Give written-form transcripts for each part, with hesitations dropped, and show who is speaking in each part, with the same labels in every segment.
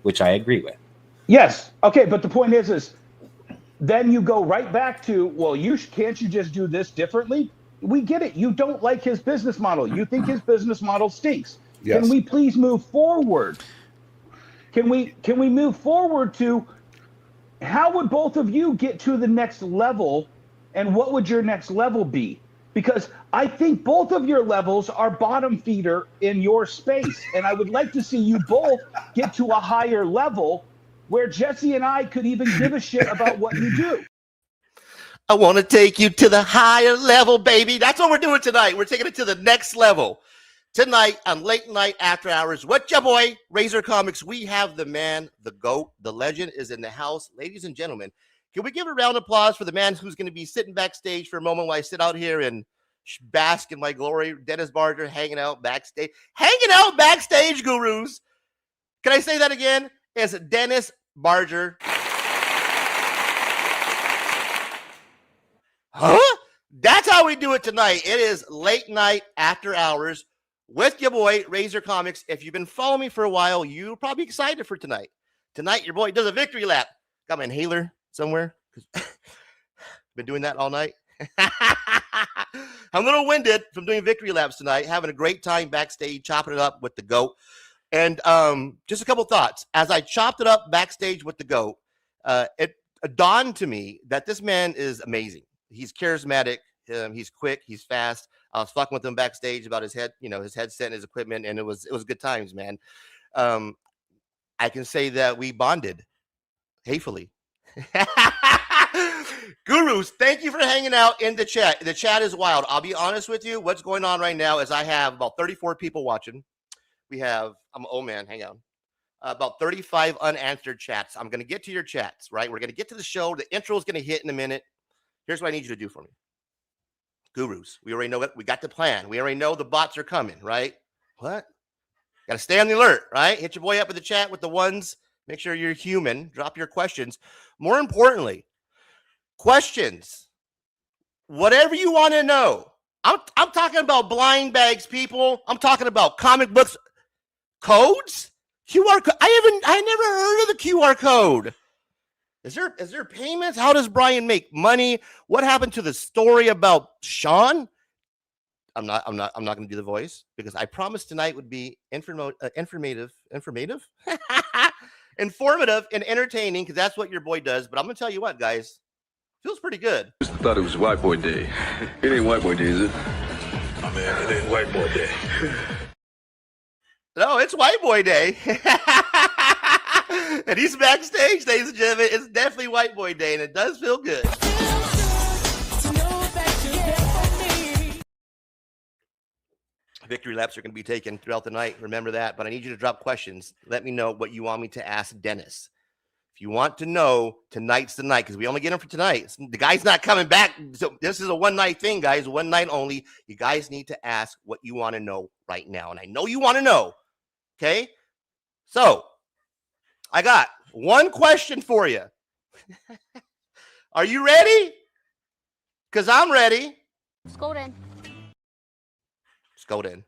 Speaker 1: which I agree with.
Speaker 2: Yes. Okay, but the point is then you go right back to, well, can't you just do this differently? We get it. You don't like his business model. You think his business model stinks.
Speaker 3: Yes.
Speaker 2: Can we please move forward? Can we move forward to how would both of you get to the next level, and what would your next level be? Because I think both of your levels are bottom feeder in your space, and I would like to see you both get to a higher level where Jesse and I could even give a shit about what you do.
Speaker 4: I want to take you to the higher level, baby. That's what we're doing tonight. We're taking it to the next level. Tonight on Late Night After Hours with your boy, Razor Comics, we have the man, the GOAT, the legend is in the house. Ladies and gentlemen, can we give a round of applause for the man who's going to be sitting backstage for a moment while I sit out here and bask in my glory? Dennis Barger hanging out backstage. Hanging out backstage, gurus. Can I say that again? It's Dennis Barger. Huh? That's how we do it tonight. It is Late Night After Hours with your boy, Razor Comics. If you've been following me for a while, you're probably excited for tonight. Tonight, your boy does a victory lap. Got my inhaler somewhere. Been doing that all night. I'm a little winded from doing victory laps tonight. Having a great time backstage, chopping it up with the GOAT. And just a couple thoughts. As I chopped it up backstage with the GOAT, it dawned to me that this man is amazing. He's charismatic. He's quick. He's fast. I was fucking with him backstage about his his headset and his equipment, and it was good times, man. I can say that we bonded hatefully. Gurus, thank you for hanging out in the chat. The chat is wild. I'll be honest with you. What's going on right now is I have about 34 people watching. We have, hang on. About 35 unanswered chats. I'm going to get to your chats, right? We're going to get to the show. The intro is going to hit in a minute. Here's what I need you to do for me. Gurus, we already know it. We got the plan. We already know the bots are coming, right? What? Got to stay on the alert, right? Hit your boy up in the chat with the ones. Make sure you're human. Drop your questions. More importantly, questions. Whatever you want to know. I'm talking about blind bags, people. I'm talking about comic books. Codes? QR code. I never heard of the QR code. Is there payments? How does Brian make money? What happened to the story about Shawn? I'm not going to do the voice because I promised tonight would be informative, informative and entertaining because that's what your boy does. But I'm going to tell you what, guys, feels pretty good.
Speaker 5: I thought it was White Boy Day. It ain't White Boy Day, is it?
Speaker 3: Oh, man, it ain't White Boy Day.
Speaker 4: No, it's White Boy Day. And he's backstage, ladies and gentlemen. It's definitely White Boy Day, and it does feel good. Victory laps are going to be taken throughout the night. Remember that. But I need you to drop questions. Let me know what you want me to ask Dennis. If you want to know, tonight's the night because we only get him for tonight. The guy's not coming back. So this is a one-night thing, guys. One night only. You guys need to ask what you want to know right now. And I know you want to know. Okay? So, I got one question for you. Are you ready? Because I'm ready.
Speaker 6: Let's go then.
Speaker 4: Let's go then.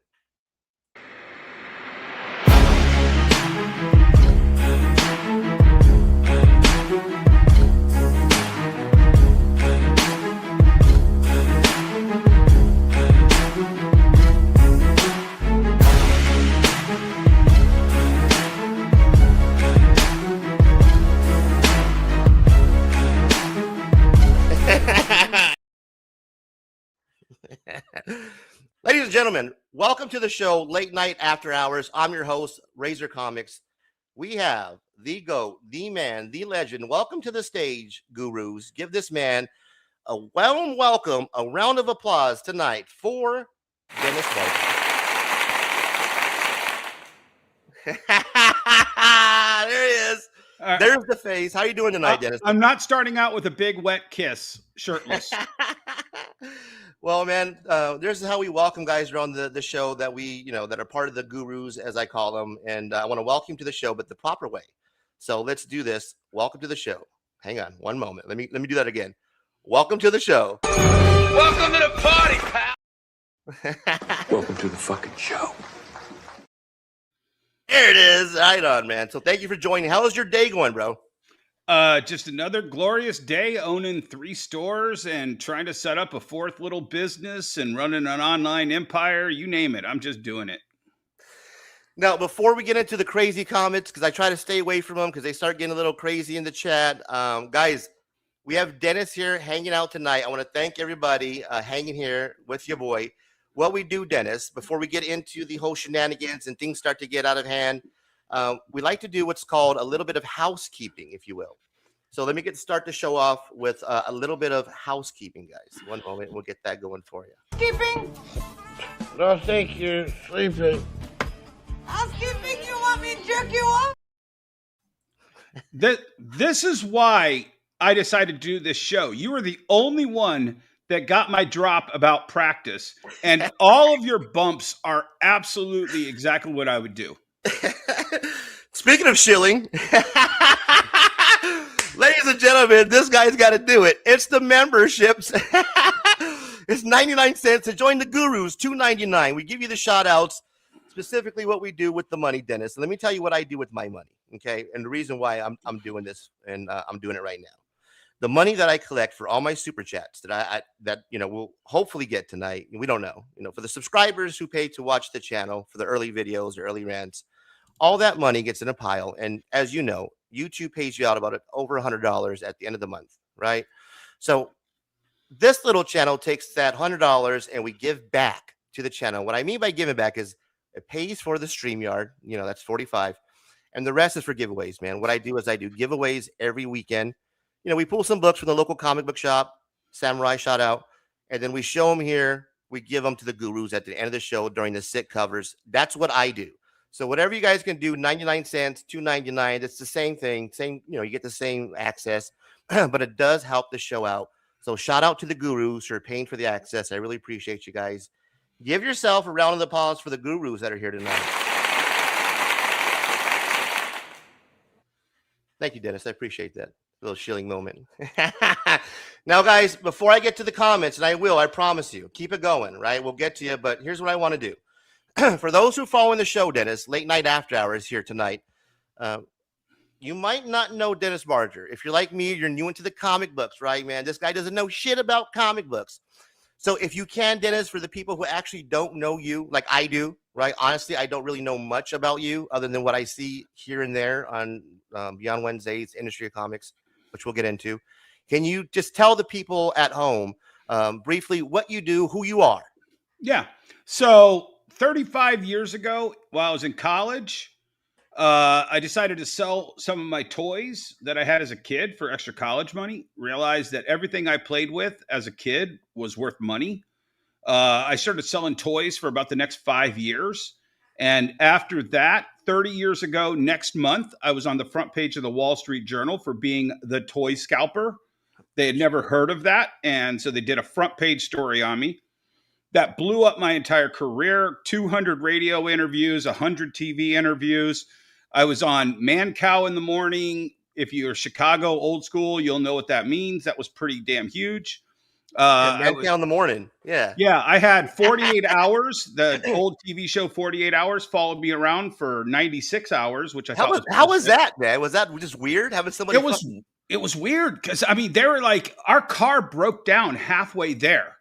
Speaker 4: Ladies and gentlemen, welcome to the show, Late Night After Hours. I'm your host, Razor Comics. We have the GOAT, the man, the legend. Welcome to the stage, gurus. Give this man a warm welcome, a round of applause tonight for Dennis Barger. There he is. There's the face. How you doing tonight, Dennis?
Speaker 7: I'm not starting out with a big wet kiss, shirtless.
Speaker 4: Well, man, this is how we welcome guys around the show that we, that are part of the gurus, as I call them. And I want to welcome you to the show, but the proper way. So let's do this. Welcome to the show. Hang on one moment. Let me do that again. Welcome to the show.
Speaker 5: Welcome to the party, pal. Welcome to the fucking show.
Speaker 4: There it is. Dennis. Right on, man. So thank you for joining. How is your day going, bro?
Speaker 7: Just another glorious day owning 3 stores and trying to set up a 4th little business and running an online empire. You name it. I'm just doing it.
Speaker 4: Now, before we get into the crazy comments, because I try to stay away from them because they start getting a little crazy in the chat. Guys, we have Dennis here hanging out tonight. I want to thank everybody hanging here with your boy. What we do, Dennis, before we get into the whole shenanigans and things start to get out of hand, we like to do what's called a little bit of housekeeping, if you will. So let me start the show off with a little bit of housekeeping, guys. One moment, and we'll get that going for you.
Speaker 1: Housekeeping?
Speaker 3: No, thank you. Sleeping.
Speaker 1: Housekeeping? You want me to jerk you off?
Speaker 7: This is why I decided to do this show. You were the only one that got my drop about practice, and all of your bumps are absolutely exactly what I would do.
Speaker 4: Speaking of shilling, ladies and gentlemen, this guy's got to do it. It's the memberships. It's 99 cents to join the Gurus, $2.99. We give you the shout outs, specifically what we do with the money, Dennis. Let me tell you what I do with my money, okay? And the reason why I'm doing this, and I'm doing it right now. The money that I collect for all my super chats that we'll hopefully get tonight, we don't know, for the subscribers who pay to watch the channel, for the early videos or early rants, all that money gets in a pile. And as you know, YouTube pays you out about over $100 at the end of the month, right? So this little channel takes that $100 and we give back to the channel. What I mean by giving back is it pays for the StreamYard, that's $45, and the rest is for giveaways, man. What I do is I do giveaways every weekend. We pull some books from the local comic book shop, Samurai shout out, and then we show them here. We give them to the Gurus at the end of the show during the sit covers. That's what I do. So whatever you guys can do, 99 cents, $2.99, it's the same thing. You get the same access, but it does help the show out. So shout out to the Gurus who are paying for the access. I really appreciate you guys. Give yourself a round of applause for the Gurus that are here tonight. Thank you, Dennis. I appreciate that. Little shilling moment. Now, guys, before I get to the comments, and I promise you, keep it going, right? We'll get to you, but here's what I want to do. For those who follow in the show, Dennis, late night after hours here tonight, you might not know Dennis Barger. If you're like me, you're new into the comic books, right, man? This guy doesn't know shit about comic books. So if you can, Dennis, for the people who actually don't know you, like I do, right? Honestly, I don't really know much about you other than what I see here and there on Beyond Wednesdays, Industry of Comics, which we'll get into. Can you just tell the people at home briefly what you do, who you are?
Speaker 7: Yeah. So 35 years ago, while I was in college, I decided to sell some of my toys that I had as a kid for extra college money. Realized that everything I played with as a kid was worth money. I started selling toys for about the next 5 years. And after that, 30 years ago, next month, I was on the front page of the Wall Street Journal for being the toy scalper. They had never heard of that. And so they did a front page story on me. That blew up my entire career. 200 radio interviews, 100 TV interviews. I was on Man Cow in the morning. If you're Chicago old school, you'll know what that means. That was pretty damn huge.
Speaker 4: Man Cow in the morning. Yeah.
Speaker 7: Yeah, I had 48 hours. The old TV show 48 Hours followed me around for 96 hours, which I thought was
Speaker 4: how was that, man? Was that just weird having somebody?
Speaker 7: It was weird because they were like, our car broke down halfway there.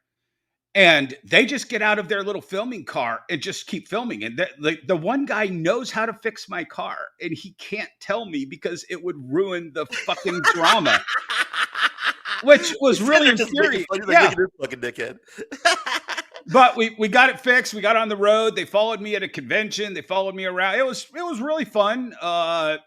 Speaker 7: And they just get out of their little filming car and just keep filming. And the one guy knows how to fix my car, and he can't tell me because it would ruin the fucking drama. Which was really infuriating.
Speaker 4: Yeah. Fucking dickhead.
Speaker 7: But we got it fixed. We got on the road. They followed me at a convention. They followed me around. It was really fun.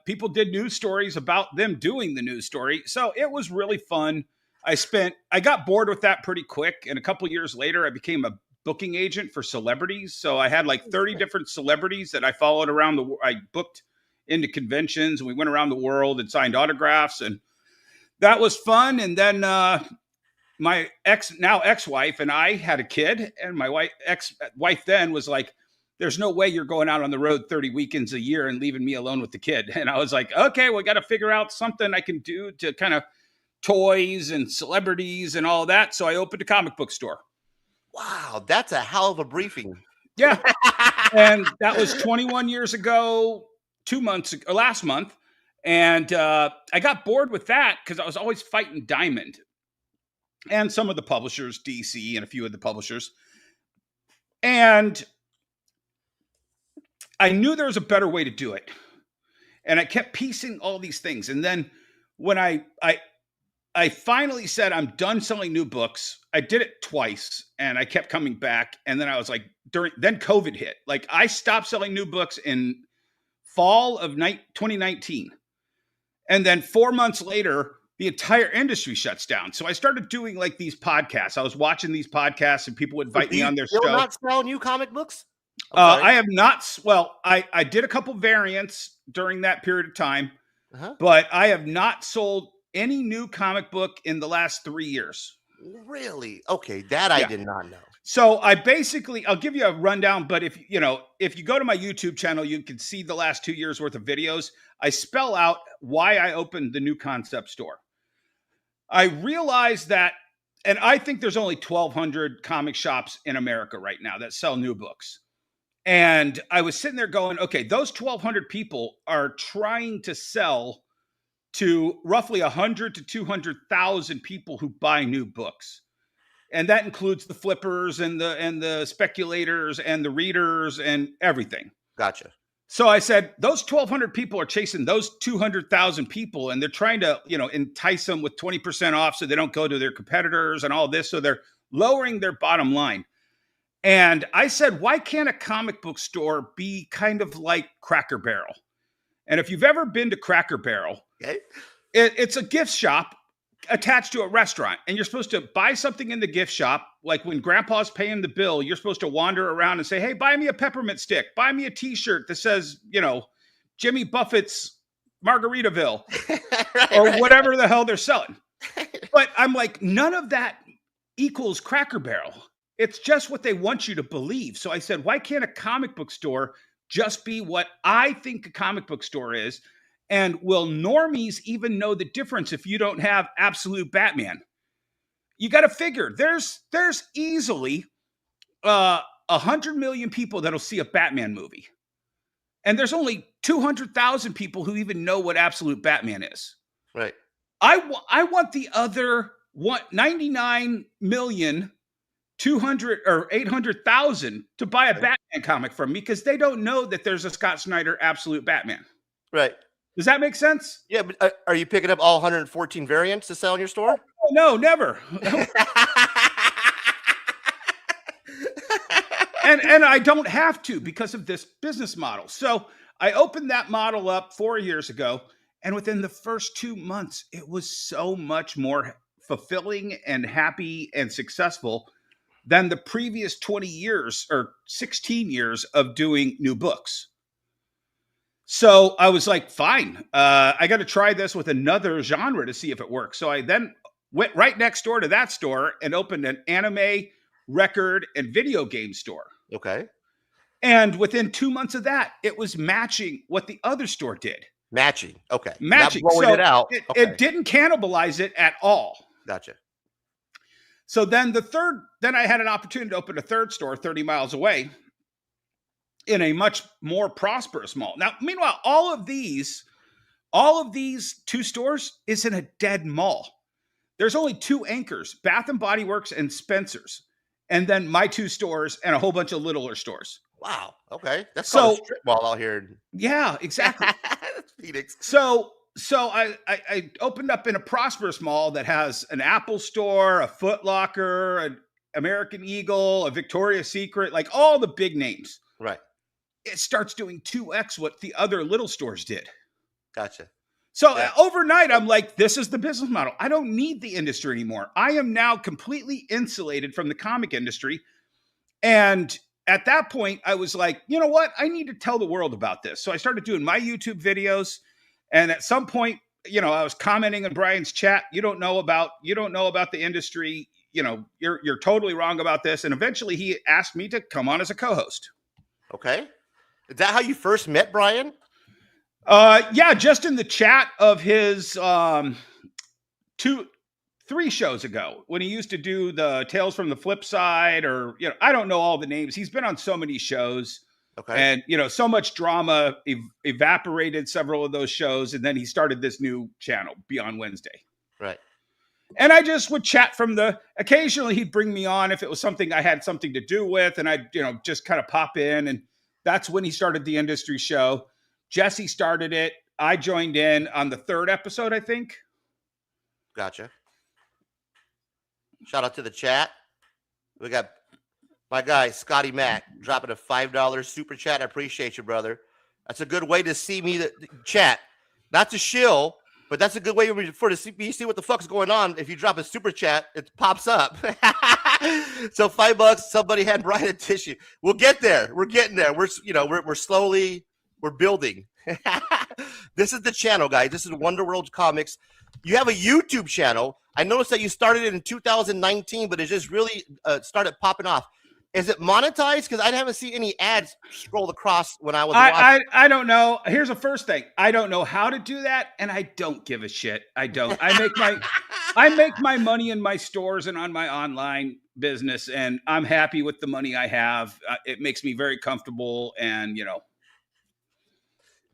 Speaker 7: People did news stories about them doing the news story. So it was really fun. I got bored with that pretty quick. And a couple years later, I became a booking agent for celebrities. So I had like 30 different celebrities that I followed around the world. I booked into conventions, and we went around the world and signed autographs, and that was fun. And then my ex-wife and I had a kid, and my ex-wife then was like, there's no way you're going out on the road 30 weekends a year and leaving me alone with the kid. And I was like, okay, we got to figure out something I can do to kind of toys and celebrities and all that. So I opened a comic book store.
Speaker 4: Wow, that's a hell of a briefing.
Speaker 7: Yeah. And that was 21 years ago. last month, and I got bored with that because I was always fighting Diamond and some of the publishers, DC and a few of the publishers. And I knew there was a better way to do it. And I kept piecing all these things. And then when I finally said, I'm done selling new books, I did it twice and I kept coming back. And then I was like, then COVID hit. Like I stopped selling new books in fall of 2019. And then 4 months later, the entire industry shuts down. So I started doing like these podcasts. I was watching these podcasts and people would invite me on their show.
Speaker 4: Still not sell new comic books?
Speaker 7: I have not. Well, I did a couple variants during that period of time, but I have not sold any new comic book in the last 3 years.
Speaker 4: Really? Okay, that I did not know.
Speaker 7: So I'll give you a rundown, but if you go to my YouTube channel, you can see the last 2 years worth of videos. I spell out why I opened the new concept store. I realized that, and I think there's only 1,200 comic shops in America right now that sell new books. And I was sitting there going, okay, those 1,200 people are trying to sell to roughly 100 to 200,000 people who buy new books. And that includes the flippers and the speculators and the readers and everything.
Speaker 4: Gotcha.
Speaker 7: So I said, those 1,200 people are chasing those 200,000 people, and they're trying to, entice them with 20% off so they don't go to their competitors and all this. So they're lowering their bottom line. And I said, why can't a comic book store be kind of like Cracker Barrel? And if you've ever been to Cracker Barrel, it's a gift shop attached to a restaurant. And you're supposed to buy something in the gift shop. Like when grandpa's paying the bill, you're supposed to wander around and say, hey, buy me a peppermint stick. Buy me a T-shirt that says, Jimmy Buffett's Margaritaville or whatever the hell they're selling. But I'm like, none of that equals Cracker Barrel. It's just what they want you to believe. So I said, why can't a comic book store just be what I think a comic book store is? And will normies even know the difference if you don't have Absolute Batman? You got to figure there's easily 100 million people that'll see a Batman movie. And there's only 200,000 people who even know what Absolute Batman is.
Speaker 4: Right.
Speaker 7: I want the other 99 million 200 or 800,000 to buy a Batman comic from me because they don't know that there's a Scott Snyder Absolute Batman.
Speaker 4: Right.
Speaker 7: Does that make sense?
Speaker 4: Yeah, but are you picking up all 114 variants to sell in your store?
Speaker 7: Oh, no, never. and I don't have to because of this business model. So I opened that model up 4 years ago, and within the first 2 months, it was so much more fulfilling and happy and successful than the previous 20 years or 16 years of doing new books. So I was like, fine, I got to try this with another genre to see if it works. So I then went right next door to that store and opened an anime, record, and video game store.
Speaker 4: Okay.
Speaker 7: And within 2 months of that, it was matching what the other store did.
Speaker 4: Matching. Okay.
Speaker 7: Matching.
Speaker 4: Not blowing it out.
Speaker 7: It didn't cannibalize it at all.
Speaker 4: Gotcha.
Speaker 7: So then I had an opportunity to open a third store 30 miles away in a much more prosperous mall. Now, meanwhile, all of these 2 stores is in a dead mall. There's only 2 anchors, Bath and Body Works and Spencer's, and then my 2 stores and a whole bunch of littler stores.
Speaker 4: Wow. Okay. That's called a strip mall out here.
Speaker 7: Yeah, exactly.
Speaker 4: Phoenix.
Speaker 7: So I opened up in a prosperous mall that has an Apple store, a Foot Locker, an American Eagle, a Victoria's Secret, like all the big names.
Speaker 4: Right.
Speaker 7: It starts doing 2x what the other little stores did.
Speaker 4: Gotcha.
Speaker 7: So overnight, I'm like, this is the business model. I don't need the industry anymore. I am now completely insulated from the comic industry. And at that point, I was like, you know what? I need to tell the world about this. So I started doing my YouTube videos. And at some point, I was commenting in Brian's chat. You don't know about the industry. You're totally wrong about this. And eventually he asked me to come on as a co-host.
Speaker 4: Okay. Is that how you first met Brian?
Speaker 7: Yeah, just in the chat of his 3 shows ago when he used to do the Tales from the Flip Side, or I don't know all the names. He's been on so many shows.
Speaker 4: Okay.
Speaker 7: And, so much drama evaporated several of those shows. And then he started this new channel, Beyond Wednesday.
Speaker 4: Right.
Speaker 7: And I just would chat occasionally he'd bring me on if it was something I had something to do with. And I'd, just kind of pop in. And that's when he started the industry show. Jesse started it. I joined in on the 3rd episode, I think.
Speaker 4: Gotcha. Shout out to the chat. We got my guy, Scotty Mac, dropping a $5 super chat. I appreciate you, brother. That's a good way to see me, the chat. Not to shill, but that's a good way for to see what the fuck's going on. If you drop a super chat, it pops up. So $5, somebody had Brian a tissue. We'll get there. We're getting there. We're slowly, we're building. This is the channel, guys. This is Wonder World Comics. You have a YouTube channel. I noticed that you started it in 2019, but it just really started popping off. Is it monetized? Because I haven't seen any ads scrolled across when I was watching.
Speaker 7: I don't know. Here's the first thing. I don't know how to do that, and I don't give a shit. I don't. I make my money in my stores and on my online business, and I'm happy with the money I have. It makes me very comfortable, and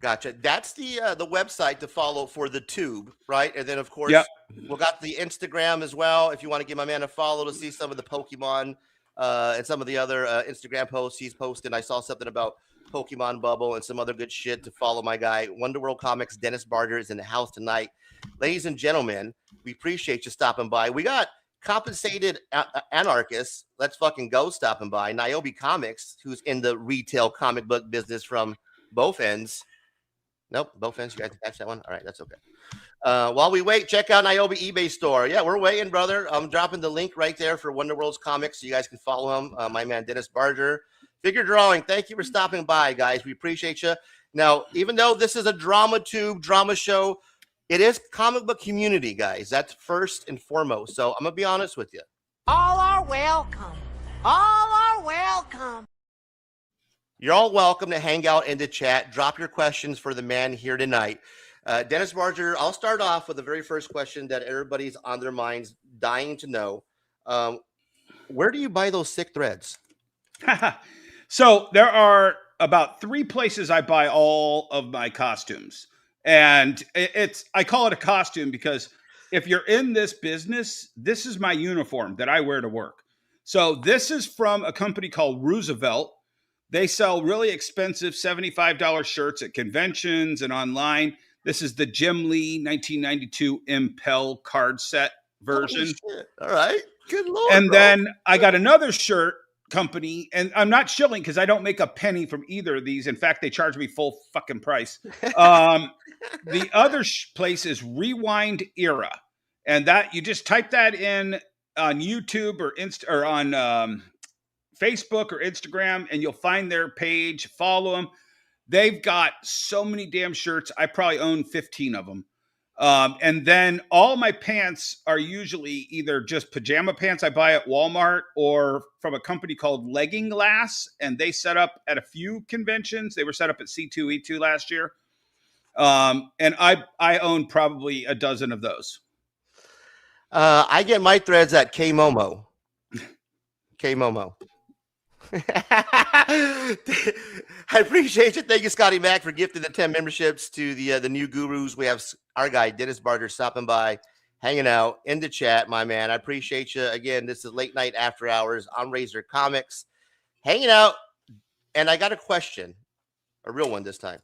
Speaker 4: Gotcha. That's the website to follow for the tube, right? And then of course we got the Instagram as well. If you want to give my man a follow to see some of the Pokemon and some of the other Instagram posts he's posted. I saw something about Pokemon Bubble and some other good shit to follow my guy. Wonder World Comics, Dennis Barger is in the house tonight. Ladies and gentlemen, we appreciate you stopping by. We got compensated anarchists. Let's fucking go stopping by. Niobe Comics, who's in the retail comic book business from both ends. Nope, both ends. You guys catch that one? All right, that's okay. While we wait, check out Niobe eBay store. Yeah, we're waiting, brother. I'm dropping the link right there for Wonder World's Comics so you guys can follow him. My man, Dennis Barger. Figure Drawing, thank you for stopping by, guys. We appreciate you. Now, even though this is a drama show, it is comic book community, guys. That's first and foremost. So I'm going to be honest with you.
Speaker 1: All are welcome. All are welcome.
Speaker 4: You're all welcome to hang out in the chat. Drop your questions for the man here tonight. Dennis Barger, I'll start off with the very first question that everybody's on their minds dying to know. Where do you buy those sick threads?
Speaker 7: So there are about 3 places I buy all of my costumes. And I call it a costume because if you're in this business, this is my uniform that I wear to work. So this is from a company called Roosevelt. They sell really expensive $75 shirts at conventions and online. This is the Jim Lee 1992 Impel card set version.
Speaker 4: All right. Good Lord.
Speaker 7: And then I got another shirt company, and I'm not shilling because I don't make a penny from either of these. In fact, they charge me full fucking price. The other place is Rewind Era. And that you just type that in on YouTube or on Facebook or Instagram, and you'll find their page. Follow them. They've got so many damn shirts. I probably own 15 of them. And then all my pants are usually either just pajama pants I buy at Walmart or from a company called Legging Glass. And they set up at a few conventions. They were set up at C2E2 last year. And I own probably a dozen of those.
Speaker 4: I get my threads at K-Momo. K-Momo. I appreciate you. Thank you, Scotty Mac, for gifting the 10 memberships to the new gurus. We have our guy, Dennis Barger, stopping by, hanging out in the chat, my man. I appreciate you. Again, this is late night after hours on Razor Comics, hanging out. And I got a question, a real one this time.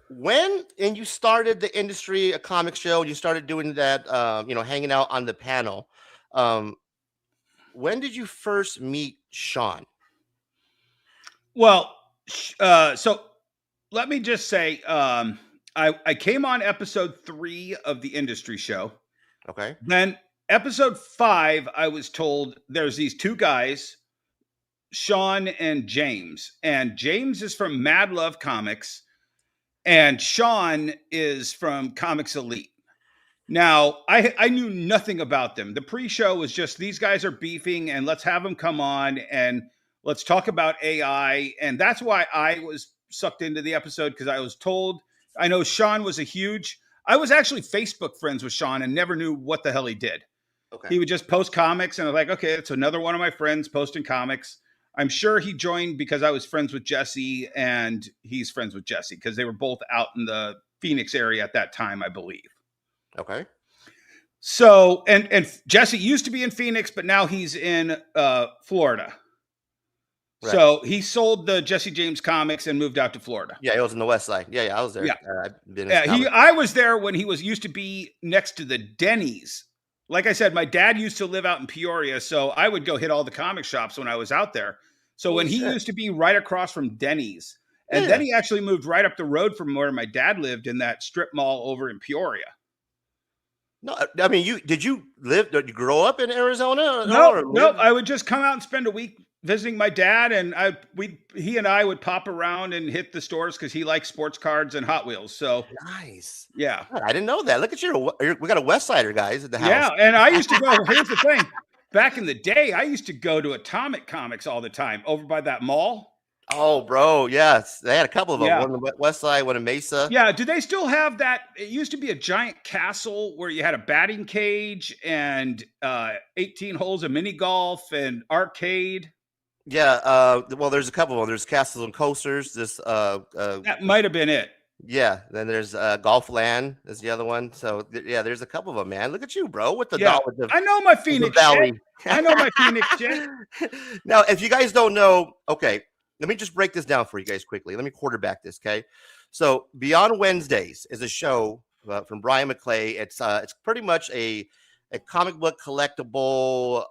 Speaker 4: When you started the industry, a comic show, you started doing that, hanging out on the panel. When did you first meet Shawn?
Speaker 7: Well, so let me just say, I came on episode 3 of the industry show.
Speaker 4: Okay.
Speaker 7: Then episode 5, I was told there's these 2 guys, Shawn and James. And James is from Mad Love Comics. And Shawn is from Comics Elite. Now, I knew nothing about them. The pre-show was just, these guys are beefing and let's have them come on and let's talk about AI. And that's why I was sucked into the episode, because I was told, I know Shawn was I was actually Facebook friends with Shawn and never knew what the hell he did. Okay. He would just post comics and I was like, okay, it's another one of my friends posting comics. I'm sure he joined because I was friends with Jesse, and he's friends with Jesse because they were both out in the Phoenix area at that time, I believe.
Speaker 4: Okay.
Speaker 7: So, and Jesse used to be in Phoenix, but now he's in Florida.
Speaker 4: Right.
Speaker 7: So he sold the Jesse James comics and moved out to Florida.
Speaker 4: Yeah, it was on the west side. Yeah, I was there.
Speaker 7: Yeah.
Speaker 4: I've been
Speaker 7: I was there when he used to be next to the Denny's. Like I said, my dad used to live out in Peoria, so I would go hit all the comic shops when I was out there. So when he used to be right across from Denny's, and then he actually moved right up the road from where my dad lived in that strip mall over in Peoria.
Speaker 4: No, I mean, did you grow up in Arizona?
Speaker 7: No. I would just come out and spend a week visiting my dad, and he and I would pop around and hit the stores because he likes sports cards and Hot Wheels. So
Speaker 4: nice.
Speaker 7: Yeah.
Speaker 4: God, I didn't know that. Look at we got a West Sider guys at the house.
Speaker 7: Yeah, and I used to go. Here's the thing. Back in the day, I used to go to Atomic Comics all the time over by that mall.
Speaker 4: Oh, bro, yes, they had a couple of them.
Speaker 7: Yeah.
Speaker 4: One on the West Side, one in Mesa.
Speaker 7: Yeah, do they still have that? It used to be a giant castle where you had a batting cage and 18 holes of mini golf and arcade.
Speaker 4: Yeah, well, there's a couple of them. There's Castles and Coasters.
Speaker 7: That might have been it.
Speaker 4: Yeah, then there's Golf Land is the other one. So yeah, there's a couple of them, man. Look at you, bro, with the
Speaker 7: I know my Phoenix
Speaker 4: Valley.
Speaker 7: I know my Phoenix shit.
Speaker 4: Now, if you guys don't know, okay, let me just break this down for you guys quickly. Let me quarterback this, okay? So Beyond Wednesdays is a show from Brian McClay. It's pretty much a comic book collectible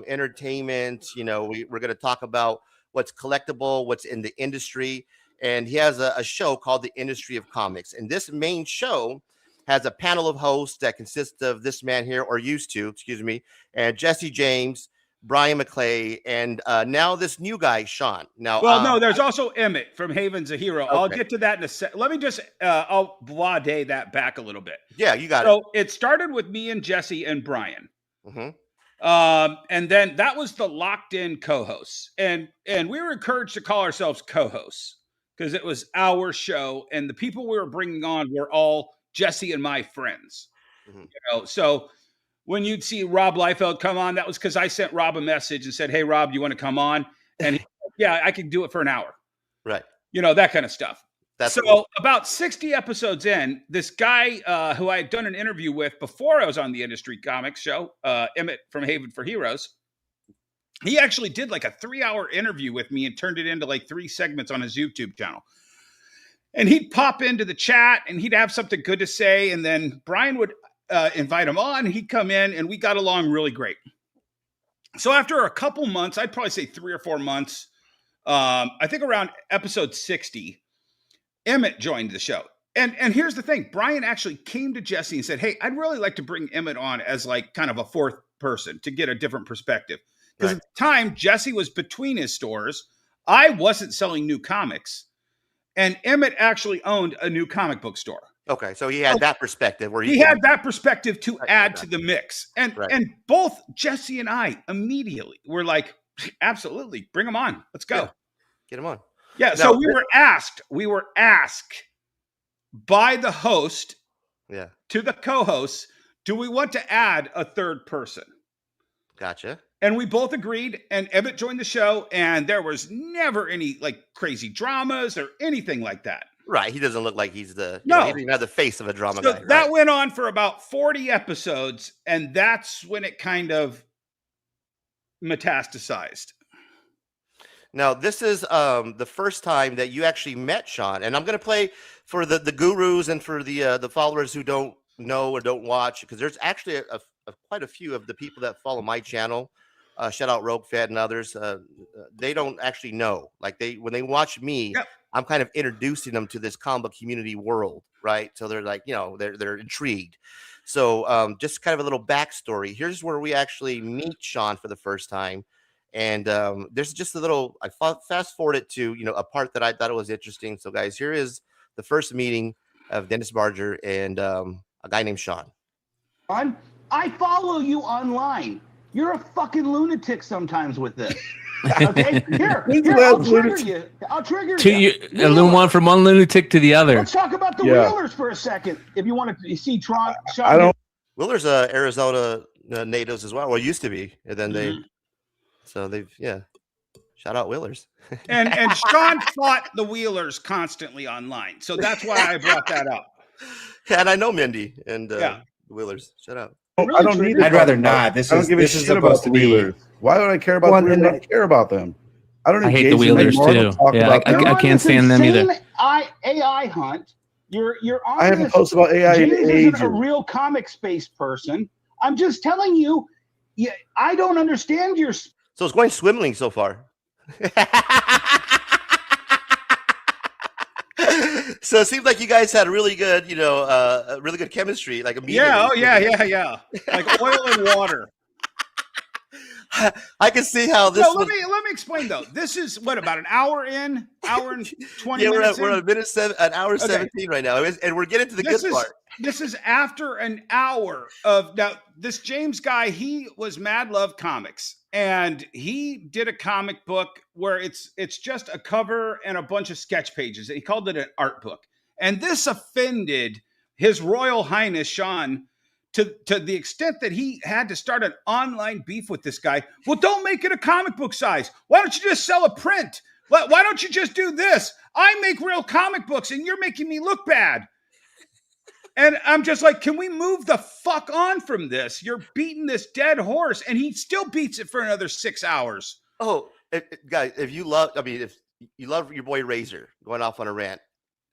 Speaker 4: entertainment. You know, we're going to talk about what's collectible, what's in the industry. And he has a show called The Industry of Comics. And this main show has a panel of hosts that consists of this man here, or used to, excuse me, and Jesse James, Brian McClay, and now this new guy, Shawn. Now,
Speaker 7: well, no, there's also Emmett from Haven's a Hero. Okay. I'll get to that in a sec. Let me just, I'll blase that back a little bit.
Speaker 4: Yeah, you got
Speaker 7: it. So it started with me and Jesse and Brian.
Speaker 4: Mm-hmm.
Speaker 7: And then that was the locked in co-hosts. And we were encouraged to call ourselves co-hosts because it was our show. And the people we were bringing on were all Jesse and my friends. Mm-hmm. You know, so when you'd see Rob Liefeld come on, that was because I sent Rob a message and said, "Hey, Rob, do you want to come on?" And he said, "Yeah, I can do it for an hour."
Speaker 4: Right.
Speaker 7: You know, that kind of stuff.
Speaker 4: That's
Speaker 7: so
Speaker 4: cool.
Speaker 7: About 60 episodes in, this guy who I had done an interview with before I was on the Industry Comics show, Emmett from Haven for Heroes, he actually did like a 3-hour interview with me and turned it into like 3 segments on his YouTube channel. And he'd pop into the chat and he'd have something good to say. And then Brian would invite him on. He'd come in and we got along really great. So after a couple months, I'd probably say 3 or 4 months, I think around episode 60, Emmett joined the show. And here's the thing. Brian actually came to Jesse and said, "Hey, I'd really like to bring Emmett on as like kind of a fourth person to get a different perspective." Because at the time, Jesse was between his stores. I wasn't selling new comics. And Emmett actually owned a new comic book store.
Speaker 4: Okay, so he had that perspective where
Speaker 7: he had that perspective to add to the mix. And both Jesse and I immediately were like, absolutely, bring him on. Let's go.
Speaker 4: Yeah. Get him on.
Speaker 7: Yeah, so we were asked by the host to the co-hosts, do we want to add a third person?
Speaker 4: Gotcha.
Speaker 7: And we both agreed, and Emmett joined the show, and there was never any like crazy dramas or anything like that.
Speaker 4: Right. He doesn't look like he's he doesn't even have the face of a drama guy.
Speaker 7: That went on for about 40 episodes, and that's when it kind of metastasized.
Speaker 4: Now, this is the first time that you actually met Shawn, and I'm going to play for the gurus and for the followers who don't know or don't watch, because there's actually quite a few of the people that follow my channel. Shout out Rogue Fed and others. They don't actually know. Like when they watch me, I'm kind of introducing them to this comic book community world, right? So they're like, they're intrigued. So just kind of a little backstory. Here's where we actually meet Shawn for the first time. And there's just a little, I fast forwarded to, a part that I thought it was interesting. So guys, here is the first meeting of Dennis Barger and a guy named Shawn.
Speaker 2: I follow you online. You're a fucking lunatic sometimes with this. Okay, here, I'll trigger you.
Speaker 6: One from one lunatic to the other.
Speaker 2: Let's talk about the Wheelers for a second. If you want to see Shawn.
Speaker 4: Wheelers Arizona natives as well. Well, used to be, and then they've Shout out Wheelers.
Speaker 7: And Shawn fought the Wheelers constantly online, so that's why I brought that up.
Speaker 4: Yeah, and I know Mindy and
Speaker 7: Yeah.
Speaker 4: the Wheelers. Shut up.
Speaker 2: Really
Speaker 8: I don't need.
Speaker 2: triggered-
Speaker 9: I'd rather not. This
Speaker 8: I don't
Speaker 9: is
Speaker 8: give a
Speaker 9: this is
Speaker 8: shit about
Speaker 9: supposed
Speaker 8: the
Speaker 9: to be.
Speaker 8: Wheelers. Why would I care about
Speaker 9: Well,
Speaker 8: the Wheelers?
Speaker 9: and
Speaker 8: I don't care about them. I don't
Speaker 6: I hate
Speaker 8: engage
Speaker 6: the
Speaker 8: in
Speaker 6: Wheelers
Speaker 8: anymore. I
Speaker 6: too.
Speaker 8: don't talk
Speaker 6: Yeah,
Speaker 8: about them.
Speaker 2: You're on
Speaker 6: I can't
Speaker 2: this
Speaker 6: stand them either.
Speaker 2: insane AI hunt. You're on
Speaker 8: I haven't
Speaker 2: this.
Speaker 8: posted about AI in
Speaker 2: James
Speaker 8: ages.
Speaker 2: isn't a real comic space person. I'm just telling you, I don't understand your.
Speaker 4: So it's going swimmingly so far. So it seems like you guys had a really good, really good chemistry, like immediately.
Speaker 7: Yeah, oh yeah. Like oil and water.
Speaker 4: I can see how this.
Speaker 7: So let me explain though. This is what, about an hour and 20
Speaker 4: yeah,
Speaker 7: minutes.
Speaker 4: we're at an hour
Speaker 7: Okay.
Speaker 4: 17 right now, and we're getting to the good part.
Speaker 7: This is after an hour of now. This James guy, he was Mad Love Comics, and he did a comic book where it's just a cover and a bunch of sketch pages. He called it an art book, and this offended His Royal Highness Shawn to the extent that he had to start an online beef with this guy. Well, don't make it a comic book size. Why don't you just sell a print? Why don't you just do this? I make real comic books, and you're making me look bad. And I'm just like, can we move the fuck on from this? You're beating this dead horse, and he still beats it for another 6 hours.
Speaker 4: Oh, guys, if you love your boy Razor going off on a rant,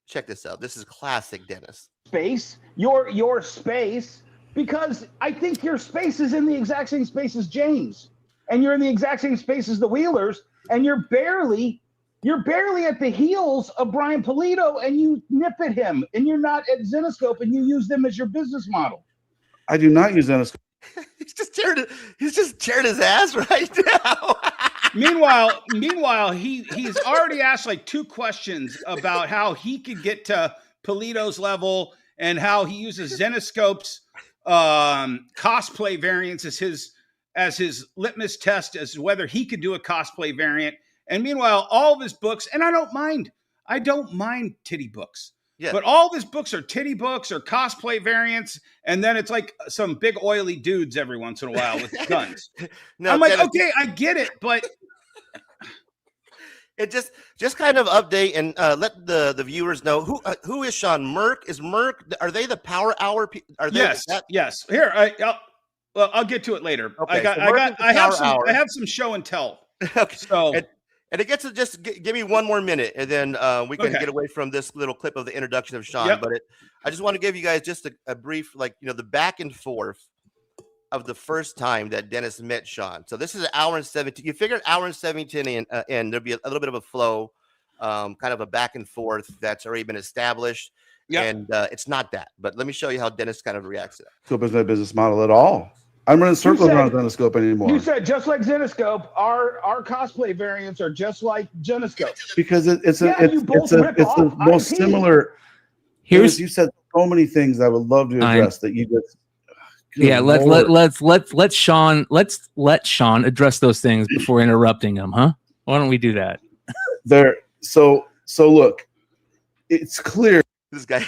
Speaker 4: check this out. This is classic Dennis.
Speaker 2: Space, your space, because I think your space is in the exact same space as James, and you're in the exact same space as the Wheelers, and you're barely at the heels of Brian Polito, and you nip at him, and you're not at Zenoscope, and you use them as your business model.
Speaker 8: I do not use Zenoscope.
Speaker 4: He's just tearing his ass right now.
Speaker 7: Meanwhile, he's already asked like 2 questions about how he could get to Polito's level and how he uses Zenoscope's cosplay variants as his litmus test as to whether he could do a cosplay variant. And meanwhile, all of his books, and I don't mind titty books. Yeah. But all of his books are titty books or cosplay variants, and then it's like some big oily dudes every once in a while with guns. No, I'm like, okay, I get it, but
Speaker 4: it just kind of update and let the viewers know who is Shawn. Merc is Merc. Are they the Power Hour? Are they?
Speaker 7: Yes. Here, I'll get to it later.
Speaker 4: Okay,
Speaker 7: I have some show and tell.
Speaker 4: Okay.
Speaker 7: So.
Speaker 4: And it gets to just give me one more minute, and then we can get away from this little clip of the introduction of Shawn. Yep. But I just want to give you guys just a brief, the back and forth of the first time that Dennis met Shawn. So this is an hour and 17. You figure an hour and 17 in, there'll be a little bit of a flow, kind of a back and forth that's already been established. Yep. And it's not that. But let me show you how Dennis kind of reacts to that.
Speaker 8: Scope is no business model at all. I'm running circles around Zenoscope anymore.
Speaker 2: You said just like Zenoscope, our cosplay variants are just like Zenoscope.
Speaker 8: Because it's the most similar.
Speaker 6: Here's
Speaker 8: you said so many things I would love to address that you just.
Speaker 6: Let Shawn address those things before interrupting him, huh? Why don't we do that?
Speaker 8: So look, it's clear
Speaker 4: this guy.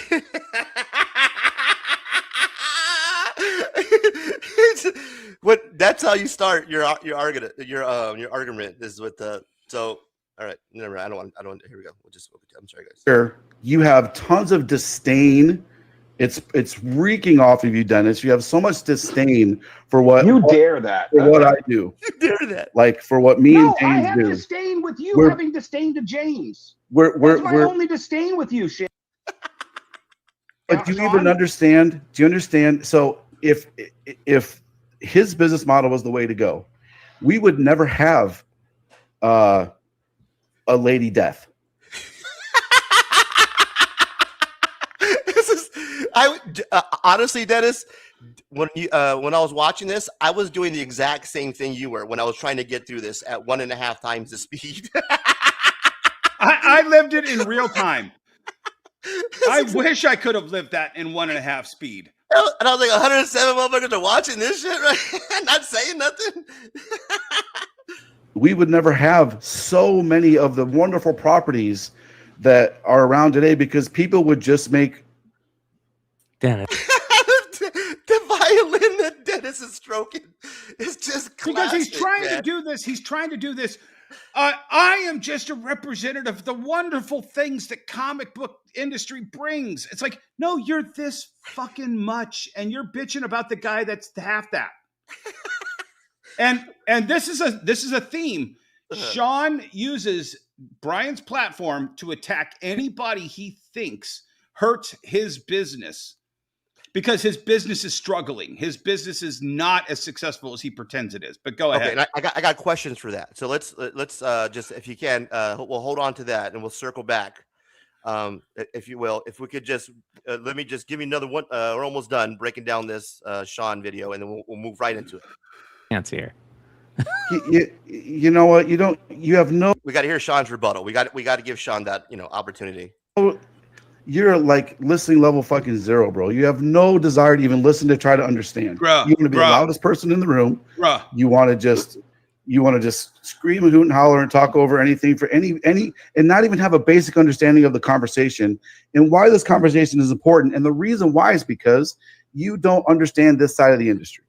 Speaker 4: That's how you start your argument. Your argument is with the all right. Never. I don't. Here we go. I'm sorry, guys.
Speaker 8: Here, you have tons of disdain. It's reeking off of you, Dennis. You have so much disdain for what
Speaker 2: you dare that
Speaker 8: for what I do.
Speaker 4: You dare that,
Speaker 8: like for what me and James do.
Speaker 2: I have disdain with you having disdain to James. That's my only disdain with you, shit.
Speaker 8: But do you even understand? Do you understand? So if his business model was the way to go, we would never have a lady death.
Speaker 4: Honestly, Dennis, when I was watching this, I was doing the exact same thing you were when I was trying to get through this at 1.5 times the speed.
Speaker 7: I lived it in real time. I wish I could have lived that in 1.5 speed.
Speaker 4: And I was like, 107 motherfuckers are watching this shit, right? Not saying nothing.
Speaker 8: We would never have so many of the wonderful properties that are around today because people would just make.
Speaker 6: Dennis.
Speaker 4: The violin that Dennis is stroking is just classic,
Speaker 7: because he's trying
Speaker 4: man.
Speaker 7: to do this. He's trying to do this I am just a representative of the wonderful things that comic book industry brings. It's like, no, you're this fucking much, and you're bitching about the guy that's half that. And this is a theme. Shawn uses Brian's platform to attack anybody he thinks hurts his business, because his business is struggling. His business is not as successful as he pretends it is. But go ahead.
Speaker 4: Okay, and I got questions for that. So let's just, if you can, we'll hold on to that and we'll circle back, if you will. If we could just let me just give you another one. We're almost done breaking down this Shawn video, and then we'll move right into it.
Speaker 6: Can't see her.
Speaker 8: You know what? You have no.
Speaker 4: We got to hear Shawn's rebuttal. We got to give Shawn that opportunity.
Speaker 8: You're like listening level fucking zero, bro. You have no desire to even listen to try to understand.
Speaker 7: Bruh,
Speaker 8: you want to be the loudest person in the room.
Speaker 7: Bruh.
Speaker 8: You want to just scream and hoot and holler and talk over anything for any and not even have a basic understanding of the conversation and why this conversation is important. And the reason why is because you don't understand this side of the industry.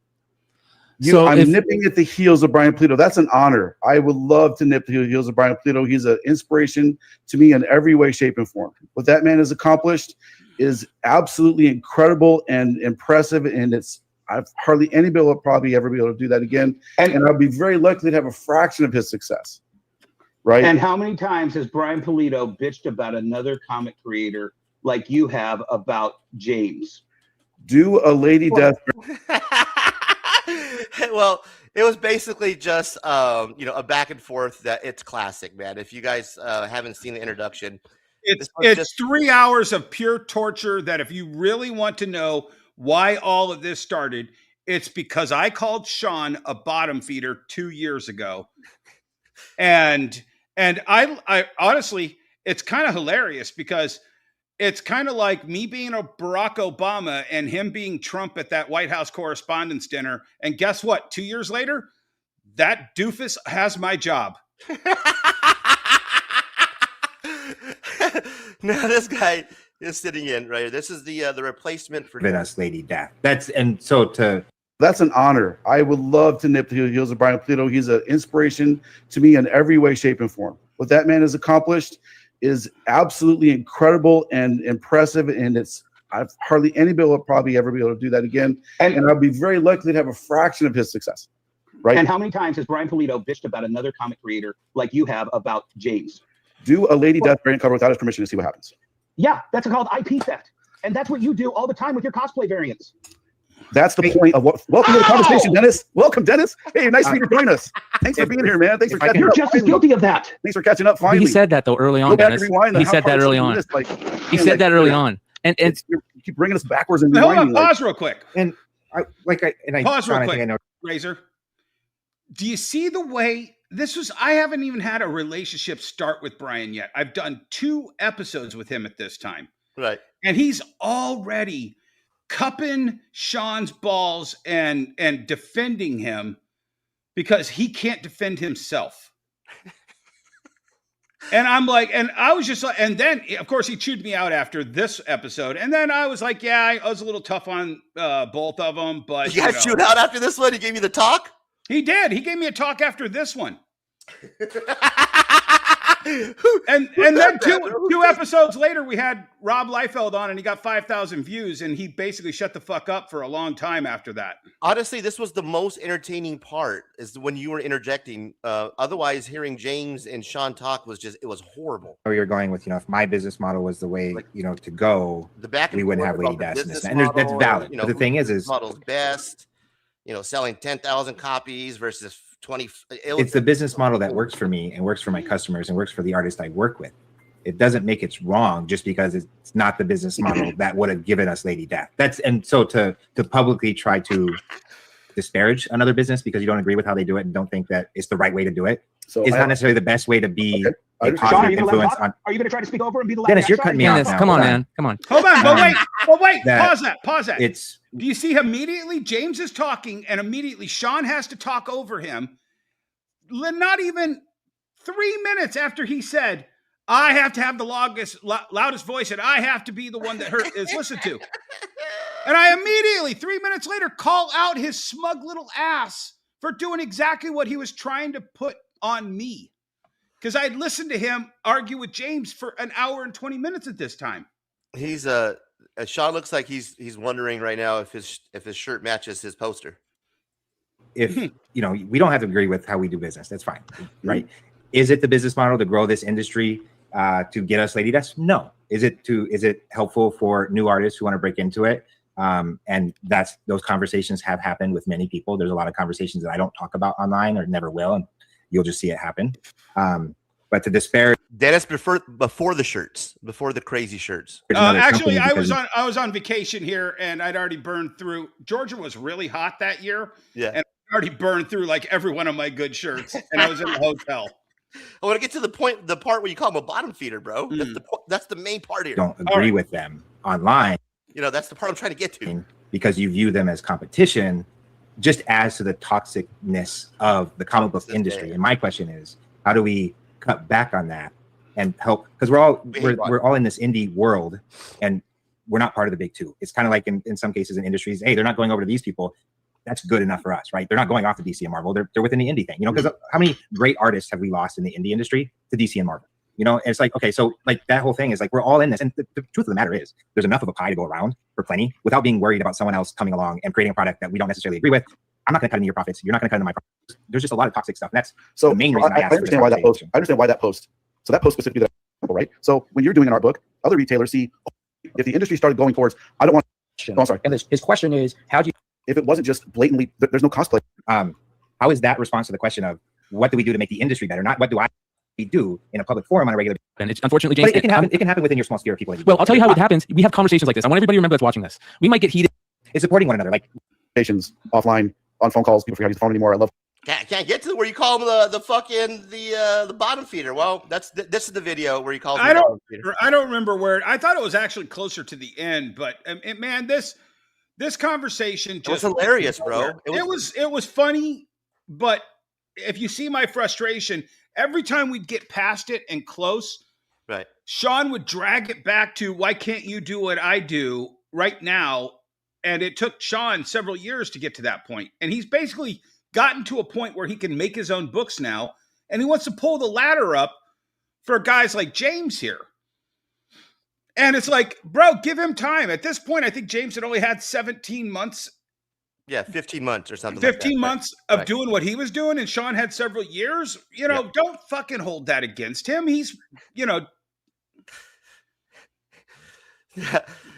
Speaker 8: I'm nipping at the heels of Brian Polito. That's an honor. I would love to nip the heels of Brian Polito. He's an inspiration to me in every way, shape, and form. What that man has accomplished is absolutely incredible and impressive, and I've hardly anybody will probably ever be able to do that again. And I'll be very likely to have a fraction of his success. Right?
Speaker 2: And how many times has Brian Polito bitched about another comic creator like you have about James?
Speaker 8: Do a lady death.
Speaker 4: Well, it was basically just a back and forth that it's classic, man. If you guys haven't seen the introduction,
Speaker 7: it's 3 hours of pure torture that if you really want to know why all of this started, it's because I called Shawn a bottom feeder 2 years ago. And I honestly, it's kind of hilarious because it's kind of like me being a Barack Obama and him being Trump at that White House Correspondents' Dinner. And guess what? 2 years later, that doofus has my job.
Speaker 4: Now this guy is sitting in right here. This is the replacement for
Speaker 9: us, Lady Death. That's an
Speaker 8: honor. I would love to nip the heels of Brian Polito. He's an inspiration to me in every way, shape, and form. What that man has accomplished is absolutely incredible and impressive, and I've hardly anybody will probably ever be able to do that again. And I'll be very likely to have a fraction of his success. Right?
Speaker 2: And how many times has Brian Polito bitched about another comic creator like you have about James?
Speaker 8: Do a lady death variant cover without his permission to see what happens.
Speaker 2: Yeah, that's called IP theft. And that's what you do all the time with your cosplay variants.
Speaker 8: That's the point of what. Welcome to the conversation, Dennis. Welcome, Dennis. Hey, nice of you to join us. Thanks for being here, man. Thanks for catching up.
Speaker 2: You're just as guilty of that.
Speaker 8: Thanks for catching up finally.
Speaker 6: He said that though early on, Dennis. He said that early on. He said that early on. And
Speaker 8: you keep bringing us backwards and
Speaker 7: hold on, pause real quick.
Speaker 9: And
Speaker 7: Pause real quick. Razor, do you see the way this was? I haven't even had a relationship start with Brian yet. I've done 2 episodes with him at this time.
Speaker 4: Right.
Speaker 7: And he's already cupping Shawn's balls and defending him because he can't defend himself. And I'm like, and I was just like, and then of course he chewed me out after this episode. And then I was like, yeah, I was a little tough on both of them, but
Speaker 4: you got chewed out after this one. He gave you the talk.
Speaker 7: He did. He gave me a talk after this one. and then two episodes later, we had Rob Liefeld on, and he got 5,000 views, and he basically shut the fuck up for a long time after that.
Speaker 4: Honestly, this was the most entertaining part, is when you were interjecting. Otherwise, hearing James and Shawn talk it was horrible.
Speaker 9: Where you're going with, if my business model was the way, to go, we wouldn't have Lady Death in this. And that's valid. But the thing is
Speaker 4: model's best, selling 10,000 copies versus 20.
Speaker 9: It's the business model that works for me and works for my customers and works for the artists I work with. It doesn't make it wrong just because it's not the business model that would have given us Lady Death. So to publicly try to disparage another business because you don't agree with how they do it and don't think that it's the right way to do it is not necessarily the best way to be a positive influence on.
Speaker 2: Are you going to try to speak over and be the last?
Speaker 9: Dennis, you're cutting me off now.
Speaker 6: Come on, man. Come on.
Speaker 7: Hold on. But wait. Pause that.
Speaker 9: It's.
Speaker 7: Do you see immediately James is talking and immediately Shawn has to talk over him? Not even 3 minutes after he said, I have to have the loudest voice and I have to be the one that is listened to. And I immediately, 3 minutes later, call out his smug little ass for doing exactly what he was trying to put on me. because I'd listened to him argue with James for an hour and 20 minutes at this time.
Speaker 4: He's Shawn looks like he's wondering right now if his shirt matches his poster.
Speaker 9: If we don't have to agree with how we do business, that's fine, right? Is it the business model to grow this industry to get us lady deaths? No. Is it helpful for new artists who want to break into it? And those conversations have happened with many people. There's a lot of conversations that I don't talk about online or never will, and you'll just see it happen. But to despair,
Speaker 4: Dennis, before the shirts, before the crazy shirts.
Speaker 7: Actually, I was on vacation here, and I'd already burned through. Georgia was really hot that year, and I already burned through like every one of my good shirts, and I was in the hotel.
Speaker 4: I want to get to the part where you call him a bottom feeder, bro. That's the main part here.
Speaker 9: Don't agree with them online.
Speaker 4: That's the part I'm trying to get to.
Speaker 9: Because you view them as competition, just adds to the toxicness of the comic book industry. And my question is, how do we cut back on that and help? Because we're all in this indie world, and we're not part of the big two. It's kind of like in some cases in industries, hey, they're not going over to these people. That's good enough for us, right? They're not going off to DC and Marvel. They're within the indie thing, because how many great artists have we lost in the indie industry to DC and Marvel? And it's like, okay, so like that whole thing is like, we're all in this. And the truth of the matter is there's enough of a pie to go around for plenty without being worried about someone else coming along and creating a product that we don't necessarily agree with. I'm not going to cut into your profits. You're not going to cut into my profits. There's just a lot of toxic stuff. And that's the main reason I understand why that post.
Speaker 8: I understand why that post. So that post specifically, right? So when you're doing an art book, other retailers see, if the industry started going towards, I don't want. Oh, I'm sorry.
Speaker 10: And his question is, how do you?
Speaker 8: If it wasn't just blatantly, there's no cosplay.
Speaker 9: How is that response to the question of what do we do to make the industry better? Not what do I do in a public forum on a regular basis?
Speaker 6: And it's unfortunately, James,
Speaker 9: it can happen. It can happen within your small sphere of people.
Speaker 6: Well, I'll tell you how it happens. We have conversations like this. I want everybody to remember that's watching this. We might get heated.
Speaker 9: It's supporting one another, like
Speaker 8: offline, on phone calls. People forget to use the phone anymore. I love.
Speaker 4: Can't get to where you call him the bottom feeder. Well, this is the video where he calls him the bottom feeder.
Speaker 7: I don't remember where. I thought it was actually closer to the end, but man, this conversation just
Speaker 4: was hilarious, bro.
Speaker 7: It was funny, but if you see my frustration, every time we'd get past it and close,
Speaker 4: right,
Speaker 7: Shawn would drag it back to, why can't you do what I do right now? And it took Shawn several years to get to that point. And he's basically gotten to a point where he can make his own books now, and he wants to pull the ladder up for guys like James here. And it's like, bro, give him time. At this point, I think James had only had 17 months.
Speaker 4: Yeah, 15 months or something.
Speaker 7: 15 months of doing what he was doing, and Shawn had several years. Don't fucking hold that against him. He's,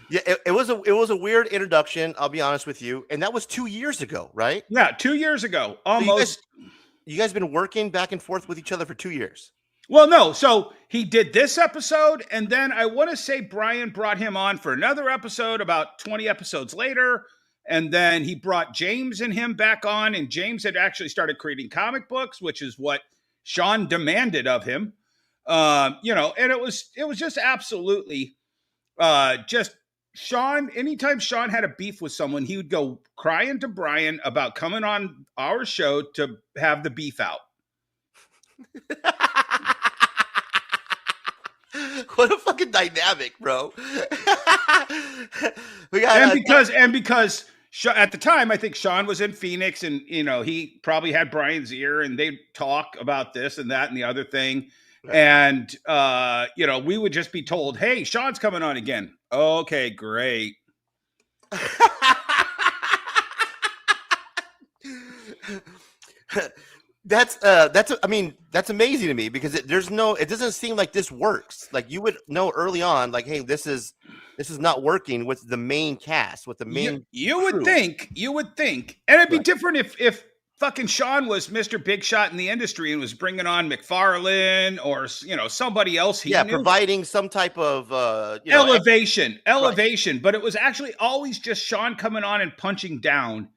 Speaker 4: Yeah, it was a weird introduction. I'll be honest with you, and that was 2 years ago, right?
Speaker 7: Yeah, 2 years ago, almost.
Speaker 4: So you guys been working back and forth with each other for 2 years.
Speaker 7: Well, no. So he did this episode, and then I want to say Brian brought him on for another episode about 20 episodes later, and then he brought James and him back on, and James had actually started creating comic books, which is what Shawn demanded of him. And it was just absolutely just Shawn. Anytime Shawn had a beef with someone, he would go crying to Brian about coming on our show to have the beef out.
Speaker 4: What a fucking dynamic, bro.
Speaker 7: because at the time, I think Shawn was in Phoenix, and he probably had Brian's ear, and they'd talk about this and that and the other thing. Right. And we would just be told, hey, Shawn's coming on again. Okay, great.
Speaker 4: That's amazing to me, because it doesn't seem like this works. Like, you would know early on, like, hey, this is not working with the main cast, with the main
Speaker 7: you would think, and it'd be different if fucking Shawn was Mr. Big Shot in the industry and was bringing on McFarlane or somebody else he knew,
Speaker 4: providing some type of
Speaker 7: elevation.
Speaker 4: Right.
Speaker 7: But it was actually always just Shawn coming on and punching down,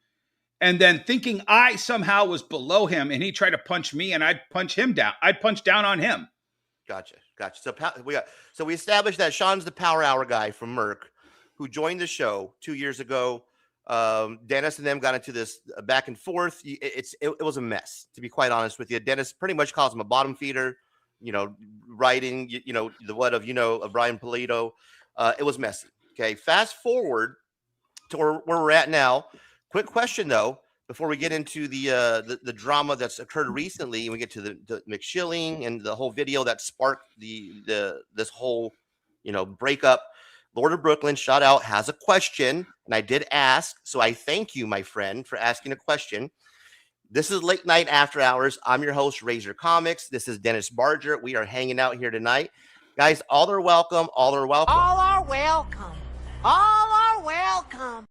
Speaker 7: and then thinking I somehow was below him, and he tried to punch me, and I'd punch him down. I'd punch down on him.
Speaker 4: Gotcha. So we established that Shawn's the Power Hour guy from Merck, who joined the show 2 years ago. Dennis and them got into this back and forth. It was a mess, to be quite honest with you. Dennis pretty much calls him a bottom feeder, writing, of Brian Polito. It was messy. Okay. Fast forward to where we're at now. Quick question though. before we get into the drama that's occurred recently, and we get to the McShilling and the whole video that sparked this whole breakup. Lord of Brooklyn, shout out, has a question, and I did ask, so I thank you, my friend, for asking a question. This is Late Night After Hours. I'm your host, Razor Comics. This is Dennis Barger. We are hanging out here tonight. Guys, all are welcome. All are welcome.
Speaker 1: All are welcome. All are welcome.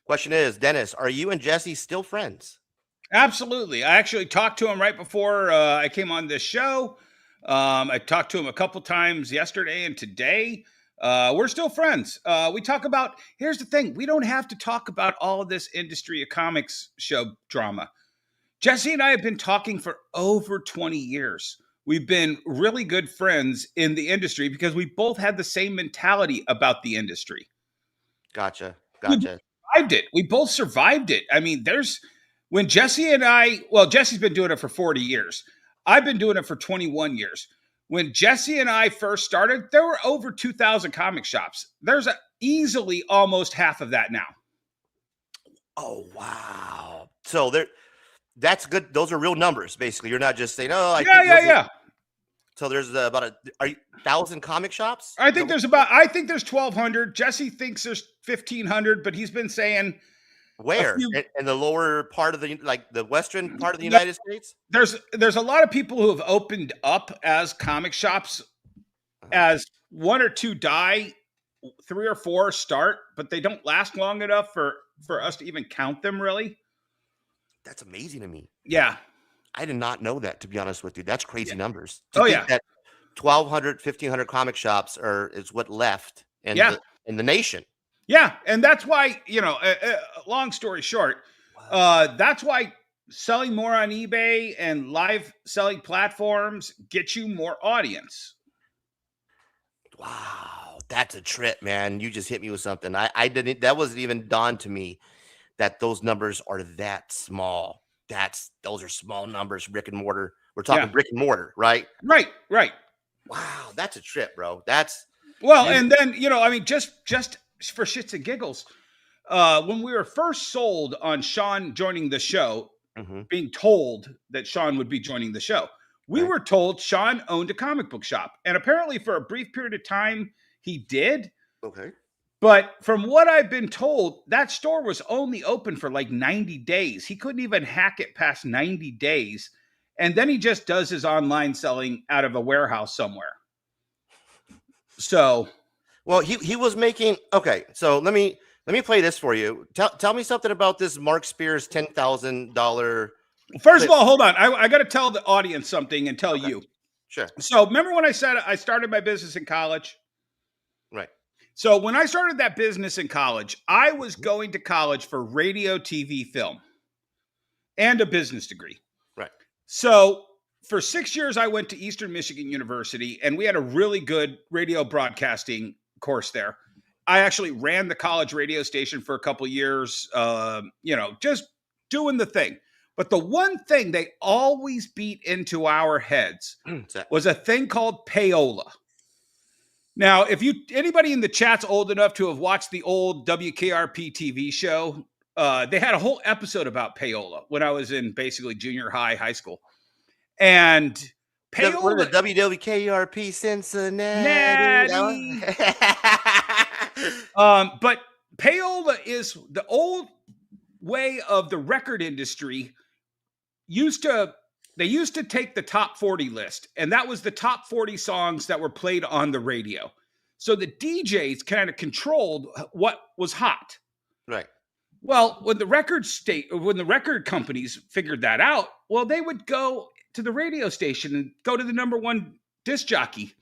Speaker 4: Question is, Dennis, are you and Jesse still friends?
Speaker 7: Absolutely. I actually talked to him right before I came on this show. I talked to him a couple times yesterday and today. We're still friends. We talk about, here's the thing. We don't have to talk about all of this industry of comics show drama. Jesse and I have been talking for over 20 years. We've been really good friends in the industry because we both had the same mentality about the industry.
Speaker 4: Gotcha.
Speaker 7: We survived it. We both survived it. I mean, when Jesse and I, well, Jesse's been doing it for 40 years. I've been doing it for 21 years. When Jesse and I first started, there were over 2,000 comic shops. There's easily almost half of that now.
Speaker 4: Oh, wow. So that's good. Those are real numbers, basically. You're not just saying, oh,
Speaker 7: Yeah.
Speaker 4: So there's about 1,000 comic shops?
Speaker 7: I think there's 1,200. Jesse thinks there's 1,500, but he's been saying
Speaker 4: where in the lower part of the western part of the United States.
Speaker 7: There's a lot of people who have opened up as comic shops, as one or two die, 3 or 4 start, but they don't last long enough for us to even count them. Really,
Speaker 4: that's amazing to me.
Speaker 7: Yeah.
Speaker 4: I did not know that, to be honest with you. That's crazy numbers.
Speaker 7: That
Speaker 4: 1,200, 1,500 comic shops is what left in the nation.
Speaker 7: Yeah, and that's why, long story short, that's why selling more on eBay and live selling platforms get you more audience.
Speaker 4: Wow, that's a trip, man. You just hit me with something. That wasn't even dawned to me that those numbers are that small. Those are small numbers, brick and mortar. We're talking brick and mortar, right?
Speaker 7: Right.
Speaker 4: Wow, that's a trip, bro.
Speaker 7: And then, just for shits and giggles, when we were first sold on Shawn joining the show, being told that Shawn would be joining the show, we were told Shawn owned a comic book shop. And apparently for a brief period of time, he did.
Speaker 4: Okay.
Speaker 7: But from what I've been told, that store was only open for like 90 days. He couldn't even hack it past 90 days. And then he just does his online selling out of a warehouse somewhere. So,
Speaker 4: well, he was making, okay. So let me play this for you. Tell me something about this Mark Spears $10,000.
Speaker 7: First of all, hold on. I got to tell the audience something and tell you.
Speaker 4: Sure.
Speaker 7: So remember when I said I started my business in college?
Speaker 4: Right.
Speaker 7: So when I started that business in college, I was going to college for radio, TV, film, and a business degree.
Speaker 4: Right.
Speaker 7: So for 6 years, I went to Eastern Michigan University, and we had a really good radio broadcasting course there. I actually ran the college radio station for a couple of years, just doing the thing. But the one thing they always beat into our heads was a thing called payola. Now, if anybody in the chat's old enough to have watched the old WKRP TV show, they had a whole episode about payola when I was in basically junior high school. And payola,
Speaker 4: what are the WKRP Cincinnati.
Speaker 7: But payola is the old way of the record industry. They used to take the top 40 list, and that was the top 40 songs that were played on the radio. So the DJs kind of controlled what was hot.
Speaker 4: Right.
Speaker 7: Well, when the record companies figured that out, well, they would go to the radio station and go to the number one disc jockey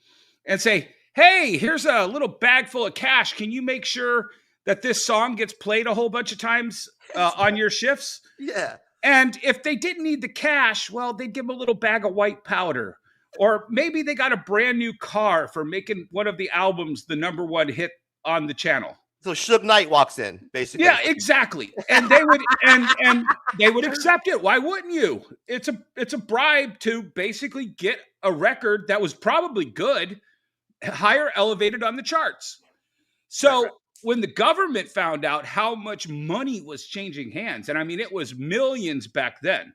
Speaker 7: and say, hey, here's a little bag full of cash. Can you make sure that this song gets played a whole bunch of times on your shifts?
Speaker 4: Yeah.
Speaker 7: And if they didn't need the cash, well, they'd give them a little bag of white powder. Or maybe they got a brand new car for making one of the albums the number one hit on the channel.
Speaker 4: So Suge Knight walks in, basically.
Speaker 7: Yeah, exactly. And they would and they would accept it. Why wouldn't you? It's a bribe to basically get a record that was probably good, higher elevated on the charts. So when the government found out how much money was changing hands, and I mean, it was millions back then,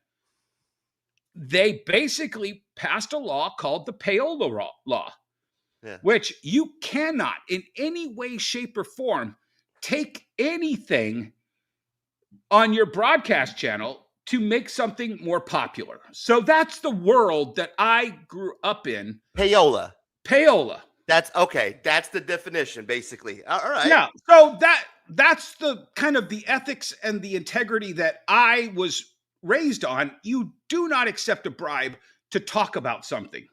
Speaker 7: they basically passed a law called the payola law, which you cannot in any way, shape, or form take anything on your broadcast channel to make something more popular. So that's the world that I grew up in.
Speaker 4: Payola.
Speaker 7: That's
Speaker 4: okay. That's the definition, basically. All right.
Speaker 7: Yeah. So that's the kind of the ethics and the integrity that I was raised on. You do not accept a bribe to talk about something.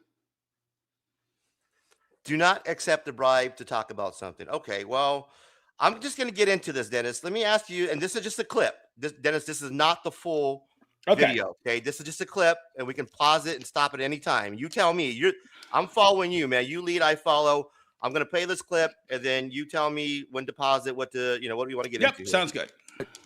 Speaker 4: Do not accept a bribe to talk about something. Okay. Well, I'm just going to get into this, Dennis. Let me ask you, and this is just a clip. Dennis, this is not the full video. Okay. This is just a clip, and we can pause it and stop at any time. You tell me. I'm following you, man. You lead, I follow. I'm going to play this clip, and then you tell me when to pause it, what do you want to get into.
Speaker 7: Sounds good.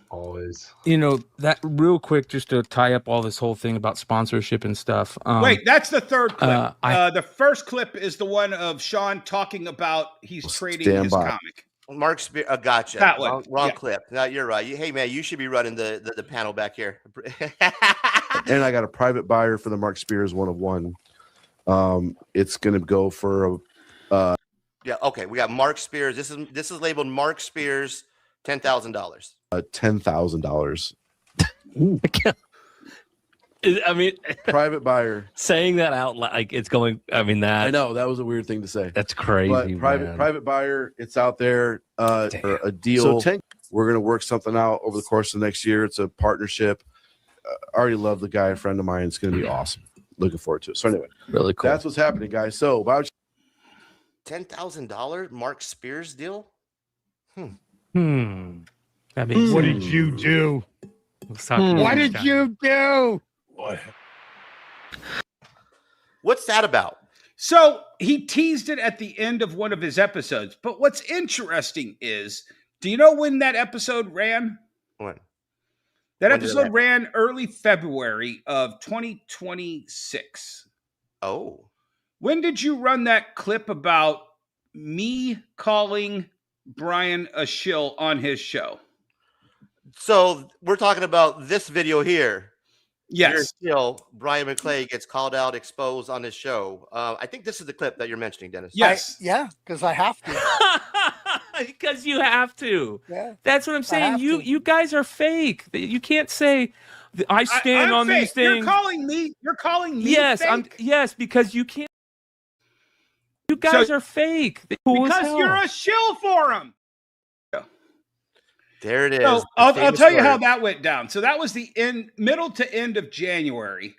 Speaker 6: Always. That real quick, just to tie up all this whole thing about sponsorship and stuff.
Speaker 7: Wait, that's the third clip. The first clip is the one of Shawn talking about he's trading his comic.
Speaker 4: Mark Spears, gotcha.
Speaker 7: That one.
Speaker 4: Wrong clip. No, you're right. Hey, man, you should be running the panel back here.
Speaker 8: And I got a private buyer for the Mark Spears 1 of 1. It's going to go for
Speaker 4: yeah. Okay, we got Mark Spears. This is labeled Mark Spears, $10,000.
Speaker 8: $10,000.
Speaker 10: I mean,
Speaker 8: private buyer
Speaker 10: saying that out like it's going. I mean,
Speaker 8: I know that was a weird thing to say.
Speaker 10: That's crazy.
Speaker 8: But private buyer. It's out there. For a deal. So we're gonna work something out over the course of the next year. It's a partnership. I already love the guy, a friend of mine. It's gonna be awesome. Looking forward to it. So anyway,
Speaker 10: really cool.
Speaker 8: That's what's happening, guys. So about
Speaker 4: $10,000 Mark Spears deal.
Speaker 6: That means
Speaker 11: what did you do? What did you do?
Speaker 4: What's that about?
Speaker 7: So he teased it at the end of one of his episodes. But what's interesting is, do you know when that episode ran?
Speaker 4: When?
Speaker 7: That episode ran early February of 2026.
Speaker 4: Oh.
Speaker 7: When did you run that clip about me calling Brian a shill on his show?
Speaker 4: So we're talking about this video here.
Speaker 7: Yes.
Speaker 4: Brian McClay gets called out, exposed on his show. I think this is the clip that you're mentioning, Dennis.
Speaker 11: Yes. Because I have to.
Speaker 6: Because you have to.
Speaker 11: Yeah.
Speaker 6: That's what I'm saying. You guys are fake. You can't say I stand on
Speaker 7: fake.
Speaker 6: these things.
Speaker 7: You're calling me
Speaker 6: yes,
Speaker 7: fake?
Speaker 6: yes, because you can't. You guys are fake.
Speaker 7: Because you're a shill for him.
Speaker 4: There it is.
Speaker 7: So I'll tell you how that went down. So that was the middle to end of January.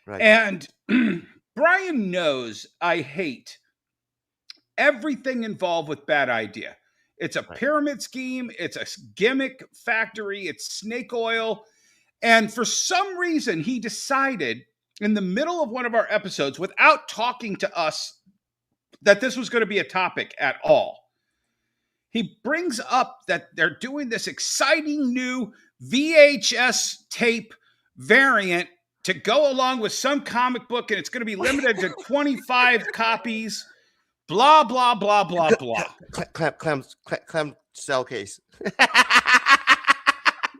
Speaker 4: Right.
Speaker 7: And Brian knows I hate everything involved with Bad Idea. It's a pyramid scheme. It's a gimmick factory. It's snake oil. And for some reason, he decided in the middle of one of our episodes, without talking to us, that this was going to be a topic at all. He brings up that they're doing this exciting new VHS tape variant to go along with some comic book, and it's going to be limited to 25 copies. Blah, blah, blah, blah, blah.
Speaker 4: Clem cell case.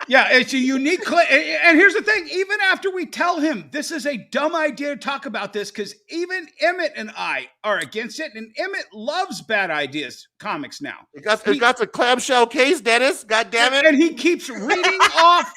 Speaker 7: Yeah, it's a unique and here's the thing, even after we tell him this is a dumb idea to talk about this, because even Emmett and I are against it, and Emmett loves Bad Ideas comics now.
Speaker 4: It got the clamshell case, Dennis. God damn it.
Speaker 7: And he keeps reading off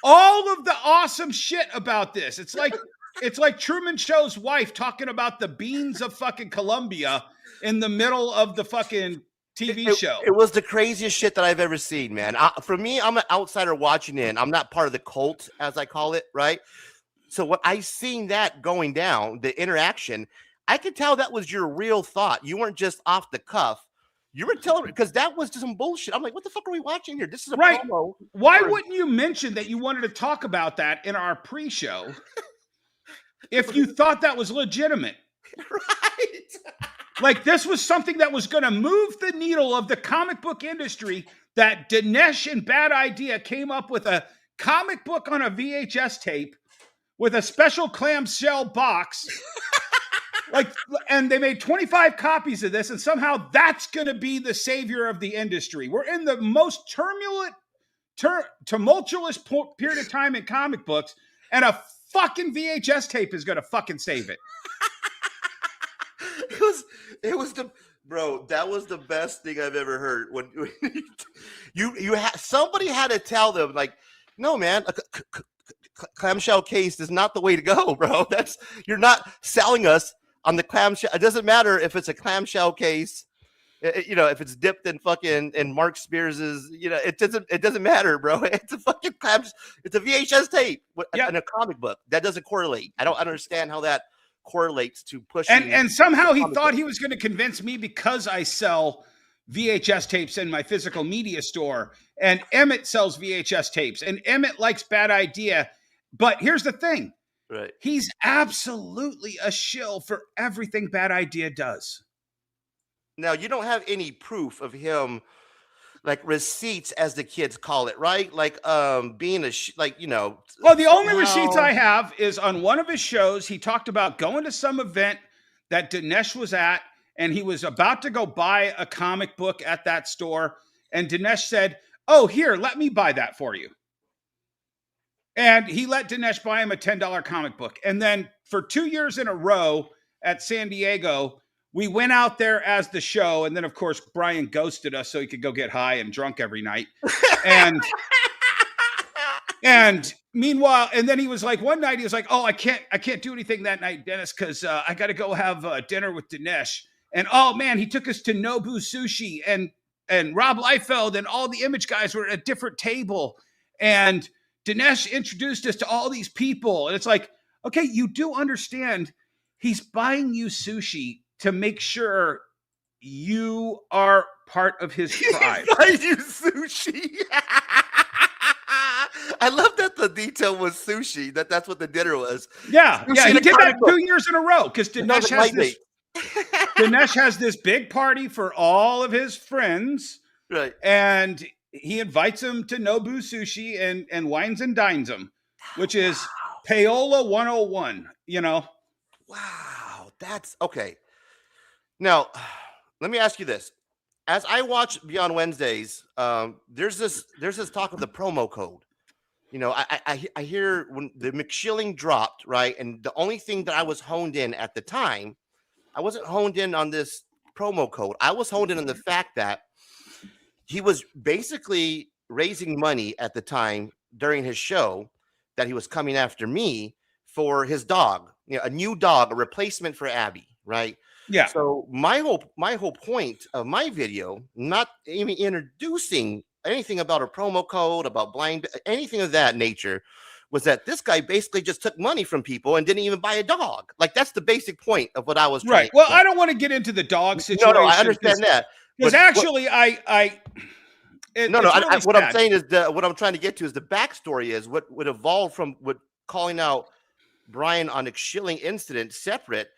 Speaker 7: all of the awesome shit about this. It's like Truman Show's wife talking about the beans of fucking Colombia in the middle of the fucking TV show.
Speaker 4: It was the craziest shit that I've ever seen, man. For me, I'm an outsider watching in. I'm not part of the cult, as I call it, right? So when I seen that going down, the interaction, I could tell that was your real thought. You weren't just off the cuff. You were telling me, because that was just some bullshit. I'm like, what the fuck are we watching here? This is a promo.
Speaker 7: Why wouldn't you mention that you wanted to talk about that in our pre-show if you thought that was legitimate?
Speaker 4: Right.
Speaker 7: Like, this was something that was going to move the needle of the comic book industry, that Dinesh and Bad Idea came up with a comic book on a VHS tape with a special clamshell box Like, and they made 25 copies of this, and somehow that's going to be the savior of the industry. We're in the most tumultuous period of time in comic books, and a fucking VHS tape is going to fucking save it.
Speaker 4: It was the bro. That was the best thing I've ever heard. When somebody had to tell them, like, no, man, a clamshell case is not the way to go, bro. You're not selling us on the clamshell. It doesn't matter if it's a clamshell case. If it's dipped in fucking in Mark Spears's, it doesn't matter, bro. It's a fucking it's a VHS tape in a comic book. That doesn't correlate. I don't understand how that correlates to pushing.
Speaker 7: And somehow he thought he was going to convince me because I sell VHS tapes in my physical media store, and Emmett sells VHS tapes, and Emmett likes Bad Idea. But here's the thing.
Speaker 4: Right.
Speaker 7: He's absolutely a shill for everything Bad Idea does.
Speaker 4: Now, you don't have any proof of him, like receipts, as the kids call it, right? Like being
Speaker 7: Well, the only receipts I have is on one of his shows. He talked about going to some event that Dinesh was at, and he was about to go buy a comic book at that store. And Dinesh said, "Oh, here, let me buy that for you." And he let Dinesh buy him a $10 comic book. And then for 2 years in a row at San Diego, we went out there as the show. And then, of course, Brian ghosted us so he could go get high and drunk every night. And meanwhile, and then he was like, one night he was like, "Oh, I can't do anything that night, Dennis, because I got to go have dinner with Dinesh." And oh man, he took us to Nobu Sushi, and Rob Liefeld and all the Image guys were at a different table. And Dinesh introduced us to all these people. And it's like, okay, you do understand he's buying you sushi to make sure you are part of his tribe.
Speaker 4: Buying you sushi. I love that the detail was sushi, that's what the dinner was.
Speaker 7: Yeah,
Speaker 4: Sushi
Speaker 7: yeah, he
Speaker 4: and a
Speaker 7: did that
Speaker 4: comic book.
Speaker 7: 2 years in a row because Dinesh has this big party for all of his friends.
Speaker 4: Right.
Speaker 7: And he invites them to Nobu Sushi and wines and dines them, which is Paola 101,
Speaker 4: Wow, that's okay. Now, let me ask you this. As I watch Beyond Wednesdays, there's this talk of the promo code. I hear when the McShilling dropped, right? And the only thing that I was honed in at the time, I wasn't honed in on this promo code. I was honed in on the fact that he was basically raising money at the time during his show that he was coming after me for his dog, a new dog, a replacement for Abby, right?
Speaker 7: Yeah.
Speaker 4: So my whole point of my video, not even introducing anything about a promo code, about blind, anything of that nature, was that this guy basically just took money from people and didn't even buy a dog. Like, that's the basic point of what I was trying.
Speaker 7: Right. Well, I don't want to get into the dog situation.
Speaker 4: No, I understand that.
Speaker 7: Because actually,
Speaker 4: what I'm saying is what I'm trying to get to is the backstory is what would evolve from what calling out Brian on a shilling incident separate.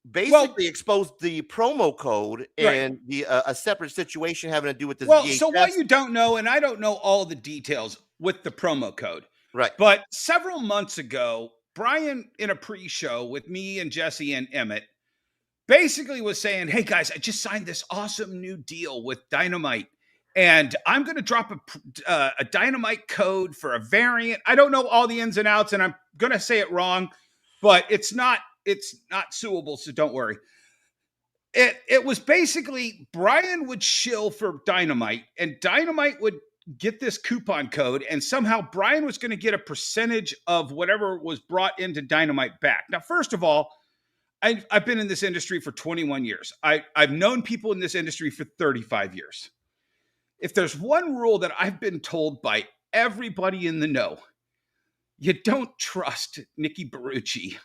Speaker 4: Basically exposed the promo code and the a separate situation having to do with this.
Speaker 7: Well,
Speaker 4: VHS.
Speaker 7: So what you don't know, and I don't know all the details with the promo code,
Speaker 4: right?
Speaker 7: But several months ago, Brian, in a pre-show with me and Jesse and Emmett, basically was saying, "Hey guys, I just signed this awesome new deal with Dynamite, and I'm going to drop a Dynamite code for a variant. I don't know all the ins and outs, and I'm going to say it wrong, but it's not suable, so don't worry." It was basically Brian would shill for Dynamite, and Dynamite would get this coupon code, and somehow Brian was going to get a percentage of whatever was brought into Dynamite back. Now, first of all, I've been in this industry for 21 years. I've known people in this industry for 35 years. If there's one rule that I've been told by everybody in the know, you don't trust Nikki Barucci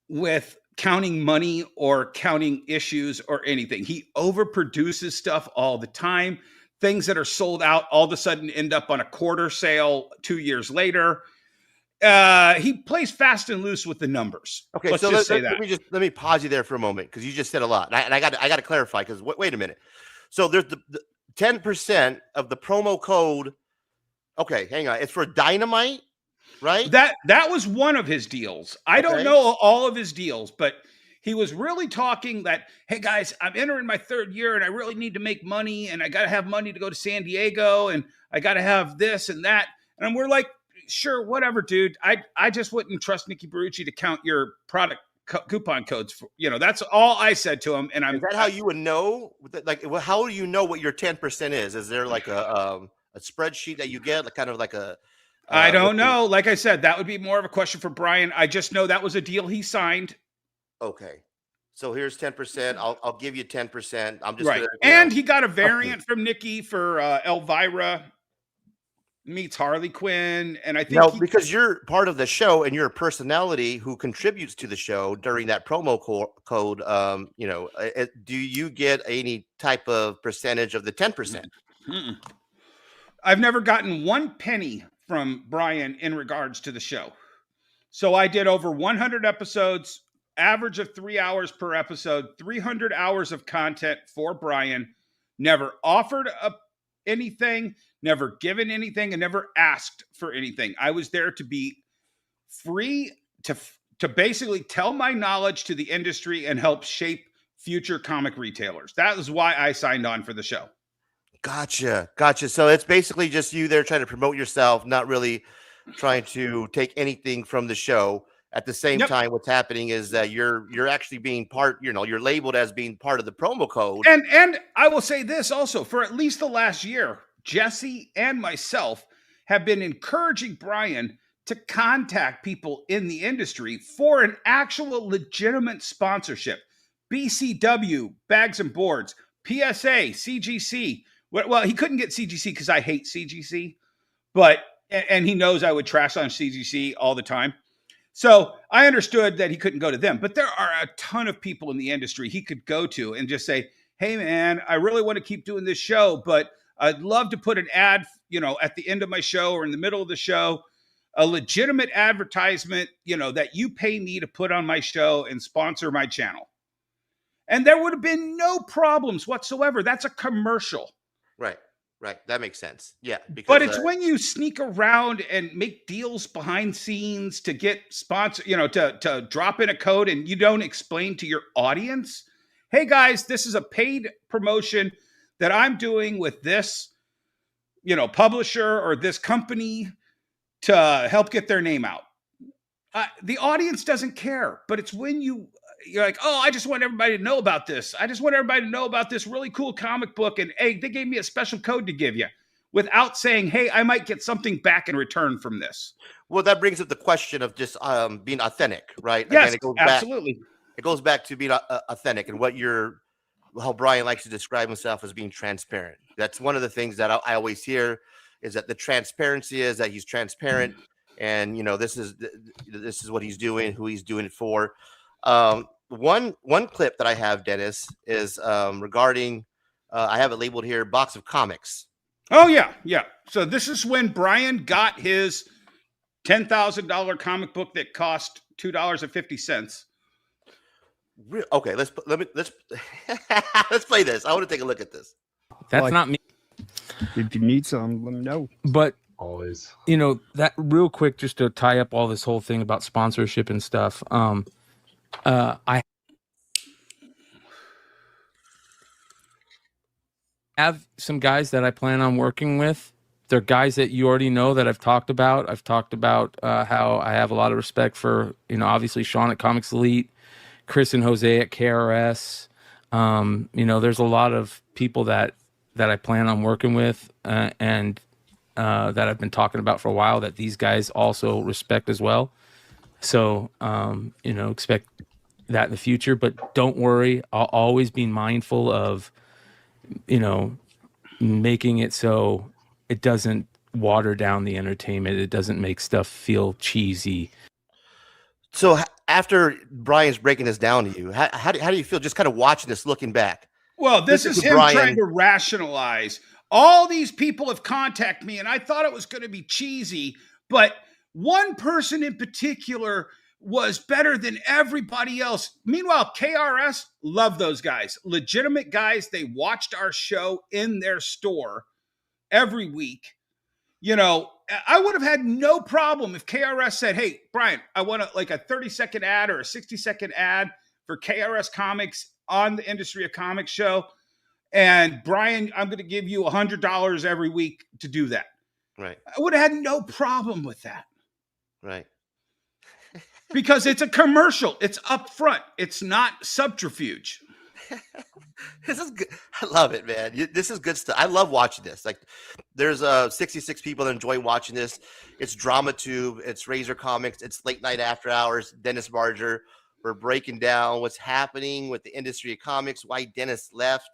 Speaker 7: with counting money or counting issues or anything. He overproduces stuff all the time. Things that are sold out all of a sudden end up on a quarter sale 2 years later. He plays fast and loose with the numbers.
Speaker 4: Okay,
Speaker 7: let's
Speaker 4: so
Speaker 7: just say that.
Speaker 4: Let me pause you there for a moment because you just said a lot, and I got to clarify because wait a minute. So there's the 10% of the promo code. Okay, hang on. It's for Dynamite. Right?
Speaker 7: That was one of his deals. I don't know all of his deals, but he was really talking that, hey guys, I'm entering my 3rd year and I really need to make money and I got to have money to go to San Diego and I got to have this and that. And we're like, sure, whatever, dude. I just wouldn't trust Nikki Barucci to count your product coupon codes. For, that's all I said to him. And
Speaker 4: Is that how you would know? Like, how do you know what your 10% is? Is there like a spreadsheet that you get, like kind of like a?
Speaker 7: I don't know. Like I said, that would be more of a question for Brian. I just know that was a deal he signed.
Speaker 4: Okay. So here's 10%. I'll give you 10%. I'm just
Speaker 7: right. And he got a variant from Nikki for Elvira meets Harley Quinn. And I think
Speaker 4: because you're part of the show and you're a personality who contributes to the show during that promo code, do you get any type of percentage of the 10%?
Speaker 7: I've never gotten 1 penny from Brian in regards to the show. So I did over 100 episodes, average of 3 hours per episode, 300 hours of content for Brian, never offered anything, never given anything, and never asked for anything. I was there to be free to basically tell my knowledge to the industry and help shape future comic retailers. That is why I signed on for the show.
Speaker 4: Gotcha. So it's basically just you there trying to promote yourself, not really trying to take anything from the show. At the same time, what's happening is that you're actually being part, you're labeled as being part of the promo code.
Speaker 7: And I will say this also, for at least the last year, Jesse and myself have been encouraging Brian to contact people in the industry for an actual legitimate sponsorship. BCW, Bags and Boards, PSA, CGC. Well, he couldn't get CGC because I hate CGC, and he knows I would trash on CGC all the time. So I understood that he couldn't go to them, but there are a ton of people in the industry he could go to and just say, hey man, I really want to keep doing this show, but I'd love to put an ad, at the end of my show or in the middle of the show, a legitimate advertisement, that you pay me to put on my show and sponsor my channel. And there would have been no problems whatsoever. That's a commercial.
Speaker 4: Right. That makes sense. Yeah.
Speaker 7: But it's when you sneak around and make deals behind scenes to get sponsor, to drop in a code and you don't explain to your audience, hey guys, this is a paid promotion that I'm doing with this, publisher or this company to help get their name out. The audience doesn't care, but it's when you're like, oh, I just want everybody to know about this. I just want everybody to know about this really cool comic book. And hey, they gave me a special code to give you without saying, hey, I might get something back in return from this.
Speaker 4: Well, that brings up the question of just being authentic, right?
Speaker 7: Yes, absolutely.
Speaker 4: It goes back to being authentic and how Brian likes to describe himself as being transparent. That's one of the things that I always hear is that the transparency is that he's transparent and, this is what he's doing, who he's doing it for. One clip that I have, Dennis, is regarding I have it labeled here, box of comics.
Speaker 7: Oh yeah. So this is when Brian got his $10,000 comic book that cost $2.50.
Speaker 4: Okay, let's let's play this. I want to take a look at this.
Speaker 6: That's not me.
Speaker 11: If you need some, let me know.
Speaker 6: But
Speaker 12: always,
Speaker 6: that real quick, just to tie up all this whole thing about sponsorship and stuff. I have some guys that I plan on working with. They're guys that you already know that I've talked about. I've talked about how I have a lot of respect for, obviously Shawn at Comics Elite, Chris and Jose at KRS. There's a lot of people that I plan on working with and that I've been talking about for a while that these guys also respect as well. So, expect that in the future, but don't worry. I'll always be mindful of, making it so it doesn't water down the entertainment. It doesn't make stuff feel cheesy.
Speaker 4: So after Brian's breaking this down to you, how do you feel just kind of watching this, looking back?
Speaker 7: Well, this is him trying to rationalize. All these people have contacted me and I thought it was going to be cheesy, but one person in particular was better than everybody else. Meanwhile, KRS, love those guys. Legitimate guys. They watched our show in their store every week. I would have had no problem if KRS said, hey, Brian, I want a 30-second ad or a 60-second ad for KRS Comics on the Industry of Comics show. And Brian, I'm going to give you $100 every week to do that.
Speaker 4: Right.
Speaker 7: I would have had no problem with that.
Speaker 4: Right.
Speaker 7: Because it's a commercial. It's upfront. It's not subterfuge.
Speaker 4: This is good. I love it, man. This is good stuff. I love watching this. Like, there's 66 people that enjoy watching this. It's DramaTube. It's Razor Comics. It's Late Night After Hours. Dennis Barger. We're breaking down what's happening with the Industry of Comics. Why Dennis left.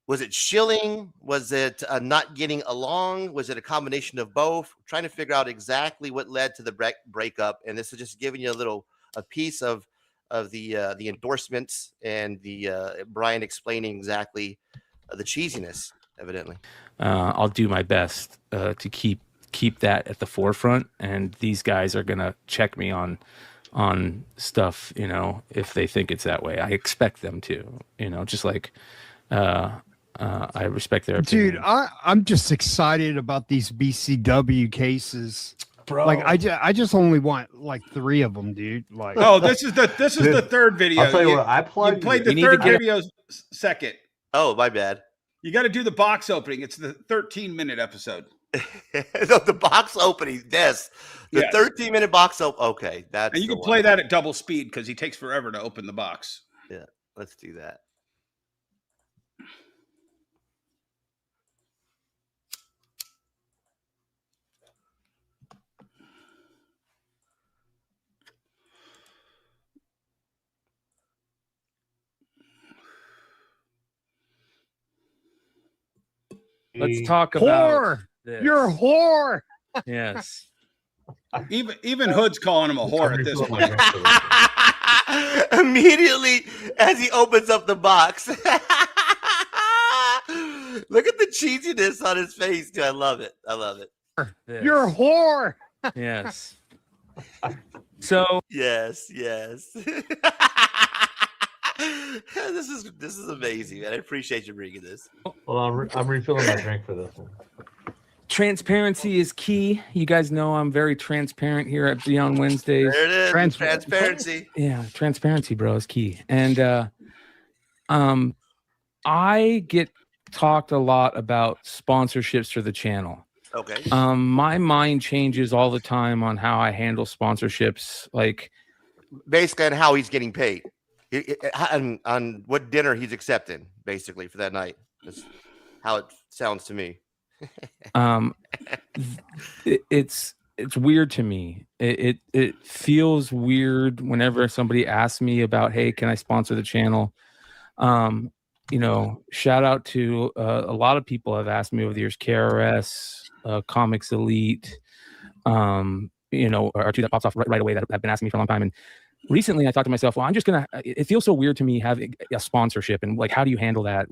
Speaker 4: Was it shilling? Was it not getting along? Was it a combination of both? We're trying to figure out exactly what led to the breakup. And this is just giving you a piece of the endorsements and the Brian explaining exactly the cheesiness, evidently.
Speaker 6: I'll do my best to keep that at the forefront, and these guys are gonna check me on stuff, if they think it's that way. I expect them to, just like I respect their opinion.
Speaker 11: Dude, I'm just excited about these BCW cases.
Speaker 2: Bro.
Speaker 11: Like I just only want like 3 of them, dude. Like,
Speaker 7: oh, this is the third video.
Speaker 12: I'll tell you what, I
Speaker 7: you played the third video second.
Speaker 4: Oh, my bad.
Speaker 7: You got to do the box opening. It's the 13-minute episode.
Speaker 4: The box opening, yes. The 13-minute box opening. Okay, that's.
Speaker 7: And you can play that at double speed because he takes forever to open the box.
Speaker 4: Yeah, let's do that.
Speaker 6: Let's talk about
Speaker 11: whore.
Speaker 6: This.
Speaker 11: You're a whore.
Speaker 6: Yes.
Speaker 7: Even Hood's calling him a whore at this point.
Speaker 4: Immediately as he opens up the box. Look at the cheesiness on his face, dude. I love it. I love it.
Speaker 6: This.
Speaker 11: You're a whore.
Speaker 6: Yes. So
Speaker 4: yes. This is amazing, man. I appreciate you bringing this.
Speaker 12: Well, I'm refilling my drink for this one.
Speaker 6: Transparency is key. You guys know I'm very transparent here at Beyond Wednesdays.
Speaker 4: There it is. Transparency.
Speaker 6: Yeah, transparency, bro, is key. And I get talked a lot about sponsorships for the channel.
Speaker 4: Okay.
Speaker 6: My mind changes all the time on how I handle sponsorships. Like,
Speaker 4: basically on how he's getting paid. On what dinner he's accepting, basically, for that night. That's how it sounds to me.
Speaker 6: It's weird to me. It feels weird whenever somebody asks me about, hey, can I sponsor the channel? Shout out to a lot of people have asked me over the years, KRS, Comics Elite, or two that pops off right away that have been asking me for a long time. And recently I thought to myself, well, it feels so weird to me having a sponsorship, and like, how do you handle that?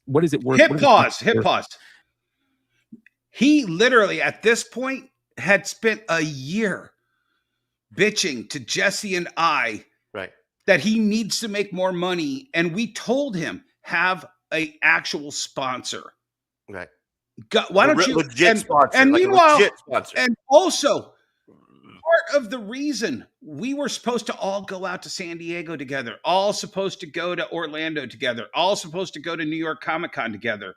Speaker 6: What is it worth?
Speaker 7: Hit pause. He literally at this point had spent a year bitching to Jesse and I that he needs to make more money. And we told him, have a actual sponsor.
Speaker 4: Right.
Speaker 7: Why don't you
Speaker 4: legit sponsor?
Speaker 7: And
Speaker 4: like
Speaker 7: meanwhile,
Speaker 4: sponsor.
Speaker 7: And also part of the reason we were supposed to all go out to San Diego together, all supposed to go to Orlando together, all supposed to go to New York Comic-Con together,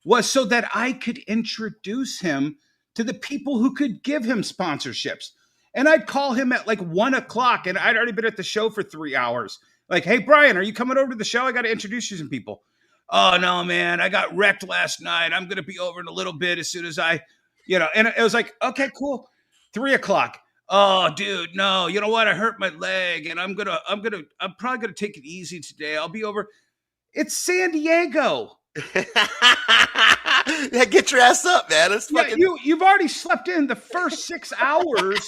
Speaker 7: was so that I could introduce him to the people who could give him sponsorships. And I'd call him at like 1:00, and I'd already been at the show for 3 hours. Like, hey, Brian, are you coming over to the show? I got to introduce you to some people. Oh, no, man, I got wrecked last night. I'm going to be over in a little bit as soon as and it was like, okay, cool. 3:00. Oh, dude, no, you know what? I hurt my leg, and I'm probably gonna take it easy today. I'll be over. It's San Diego.
Speaker 4: Yeah, get your ass up, man. It's fucking...
Speaker 7: You've already slept in the first 6 hours.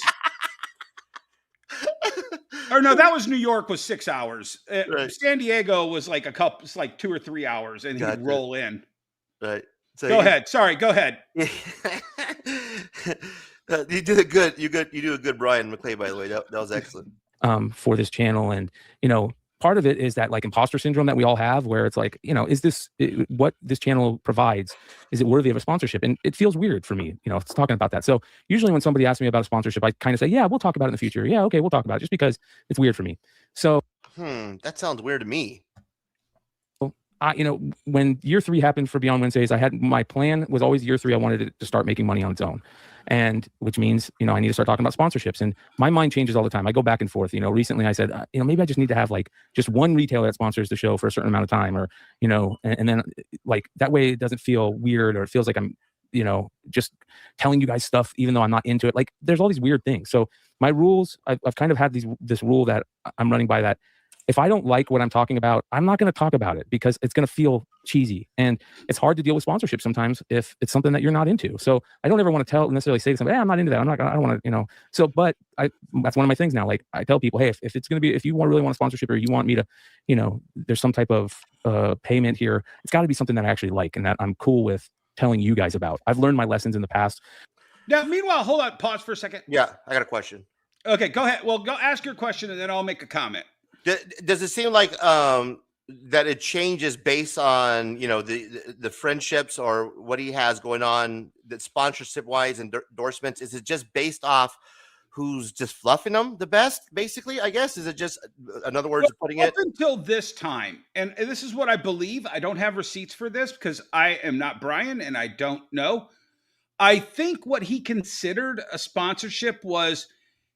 Speaker 7: Or no, that was New York was 6 hours.
Speaker 4: Right.
Speaker 7: San Diego was like it's like 2 or 3 hours, and he'd roll in.
Speaker 4: Right. So
Speaker 7: go ahead. Sorry, go ahead.
Speaker 4: You did it good. You do a good Brian McClay, by the way. That was excellent.
Speaker 6: For this channel, and part of it is that like imposter syndrome that we all have, where it's like, is this what this channel provides? Is it worthy of a sponsorship? And it feels weird for me, it's talking about that. So usually when somebody asks me about a sponsorship, I kind of say, yeah, we'll talk about it in the future. Yeah, okay, we'll talk about it, just because it's weird for me. So
Speaker 4: That sounds weird to me.
Speaker 6: When year 3 happened for Beyond Wednesdays, my plan was always year 3. I wanted it to start making money on its own, and which means, I need to start talking about sponsorships. And my mind changes all the time. I go back and forth. Recently I said, maybe I just need to have like just one retailer that sponsors the show for a certain amount of time, or, and then like that way it doesn't feel weird, or it feels like I'm, just telling you guys stuff, even though I'm not into it. Like there's all these weird things. So my rules, I've kind of had this rule that I'm running by, that if I don't like what I'm talking about, I'm not going to talk about it, because it's going to feel cheesy, and it's hard to deal with sponsorship sometimes if it's something that you're not into. So I don't ever want to necessarily say to somebody, hey, I'm not into that. I don't want to, So, but that's one of my things now. Like I tell people, hey, if it's going to be, if you really want a sponsorship, or you want me to, there's some type of payment here, it's got to be something that I actually like and that I'm cool with telling you guys about. I've learned my lessons in the past.
Speaker 7: Now, meanwhile, hold on, pause for a second.
Speaker 4: Yeah, I got a question.
Speaker 7: Okay, go ahead. Well, go ask your question, and then I'll make a comment.
Speaker 4: Does it seem like that it changes based on the friendships or what he has going on, that sponsorship wise and endorsements? Is it just based off who's just fluffing them the best, basically? I guess, is it just, in other words, putting it
Speaker 7: up until this time, and this is what I believe. I don't have receipts for this because I am not Brian and I don't know. I think what he considered a sponsorship was,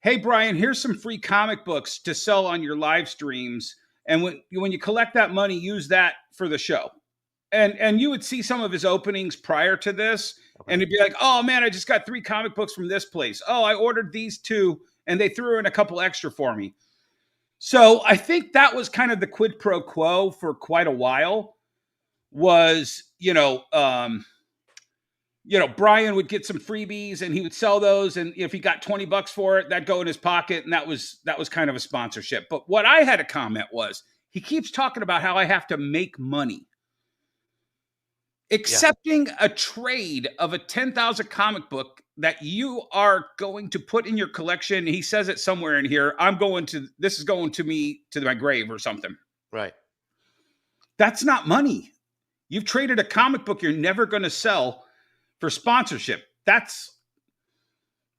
Speaker 7: hey, Brian, here's some free comic books to sell on your live streams. And when you collect that money, use that for the show. And you would see some of his openings prior to this. Okay. And he'd be like, oh, man, I just got 3 comic books from this place. Oh, I ordered these 2, and they threw in a couple extra for me. So I think that was kind of the quid pro quo for quite a while, was, Brian would get some freebies and he would sell those. And if he got $20 for it, that'd go in his pocket. And that was kind of a sponsorship. But what I had a comment was, he keeps talking about how I have to make money. Accepting a trade of a 10,000 comic book that you are going to put in your collection. He says it somewhere in here. This is going to me to my grave or something.
Speaker 4: Right.
Speaker 7: That's not money. You've traded a comic book you're never going to sell for sponsorship. That's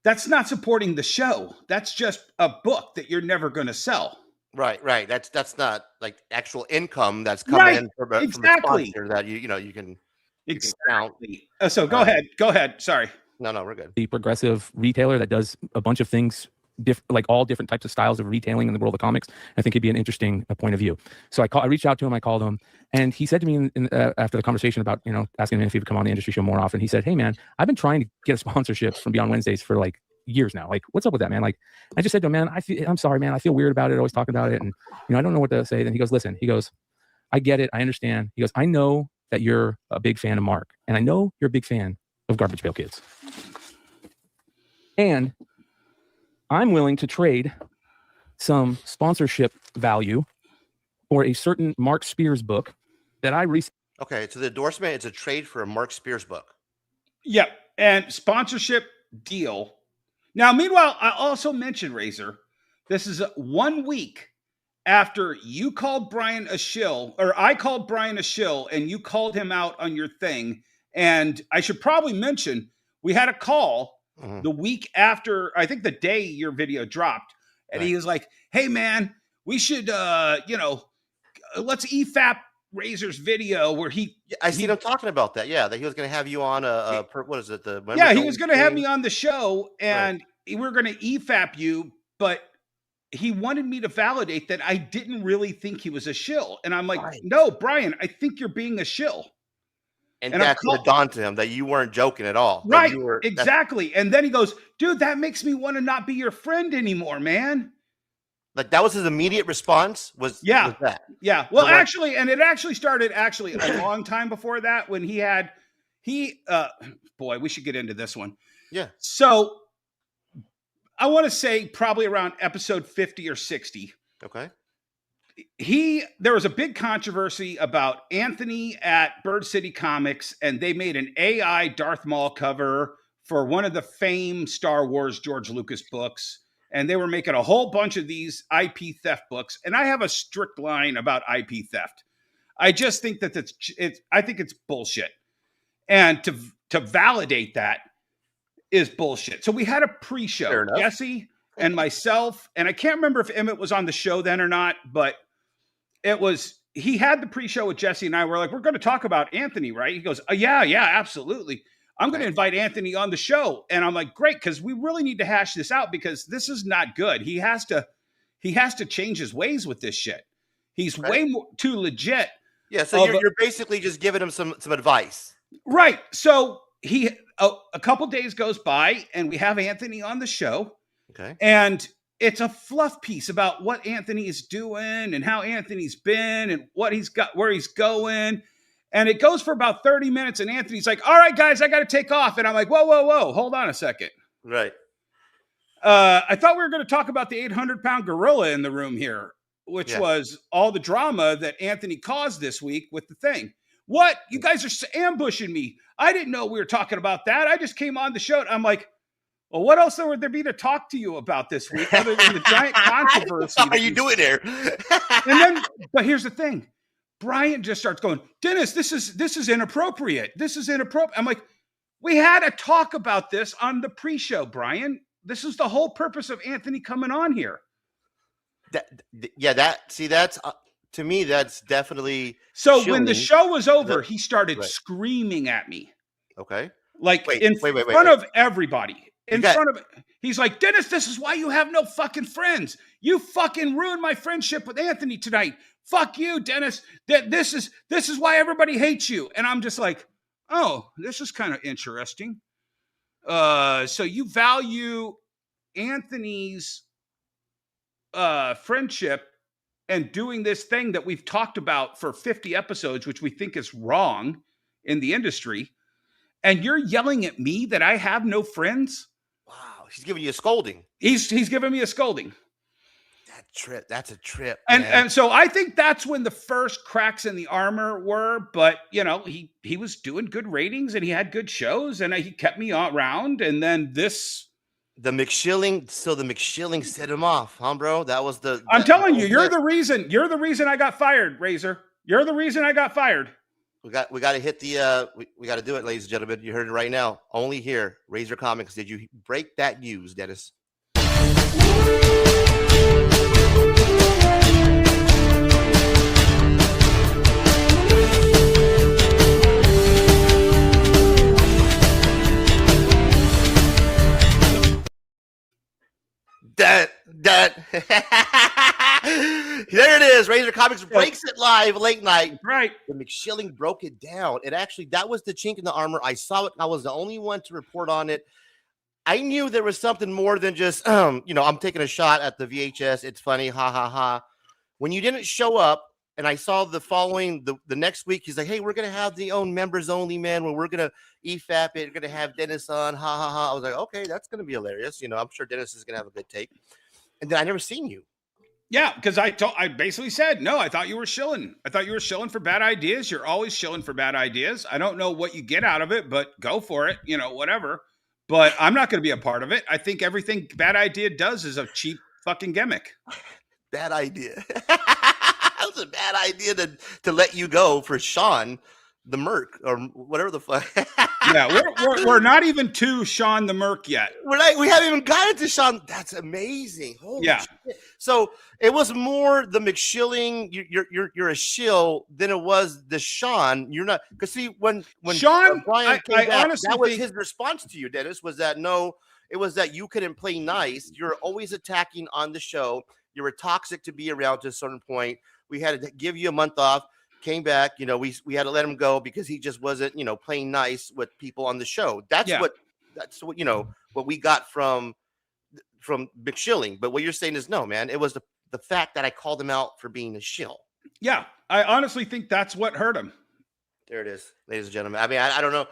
Speaker 7: not supporting the show. That's just a book that you're never going to sell.
Speaker 4: Right. That's not like actual income that's coming in from a sponsor that you can.
Speaker 7: Exactly. So go ahead. Sorry.
Speaker 4: No, we're good.
Speaker 6: The progressive retailer that does a bunch of things, like all different types of styles of retailing in the world of comics. I think it'd be an interesting point of view. So I reached out to him. I called him, and he said to me after the conversation about asking him if he would come on the industry show more often. He said, "Hey man, I've been trying to get a sponsorship from Beyond Wednesdays for like years now. Like, what's up with that, man?" Like, I just said to him, "Man, I'm sorry, man. I feel weird about it. Always talking about it, and I don't know what to say." Then he goes, "Listen," he goes, "I get it. I understand." He goes, "I know that you're a big fan of Mark, and I know you're a big fan of Garbage Pail Kids, and I'm willing to trade some sponsorship value for a certain Mark Spears book that I recently."
Speaker 4: Okay, so the endorsement is a trade for a Mark Spears book.
Speaker 7: Yep, and sponsorship deal. Now, meanwhile, I also mentioned, Razor, this is 1 week after you called Brian a shill, or I called Brian a shill, and you called him out on your thing. And I should probably mention, we had a call the week after, I think the day your video dropped. And he was like, hey, man, we should, let's EFAP Razor's video where
Speaker 4: I seen him talking about that. Yeah, that he was going to have you on what is it?
Speaker 7: He was going to have me on the show, and we were going to EFAP you, but he wanted me to validate that I didn't really think he was a shill. And I'm like, no, Brian, I think you're being a shill.
Speaker 4: And that's what dawned to him that you weren't joking at all.
Speaker 7: Right, exactly. And then he goes, dude, that makes me want to not be your friend anymore, man.
Speaker 4: Like that was his immediate response was that.
Speaker 7: Yeah. Well, actually, and it actually started a long time before that when boy, we should get into this one.
Speaker 4: Yeah.
Speaker 7: So I want to say probably around episode 50 or 60.
Speaker 4: Okay.
Speaker 7: There was a big controversy about Anthony at Bird City Comics, and they made an AI Darth Maul cover for one of the famed Star Wars George Lucas books. And they were making a whole bunch of these IP theft books. And I have a strict line about IP theft. I just think that I think it's bullshit. And to validate that is bullshit. So we had a pre-show, Jesse and myself, and I can't remember if Emmett was on the show then or not, but he had the pre-show with Jesse and I. We're like, we're going to talk about Anthony, right? He goes, oh, yeah, absolutely. I'm going to invite Anthony on the show. And I'm like, great, because we really need to hash this out because this is not good. He has to change his ways with this shit. He's way more too legit.
Speaker 4: Yeah, so you're basically just giving him some advice.
Speaker 7: Right. So a couple days goes by and we have Anthony on the show.
Speaker 4: Okay.
Speaker 7: And it's a fluff piece about what Anthony is doing and how Anthony's been and what he's got, where he's going. And it goes for about 30 minutes. And Anthony's like, all right, guys, I got to take off. And I'm like, whoa, hold on a second.
Speaker 4: Right.
Speaker 7: I thought we were going to talk about the 800-pound gorilla in the room here, which was all the drama that Anthony caused this week with the thing. What? You guys are ambushing me. I didn't know we were talking about that. I just came on the show. I'm like, well, what else would there be to talk to you about this week other than the giant controversy?
Speaker 4: What are you doing there?
Speaker 7: But here's the thing. Brian just starts going, Dennis, this is inappropriate. This is inappropriate. I'm like, we had a talk about this on the pre-show, Brian. This is the whole purpose of Anthony coming on here.
Speaker 4: That's to me, that's definitely.
Speaker 7: So when the show was over, he started screaming at me.
Speaker 4: Okay.
Speaker 7: Like in front of everybody. He's like, Dennis, this is why you have no fucking friends. You fucking ruined my friendship with Anthony tonight. Fuck you, Dennis. This is why everybody hates you. And I'm just like, oh, this is kind of interesting. So you value Anthony's friendship and doing this thing that we've talked about for 50 episodes, which we think is wrong in the industry. And you're yelling at me that I have no friends.
Speaker 4: Wow. He's giving you a scolding.
Speaker 7: He's giving me a scolding.
Speaker 4: That's a trip.
Speaker 7: And so I think that's when the first cracks in the armor were, but you know, he was doing good ratings and he had good shows and he kept me around. And then the
Speaker 4: McShilling set him off, huh, bro? That was
Speaker 7: I'm telling you, you're the reason I got fired, Razor. You're the reason I got fired.
Speaker 4: We got to hit the we got to do it, ladies and gentlemen. You heard it right now. Only here, Razor Comics. Did you break that news, Dennis? That there it is. Razor Comics breaks it live late night.
Speaker 7: Right.
Speaker 4: The McShilling broke it down. It actually, that was the chink in the armor. I saw it. I was the only one to report on it. I knew there was something more than just, I'm taking a shot at the VHS. It's funny. Ha, ha, ha. When you didn't show up and I saw the next week, he's like, hey, we're going to have the own members only, man. When we're going to EFAP it, we're going to have Dennis on. Ha, ha, ha. I was like, okay, that's going to be hilarious. I'm sure Dennis is going to have a good take. And then I never seen you.
Speaker 7: Yeah, because I basically said, no, I thought you were shilling. I thought you were shilling for bad ideas. You're always shilling for bad ideas. I don't know what you get out of it, but go for it, whatever. But I'm not going to be a part of it. I think everything Bad Idea does is a cheap fucking gimmick.
Speaker 4: Bad idea. That was a bad idea to let you go for Shawn the Merc or whatever the fuck.
Speaker 7: Yeah, we're not even to Shawn the Merc yet.
Speaker 4: We haven't even gotten to Shawn. That's amazing. Holy shit. So it was more the McShilling. You're a shill than it was the Shawn. You're not, because see when
Speaker 7: Shawn,
Speaker 4: Brian came back,
Speaker 7: honestly
Speaker 4: that was his response to you, Dennis. Was that no? It was that you couldn't play nice. You're always attacking on the show. You were toxic to be around to a certain point. We had to give you a month off. Came back, we had to let him go because he just wasn't, playing nice with people on the show. That's what what we got from McShilling. But what you're saying is no, man. It was the fact that I called him out for being a shill.
Speaker 7: Yeah, I honestly think that's what hurt him.
Speaker 4: There it is, ladies and gentlemen. I mean, I don't know.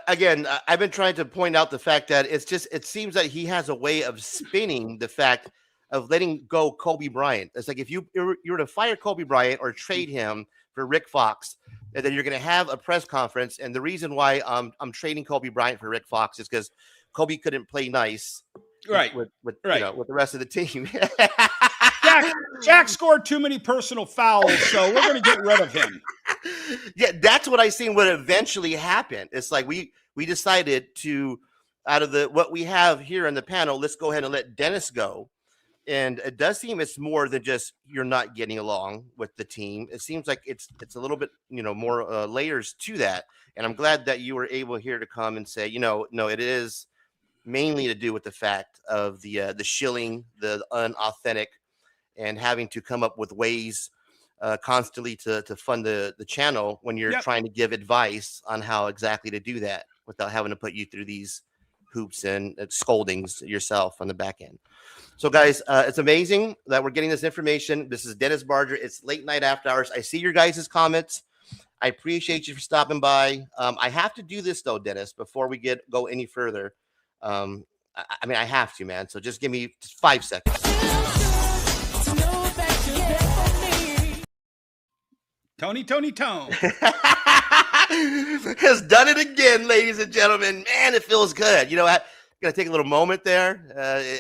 Speaker 4: Again, I've been trying to point out the fact that it seems that he has a way of spinning the fact of letting go Kobe Bryant. It's like if you were to fire Kobe Bryant or trade him for Rick Fox, and then you're going to have a press conference. And the reason why I'm trading Kobe Bryant for Rick Fox is because Kobe couldn't play nice,
Speaker 7: right?
Speaker 4: With the rest of the team.
Speaker 7: Jack scored too many personal fouls, so we're going to get rid of him.
Speaker 4: Yeah, that's what I seen would eventually happen. It's like we decided to, out of what we have here in the panel, let's go ahead and let Dennis go. And it does seem it's more than just you're not getting along with the team. It seems like it's a little bit, more layers to that. And I'm glad that you were able here to come and say, no, it is mainly to do with the fact of the shilling, the unauthentic, and having to come up with ways constantly to fund the channel when you're trying to give advice on how exactly to do that without having to put you through these hoops and scoldings yourself on the back end. So guys, it's amazing that we're getting this information. This is Dennis Barger. It's late night after hours. I see your guys' comments. I appreciate you for stopping by. I have to do this though, Dennis, before we go any further. I have to, man. So just give me 5 seconds.
Speaker 7: Tony
Speaker 4: has done it again, ladies and gentlemen. Man, it feels good. I gotta take a little moment there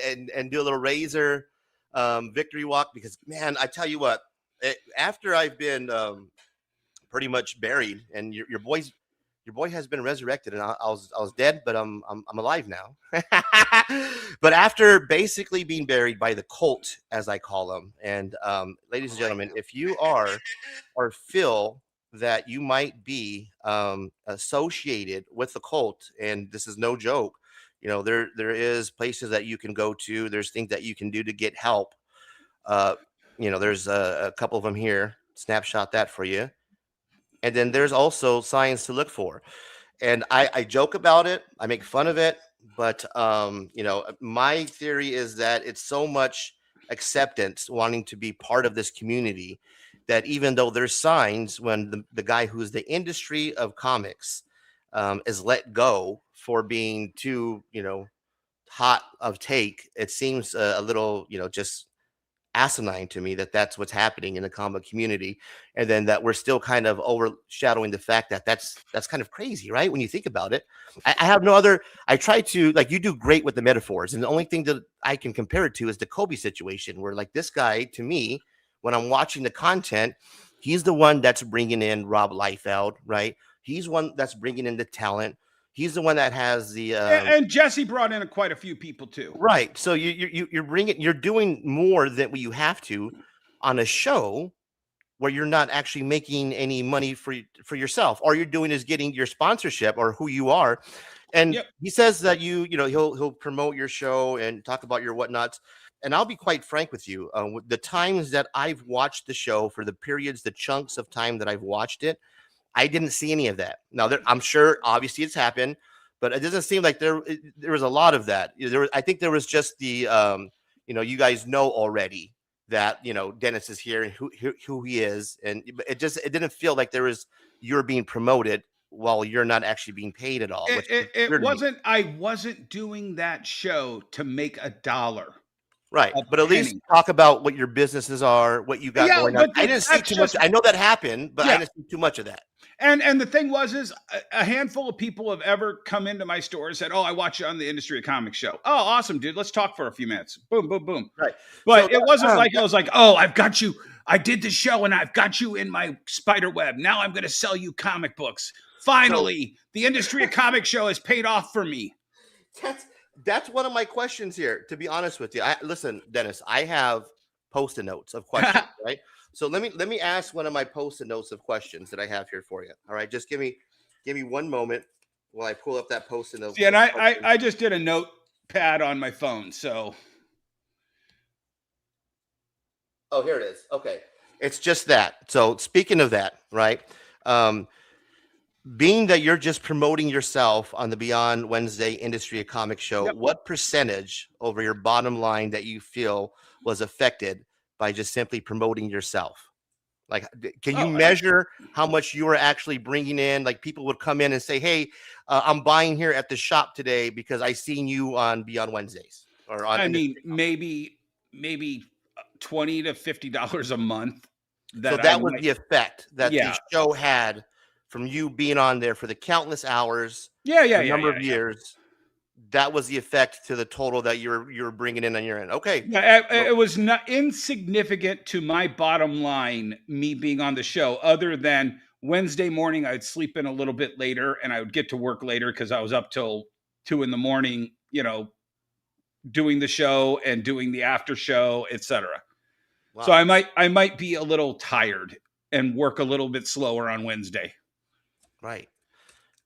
Speaker 4: and do a little razor victory walk, because man, I tell you what, after I've been pretty much buried, and your boy has been resurrected, and I was dead, but I'm alive now. But after basically being buried by the cult, as I call them, and ladies and gentlemen, if you are or feel that you might be associated with the cult, and this is no joke, there is places that you can go to. There's things that you can do to get help. There's a couple of them here. Snapshot that for you. And then there's also signs to look for. And I joke about it. I make fun of it. But, my theory is that it's so much acceptance, wanting to be part of this community, that even though there's signs, when the guy who's the industry of comics is let go for being too, hot of take, it seems a little, just asinine to me that that's what's happening in the comic community, and then that we're still kind of overshadowing the fact that that's kind of crazy, right? When you think about it, I have no other. I try to, like, you do great with the metaphors, and the only thing that I can compare it to is the Kobe situation, where like this guy, to me, when I'm watching the content, he's the one that's bringing in Rob Liefeld, right? He's one that's bringing in the talent. He's the one that has the
Speaker 7: and Jesse brought in quite a few people too.
Speaker 4: Right. So you're doing more than what you have to on a show where you're not actually making any money for yourself. All you're doing is getting your sponsorship or who you are. And he says that he'll promote your show and talk about your whatnots. And I'll be quite frank with you. The times that I've watched the show, for the periods, the chunks of time that I've watched it, I didn't see any of that. Now, I'm sure, obviously, it's happened, but it doesn't seem like there was a lot of that. I think there was just the, you guys know already that Dennis is here and who he is, and it didn't feel like you're being promoted while you're not actually being paid at all.
Speaker 7: It wasn't. I wasn't doing that show to make $1.
Speaker 4: Right, but at least talk about what your businesses are, what you got going on. I didn't see too much. I know that happened, but I didn't see too much of that.
Speaker 7: And the thing is a handful of people have ever come into my store and said, "Oh, I watch you on the Industry of Comics show. Oh, awesome, dude. Let's talk for a few minutes." Boom, boom, boom.
Speaker 4: Right.
Speaker 7: But it wasn't like I was like, "Oh, I've got you. I did the show and I've got you in my spider web. Now I'm going to sell you comic books. Finally, the Industry of Comics show has paid off for me."
Speaker 4: That's one of my questions here, to be honest with you. Listen, Dennis, I have post-it notes of questions, right? So let me ask one of my post-it notes of questions that I have here for you. All right, just give me 1 moment while I pull up that post-it note.
Speaker 7: Yeah, and I just did a notepad on my phone, so.
Speaker 4: Oh, here it is. Okay, it's just that. So speaking of that, right? Being that you're just promoting yourself on the Beyond Wednesday Industry of Comics show, what percentage over your bottom line that you feel was affected by just simply promoting yourself? Like, can you measure how much you were actually bringing in? Like, people would come in and say, "Hey, I'm buying here at the shop today because I seen you on Beyond Wednesdays." Or on.
Speaker 7: I mean, maybe $20 to $50 a month.
Speaker 4: So that was the effect that the show had from you being on there for the countless hours, number of years. That was the effect to the total that you're bringing in on your end. Okay.
Speaker 7: Yeah, it was not insignificant to my bottom line, me being on the show, other than Wednesday morning, I'd sleep in a little bit later and I would get to work later because I was up till 2 a.m, doing the show and doing the after show, etc.
Speaker 4: Wow.
Speaker 7: So I might be a little tired and work a little bit slower on Wednesday.
Speaker 4: Right.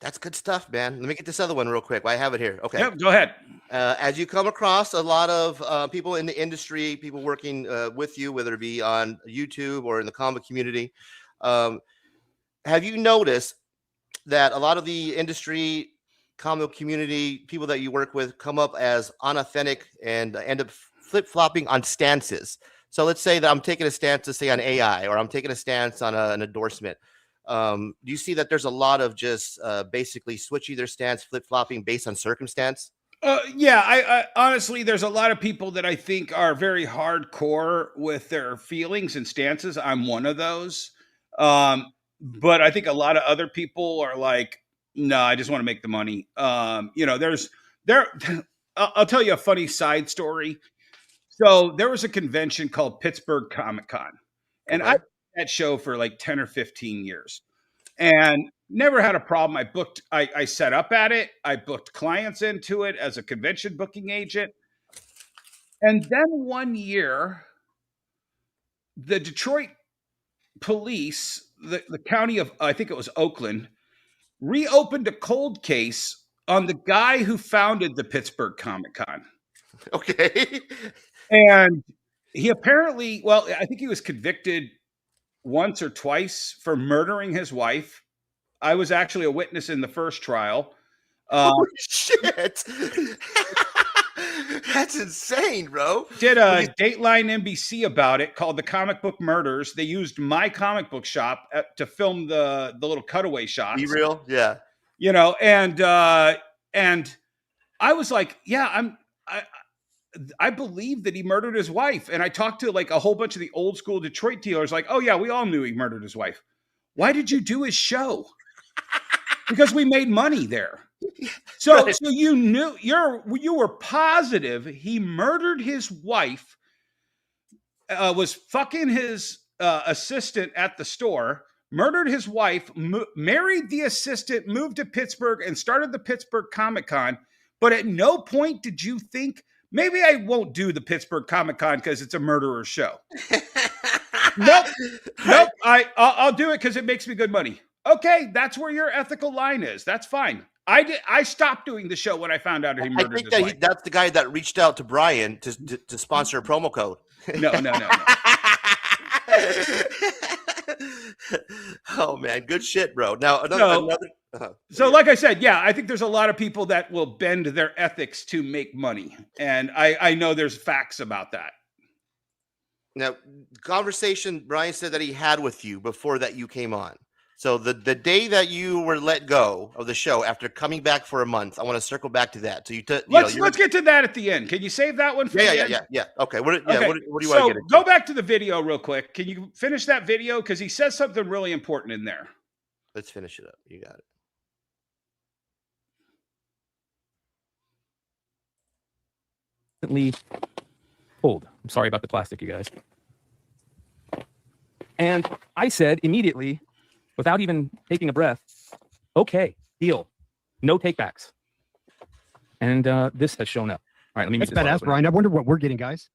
Speaker 4: That's good stuff, man. Let me get this other one real quick. I have it here. Okay.
Speaker 7: Yep, go ahead.
Speaker 4: As you come across a lot of people in the industry, people working with you, whether it be on YouTube or in the comic community, have you noticed that a lot of the industry, comic community, people that you work with come up as unauthentic and end up flip-flopping on stances? So let's say that I'm taking a stance to say on AI, or I'm taking a stance on an endorsement. Do you see that there's a lot of just basically switching their stance, flip-flopping based on circumstance?
Speaker 7: Yeah, I honestly, there's a lot of people that I think are very hardcore with their feelings and stances. I'm one of those. But I think a lot of other people are like, no, I just want to make the money. I'll tell you a funny side story. So there was a convention called Pittsburgh Comic Con, and I did that show for like 10 or 15 years and never had a problem. I set up at it. I booked clients into it as a convention booking agent. And then one year, the Detroit police, the county of, I think it was Oakland, reopened a cold case on the guy who founded the Pittsburgh Comic Con.
Speaker 4: Okay.
Speaker 7: And he apparently, well, I think he was convicted once or twice for murdering his wife. I was actually a witness in the first trial.
Speaker 4: Holy shit. That's insane, bro.
Speaker 7: Did a Dateline NBC about it called The Comic Book Murders. They used my comic book shop to film the little cutaway shots.
Speaker 4: Be real? Yeah.
Speaker 7: You know, and I was like, yeah, I believe that he murdered his wife. And I talked to like a whole bunch of the old school Detroit dealers, like, oh yeah, we all knew he murdered his wife. Why did you do his show? Because we made money there. So you knew, you were positive he murdered his wife, was fucking his assistant at the store, murdered his wife, married the assistant, moved to Pittsburgh and started the Pittsburgh Comic Con. But at no point did you think, maybe I won't do the Pittsburgh Comic Con because it's a murderer show. Nope. I'll do it because it makes me good money. Okay, that's where your ethical line is. That's fine. I stopped doing the show when I found out he murdered his wife.
Speaker 4: That's the guy that reached out to Brian to sponsor a promo code.
Speaker 7: No.
Speaker 4: Oh man, good shit, bro. Now
Speaker 7: So like I said, yeah, I think there's a lot of people that will bend their ethics to make money, and I know there's facts about that.
Speaker 4: Now, conversation Brian said that he had with you before that you came on. So the day that you were let go of the show after coming back for a month, I want to circle back to that. So let's
Speaker 7: get to that at the end. Can you save that one for the end?
Speaker 4: Yeah. Okay. What do you want to get into?
Speaker 7: Go back to the video real quick. Can you finish that video? Because he says something really important in there.
Speaker 4: Let's finish it up. You got it.
Speaker 13: Pulled. I'm sorry about the plastic, you guys. And I said immediately, without even taking a breath, okay, deal. No takebacks. And this has shown up. All right, let me
Speaker 11: That's badass, Brian. I wonder what we're getting, guys.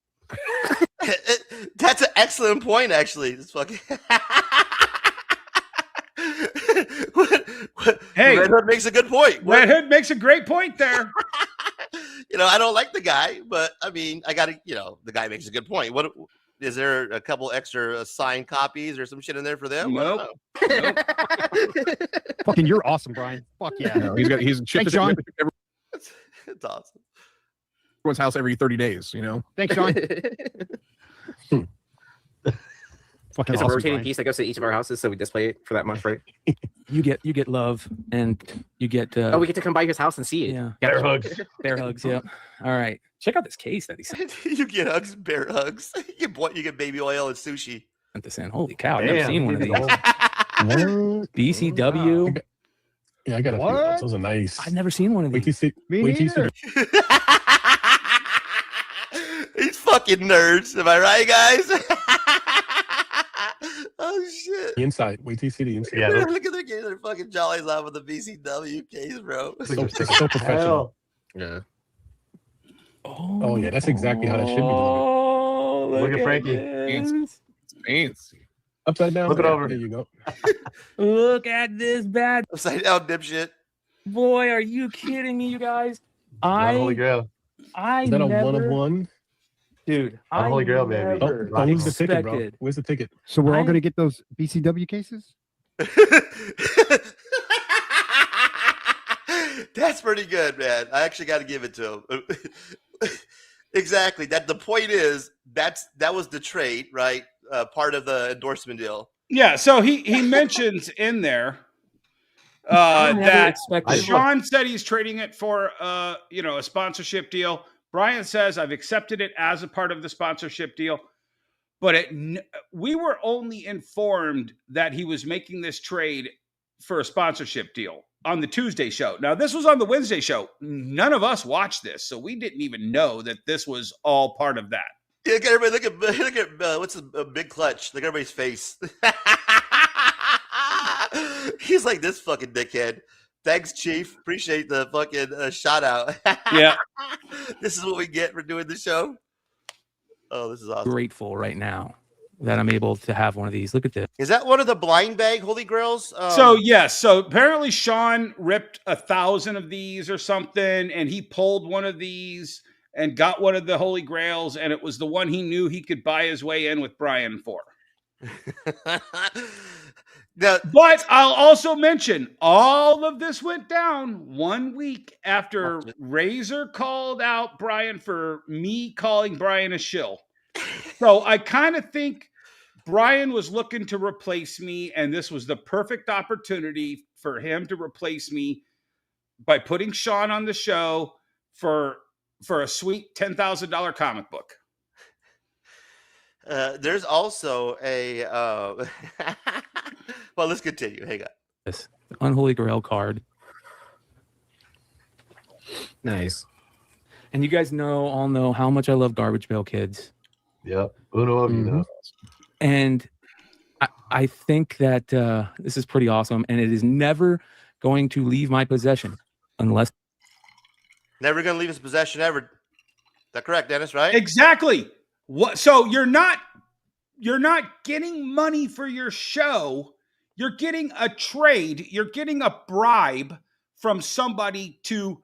Speaker 4: That's an excellent point, actually. This fucking
Speaker 7: Hey,
Speaker 4: Red Hood makes a good point.
Speaker 7: Red Hood makes a great point there.
Speaker 4: I don't like the guy, but I mean, I gotta, the guy makes a good point. What is there a couple extra signed copies or some shit in there for them?
Speaker 7: Nope.
Speaker 11: Fucking, you're awesome, Brian. Fuck yeah.
Speaker 14: No, he's shipped
Speaker 11: Sean.
Speaker 4: It's awesome.
Speaker 14: Everyone's house every 30 days,
Speaker 11: Thanks, Sean. Fucking
Speaker 15: it's
Speaker 11: awesome,
Speaker 15: a rotating
Speaker 11: Brian.
Speaker 15: piece that goes to each of our houses, so we display it for that month, right?
Speaker 13: You get love, and you get.
Speaker 15: We get to come by his house and see it.
Speaker 13: Yeah,
Speaker 12: bear hugs.
Speaker 13: Bear hugs. Yeah. All right, check out this case that he sent.
Speaker 4: You get hugs, bear hugs. You get baby oil and sushi.
Speaker 13: Sent this in. Holy cow! I've never seen one of these. BCW.
Speaker 14: Yeah, I got a few of those. Those are nice.
Speaker 13: I've never seen one of these.
Speaker 14: Wait till you see.
Speaker 4: These fucking nerds. Am I right, guys? Oh shit!
Speaker 14: The inside. Wait till you see the inside.
Speaker 4: Yeah, look at their fucking jollies off with the BCW case, bro.
Speaker 14: So professional.
Speaker 15: Yeah.
Speaker 14: Oh yeah, that's exactly how that should be delivered.
Speaker 6: Oh,
Speaker 12: Look at
Speaker 6: at
Speaker 12: Frankie.
Speaker 6: this.
Speaker 16: Fancy.
Speaker 14: Upside down.
Speaker 12: Look it over.
Speaker 14: There you go.
Speaker 6: Look at this bad
Speaker 4: Upside down, dipshit.
Speaker 6: boy. Are you kidding me, you guys?
Speaker 12: Holy Grail.
Speaker 6: I
Speaker 14: Is that a
Speaker 6: never,
Speaker 14: one of one?
Speaker 6: dude. I
Speaker 12: Holy Grail, baby.
Speaker 6: never
Speaker 14: Oh, where's the ticket, bro?
Speaker 6: expected.
Speaker 14: Where's the ticket?
Speaker 11: So we're all
Speaker 6: I-
Speaker 11: going to get those BCW cases?
Speaker 4: That's pretty good, man. I actually got to give it to him. Exactly. That the point is that was the trade, right? Part of the endorsement deal.
Speaker 7: Yeah. So he mentions in there
Speaker 6: I never
Speaker 7: that
Speaker 6: expected.
Speaker 7: Shawn said he's trading it for a sponsorship deal. Brian says I've accepted it as a part of the sponsorship deal, but we were only informed that he was making this trade for a sponsorship deal on the Tuesday show. Now, this was on the Wednesday show. None of us watched this, so we didn't even know that this was all part of that.
Speaker 4: Yeah, look at everybody. Look at what's the big clutch? Look at everybody's face. He's like, this fucking dickhead. Thanks, Chief. Appreciate the fucking shout out.
Speaker 7: Yeah.
Speaker 4: This is what we get for doing the show. Oh, this is awesome.
Speaker 6: Grateful right now that I'm able to have one of these. Look at this.
Speaker 4: Is that one of the blind bag Holy Grails?
Speaker 7: So yes, so apparently Shawn ripped 1,000 of these or something, and he pulled one of these and got one of the Holy Grails, and it was the one he knew he could buy his way in with Brian for. But I'll also mention all of this went down 1 week after Razor called out Brian for me calling Brian a shill. So I kind of think Brian was looking to replace me, and this was the perfect opportunity for him to replace me by putting Shawn on the show for a sweet $10,000 comic book.
Speaker 4: There's also a well, let's continue. Hang on.
Speaker 6: This Unholy Grail card.
Speaker 16: Nice.
Speaker 6: And you guys all know how much I love Garbage Pail Kids.
Speaker 12: Yep. Uno of you know.
Speaker 6: And I think that this is pretty awesome, and it is never going to leave my possession unless.
Speaker 4: Never going to leave his possession ever. Is that correct, Dennis? Right?
Speaker 7: Exactly. What? So you're not getting money for your show. You're getting a trade. You're getting a bribe from somebody to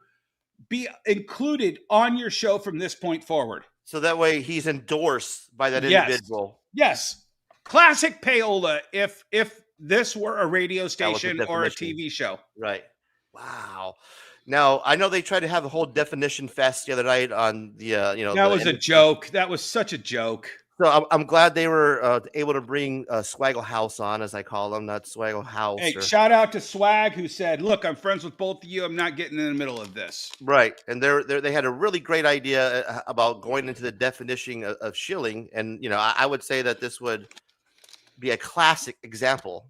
Speaker 7: be included on your show from this point forward.
Speaker 4: So that way he's endorsed by that individual.
Speaker 7: Yes. Classic payola if this were a radio station or a TV show.
Speaker 4: Right. Wow. Now, I know they tried to have a whole definition fest the other night on the,
Speaker 7: That was a joke. That was such a joke.
Speaker 4: So I'm glad they were able to bring Swaggle House on, as I call them, not Swaggle House.
Speaker 7: Hey, shout out to Swag, who said, look, I'm friends with both of you. I'm not getting in the middle of this.
Speaker 4: Right. And they had a really great idea about going into the definition of shilling. And, I would say that this would be a classic example.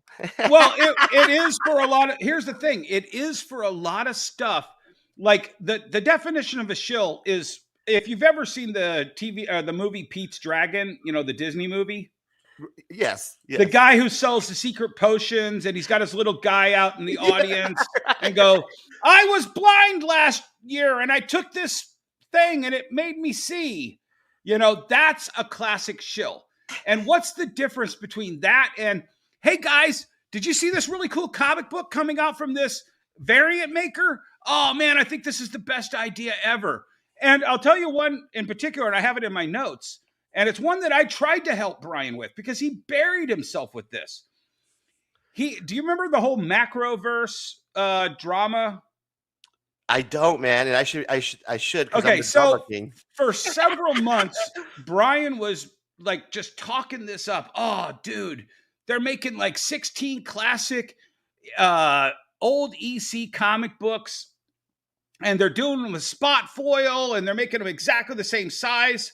Speaker 7: Well, it is for a lot of, here's the thing. It is for a lot of stuff. Like the definition of a shill is, if you've ever seen the the movie Pete's Dragon, the Disney movie.
Speaker 4: Yes.
Speaker 7: The guy who sells the secret potions, and he's got his little guy out in the audience and go, I was blind last year and I took this thing and it made me see. That's a classic shill. And what's the difference between that and, hey guys, did you see this really cool comic book coming out from this variant maker? Oh man, I think this is the best idea ever. And I'll tell you one in particular, and I have it in my notes, and it's one that I tried to help Brian with because he buried himself with this. Do you remember the whole Macroverse drama?
Speaker 4: I don't, man, and I should.
Speaker 7: Okay, so for several months, Brian was like just talking this up. Oh, dude, they're making like 16 classic old EC comic books. And they're doing them with spot foil, and they're making them exactly the same size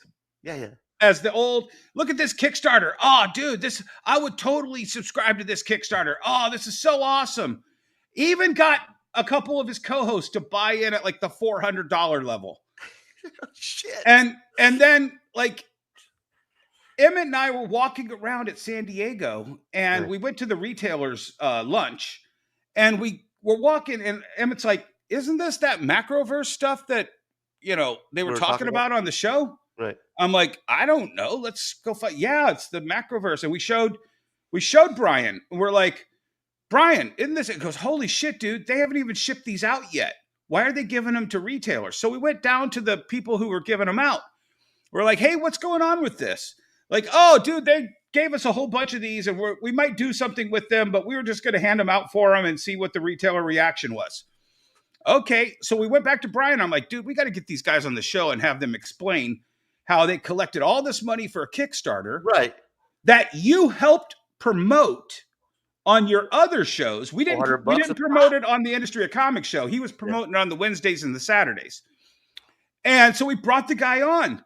Speaker 7: as the old. Look at this Kickstarter. Oh, dude, I would totally subscribe to this Kickstarter. Oh, this is so awesome. Even got a couple of his co-hosts to buy in at like the $400 level.
Speaker 4: Shit.
Speaker 7: And then like Emmett and I were walking around at San Diego, and we went to the retailer's lunch, and we were walking, and Emmett's like, isn't this that Macroverse stuff that they were
Speaker 4: We were
Speaker 7: talking about on the show.
Speaker 4: Right.
Speaker 7: I'm like, I don't know. Let's go find. Yeah, it's the Macroverse, and we showed Brian. And we're like, Brian, isn't this? It goes, holy shit, dude! They haven't even shipped these out yet. Why are they giving them to retailers? So we went down to the people who were giving them out. We're like, hey, what's going on with this? Like, oh, dude, they gave us a whole bunch of these, and we might do something with them, but we were just going to hand them out for them and see what the retailer reaction was. Okay, so we went back to Brian. I'm like, dude, we got to get these guys on the show and have them explain how they collected all this money for a Kickstarter,
Speaker 4: right?
Speaker 7: That you helped promote on your other shows. We didn't promote it on the Industry of Comics show. He was promoting it on the Wednesdays and the Saturdays. And so we brought the guy on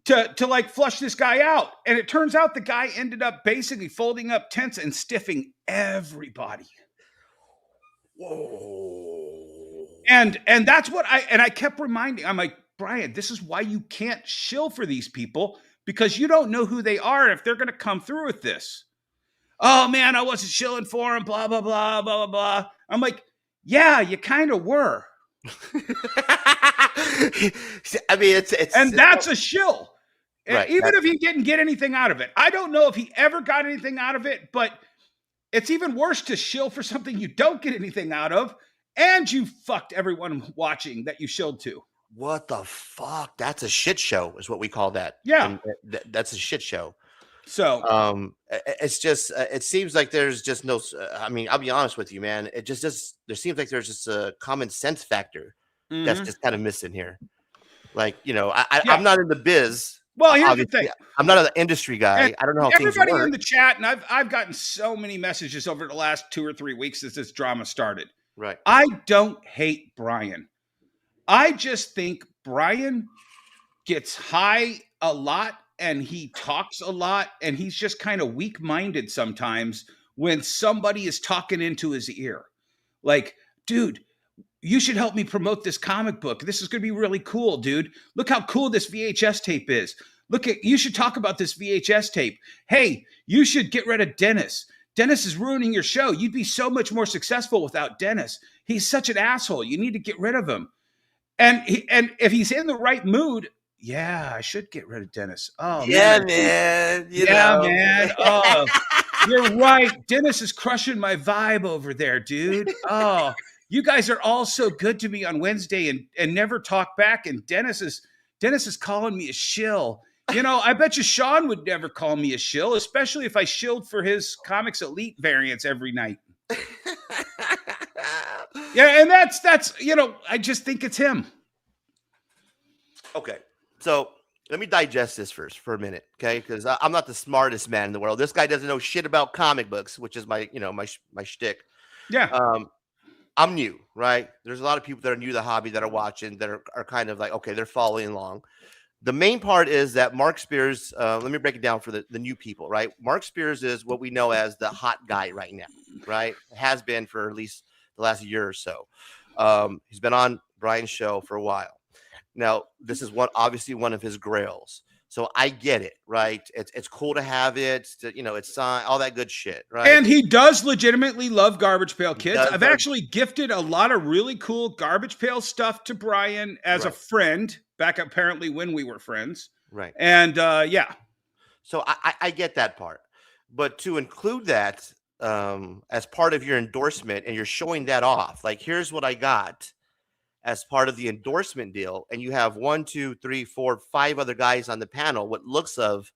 Speaker 7: to like flush this guy out. And it turns out the guy ended up basically folding up tents and stiffing everybody.
Speaker 4: Whoa.
Speaker 7: And that's what I kept reminding. I'm like, Brian, this is why you can't shill for these people, because you don't know who they are if they're going to come through with this. Oh man, I wasn't shilling for them, blah, blah, blah, blah, blah, blah. I'm like, yeah, you kind of were.
Speaker 4: I mean, it's
Speaker 7: and that's a shill.
Speaker 4: Right.
Speaker 7: Even if he didn't get anything out of it. I don't know if he ever got anything out of it, but it's even worse to shill for something you don't get anything out of, and you fucked everyone watching that you shilled to.
Speaker 4: What the fuck? That's a shit show, is what we call that.
Speaker 7: Yeah,
Speaker 4: that's a shit show.
Speaker 7: So,
Speaker 4: it's just it seems like there's just no. I mean, I'll be honest with you, man. It just there seems like there's just a common sense factor that's just kind of missing here. Like, I'm not in the biz.
Speaker 7: Well, here's the thing.
Speaker 4: I'm not an industry guy. I don't know how things work.
Speaker 7: Everybody in the chat, and I've gotten so many messages over the last 2 or 3 weeks since this drama started.
Speaker 4: Right.
Speaker 7: I don't hate Brian. I just think Brian gets high a lot and he talks a lot, and he's just kind of weak-minded sometimes when somebody is talking into his ear. Like, dude, you should help me promote this comic book. This is going to be really cool, dude. Look how cool this VHS tape is. You should talk about this VHS tape. Hey, you should get rid of Dennis. Dennis is ruining your show. You'd be so much more successful without Dennis. He's such an asshole. You need to get rid of him. And if he's in the right mood, yeah, I should get rid of Dennis. Oh,
Speaker 4: yeah, man.
Speaker 7: Man. Oh, you're right. Dennis is crushing my vibe over there, dude. Oh, you guys are all so good to me on Wednesday and never talk back. And Dennis is calling me a shill. I bet you Shawn would never call me a shill, especially if I shilled for his Comics Elite variants every night. Yeah, and that's I just think it's him.
Speaker 4: Okay, so let me digest this first for a minute, okay? Because I'm not the smartest man in the world. This guy doesn't know shit about comic books, which is my shtick.
Speaker 7: Yeah.
Speaker 4: I'm new, right? There's a lot of people that are new to the hobby that are watching that are kind of like, okay, they're following along. The main part is that Mark Spears, let me break it down for the new people, right? Mark Spears is what we know as the hot guy right now, right? Has been for at least the last year or so. He's been on Brian's show for a while. Now, this is obviously one of his grails. So I get it, right? It's cool to have it, it's signed, all that good shit, right?
Speaker 7: And he does legitimately love Garbage Pail Kids. I've actually gifted a lot of really cool Garbage Pail stuff to Brian as a friend, back apparently when we were friends.
Speaker 4: Right.
Speaker 7: And yeah.
Speaker 4: So I get that part. But to include that as part of your endorsement, and you're showing that off, like, here's what I got as part of the endorsement deal, and you have 1, 2, 3, 4, 5 other guys on the panel with looks of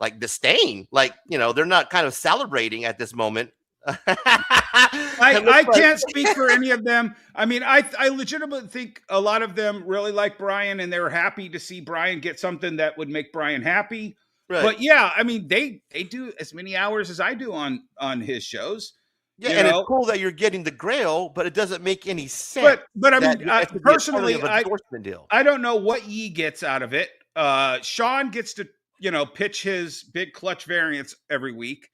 Speaker 4: like disdain, like they're not kind of celebrating at this moment.
Speaker 7: I can't speak for any of them. I mean, I legitimately think a lot of them really like Brian, and they were happy to see Brian get something that would make Brian happy. Right. But yeah, I mean, they do as many hours as I do on his shows.
Speaker 4: Yeah, and it's cool that you're getting the Grail, but it doesn't make any sense.
Speaker 7: But I mean, personally,
Speaker 4: deal.
Speaker 7: I don't know what Yi gets out of it. Shawn gets to pitch his big clutch variants every week.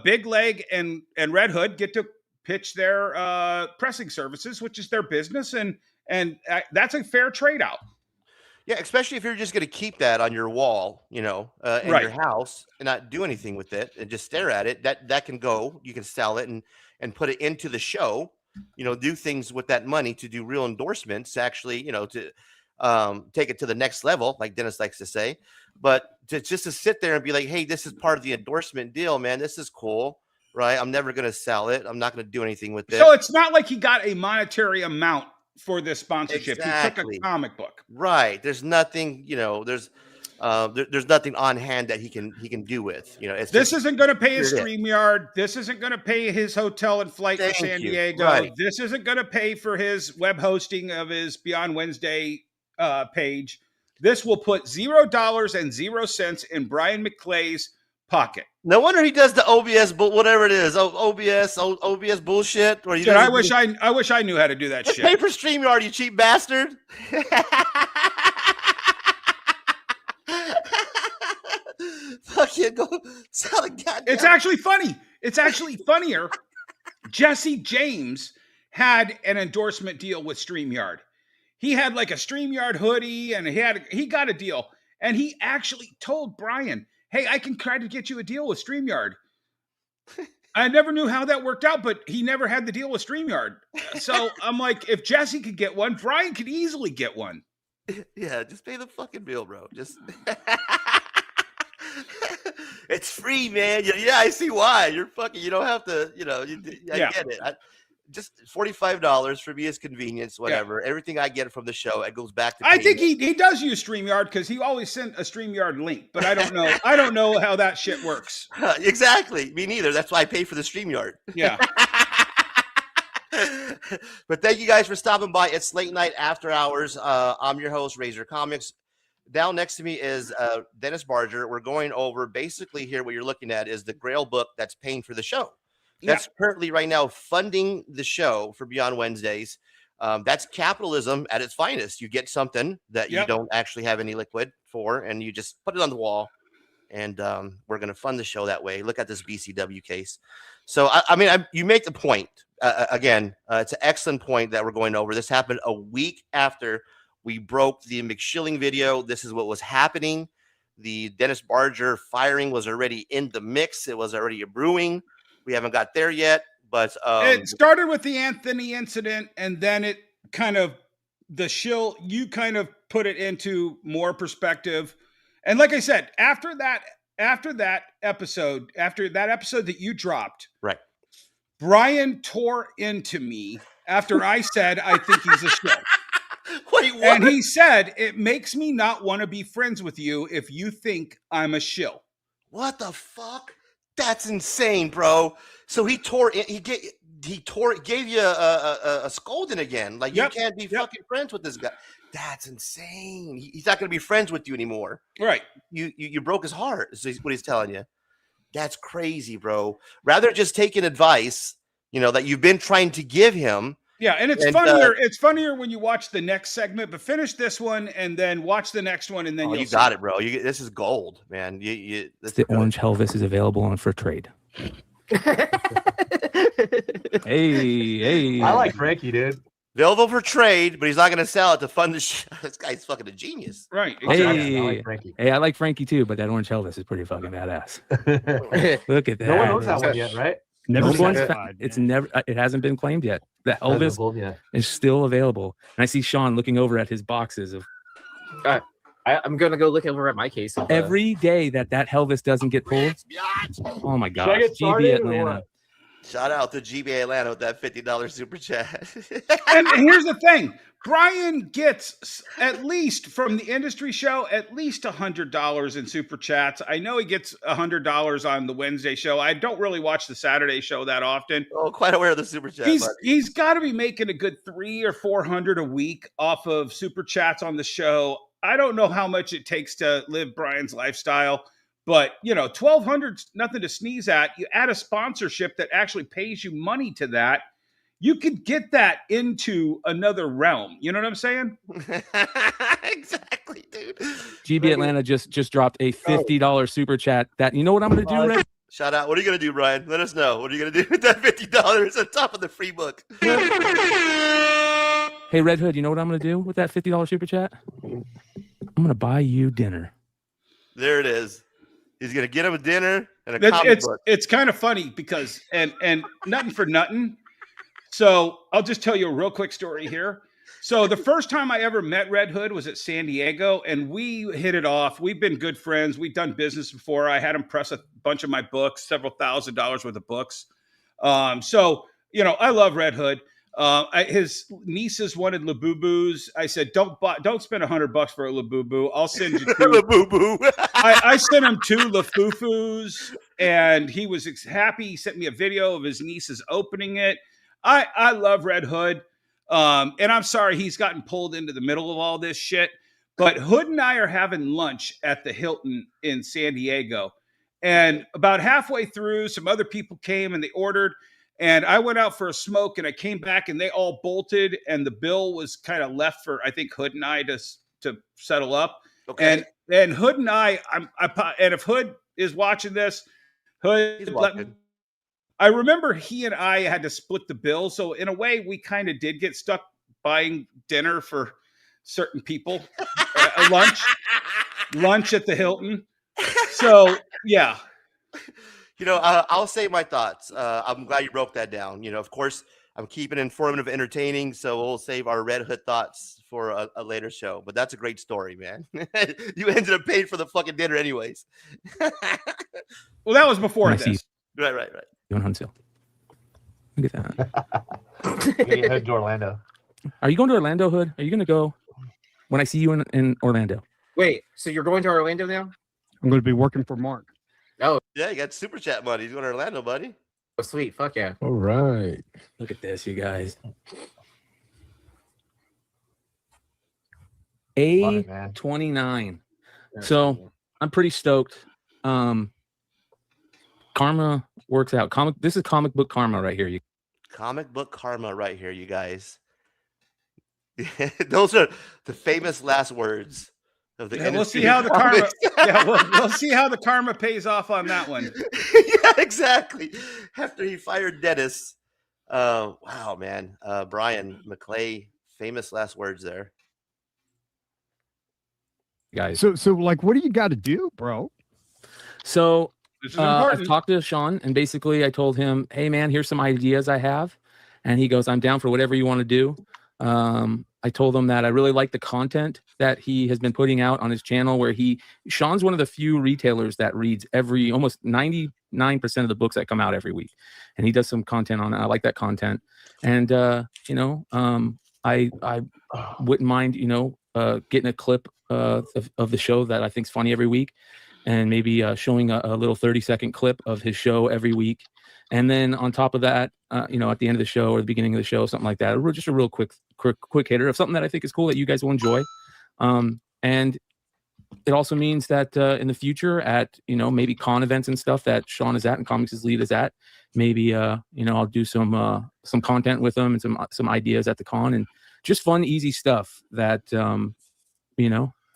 Speaker 7: Big Leg and Red Hood get to pitch their pressing services, which is their business, and that's a fair trade out.
Speaker 4: Yeah, especially if you're just going to keep that on your wall, in your house and not do anything with it and just stare at it. That can go. You can sell it and put it into the show. do things with that money to do real endorsements, actually, to take it to the next level, like Dennis likes to say. But just to sit there and be like, hey, this is part of the endorsement deal, man. This is cool, right? I'm never going to sell it. I'm not going to do anything with it.
Speaker 7: So it's not like he got a monetary amount for this sponsorship.
Speaker 4: Exactly.
Speaker 7: He took a comic book.
Speaker 4: Right. There's nothing, there's nothing on hand that he can do with.
Speaker 7: This isn't going to pay his StreamYard. This isn't going to pay his hotel and flight to San Diego.
Speaker 4: Right.
Speaker 7: This isn't going to pay for his web hosting of his Beyond Wednesday page. This will put $0.00 in Brian McClay's pocket.
Speaker 4: No wonder he does the OBS, but whatever it is, OBS bullshit. Or
Speaker 7: Dude, I wish I knew how to do that shit.
Speaker 4: Pay for StreamYard, you cheap bastard. Fucking go sell a goddamn.
Speaker 7: It's actually funny. It's actually funnier. Jesse James had an endorsement deal with StreamYard. He had like a StreamYard hoodie, and he got a deal. And he actually told Brian, hey, I can try to get you a deal with StreamYard. I never knew how that worked out, but he never had the deal with StreamYard. So I'm like, if Jesse could get one, Brian could easily get one.
Speaker 4: Yeah, just pay the fucking bill, bro. Just it's free, man. Yeah, I see why. You're fucking. You don't have to. I get it. Just $45 for me is convenience. Whatever. Yeah. Everything I get from the show, it goes back to.
Speaker 7: I think he does use StreamYard because he always sent a StreamYard link, but I don't know. I don't know how that shit works.
Speaker 4: Exactly. Me neither. That's why I pay for the StreamYard.
Speaker 7: Yeah.
Speaker 4: But thank you guys for stopping by. It's late night after hours. I'm your host, Razor Comics. Down next to me is Dennis Barger. We're going over basically here. What you're looking at is the Grail book that's paying for the show. That's currently right now funding the show for Beyond Wednesdays. That's capitalism at its finest. You get something that you don't actually have any liquid for, and you just put it on the wall, and we're going to fund the show that way. Look at this BCW case. So, you make the point. Again, it's an excellent point that we're going over. This happened a week after we broke the McShilling video. This is what was happening. The Dennis Barger firing was already in the mix. It was already brewing. We haven't got there yet, but
Speaker 7: it started with the Anthony incident, and then it kind of you kind of put it into more perspective. And like I said, after that episode that you dropped,
Speaker 4: right?
Speaker 7: Brian tore into me after I said I think he's a shill.
Speaker 4: Wait, what?
Speaker 7: And he said it makes me not want to be friends with you if you think I'm a shill.
Speaker 4: What the fuck? That's insane, bro. So he gave you a scolding again. Like you can't be fucking friends with this guy. That's insane. He's not going to be friends with you anymore.
Speaker 7: Right.
Speaker 4: You broke his heart. Is what he's telling you. That's crazy, bro. Rather just taking advice, that you've been trying to give him.
Speaker 7: Yeah, and it's funnier. It's funnier when you watch the next segment. But finish this one and then watch the next one, and then
Speaker 4: you got it, bro. This is gold, man.
Speaker 13: The orange Helvis is available on for trade. Hey!
Speaker 12: I like Frankie, dude.
Speaker 4: Available for trade, but he's not going to sell it to fund the show. This guy's fucking a genius,
Speaker 7: right?
Speaker 13: Exactly.
Speaker 12: I like Frankie.
Speaker 13: Hey, I like Frankie too, but that orange Helvis is pretty fucking badass. Look at that.
Speaker 12: No one owns that one yet, right?
Speaker 13: It hasn't been claimed yet. The Elvis is still available, and I see Shawn looking over at his boxes of.
Speaker 15: I'm gonna go look over at my case.
Speaker 13: Every day that Helvis doesn't get pulled. Oh my gosh! GB Atlanta.
Speaker 4: Shout out to GB Atlanta with that $50 super chat.
Speaker 7: And here's the thing: Brian gets, at least from the industry show, at least $100 in super chats. I know he gets $100 on the Wednesday show. I don't really watch the Saturday show that often.
Speaker 4: Oh, quite aware of the super chat.
Speaker 7: He's got to be making a good $300 or $400 a week off of super chats on the show. I don't know how much it takes to live Brian's lifestyle, but $1,200's nothing to sneeze at. You add a sponsorship that actually pays you money to that. You could get that into another realm. You know what I'm saying?
Speaker 4: Exactly, dude.
Speaker 13: GB Atlanta just dropped a $50 super chat. That you know what I'm going to do, Red?
Speaker 4: Shout out. What are you going to do, Brian? Let us know. What are you going to do with that $50 on top of the free book?
Speaker 13: Hey, Red Hood, you know what I'm going to do with that $50 super chat? I'm going to buy you dinner.
Speaker 4: There it is. He's going to get him a dinner and a comic book.
Speaker 7: It's kind of funny because, and nothing for nothing. So I'll just tell you a real quick story here. So the first time I ever met Red Hood was at San Diego, and we hit it off. We've been good friends. We've done business before. I had him press a bunch of my books, several $1,000s worth of books. So I love Red Hood. His nieces wanted Labubus. I said, don't spend $100 for a Labubu. I'll send you 2
Speaker 4: Labubu.
Speaker 7: I sent him 2 Lafufus, and he was happy. He sent me a video of his nieces opening it. I love Red Hood. And I'm sorry he's gotten pulled into the middle of all this shit. But Hood and I are having lunch at the Hilton in San Diego. And about halfway through, some other people came and they ordered. And I went out for a smoke and I came back and they all bolted. And the bill was kind of left for, I think, Hood and I to settle up.
Speaker 4: Okay.
Speaker 7: And Hood and I and if Hood is watching this, Hood, I remember he and I had to split the bill. So in a way, we kind of did get stuck buying dinner for certain people, lunch at the Hilton. So yeah.
Speaker 4: I'll say my thoughts. I'm glad you broke that down. Of course, I'm keeping it informative, entertaining, so we'll save our Red Hood thoughts for a later show. But that's a great story, man. You ended up paying for the fucking dinner anyways.
Speaker 7: Well, that was before this.
Speaker 4: Right.
Speaker 6: You want Huntsville? Look at that.
Speaker 12: We head to Orlando.
Speaker 6: Are you going to Orlando, Hood? Are you going to go when I see you in Orlando?
Speaker 15: Wait, so you're going to Orlando now?
Speaker 11: I'm going to be working for Mark.
Speaker 15: Oh,
Speaker 4: yeah, you got super chat money. He's going to Orlando, buddy.
Speaker 15: Oh, sweet. Fuck yeah.
Speaker 14: All right.
Speaker 6: Look at this, you guys. A29. So I'm pretty stoked. Karma works out. This is comic book karma right here.
Speaker 4: Comic book karma right here, you guys. Those are the famous last words of the industry.
Speaker 7: We'll see how the karma. We'll see how the karma pays off on that one.
Speaker 4: Yeah, exactly. After he fired Dennis. Wow, man. Brian McClay, famous last words there.
Speaker 6: Guys.
Speaker 11: So like, what do you got to do, bro?
Speaker 6: So
Speaker 7: this is
Speaker 6: I've talked to Shawn, and basically I told him, hey man, here's some ideas I have. And he goes, I'm down for whatever you want to do. I told him that I really like the content that he has been putting out on his channel, where Shawn's one of the few retailers that reads almost 99% of the books that come out every week. And he does some content on it. I like that content. And, I wouldn't mind, getting a clip of the show that I think is funny every week, and maybe showing a little 30-second clip of his show every week. And then on top of that, at the end of the show or the beginning of the show, something like that, just a real quick hitter of something that I think is cool that you guys will enjoy. And it also means that in the future at, maybe con events and stuff that Shawn is at and Comics' Lead is at, maybe, I'll do some content with them and some ideas at the con, and just fun, easy stuff that,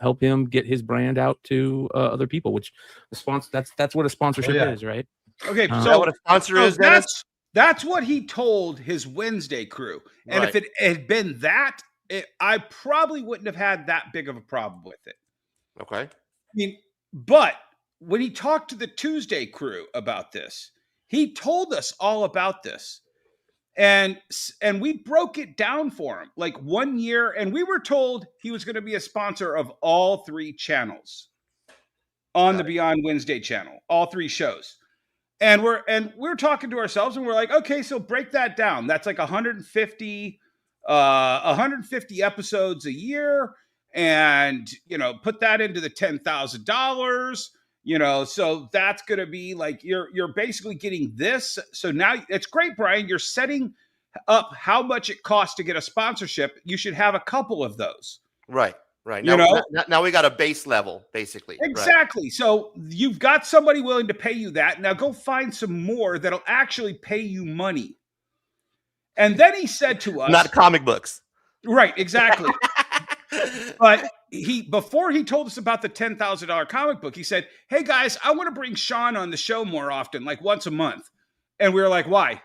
Speaker 6: help him get his brand out to other people, which that's what a sponsorship is, right?
Speaker 7: Okay,
Speaker 4: Is that what a sponsor is, Dennis?
Speaker 7: That's what he told his Wednesday crew. And
Speaker 4: Right.
Speaker 7: if it had been that, I probably wouldn't have had that big of a problem with it.
Speaker 4: Okay.
Speaker 7: I mean, but when he talked to the Tuesday crew about this, he told us all about this. And we broke it down for him like 1 year, and we were told he was going to be a sponsor of all 3 channels on the Beyond Wednesday channel, all 3 shows. And we're talking to ourselves, and we're like, okay, so break that down. That's like 150 episodes a year, and put that into the $10,000. So that's going to be like you're basically getting this. So now it's great, Brian. You're setting up how much it costs to get a sponsorship. You should have a couple of those.
Speaker 4: Right. Now we got a base level, basically.
Speaker 7: Exactly. Right. So you've got somebody willing to pay you that. Now go find some more that'll actually pay you money. And then he said to us,
Speaker 4: not comic books.
Speaker 7: Right, exactly. But before he told us about the $10,000 comic book, he said, hey guys, I want to bring Shawn on the show more often, like once a month. And we were like, why?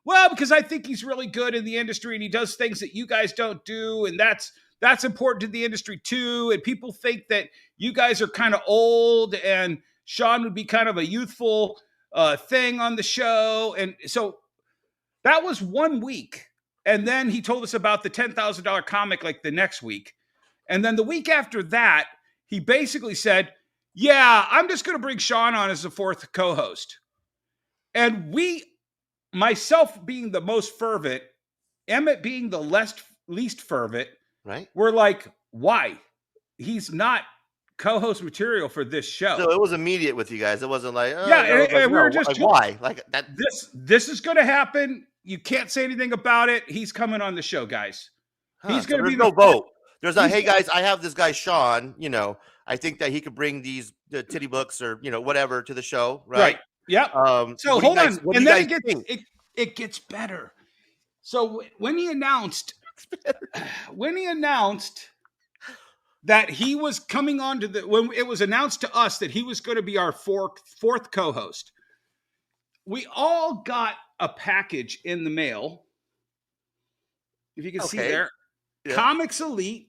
Speaker 7: Well, because I think he's really good in the industry and he does things that you guys don't do. And that's important to the industry too. And people think that you guys are kind of old and Shawn would be kind of a youthful thing on the show. And so That was 1 week. And then he told us about the $10,000 comic like the next week. And then the week after that, he basically said, yeah, I'm just going to bring Shawn on as the fourth co-host. And myself being the most fervent, Emmett being the least fervent,
Speaker 4: right?
Speaker 7: We're like, why? He's not co-host material for this show.
Speaker 4: So it was immediate with you guys. It wasn't like, oh,
Speaker 7: yeah,
Speaker 4: no,
Speaker 7: and we were just
Speaker 4: like, why? Like that.
Speaker 7: This is going to happen. You can't say anything about it. He's coming on the show, guys. He's going to be
Speaker 4: no vote. There's not. Hey guys, I have this guy Shawn. You know, I think that he could bring the titty books or whatever to the show, right?
Speaker 7: Yep. So hold on, and then it gets better. So when he announced that he was coming on to when it was announced to us that he was going to be our fourth co-host, we all got a package in the mail. If you can see there, Comics Elite.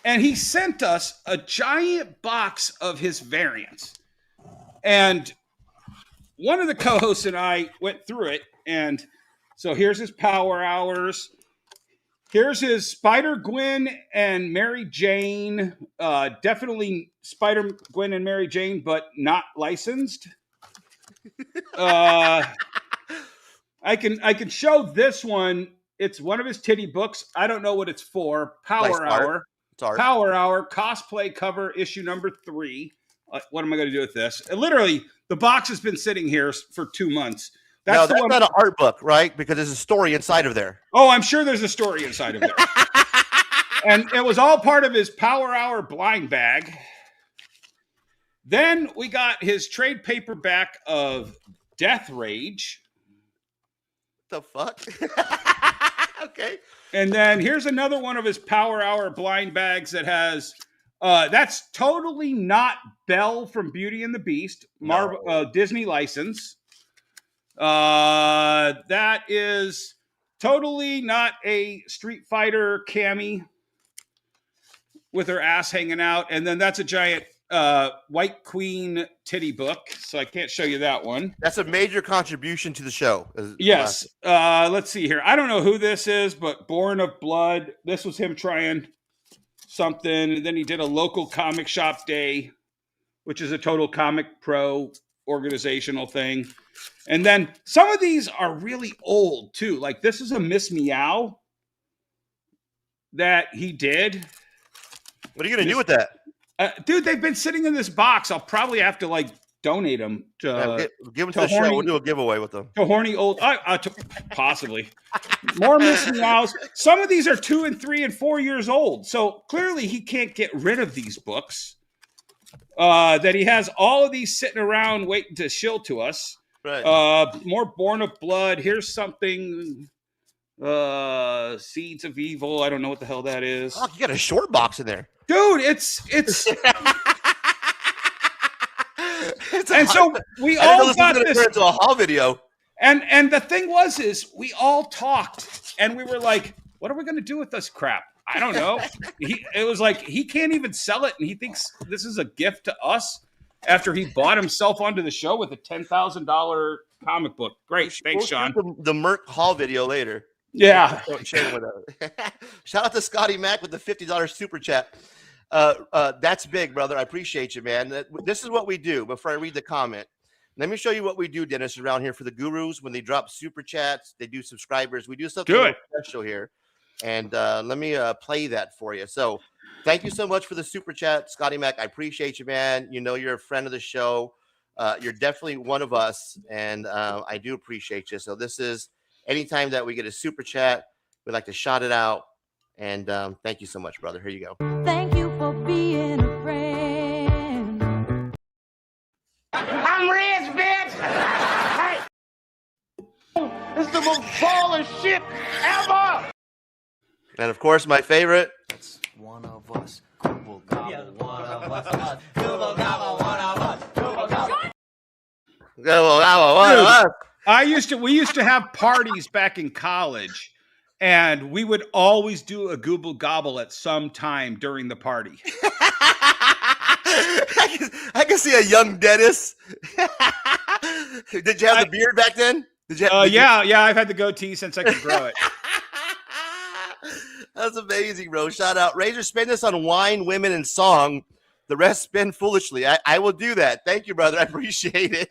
Speaker 7: And he sent us a giant box of his variants. And one of the co-hosts and I went through it. And so here's his Power Hours. Here's his Spider-Gwen and Mary Jane. Definitely Spider-Gwen and Mary Jane, but not licensed. I can show this one. It's one of his titty books. I don't know what it's for. Power Hour. Power Hour cosplay cover issue number 3. What am I going to do with this? Literally, the box has been sitting here for 2 months.
Speaker 4: That's not an art book, right? Because there's a story inside of there.
Speaker 7: Oh, I'm sure there's a story inside of there. And it was all part of his Power Hour blind bag. Then we got his trade paperback of Death Rage.
Speaker 4: The fuck? Okay.
Speaker 7: And then here's another one of his Power Hour blind bags that has that's totally not Belle from Beauty and the Beast, Disney license. That is totally not a Street Fighter Cammy with her ass hanging out. And then that's a giant White Queen titty book. So I can't show you that one.
Speaker 4: That's a major contribution to the show.
Speaker 7: Yes. Let's see here. I don't know who this is, but Born of Blood. This was him trying something. And then he did a local comic shop day, which is a Total Comic Pro organizational thing. And then some of these are really old too. Like this is a Miss Meow that he did.
Speaker 4: What are you going to do with that?
Speaker 7: Dude, they've been sitting in this box. I'll probably have to donate them to
Speaker 4: give them to the show. We'll do a giveaway with them.
Speaker 7: To horny old, possibly more Miss Meows. Some of these are 2 and 3 and 4 years old. So clearly he can't get rid of these books. That he has all of these sitting around waiting to shill to us.
Speaker 4: Right.
Speaker 7: More Born of Blood. Here's something. Seeds of Evil. I don't know what the hell that is.
Speaker 4: Oh, you got a short box in there,
Speaker 7: dude. It's and so we all got this
Speaker 4: into a haul video.
Speaker 7: And the thing is we all talked and we were like, what are we going to do with this crap? I don't know. It was like he can't even sell it, and he thinks this is a gift to us after he bought himself onto the show with a $10,000 comic book. Great, thanks, Shawn.
Speaker 4: The Merc haul video later.
Speaker 7: Yeah.
Speaker 4: Shout out to Scotty Mac with the $50 super chat. That's big, brother. I appreciate you, man. This is what we do. Before I read the comment, let me show you what we do, Dennis, around here for the gurus. When they drop super chats, they do subscribers. We do something special here. And let me play that for you. So thank you so much for the super chat, Scotty Mac. I appreciate you, man. You know you're a friend of the show. You're definitely one of us, and I do appreciate you. So this is anytime that we get a super chat, we like to shout it out. And thank you so much, brother. Here you go.
Speaker 1: Thank you for being a friend.
Speaker 3: I'm rich, bitch! Hey! This is the most baller shit ever!
Speaker 4: And of course, my favorite.
Speaker 17: It's one of us. Google gobble, one of us. Google gobble, one of us. Google gobble.
Speaker 7: We used to have parties back in college, and we would always do a Google gobble at some time during the party.
Speaker 4: I can see a young Dennis. Did you have the beard back then?
Speaker 7: Yeah, I've had the goatee since I could grow it.
Speaker 4: That's amazing, bro. Shout out. Razor, spend this on wine, women, and song. The rest spend foolishly. I will do that. Thank you, brother. I appreciate it.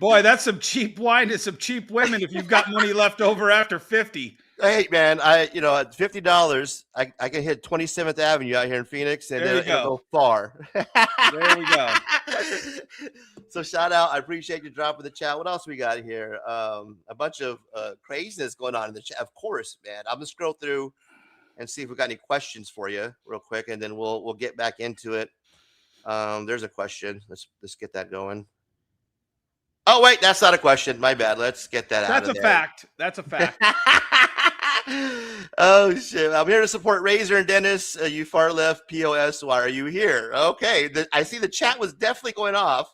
Speaker 7: Boy, that's some cheap wine and some cheap women if you've got money left over after 50.
Speaker 4: Hey, man, at $50, I can hit 27th Avenue out here in Phoenix, and it'll go far.
Speaker 7: There we go.
Speaker 4: So shout out. I appreciate you dropping the chat. What else we got here? A bunch of craziness going on in the chat. Of course, man. I'm gonna scroll through and see if we got any questions for you real quick, and then we'll get back into it. There's a question. Let's get that going. Oh wait, that's not a question. My bad. Let's get that out of there.
Speaker 7: That's a fact.
Speaker 4: Oh shit! I'm here to support Razor and Dennis. You far left POS. Why are you here? Okay, I see the chat was definitely going off.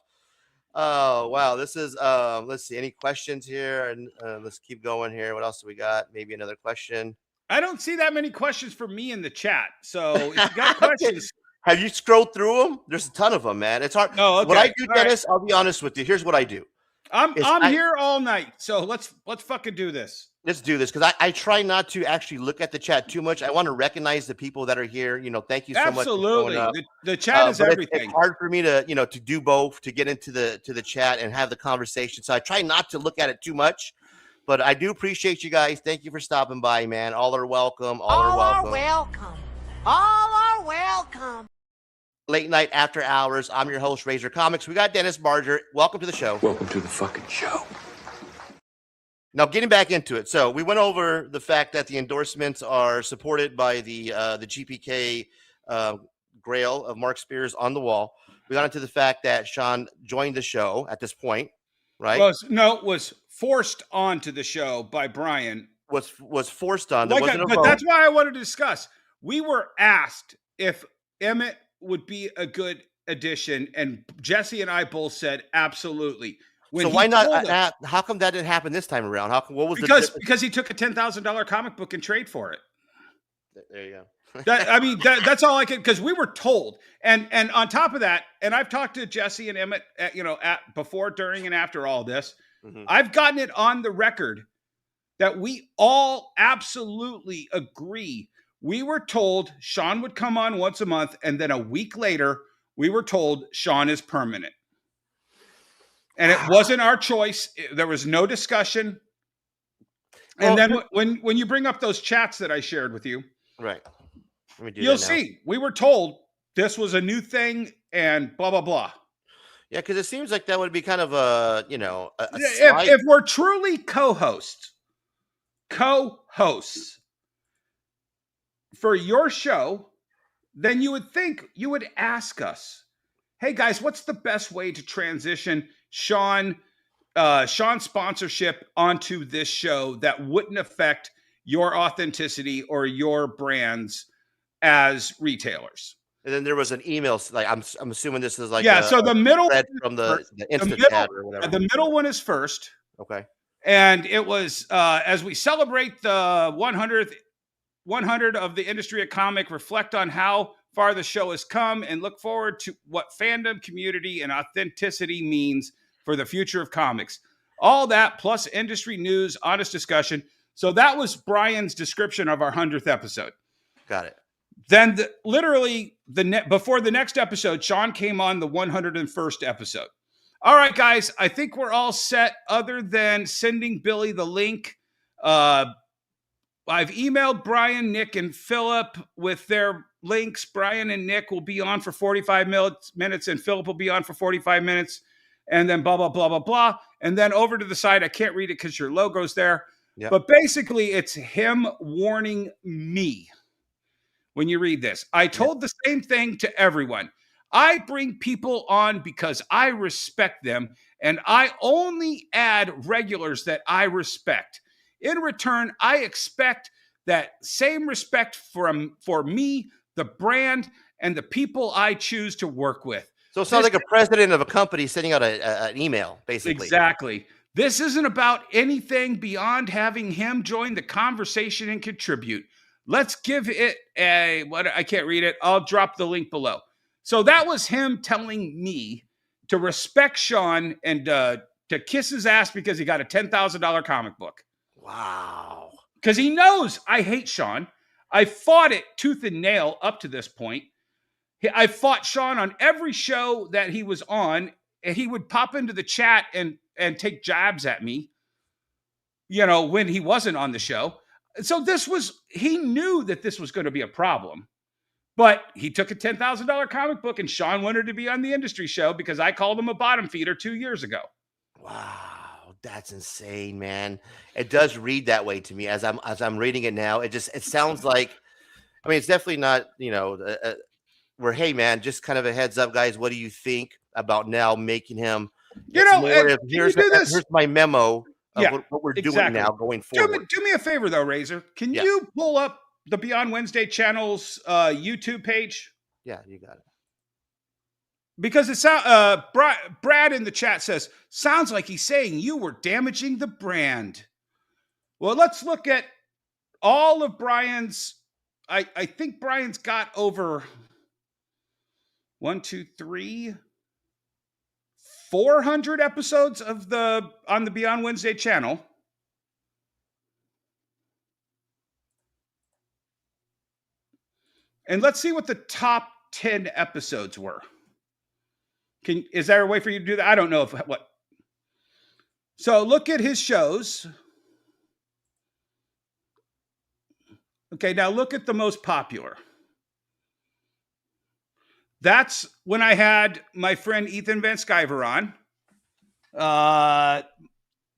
Speaker 4: Oh wow, this is let's see, any questions here, and let's keep going here. What else do we got? Maybe another question.
Speaker 7: I don't see that many questions for me in the chat. So if you got questions,
Speaker 4: have you scrolled through them? There's a ton of them, man. It's hard.
Speaker 7: Oh, okay.
Speaker 4: What I do,
Speaker 7: All
Speaker 4: Dennis, I'll be honest with you. Here's what I do.
Speaker 7: I'm here all night, so let's fucking do this.
Speaker 4: Let's do this because I try not to actually look at the chat too much. I want to recognize the people that are here. Thank you so much.
Speaker 7: Absolutely, the chat is everything.
Speaker 4: It's hard for me to to do both, to get into the chat and have the conversation. So I try not to look at it too much, but I do appreciate you guys. Thank you for stopping by, man. All are welcome. All are welcome.
Speaker 1: All are welcome.
Speaker 4: Late night after hours. I'm your host, Razor Comics. We got Dennis Barger. Welcome to the show.
Speaker 5: Welcome to the fucking show.
Speaker 4: Now, getting back into it. So we went over the fact that the endorsements are supported by the GPK grail of Mark Spears on the wall. We got into the fact that Shawn joined the show at this point, right?
Speaker 7: Was forced onto the show by Brian.
Speaker 4: Was forced on.
Speaker 7: But that's why I wanted to discuss. We were asked if Emmett would be a good addition, and Jesse and I both said absolutely.
Speaker 4: So why not? How come that didn't happen this time around? What was
Speaker 7: because he took a $10,000 comic book and trade for it.
Speaker 4: There you go.
Speaker 7: That's all I could, because we were told, and on top of that, and I've talked to Jesse and Emmett, before, during, and after all this. Mm-hmm. I've gotten it on the record that we all absolutely agree. We were told Shawn would come on once a month, and then a week later, we were told Shawn is permanent. And it wasn't our choice. There was no discussion. And then when you bring up those chats that I shared with you,
Speaker 4: right,
Speaker 7: you'll see. We were told this was a new thing and blah, blah, blah.
Speaker 4: Yeah, because it seems like that would be kind of a
Speaker 7: if we're truly co-hosts for your show, then you would think you would ask us, hey guys, what's the best way to transition Shawn sponsorship onto this show that wouldn't affect your authenticity or your brands as retailers?
Speaker 4: And then there was an email, like I'm assuming this is like
Speaker 7: so the middle
Speaker 4: from the instant chat or whatever.
Speaker 7: The middle one is first.
Speaker 4: Okay.
Speaker 7: And it was as we celebrate the 100 of the industry of comic, reflect on how far the show has come, and look forward to what fandom, community, and authenticity means for the future of comics. All that plus industry news, honest discussion. So that was Brian's description of our 100th episode.
Speaker 4: Got it.
Speaker 7: Then before the next episode, Shawn came on the 101st episode. All right, guys, I think we're all set other than sending Billy the link. I've emailed Brian, Nick, and Philip with their links. Brian and Nick will be on for 45 minutes, and Philip will be on for 45 minutes. And then blah, blah, blah, blah, blah. And then over to the side, I can't read it because your logo's there. Yep. But basically, it's him warning me when you read this. I told the same thing to everyone. I bring people on because I respect them, and I only add regulars that I respect. In return, I expect that same respect for me, the brand, and the people I choose to work with.
Speaker 4: So it sounds like a president of a company sending out an email, basically.
Speaker 7: Exactly. This isn't about anything beyond having him join the conversation and contribute. Let's give it I can't read it. I'll drop the link below. So that was him telling me to respect Shawn and to kiss his ass because he got a $10,000 comic book.
Speaker 4: Wow.
Speaker 7: Because he knows I hate Shawn. I fought it tooth and nail up to this point. I fought Shawn on every show that he was on, and he would pop into the chat and take jabs at me, when he wasn't on the show. So he knew that this was going to be a problem. But he took a $10,000 comic book, and Shawn wanted to be on the industry show because I called him a bottom feeder 2 years ago.
Speaker 4: Wow, that's insane, man. It does read that way to me as I'm reading it now. It sounds like, I mean, it's definitely not, where, hey, man, just kind of a heads up, guys. What do you think about now making him? Here's my memo of what we're doing now going forward.
Speaker 7: Do me a favor, though, Razor. Can you pull up the Beyond Wednesday channel's YouTube page?
Speaker 4: Yeah, you got it.
Speaker 7: Because it's Brad in the chat says, sounds like he's saying you were damaging the brand. Well, let's look at all of Brian's. I think Brian's got over 400 episodes on the Beyond Wednesday channel. And let's see what the top 10 episodes were. Is there a way for you to do that? I don't know what. So look at his shows. Okay, now look at the most popular. That's when I had my friend Ethan Van Sciver on.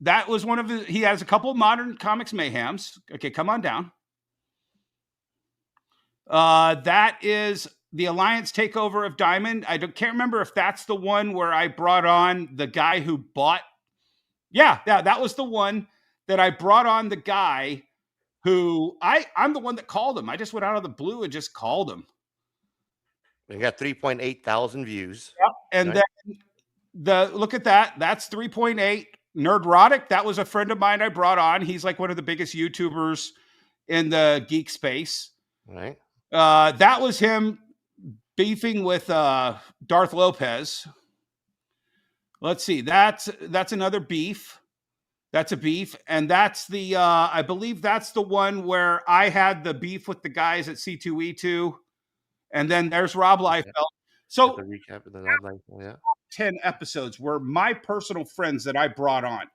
Speaker 7: That was one of his. He has a couple of Modern Comics Mayhems. Okay, come on down. That is the Alliance Takeover of Diamond. Can't remember if that's the one where I brought on the guy who bought. Yeah, that was the one that I brought on the guy who I'm the one that called him. I just went out of the blue and just called him.
Speaker 4: We got 3.8 thousand views.
Speaker 7: Yep. And then look at that. That's 3.8. Nerdrotic. That was a friend of mine I brought on. He's like one of the biggest YouTubers in the geek space.
Speaker 4: Right.
Speaker 7: That was him beefing with Darth Lopez. Let's see. That's another beef. That's a beef. And that's the I believe that's the one where I had the beef with the guys at C2E2. And then there's Rob Liefeld. So
Speaker 4: the recap of the Rob Liefeld, yeah.
Speaker 7: 10 episodes were my personal friends that I brought on.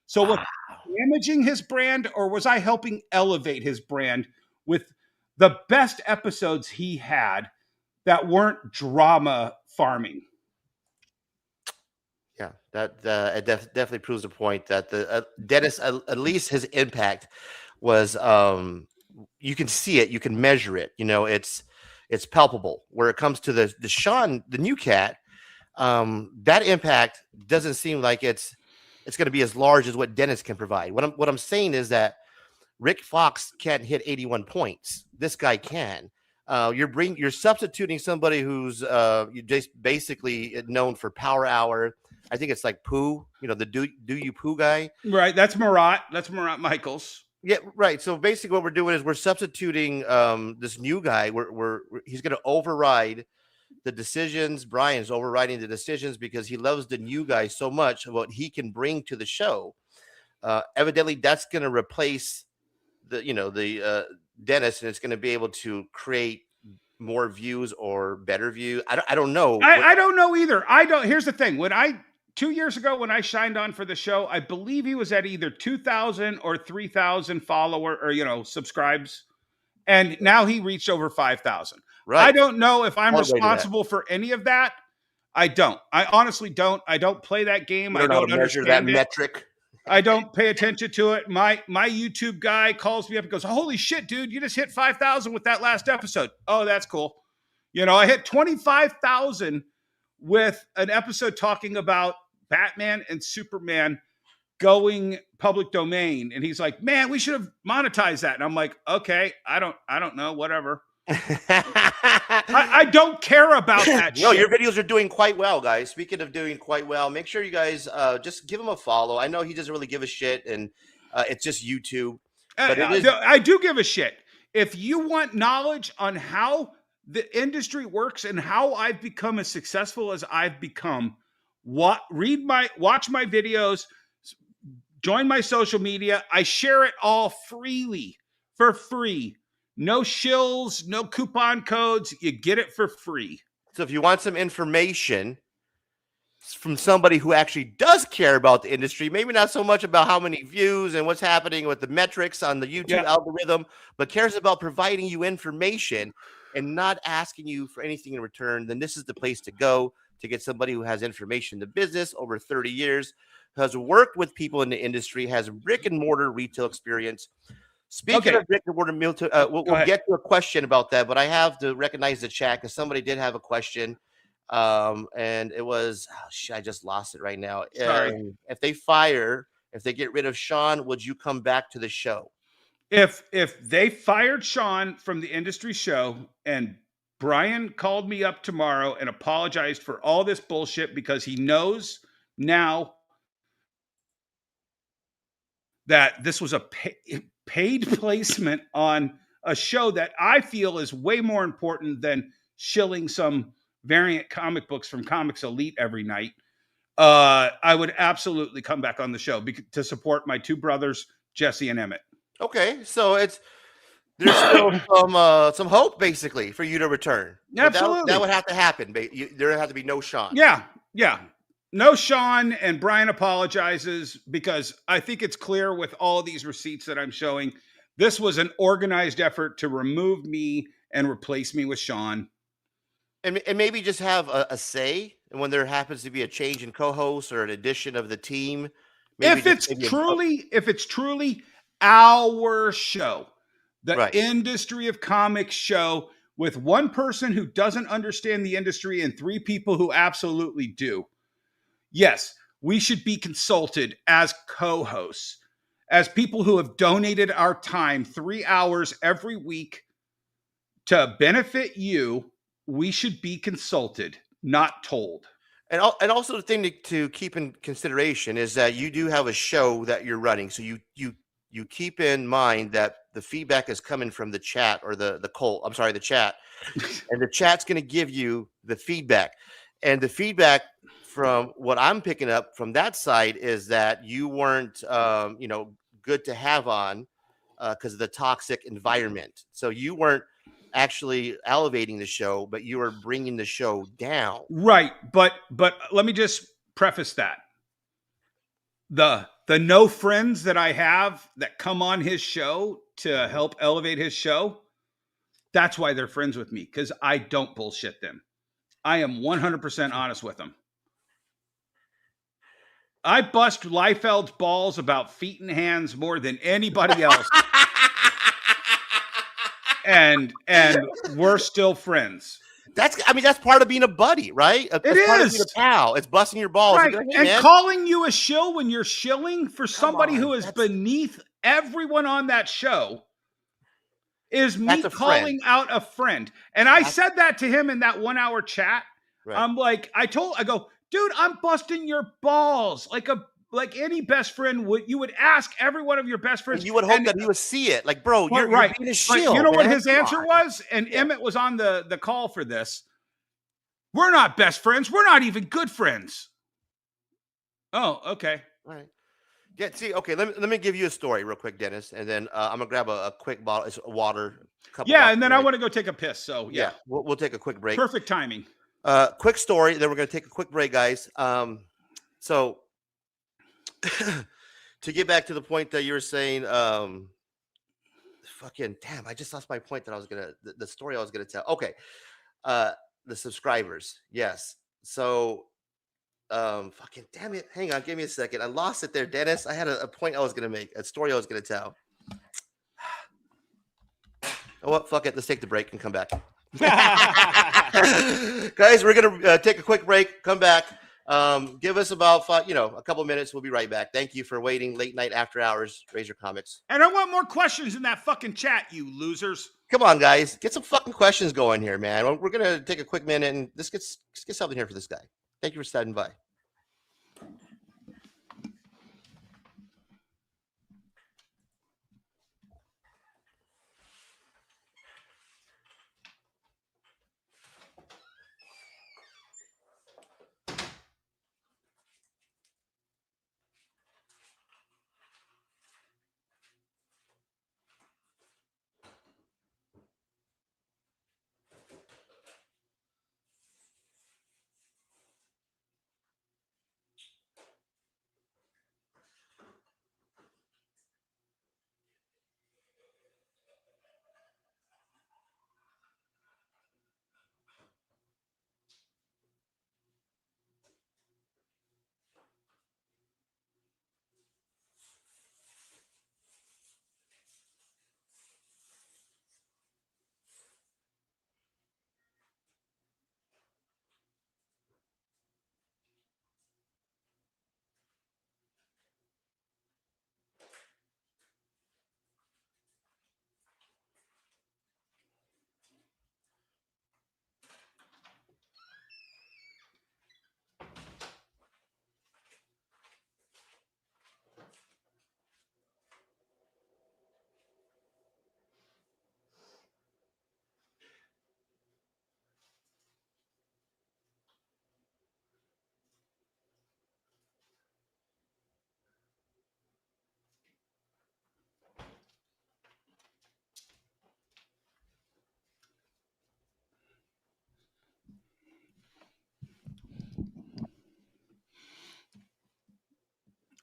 Speaker 7: So was I damaging his brand, or was I helping elevate his brand with the best episodes he had that weren't drama farming?
Speaker 4: Yeah, it definitely proves the point that the Dennis, at least his impact was, you can see it, you can measure it. It's palpable. Where it comes to the Shawn, the new cat, that impact doesn't seem like it's going to be as large as what Dennis can provide. What I'm saying is that Rick Fox can't hit 81 points. This guy can. You're substituting somebody who's just basically known for Power Hour. I think it's like Pooh, the do you Pooh guy.
Speaker 7: Right. That's Marat. That's Marat Michaels.
Speaker 4: Yeah, right. So basically what we're doing is we're substituting this new guy. He's going to override the decisions. Brian's overriding the decisions because he loves the new guy so much of what he can bring to the show. Evidently, that's going to replace the Dennis, and it's going to be able to create more views or better views. I don't know.
Speaker 7: I don't know either. Here's the thing. 2 years ago, when I shined on for the show, I believe he was at either 2,000 or 3,000 subscribes. And now he reached over 5,000. Right. I don't know if I'm responsible for any of that. I don't. I honestly don't. I don't play that game. I don't
Speaker 4: measure that metric.
Speaker 7: I don't pay attention to it. My YouTube guy calls me up and goes, "Holy shit, dude, you just hit 5,000 with that last episode." Oh, that's cool. I hit 25,000 with an episode talking about Batman and Superman going public domain. And he's like, "Man, we should have monetized that." And I'm like, "Okay, I don't know, whatever." I don't care about that
Speaker 4: No,
Speaker 7: shit.
Speaker 4: your videos are doing quite well, guys. Speaking of doing quite well, make sure you guys just give him a follow. I know he doesn't really give a shit, and it's just YouTube. But
Speaker 7: I do give a shit. If you want knowledge on how the industry works and how I've become as successful as I've become, watch my videos, join my social media. I share it all freely for free. No shills, no coupon codes. You get it for free.
Speaker 4: So if you want some information from somebody who actually does care about the industry, maybe not so much about how many views and what's happening with the metrics on the YouTube algorithm, but cares about providing you information and not asking you for anything in return, then this is the place to go to get somebody who has information in the business over 30 years, has worked with people in the industry, has brick and mortar retail experience. Speaking of brick and mortar we'll get to a question about that, but I have to recognize the chat because somebody did have a question. And it was, I just lost it right now.
Speaker 7: Sorry.
Speaker 4: If they get rid of Shawn, would you come back to the show?
Speaker 7: If they fired Shawn from the industry show and Brian called me up tomorrow and apologized for all this bullshit because he knows now that this was a paid placement on a show that I feel is way more important than shilling some variant comic books from Comics Elite every night, I would absolutely come back on the show to support my two brothers, Jesse and Emmett.
Speaker 4: Okay, so there's still some hope basically for you to return.
Speaker 7: Absolutely,
Speaker 4: that would have to happen. There would have to be no Shawn.
Speaker 7: Yeah. No Shawn, and Brian apologizes because I think it's clear with all these receipts that I'm showing, this was an organized effort to remove me and replace me with Shawn.
Speaker 4: And maybe just have a say when there happens to be a change in co-host or an addition of the team.
Speaker 7: If it's truly our show, the Industry of Comics show, with one person who doesn't understand the industry and three people who absolutely do, yes, we should be consulted as co-hosts, as people who have donated our time 3 hours every week to benefit you. We should be consulted, not told.
Speaker 4: And also the thing to keep in consideration is that you do have a show that you're running. So you keep in mind that the feedback is coming from the chat or the chat. And the chat's going to give you the feedback. And the feedback from what I'm picking up from that side is that you weren't good to have on because of the toxic environment. So you weren't actually elevating the show, but you were bringing the show down.
Speaker 7: Right, but let me just preface that. The no friends that I have that come on his show to help elevate his show, that's why they're friends with me, because I don't bullshit them. I am 100% honest with them. I bust Liefeld's balls about feet and hands more than anybody else. and we're still friends.
Speaker 4: That's part of being a buddy, right? Part of being a pal. It's busting your balls.
Speaker 7: Right.
Speaker 4: Like, hey,
Speaker 7: and
Speaker 4: man.
Speaker 7: Calling you a shill when you're shilling for somebody who is beneath everyone on that show is me calling out a friend. And I said that to him in that 1 hour chat. Right. I'm like, I go, dude, I'm busting your balls like any best friend would. You would ask every one of your best friends.
Speaker 4: And you would hope that he would see it. Like, bro, you're being a shill.
Speaker 7: But you know what his answer was? And Emmett was on the call for this. We're not best friends. We're not even good friends. Oh, okay.
Speaker 4: All right. Yeah, see, okay, let me give you a story real quick, Dennis, and then I'm going to grab a quick bottle of water.
Speaker 7: And then I want to go take a piss, so yeah.
Speaker 4: We'll take a quick break.
Speaker 7: Perfect timing.
Speaker 4: Quick story, then we're going to take a quick break, guys. So, to get back to the point that you were saying, fucking, damn, I just lost my point that I was going to, the story I was going to tell. Okay. The subscribers. Yes. So, fucking damn it. Hang on. Give me a second. I lost it there, Dennis. I had a point I was going to make, a story I was going to tell. Oh, well, fuck it. Let's take the break and come back. Guys, we're going to take a quick break. Come back. Give us about a couple minutes. We'll be right back. Thank you for waiting. Late night after hours, Razor Comics.
Speaker 7: And I want more questions in that fucking chat, you losers.
Speaker 4: Come on, guys. Get some fucking questions going here, man. We're going to take a quick minute and let's get something here for this guy. Thank you for standing by.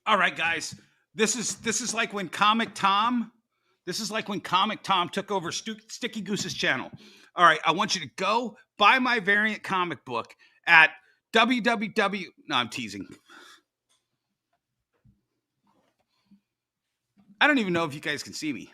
Speaker 7: All right, guys. This is like when Comic Tom. This is like when Comic Tom took over Sticky Goose's channel. All right, I want you to go buy my variant comic book at www. No, I'm teasing. I don't even know if you guys can see me.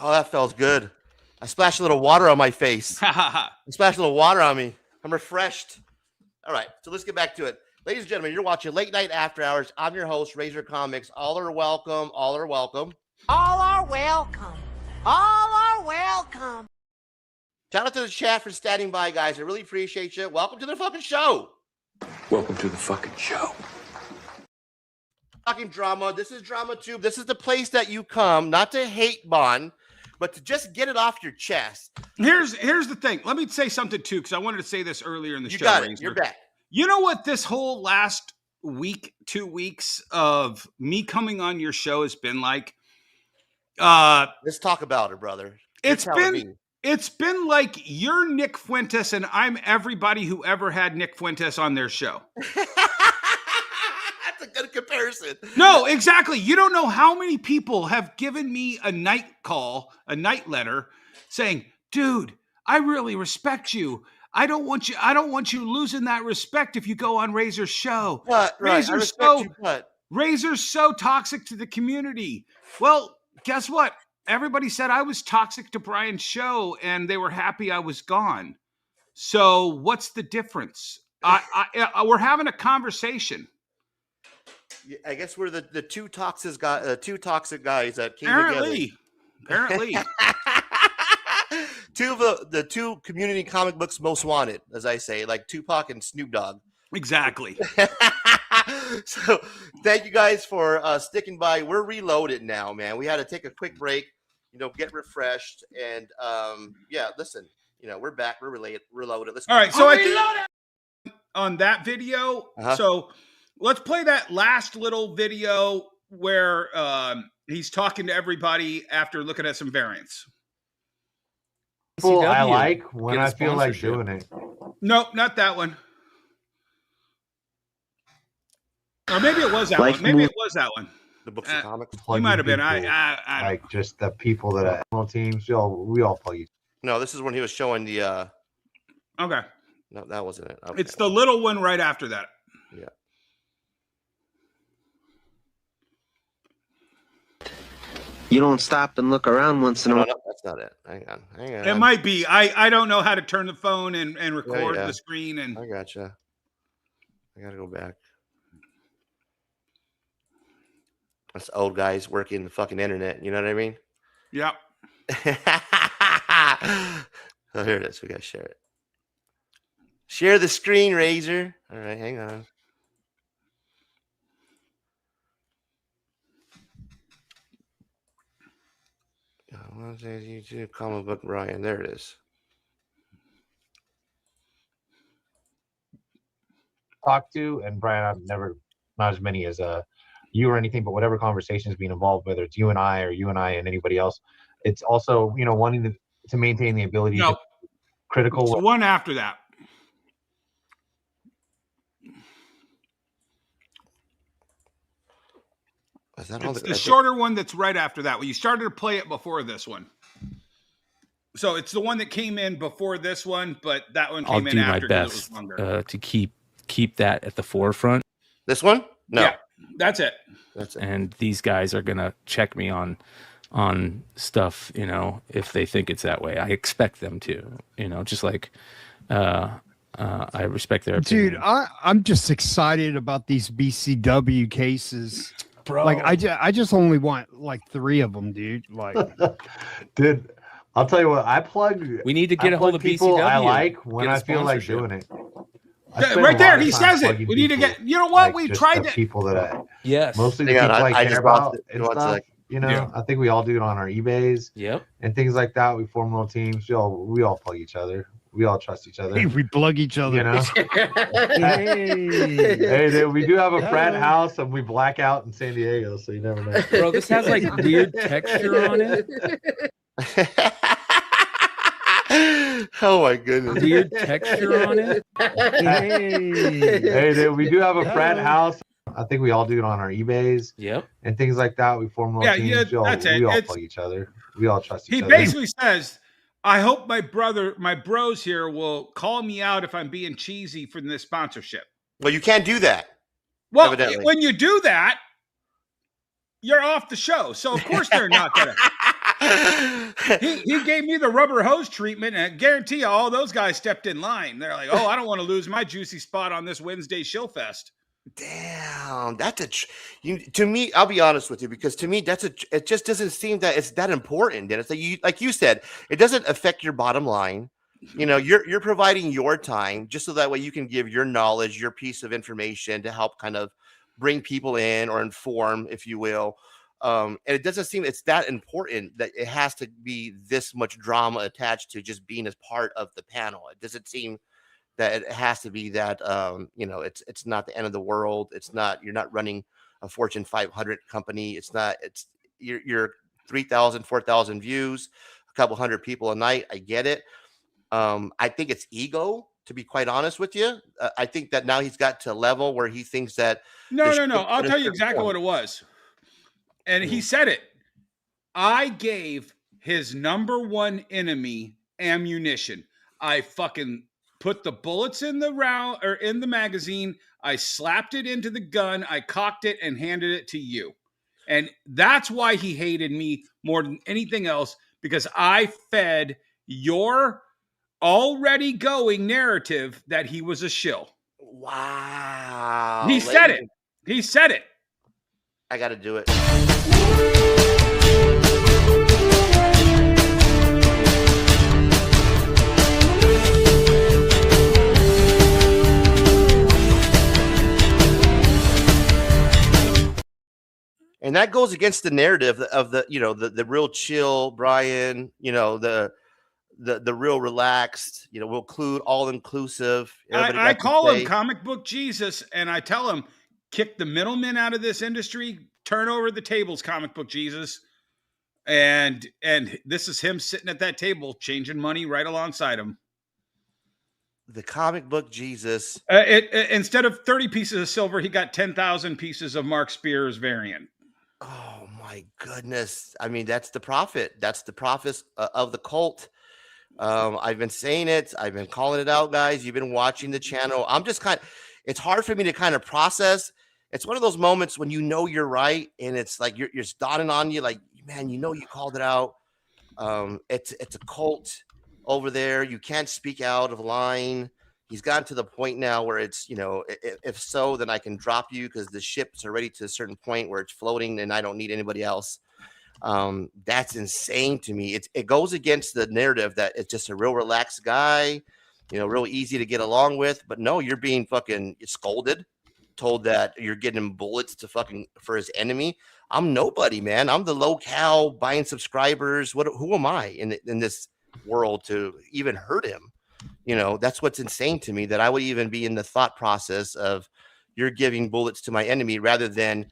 Speaker 4: Oh, that feels good. I splashed a little water on my face. I splashed a little water on me. I'm refreshed. All right, so let's get back to it. Ladies and gentlemen, you're watching Late Night After Hours. I'm your host, Razor Comics. All are welcome. All are welcome.
Speaker 1: All are welcome. All are welcome.
Speaker 4: Shout out to the chat for standing by, guys. I really appreciate you. Welcome to the fucking show.
Speaker 5: Welcome to the fucking show.
Speaker 4: Talking drama. This is Drama Tube. This is the place that you come, not to hate Bond, but to just get it off your chest.
Speaker 7: Here's the thing. Let me say something too, because I wanted to say this earlier in the show.
Speaker 4: You got it.
Speaker 7: Razor.
Speaker 4: You're back.
Speaker 7: You know what? This whole last week, 2 weeks of me coming on your show has been like.
Speaker 4: Let's talk about it, brother.
Speaker 7: It's been like you're Nick Fuentes and I'm everybody who ever had Nick Fuentes on their show.
Speaker 4: That's a good comparison.
Speaker 7: No, exactly. You don't know how many people have given me a night call, a night letter saying, dude, I really respect you. I don't want you losing that respect if you go on Razor's show. Razor's so toxic to the community. Well, guess what? Everybody said I was toxic to Brian's show and they were happy I was gone. So what's the difference? We're having a conversation.
Speaker 4: I guess we're the two toxic guys that came
Speaker 7: Apparently.
Speaker 4: Two of the two community comic books most wanted, as I say, like Tupac and Snoop Dogg.
Speaker 7: Exactly.
Speaker 4: So thank you guys for sticking by. We're reloaded now, man. We had to take a quick break, get refreshed. And yeah, listen, we're back. We're reloaded. Let's
Speaker 7: all right. So I think on that video, so let's play that last little video where he's talking to everybody after looking at some variants.
Speaker 12: People I like when I feel like doing it.
Speaker 7: Nope, not that one. Or maybe it was that one. Maybe it was that one.
Speaker 4: The books and comics.
Speaker 7: You might have been. I
Speaker 12: like just the people that are teams. We all play.
Speaker 4: No, this is when he was showing the.
Speaker 7: Okay.
Speaker 4: No, that wasn't it. Okay.
Speaker 7: It's the little one right after that.
Speaker 4: Yeah.
Speaker 18: You don't stop and look around once in a while.
Speaker 4: No, that's not it. Hang on.
Speaker 7: It might be. I don't know how to turn the phone and record the screen. And
Speaker 4: I gotcha. I gotta go back. That's old guys working the fucking internet. You know what I mean?
Speaker 7: Yep.
Speaker 4: Oh, here it is. We gotta share it. Share the screen, Razor. All right, hang on. YouTube comic book Ryan. There it is.
Speaker 12: Talk to and Brian, I've never, not as many as you or anything, but whatever conversations being involved, whether it's you and I or you and I and anybody else, it's also wanting to maintain the ability to critical.
Speaker 7: It's the one after that. It's the shorter one that's right after that. Well, you started to play it before this one. So it's the one that came in before this one, but that one came in after.
Speaker 6: I'll do my best to keep that at the forefront.
Speaker 4: This one? No.
Speaker 7: Yeah, that's it.
Speaker 6: And these guys are gonna check me on stuff, if they think it's that way. I expect them to, just like I respect their opinion.
Speaker 11: Dude, I'm just excited about these BCW cases.
Speaker 12: Bro.
Speaker 11: Like I just only want like 3 of them, dude. Like
Speaker 12: dude, I'll tell you what,
Speaker 6: we need to get a hold of
Speaker 12: people
Speaker 6: BCW.
Speaker 12: I like when I feel like doing it.
Speaker 7: Right there, he says it. We need to get. You know what?
Speaker 12: Like
Speaker 7: we tried
Speaker 12: the
Speaker 7: to.
Speaker 12: people that
Speaker 6: yes,
Speaker 12: mostly the people I care about and stuff. You know,
Speaker 6: Yeah.
Speaker 12: I think we all do it on our eBays.
Speaker 6: Yep.
Speaker 12: And things like that. We form little teams. We all plug each other. We all trust each other.
Speaker 11: Hey, we plug each other.
Speaker 12: You know. Hey, dude, we do have a frat house, and we black out in San Diego, so you never know.
Speaker 6: Bro, this has like weird texture on it.
Speaker 4: Oh my goodness.
Speaker 6: Weird texture on it.
Speaker 12: Hey, dude, we do have a frat house. I think we all do it on our eBays.
Speaker 6: Yep.
Speaker 12: And things like that. We form little teams.
Speaker 7: that's it.
Speaker 12: We all
Speaker 7: It's-
Speaker 12: plug each other. We all trust each
Speaker 7: He
Speaker 12: other.
Speaker 7: basically says, I hope my bros here will call me out if I'm being cheesy for this sponsorship.
Speaker 4: Well, you can't do that.
Speaker 7: Well,
Speaker 4: evidently.
Speaker 7: when you do that, you're off the show. So of course they're not gonna. He gave me the rubber hose treatment, and I guarantee you, all those guys stepped in line. They're like, "Oh, I don't want to lose my juicy spot on this Wednesday Shill Fest."
Speaker 4: Damn, that's to me. I'll be honest with you, because to me, it just doesn't seem that it's that important. And it's like you said, it doesn't affect your bottom line. You know, you're providing your time just so that way you can give your knowledge, your piece of information to help kind of bring people in or inform, if you will. And it doesn't seem it's that important that it has to be this much drama attached to just being as part of the panel. It doesn't seem that it has to be that you know, it's not the end of the world. It's not, you're not running a Fortune 500 company. It's not, you're 3,000, 4,000 views, a couple hundred people a night. I get it. I think it's ego, to be quite honest with you. I think that now he's got to a level where he thinks that
Speaker 7: No. I'll tell you exactly what it was. And he said it. I gave his number one enemy ammunition. I fucking put the bullets in the round or in the magazine. I slapped it into the gun. I cocked it and handed it to you. And that's why he hated me more than anything else, because I fed your already going narrative that he was a shill.
Speaker 4: Wow.
Speaker 7: He said it. He said it.
Speaker 4: I got to do it. And that goes against the narrative of the, you know, the real chill Brian, you know, the real relaxed, you know, we'll include all inclusive.
Speaker 7: I call him Comic Book Jesus, and I tell him, kick the middlemen out of this industry, turn over the tables, Comic Book Jesus. And this is him sitting at that table changing money right alongside him.
Speaker 4: The Comic Book Jesus.
Speaker 7: Instead of 30 pieces of silver, he got 10,000 pieces of Mark Spears variant.
Speaker 4: Oh my goodness. I mean, that's the prophet. That's the prophet of the cult. I've been saying it. I've been calling it out, guys. You've been watching the channel. I'm just it's hard for me to kind of process. It's one of those moments when you know you're right, and it's like you're dawning on you, like, man, you know you called it out. It's a cult over there. You can't speak out of line. He's gotten to the point now where it's, you know, if so, then I can drop you because the ship's already to a certain point where it's floating and I don't need anybody else. That's insane to me. It goes against the narrative that it's just a real relaxed guy, you know, real easy to get along with. But no, you're being fucking scolded, told that you're getting bullets for his enemy. I'm nobody, man. I'm the locale buying subscribers. Who am I in this world to even hurt him? You know, that's what's insane to me, that I would even be in the thought process of you're giving bullets to my enemy rather than,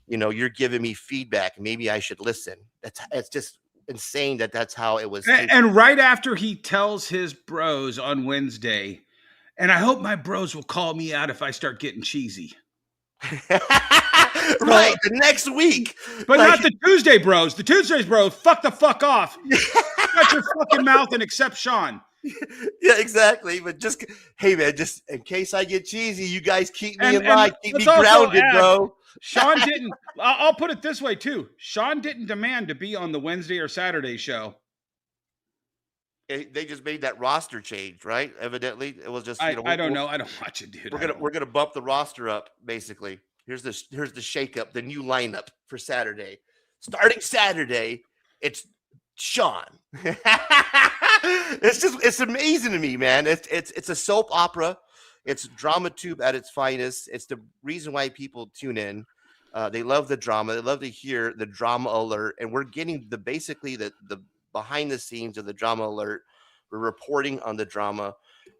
Speaker 4: you know, you're giving me feedback. Maybe I should listen. It's just insane that's how it was.
Speaker 7: And right after he tells his bros on Wednesday, and I hope my bros will call me out if I start getting cheesy.
Speaker 4: Right, the next week.
Speaker 7: But not the Tuesday bros. The Tuesdays bros, fuck the fuck off. Shut your fucking mouth and accept Shawn.
Speaker 4: Yeah, exactly. But just, hey, man, just in case I get cheesy, you guys keep me in line, keep me grounded, bro.
Speaker 7: Shawn didn't, I'll put it this way, too. Shawn didn't demand to be on the Wednesday or Saturday show.
Speaker 4: They just made that roster change, right? Evidently, it was just.
Speaker 7: I don't know. I don't watch it, dude.
Speaker 4: We're gonna bump the roster up. Basically, here's the shakeup, the new lineup for Saturday. Starting Saturday, it's Shawn. It's amazing to me, man. It's a soap opera. It's drama tube at its finest. It's the reason why people tune in. They love the drama. They love to hear the drama alert, and we're getting basically the behind the scenes of the drama alert. We're reporting on the drama,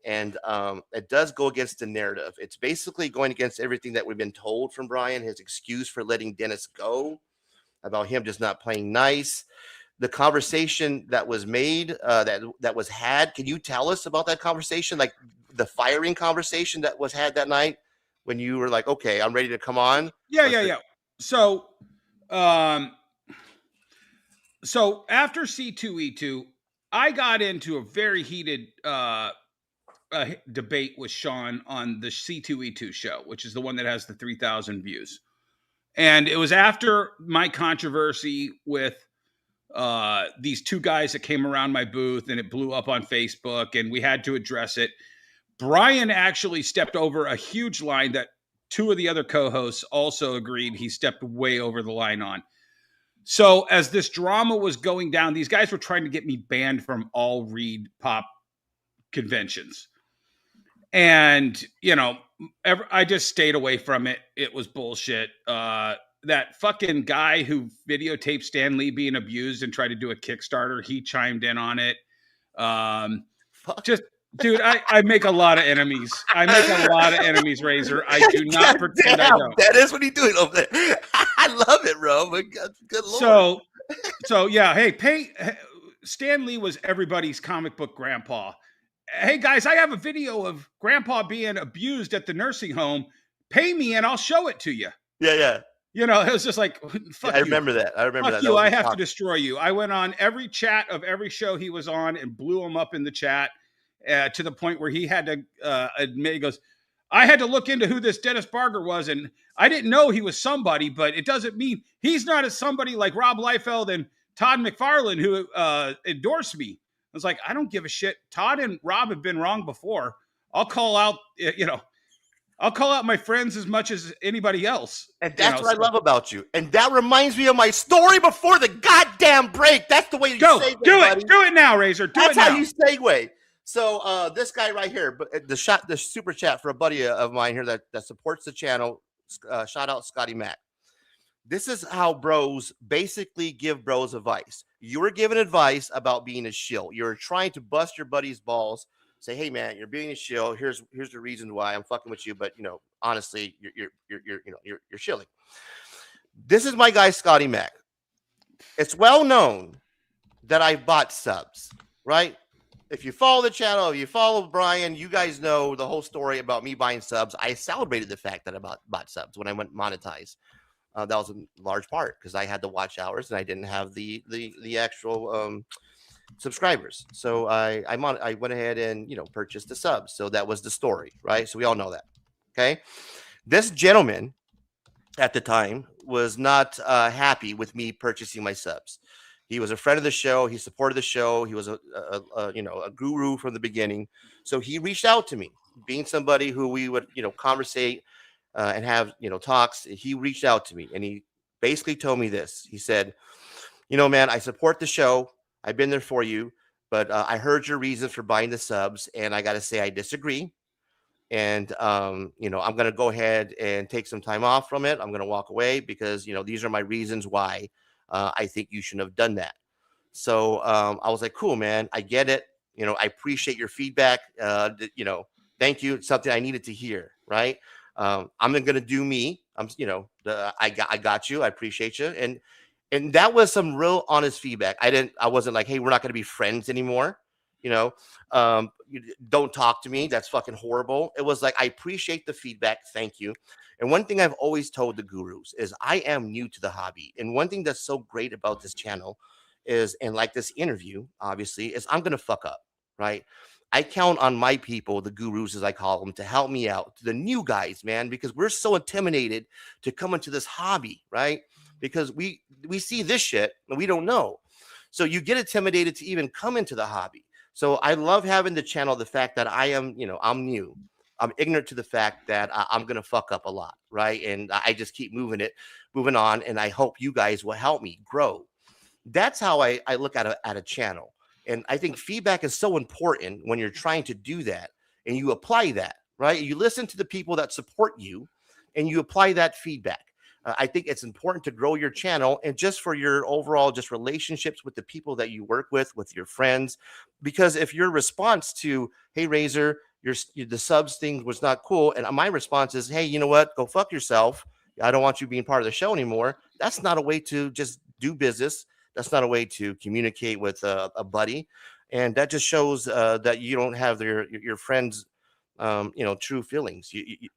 Speaker 4: and it does go against the narrative. It's basically going against everything that we've been told from Brian. His excuse for letting Dennis go, about him just not playing nice. The conversation that was made, that was had. Can you tell us about that conversation, like the firing conversation that was had that night when you were like, "Okay, I'm ready to come on"?
Speaker 7: Yeah. So, so after C2E2, I got into a very heated debate with Shawn on the C2E2 show, which is the one that has the 3,000 views. And it was after my controversy with these two guys that came around my booth, and it blew up on Facebook, and we had to address it. Brian actually stepped over a huge line that two of the other co-hosts also agreed he stepped way over the line on. So as this drama was going down, these guys were trying to get me banned from all Reed pop conventions. And, you know, I just stayed away from it. It was bullshit. That fucking guy who videotaped Stan Lee being abused and tried to do a Kickstarter, he chimed in on it. Just, dude, I make a lot of enemies. I make a lot of enemies, Razor. I do not pretend I don't.
Speaker 4: That is what he's doing over there. I love it, bro. But good lord.
Speaker 7: So yeah. Hey, Stan Lee was everybody's comic book grandpa. Hey guys, I have a video of Grandpa being abused at the nursing home. Pay me and I'll show it to you.
Speaker 4: Yeah.
Speaker 7: You know, it was just like, fuck
Speaker 4: I
Speaker 7: you.
Speaker 4: remember that.
Speaker 7: Fuck you. I have to destroy you. I went on every chat of every show he was on and blew him up in the chat to the point where he had to admit, he goes, I had to look into who this Dennis Barger was, and I didn't know he was somebody, but it doesn't mean he's not a somebody like Rob Liefeld and Todd McFarlane who endorsed me. I was like, I don't give a shit. Todd and Rob have been wrong before. I'll call out, I'll call out my friends as much as anybody else.
Speaker 4: And that's what I love about you. And that reminds me of my story before the goddamn break. That's the way you
Speaker 7: go.
Speaker 4: segue,
Speaker 7: Do
Speaker 4: buddy.
Speaker 7: it. Do it now, Razor.
Speaker 4: That's how you segue. So this guy right here, but the super chat for a buddy of mine here that supports the channel. Shout out Scotty Mac. This is how bros basically give bros advice. You were given advice about being a shill. You're trying to bust your buddy's balls. Say, hey man, you're being a shill. Here's the reason why I'm fucking with you. But honestly, you're shilling. This is my guy Scotty Mac. It's well known that I bought subs, right? If you follow the channel, if you follow Brian, you guys know the whole story about me buying subs. I celebrated the fact that I bought subs when I went monetized. That was a large part because I had the watch hours and I didn't have the actual subscribers. So I went ahead and purchased the subs. So that was the story, right? So we all know that. Okay, this gentleman at the time was not happy with me purchasing my subs. He was a friend of the show. He supported the show. He was a guru from the beginning. So he reached out to me, being somebody who we would conversate and have talks. He reached out to me and he basically told me this. He said, man, I support the show. I've been there for you, but I heard your reasons for buying the subs, and I got to say I disagree. And I'm going to go ahead and take some time off from it. I'm going to walk away because these are my reasons why I think you shouldn't have done that. So I was like, cool, man. I get it. I appreciate your feedback. Thank you. It's something I needed to hear. Right. I'm going to do me. I got you. I appreciate you. And that was some real honest feedback. I wasn't like, hey, we're not going to be friends anymore. Don't talk to me. That's fucking horrible. It was like, I appreciate the feedback. Thank you. And one thing I've always told the gurus is I am new to the hobby. And one thing that's so great about this channel is, and like this interview, obviously, is I'm going to fuck up, right? I count on my people, the gurus, as I call them, to help me out, to the new guys, man, because we're so intimidated to come into this hobby, right? Because we see this shit and we don't know. So you get intimidated to even come into the hobby. So I love having the channel, the fact that I am, I'm new. I'm ignorant to the fact that I'm going to fuck up a lot, right? And I just keep moving on, and I hope you guys will help me grow. That's how I look at a channel. And I think feedback is so important when you're trying to do that, and you apply that, right? You listen to the people that support you, and you apply that feedback. I think it's important to grow your channel and just for your overall just relationships with the people that you work with your friends. Because if your response to, hey, Razor, the subs thing was not cool, and my response is, hey, you know what? Go fuck yourself. I don't want you being part of the show anymore. That's not a way to just do business. That's not a way to communicate with a buddy. And that just shows that you don't have your friends' true feelings.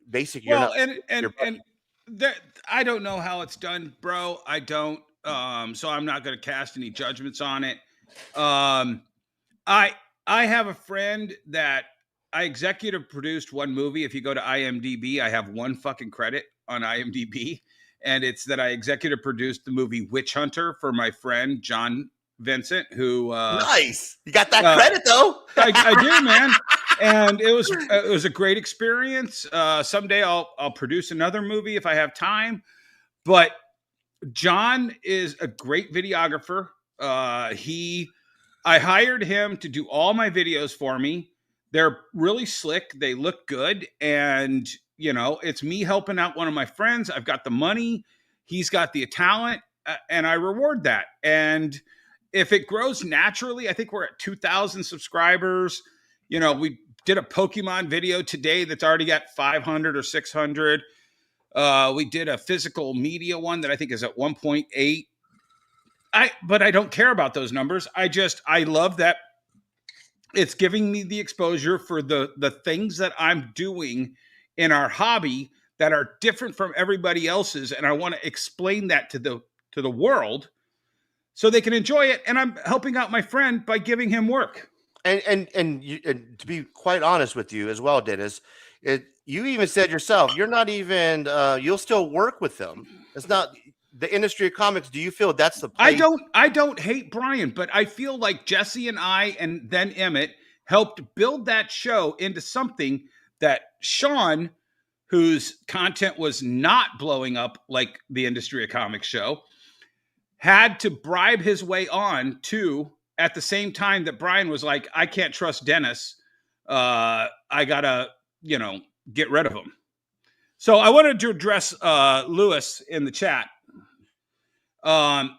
Speaker 4: Basically, you're
Speaker 7: Well,
Speaker 4: not.
Speaker 7: and that, I don't know how it's done, bro. I don't. So I'm not going to cast any judgments on it. I have a friend that I executive produced one movie. If you go to IMDb, I have one fucking credit on IMDb, and it's that I executive produced the movie Witch Hunter for my friend John Vincent, who
Speaker 4: nice. You got that credit though.
Speaker 7: I do, man. And it was a great experience. Someday I'll produce another movie if I have time. But John is a great videographer. I hired him to do all my videos for me. They're really slick. They look good. And, it's me helping out one of my friends. I've got the money. He's got the talent, and I reward that. And if it grows naturally, I think we're at 2,000 subscribers. We did a Pokemon video today that's already got 500 or 600. We did a physical media one that I think is at 1.8. But I don't care about those numbers. I love that it's giving me the exposure for the things that I'm doing in our hobby that are different from everybody else's. And I want to explain that to the world so they can enjoy it. And I'm helping out my friend by giving him work.
Speaker 4: And to be quite honest with you as well, Dennis, you even said yourself, you're not even, you'll still work with them. It's not the industry of comics. Do you feel that's the place?
Speaker 7: I don't hate Brian, but I feel like Jesse and I, and then Emmett, helped build that show into something that Shawn, whose content was not blowing up like the industry of comics show, had to bribe his way on to, at the same time that Brian was like, I can't trust Dennis. I gotta, get rid of him. So I wanted to address Lewis in the chat.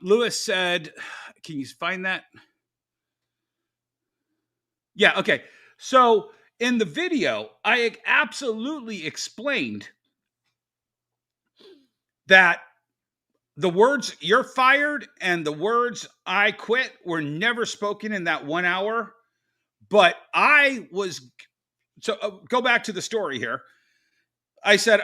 Speaker 7: Lewis said, can you find that? Yeah, okay. So in the video, I absolutely explained that the words "you're fired" and the words "I quit" were never spoken in that 1 hour. But go back to the story here. I said,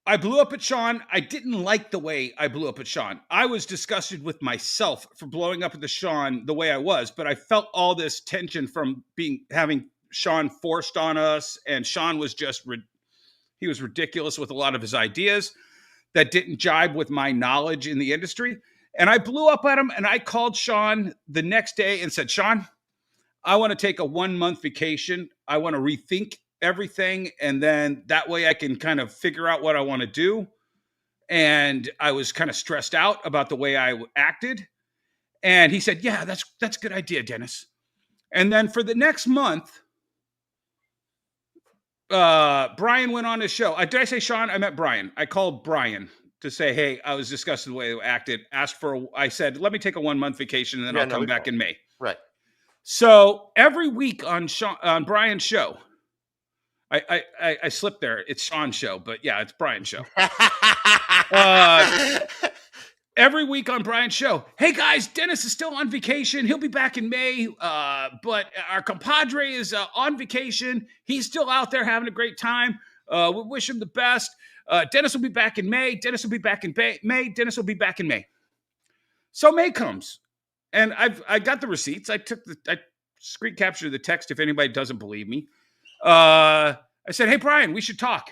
Speaker 7: I blew up at Shawn. I didn't like the way I blew up at Shawn. I was disgusted with myself for blowing up at the Shawn the way I was, but I felt all this tension from having Shawn forced on us, and Shawn was he was ridiculous with a lot of his ideas that didn't jibe with my knowledge in the industry. And I blew up at him, and I called Shawn the next day and said, Shawn, I want to take a 1-month vacation. I want to rethink everything, and then that way I can kind of figure out what I want to do. And I was kind of stressed out about the way I acted. And he said, yeah, that's a good idea, Dennis. And then for the next month, Brian went on his show. Did I say Shawn? I meant Brian. I called Brian to say, hey, I was disgusted with the way they acted. I said, let me take a 1-month vacation, and then I'll come back in May.
Speaker 4: Right.
Speaker 7: So every week on Brian's show, I slipped there. It's Shawn's show, but yeah, it's Brian's show. Every week on Brian's show, hey guys, Dennis is still on vacation. He'll be back in May, but our compadre is on vacation. He's still out there having a great time. We wish him the best. Dennis will be back in May. Dennis will be back in May. Dennis will be back in May. So May comes, and I got the receipts. I screen captured the text if anybody doesn't believe me. I said, hey, Brian, we should talk.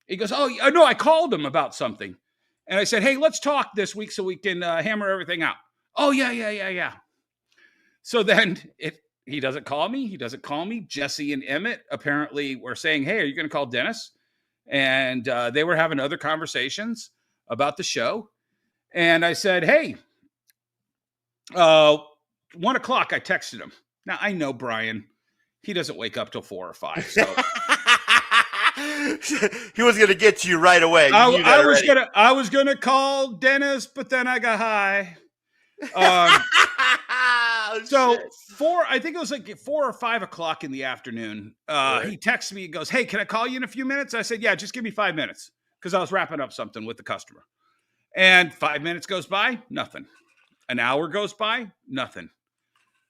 Speaker 7: He goes, oh, no, I called him about something. And I said, hey, let's talk this week so we can hammer everything out. Oh, yeah. So then he doesn't call me. Jesse and Emmett apparently were saying, hey, are you going to call Dennis? And they were having other conversations about the show. And I said, hey, 1 o'clock, I texted him. Now, I know Brian. He doesn't wake up till 4 or 5. So
Speaker 4: He was gonna get to you right away. You knew that already.
Speaker 7: I was gonna call Dennis, but then I got high. So I think it was like 4 or 5 o'clock in the afternoon. He texts me and goes, "Hey, can I call you in a few minutes?" I said, "Yeah, just give me 5 minutes," because I was wrapping up something with the customer. And 5 minutes goes by, nothing. An hour goes by, nothing.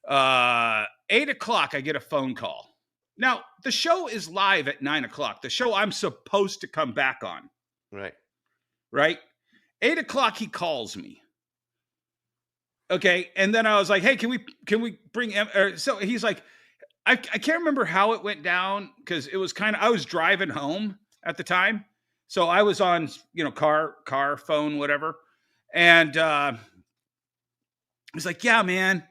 Speaker 7: 8 o'clock, I get a phone call. Now, the show is live at 9 o'clock. The show I'm supposed to come back on. Right? 8 o'clock, he calls me. Okay. And then I was like, "Hey, can we bring so he's like, I can't remember how it went down because it was I was driving home at the time. So I was on, car, phone, whatever. And he's like, "Yeah, man.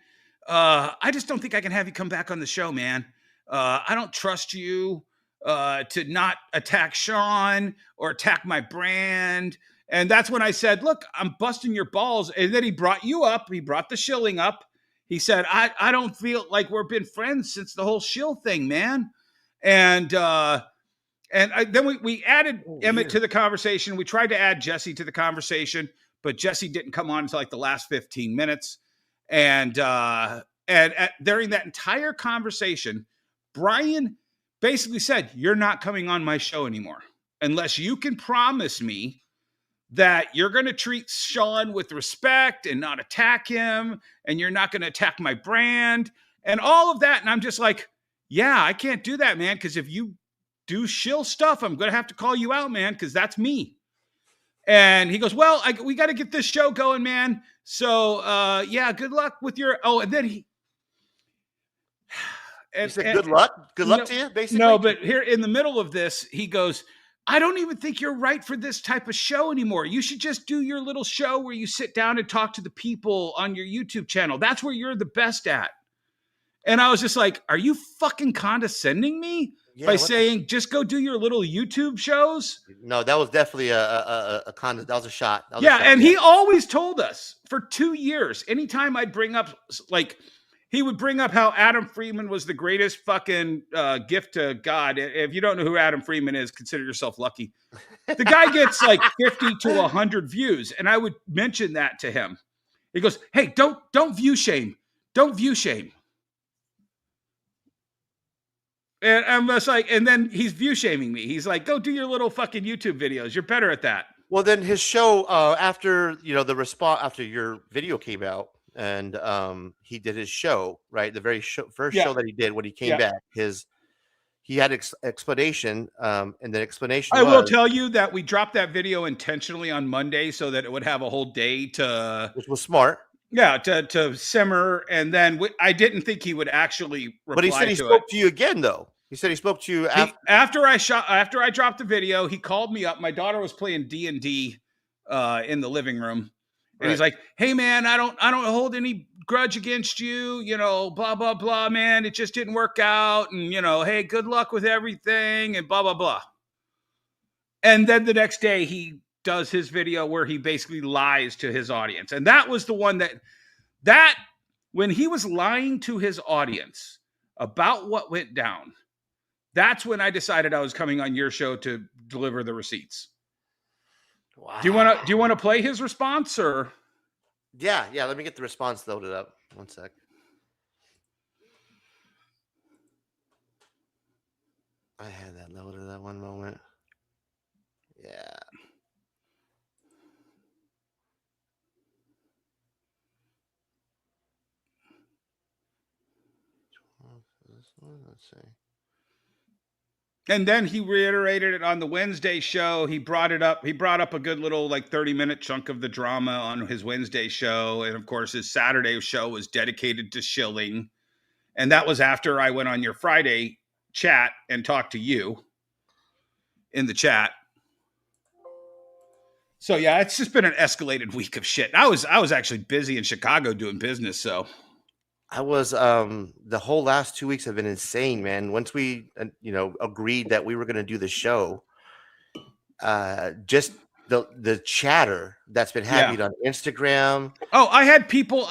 Speaker 7: I just don't think I can have you come back on the show, man. I don't trust you to not attack Shawn or attack my brand." And that's when I said, "Look, I'm busting your balls." And then he brought you up. He brought the shilling up. He said, I don't feel like we've been friends since the whole shill thing, man. And then we added Emmett to the conversation. We tried to add Jesse to the conversation, but Jesse didn't come on until like the last 15 minutes. And during that entire conversation, Brian basically said, "You're not coming on my show anymore unless you can promise me that you're going to treat Shawn with respect and not attack him, and you're not going to attack my brand," and all of that. And I'm just like, "Yeah, I can't do that, man, because if you do shill stuff, I'm going to have to call you out, man, because that's me." And he goes, "Well, we got to get this show going, man. So, yeah, good luck with your..." Oh, and then he
Speaker 4: said, "Good luck. Good luck to you," basically.
Speaker 7: No, but here in the middle of this, he goes, "I don't even think you're right for this type of show anymore. You should just do your little show where you sit down and talk to the people on your YouTube channel. That's where you're the best at." And I was just like, "Are you fucking condescending me by saying just go do your little YouTube shows?"
Speaker 4: No, that was definitely that was a shot. That was a
Speaker 7: Yeah,
Speaker 4: shot,
Speaker 7: and he always told us for 2 years, anytime I'd bring up, like, he would bring up how Adam Freeman was the greatest fucking gift to God. If you don't know who Adam Freeman is, consider yourself lucky. The guy gets like 50 to 100 views, and I would mention that to him. He goes, "Hey, don't view shame. Don't view shame." And I'm just like, and then he's view shaming me. He's like, "Go do your little fucking YouTube videos. You're better at that."
Speaker 4: Well, then his show after the response after your video came out, and he did his show, right? The very first show that he did when he came back, he had explanation, and the explanation
Speaker 7: I will tell you that we dropped that video intentionally on Monday so that it would have a whole day to,
Speaker 4: which was smart.
Speaker 7: Yeah, to simmer, and then I didn't think he would actually reply.
Speaker 4: But he said he spoke to you again, though. He said he spoke to you
Speaker 7: after I dropped the video. He called me up. My daughter was playing D&D in the living room, and he's like, "Hey, man, I don't hold any grudge against you. Blah blah blah, man. It just didn't work out, and hey, good luck with everything, and blah blah blah." And then the next day, he does his video where he basically lies to his audience, and that was the one that when he was lying to his audience about what went down. That's when I decided I was coming on your show to deliver the receipts.
Speaker 4: Wow.
Speaker 7: Do you want to play his response or?
Speaker 4: Yeah. Let me get the response loaded up. One sec. I had that loaded at one moment. Yeah. Let's see.
Speaker 7: And then he reiterated it on the Wednesday show. He brought it up. He brought up a good little 30-minute chunk of the drama on his Wednesday show. And of course, his Saturday show was dedicated to shilling. And that was after I went on your Friday chat and talked to you in the chat. So yeah, it's just been an escalated week of shit. I was actually busy in Chicago doing business, so
Speaker 4: I was the whole last 2 weeks have been insane, man. Once we agreed that we were going to do the show, just the chatter that's been happening on Instagram.
Speaker 7: Oh, I had people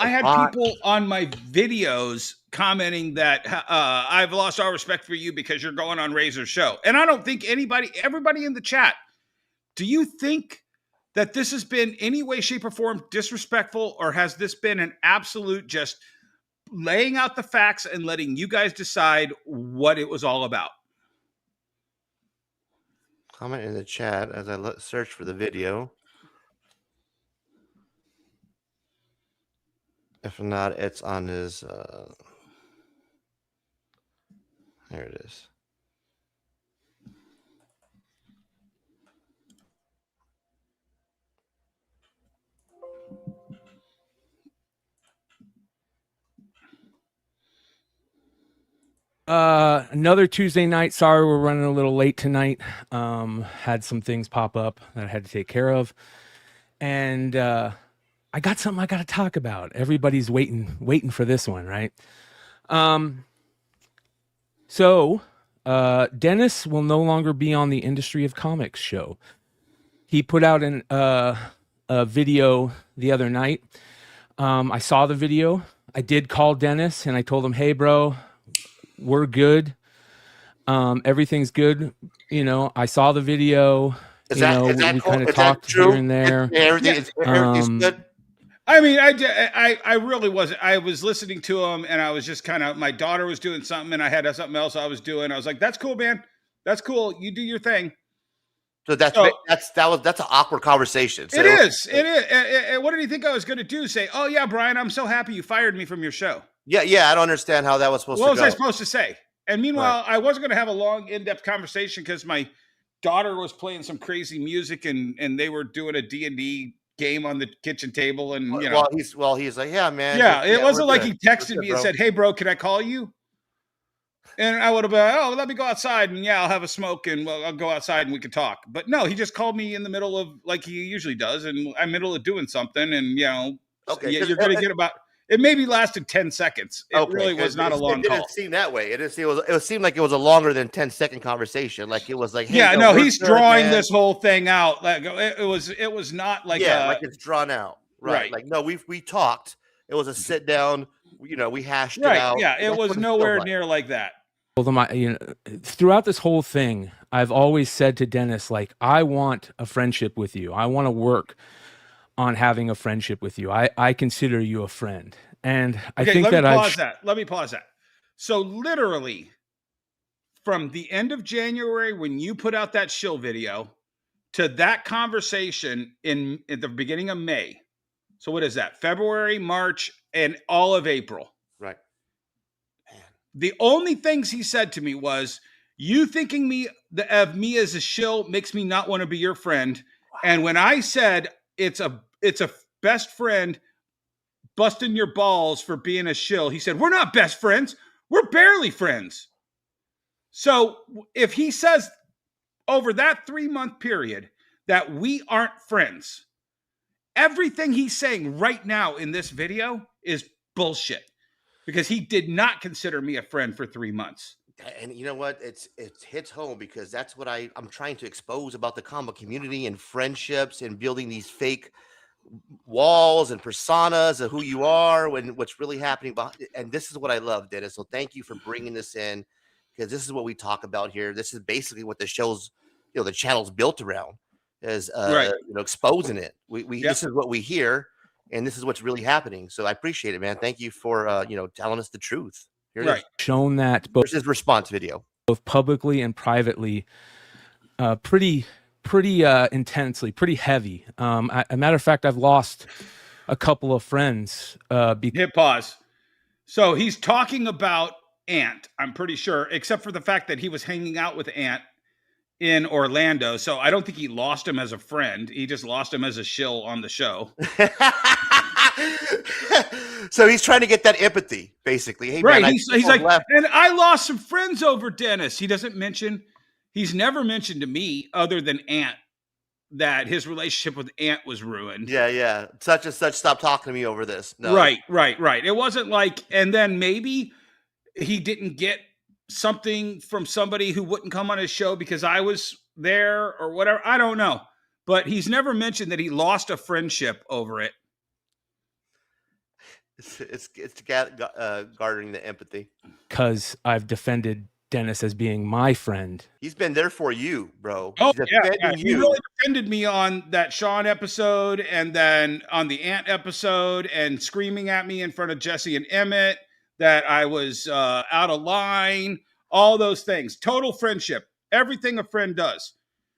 Speaker 7: on my videos commenting that I've lost all respect for you because you're going on Razor's show. And I don't think everybody in the chat, do you think that this has been any way, shape, or form disrespectful, or has this been an absolute just laying out the facts and letting you guys decide what it was all about?
Speaker 4: Comment in the chat as I search for the video. If not, it's on his. There it is.
Speaker 6: Another Tuesday night. Sorry, we're running a little late tonight. Had some things pop up that I had to take care of, and I got something I got to talk about. Everybody's waiting for this one, right? So Dennis will no longer be on the Industry of Comics show. He put out a video the other night. I saw the video. I did call Dennis and I told him, "Hey, bro, we're good. Everything's good. You know, I saw the video.
Speaker 4: Is
Speaker 6: we
Speaker 4: that
Speaker 6: kind of talked here and there.
Speaker 4: Everything's good.
Speaker 7: I mean, I really wasn't. I was listening to him, and I was just kind of. My daughter was doing something, and I had something else I was doing. I was like, "That's cool, man. That's cool. You do your thing."
Speaker 4: So that's an awkward conversation. So,
Speaker 7: It is. And what did he think I was going to do? Say, "Oh yeah, Brian, I'm so happy you fired me from your show."
Speaker 4: Yeah. I don't understand how that was supposed to go.
Speaker 7: What was I supposed to say? And meanwhile, I wasn't going to have a long, in-depth conversation because my daughter was playing some crazy music, and they were doing a D&D game on the kitchen table, and you know,
Speaker 4: he's like, yeah, man.
Speaker 7: Yeah, it wasn't like he texted me and said, "Hey, bro, can I call you?" And I would have been, "Oh, let me go outside, and yeah, I'll have a smoke, and I'll go outside, and we can talk." But no, he just called me in the middle of, like he usually does, and I'm middle of doing something, and you know, you're going to get about. It maybe lasted 10 seconds. It really was not a long call.
Speaker 4: It didn't seem that way. It seemed like it was a longer than 10-second conversation. Like it was like, hey,
Speaker 7: yeah, no, he's drawing
Speaker 4: man.
Speaker 7: This whole thing out. Like it was not like
Speaker 4: like it's drawn out. Right. Like no, we talked. It was a sit down. You know, we hashed it out.
Speaker 7: Yeah, it was nowhere near like that.
Speaker 6: Throughout this whole thing, I've always said to Dennis, like, I want a friendship with you. I want to work on having a friendship with you. I consider you a friend. And I think that
Speaker 7: let me pause that. So literally from the end of January, when you put out that shill video, to that conversation at the beginning of May. So what is that? February, March, and all of April.
Speaker 4: Right.
Speaker 7: Man. The only things he said to me was, you thinking of me as a shill makes me not want to be your friend. Wow. And when I said it's a best friend busting your balls for being a shill, he said, "We're not best friends. We're barely friends." So if he says over that 3-month period that we aren't friends, everything he's saying right now in this video is bullshit, because he did not consider me a friend for 3 months.
Speaker 4: And you know what? It hits home, because that's what I'm trying to expose about the comic community and friendships and building these fake walls and personas of who you are when what's really happening behind. And this is what I love, Dennis. So thank you for bringing this in, because this is what we talk about here. This is basically what the show's, the channel's built around, is exposing it. This is what we hear, and this is what's really happening. So I appreciate it, man. Thank you for telling us the truth. Here it is.
Speaker 6: Shown that both
Speaker 4: his response video,
Speaker 6: both publicly and privately, pretty intensely, pretty heavy. A matter of fact, I've lost a couple of friends.
Speaker 7: Hit pause. So he's talking about Ant, I'm pretty sure, except for the fact that he was hanging out with Ant in Orlando. So I don't think he lost him as a friend. He just lost him as a shill on the show.
Speaker 4: So he's trying to get that empathy, basically. Hey,
Speaker 7: right.
Speaker 4: Man,
Speaker 7: he's like, and I lost some friends over Dennis. He's never mentioned to me, other than Ant, that his relationship with Ant was ruined.
Speaker 4: Yeah. Such and such stopped talking to me over this. No.
Speaker 7: Right. It wasn't like, and then maybe he didn't get something from somebody who wouldn't come on his show because I was there or whatever. I don't know. but he's never mentioned that he lost a friendship over it.
Speaker 4: It's garnering the empathy.
Speaker 6: Because I've defended Dennis as being my friend.
Speaker 4: He's been there for you, bro.
Speaker 7: Oh,
Speaker 4: He's
Speaker 7: yeah.
Speaker 4: defending
Speaker 7: He
Speaker 4: you.
Speaker 7: really defended me on that Shawn episode and then on the Ant episode and screaming at me in front of Jesse and Emmett that I was out of line, all those things. Total friendship. Everything a friend does.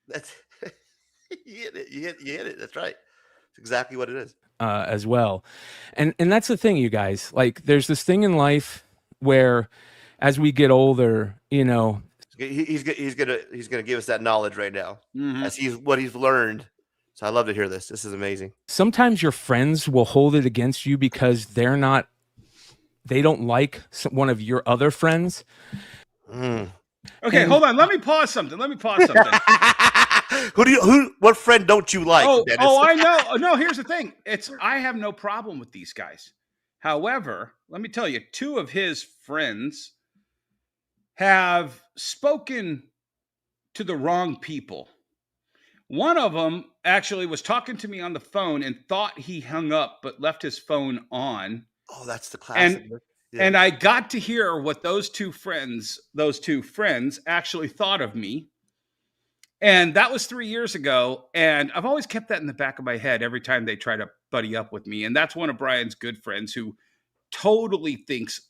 Speaker 4: That's you hit it. You hit it. That's right. It's exactly what it is.
Speaker 6: As well. And that's the thing, you guys. Like, there's this thing in life where as we get older, you know,
Speaker 4: he's gonna give us that knowledge right now. As what he's learned. So I love to hear this. This is amazing.
Speaker 6: Sometimes your friends will hold it against you because they don't like one of your other friends.
Speaker 7: Okay, hold on. Let me pause something.
Speaker 4: What friend don't you like? Dennis?
Speaker 7: I know. No, here's the thing. I have no problem with these guys. However, let me tell you, two of his friends have spoken to the wrong people. One of them actually was talking to me on the phone and thought he hung up, but left his phone on.
Speaker 4: Oh, that's the classic.
Speaker 7: And I got to hear what those two friends actually thought of me. And that was 3 years ago. And I've always kept that in the back of my head every time they try to buddy up with me. And that's one of Brian's good friends who totally thinks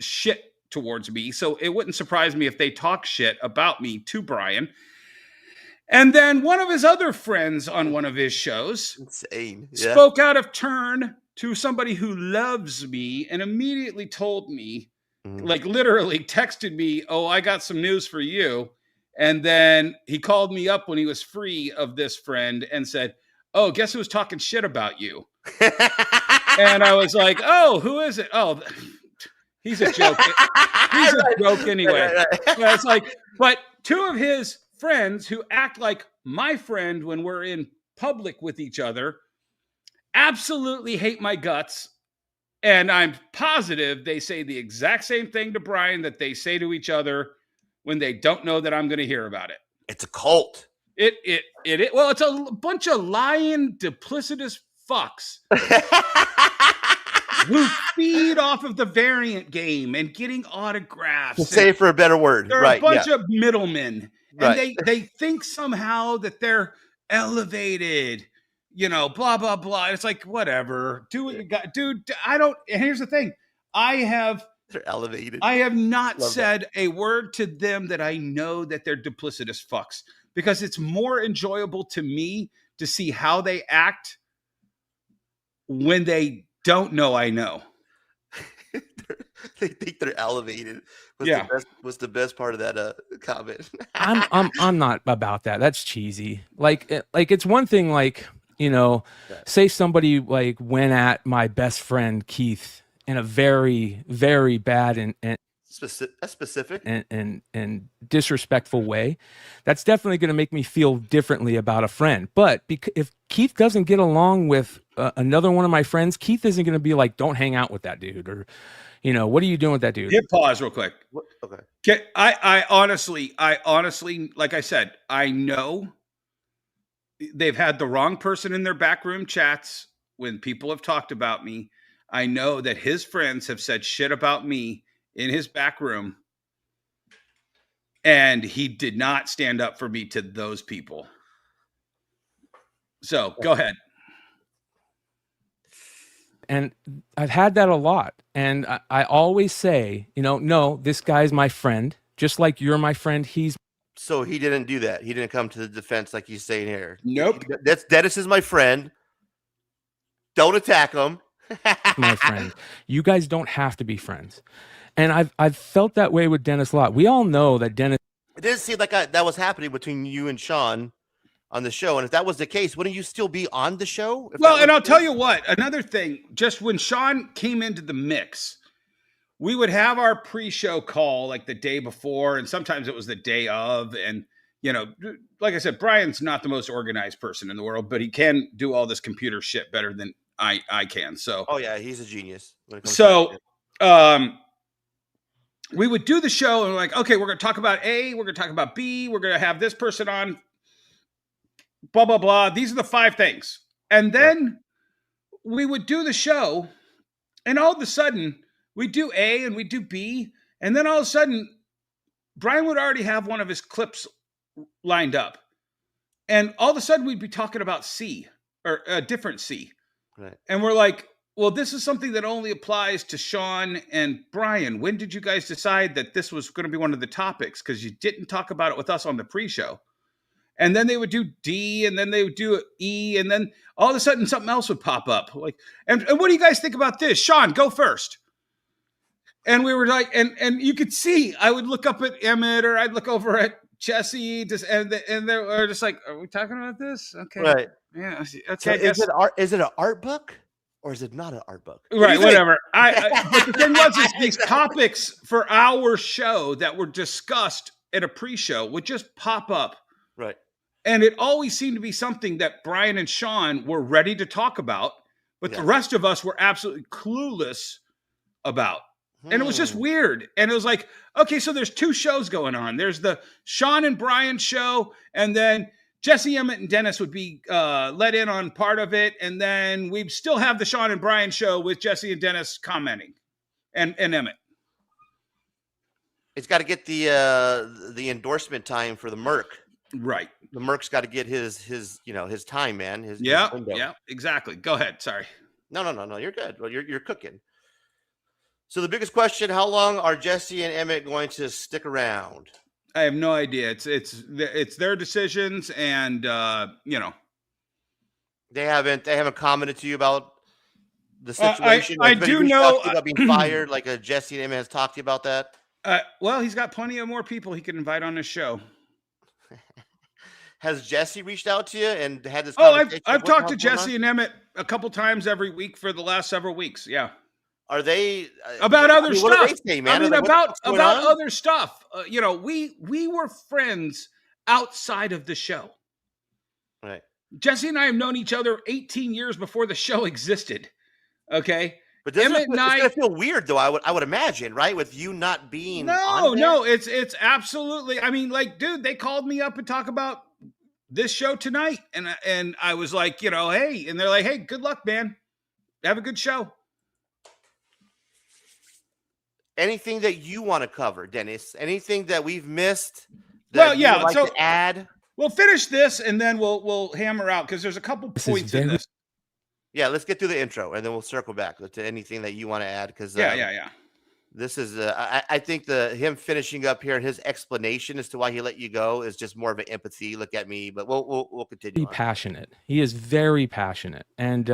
Speaker 7: shit towards me. So it wouldn't surprise me if they talk shit about me to Brian. And then one of his other friends on one of his shows spoke out of turn to somebody who loves me and immediately told me, like literally texted me, "Oh, I got some news for you." And then he called me up when he was free of this friend and said, "Oh, guess who was talking shit about you?" And I was like, "Oh, who is it?" "Oh, he's a joke." He's a joke anyway. Yeah, it's like, but two of his friends who act like my friend when we're in public with each other absolutely hate my guts. And I'm positive they say the exact same thing to Brian that they say to each other when they don't know that I'm going to hear about it.
Speaker 4: It's a cult.
Speaker 7: Well, it's a bunch of lying, duplicitous fucks who feed off of the variant game and getting autographs.
Speaker 4: To say for a better word.
Speaker 7: They're
Speaker 4: Right,
Speaker 7: a bunch of middlemen. And
Speaker 4: Right.
Speaker 7: they think somehow that they're elevated, you know, blah, blah, blah. It's like, whatever. Do what you got. Dude, and here's the thing.
Speaker 4: They're elevated.
Speaker 7: I have not
Speaker 4: Love
Speaker 7: said a word to them that I know that they're duplicitous fucks, because it's more enjoyable to me to see how they act when they don't know I know.
Speaker 4: They think they're elevated. Was the best part of that comment.
Speaker 6: I'm not about that. That's cheesy. Like it's one thing, like, you know, say somebody like went at my best friend Keith in a very, very bad and
Speaker 4: specific
Speaker 6: and disrespectful way. That's definitely going to make me feel differently about a friend. But if Keith doesn't get along with another one of my friends, Keith isn't going to be like, "Don't hang out with that dude," or, you know, "What are you doing with that dude?"
Speaker 7: Hit pause real quick.
Speaker 4: Okay.
Speaker 7: I honestly, like I said, I know they've had the wrong person in their backroom chats when people have talked about me. I know that his friends have said shit about me in his back room, and he did not stand up for me to those people. So go ahead.
Speaker 6: And I've had that a lot. And I always say, you know, no, this guy's my friend, just like you're my friend.
Speaker 4: So he didn't do that. He didn't come to the defense like he's saying here.
Speaker 7: Nope.
Speaker 4: Dennis is my friend. Don't attack him.
Speaker 6: My friend. You guys don't have to be friends. And I've felt that way with Dennis a lot. We all know that Dennis.
Speaker 4: It didn't seem like that was happening between you and Shawn on the show. And if that was the case, wouldn't you still be on the show?
Speaker 7: Well, and I'll tell you what, another thing, just when Shawn came into the mix, we would have our pre-show call like the day before, and sometimes it was the day of. And, you know, like I said, Brian's not the most organized person in the world, but he can do all this computer shit better than I can. So,
Speaker 4: oh yeah, he's a genius.
Speaker 7: So, we would do the show and we're like, okay, we're going to talk about A, we're going to talk about B, we're going to have this person on. blah, blah, blah. These are the 5 things. And then we would do the show, and all of a sudden, we do A and we do B, and then all of a sudden, Brian would already have one of his clips lined up. And all of a sudden, we'd be talking about C, or a different C.
Speaker 4: Right.
Speaker 7: And we're like, well, this is something that only applies to Shawn and Brian. When did you guys decide that this was going to be one of the topics? Because you didn't talk about it with us on the pre-show. And then they would do D, and then they would do E, and then all of a sudden something else would pop up. Like, and what do you guys think about this? Shawn, go first. And we were like, and you could see, I would look up at Emmett, or I'd look over at Jesse, and they were just like, are we talking about this? Okay.
Speaker 4: Right.
Speaker 7: Yeah. Okay.
Speaker 4: So is it an art book, or is it not an art book?
Speaker 7: Right, whatever. But the thing was, is these topics for our show that were discussed at a pre-show would just pop up.
Speaker 4: Right.
Speaker 7: And it always seemed to be something that Brian and Shawn were ready to talk about, but the rest of us were absolutely clueless about. And it was just weird. And it was like, okay, so there's 2 shows going on. There's the Shawn and Brian show, and then Jesse, Emmett, and Dennis would be let in on part of it. And then we'd still have the Shawn and Brian show with Jesse and Dennis commenting, and Emmett.
Speaker 4: It's got to get the endorsement time for the Merc.
Speaker 7: Right.
Speaker 4: The Merc's got to get his time, man. His window.
Speaker 7: Yeah, exactly. Go ahead. Sorry.
Speaker 4: No. You're good. Well, you're cooking. So the biggest question: how long are Jesse and Emmett going to stick around?
Speaker 7: I have no idea. It's their decisions, and
Speaker 4: they haven't commented to you about the situation.
Speaker 7: I do know
Speaker 4: about being fired. Like Jesse and Emmett has talked to you about that.
Speaker 7: Well, he's got plenty of more people he can invite on his show.
Speaker 4: Has Jesse reached out to you and had this conversation?
Speaker 7: I've talked to Jesse and Emmett a couple times every week for the last several weeks. Yeah.
Speaker 4: Are they
Speaker 7: about other stuff?
Speaker 4: What do they say, man?
Speaker 7: I mean,
Speaker 4: like,
Speaker 7: about other stuff. We were friends outside of the show.
Speaker 4: Right.
Speaker 7: Jesse and I have known each other 18 years before the show existed. Okay.
Speaker 4: But it's gonna feel weird, though. I would imagine, right? With you not being
Speaker 7: no, it's absolutely. I mean, like, dude, they called me up and talk about this show tonight, and I was like, hey, and they're like, hey, good luck, man. Have a good show.
Speaker 4: Anything that you want to cover, Dennis? Anything that we've missed?
Speaker 7: Well, yeah.
Speaker 4: To add.
Speaker 7: We'll finish this, and then we'll hammer out because there's a couple points in this.
Speaker 4: Yeah, let's get through the intro, and then we'll circle back to anything that you want to add. Because
Speaker 7: yeah.
Speaker 4: This is I think him finishing up here and his explanation as to why he let you go is just more of an empathy. Look at me, but we'll continue.
Speaker 6: Passionate. He is very passionate, and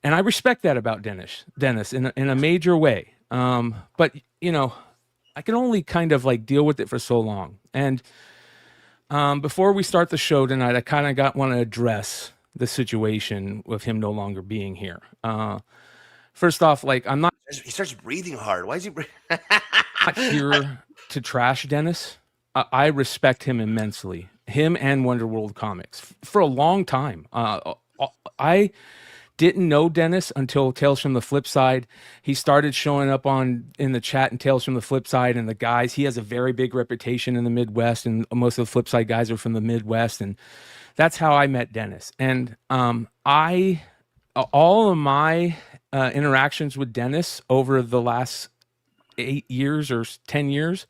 Speaker 6: I respect that about Dennis in a major way. But I can only kind of like deal with it for so long. And before we start the show tonight, I kind of want to address the situation with him no longer being here. First off, like, I'm not.
Speaker 4: He starts breathing hard. Why is he
Speaker 6: not here to trash Dennis? I respect him immensely. Him and Wonderworld Comics for a long time. I didn't know Dennis until Tales from the Flip Side. He started showing up in the chat in Tales from the Flip Side, and the guys. He has a very big reputation in the Midwest, and most of the Flip Side guys are from the Midwest, and that's how I met Dennis. And all of my interactions with Dennis over the last 8 years or 10 years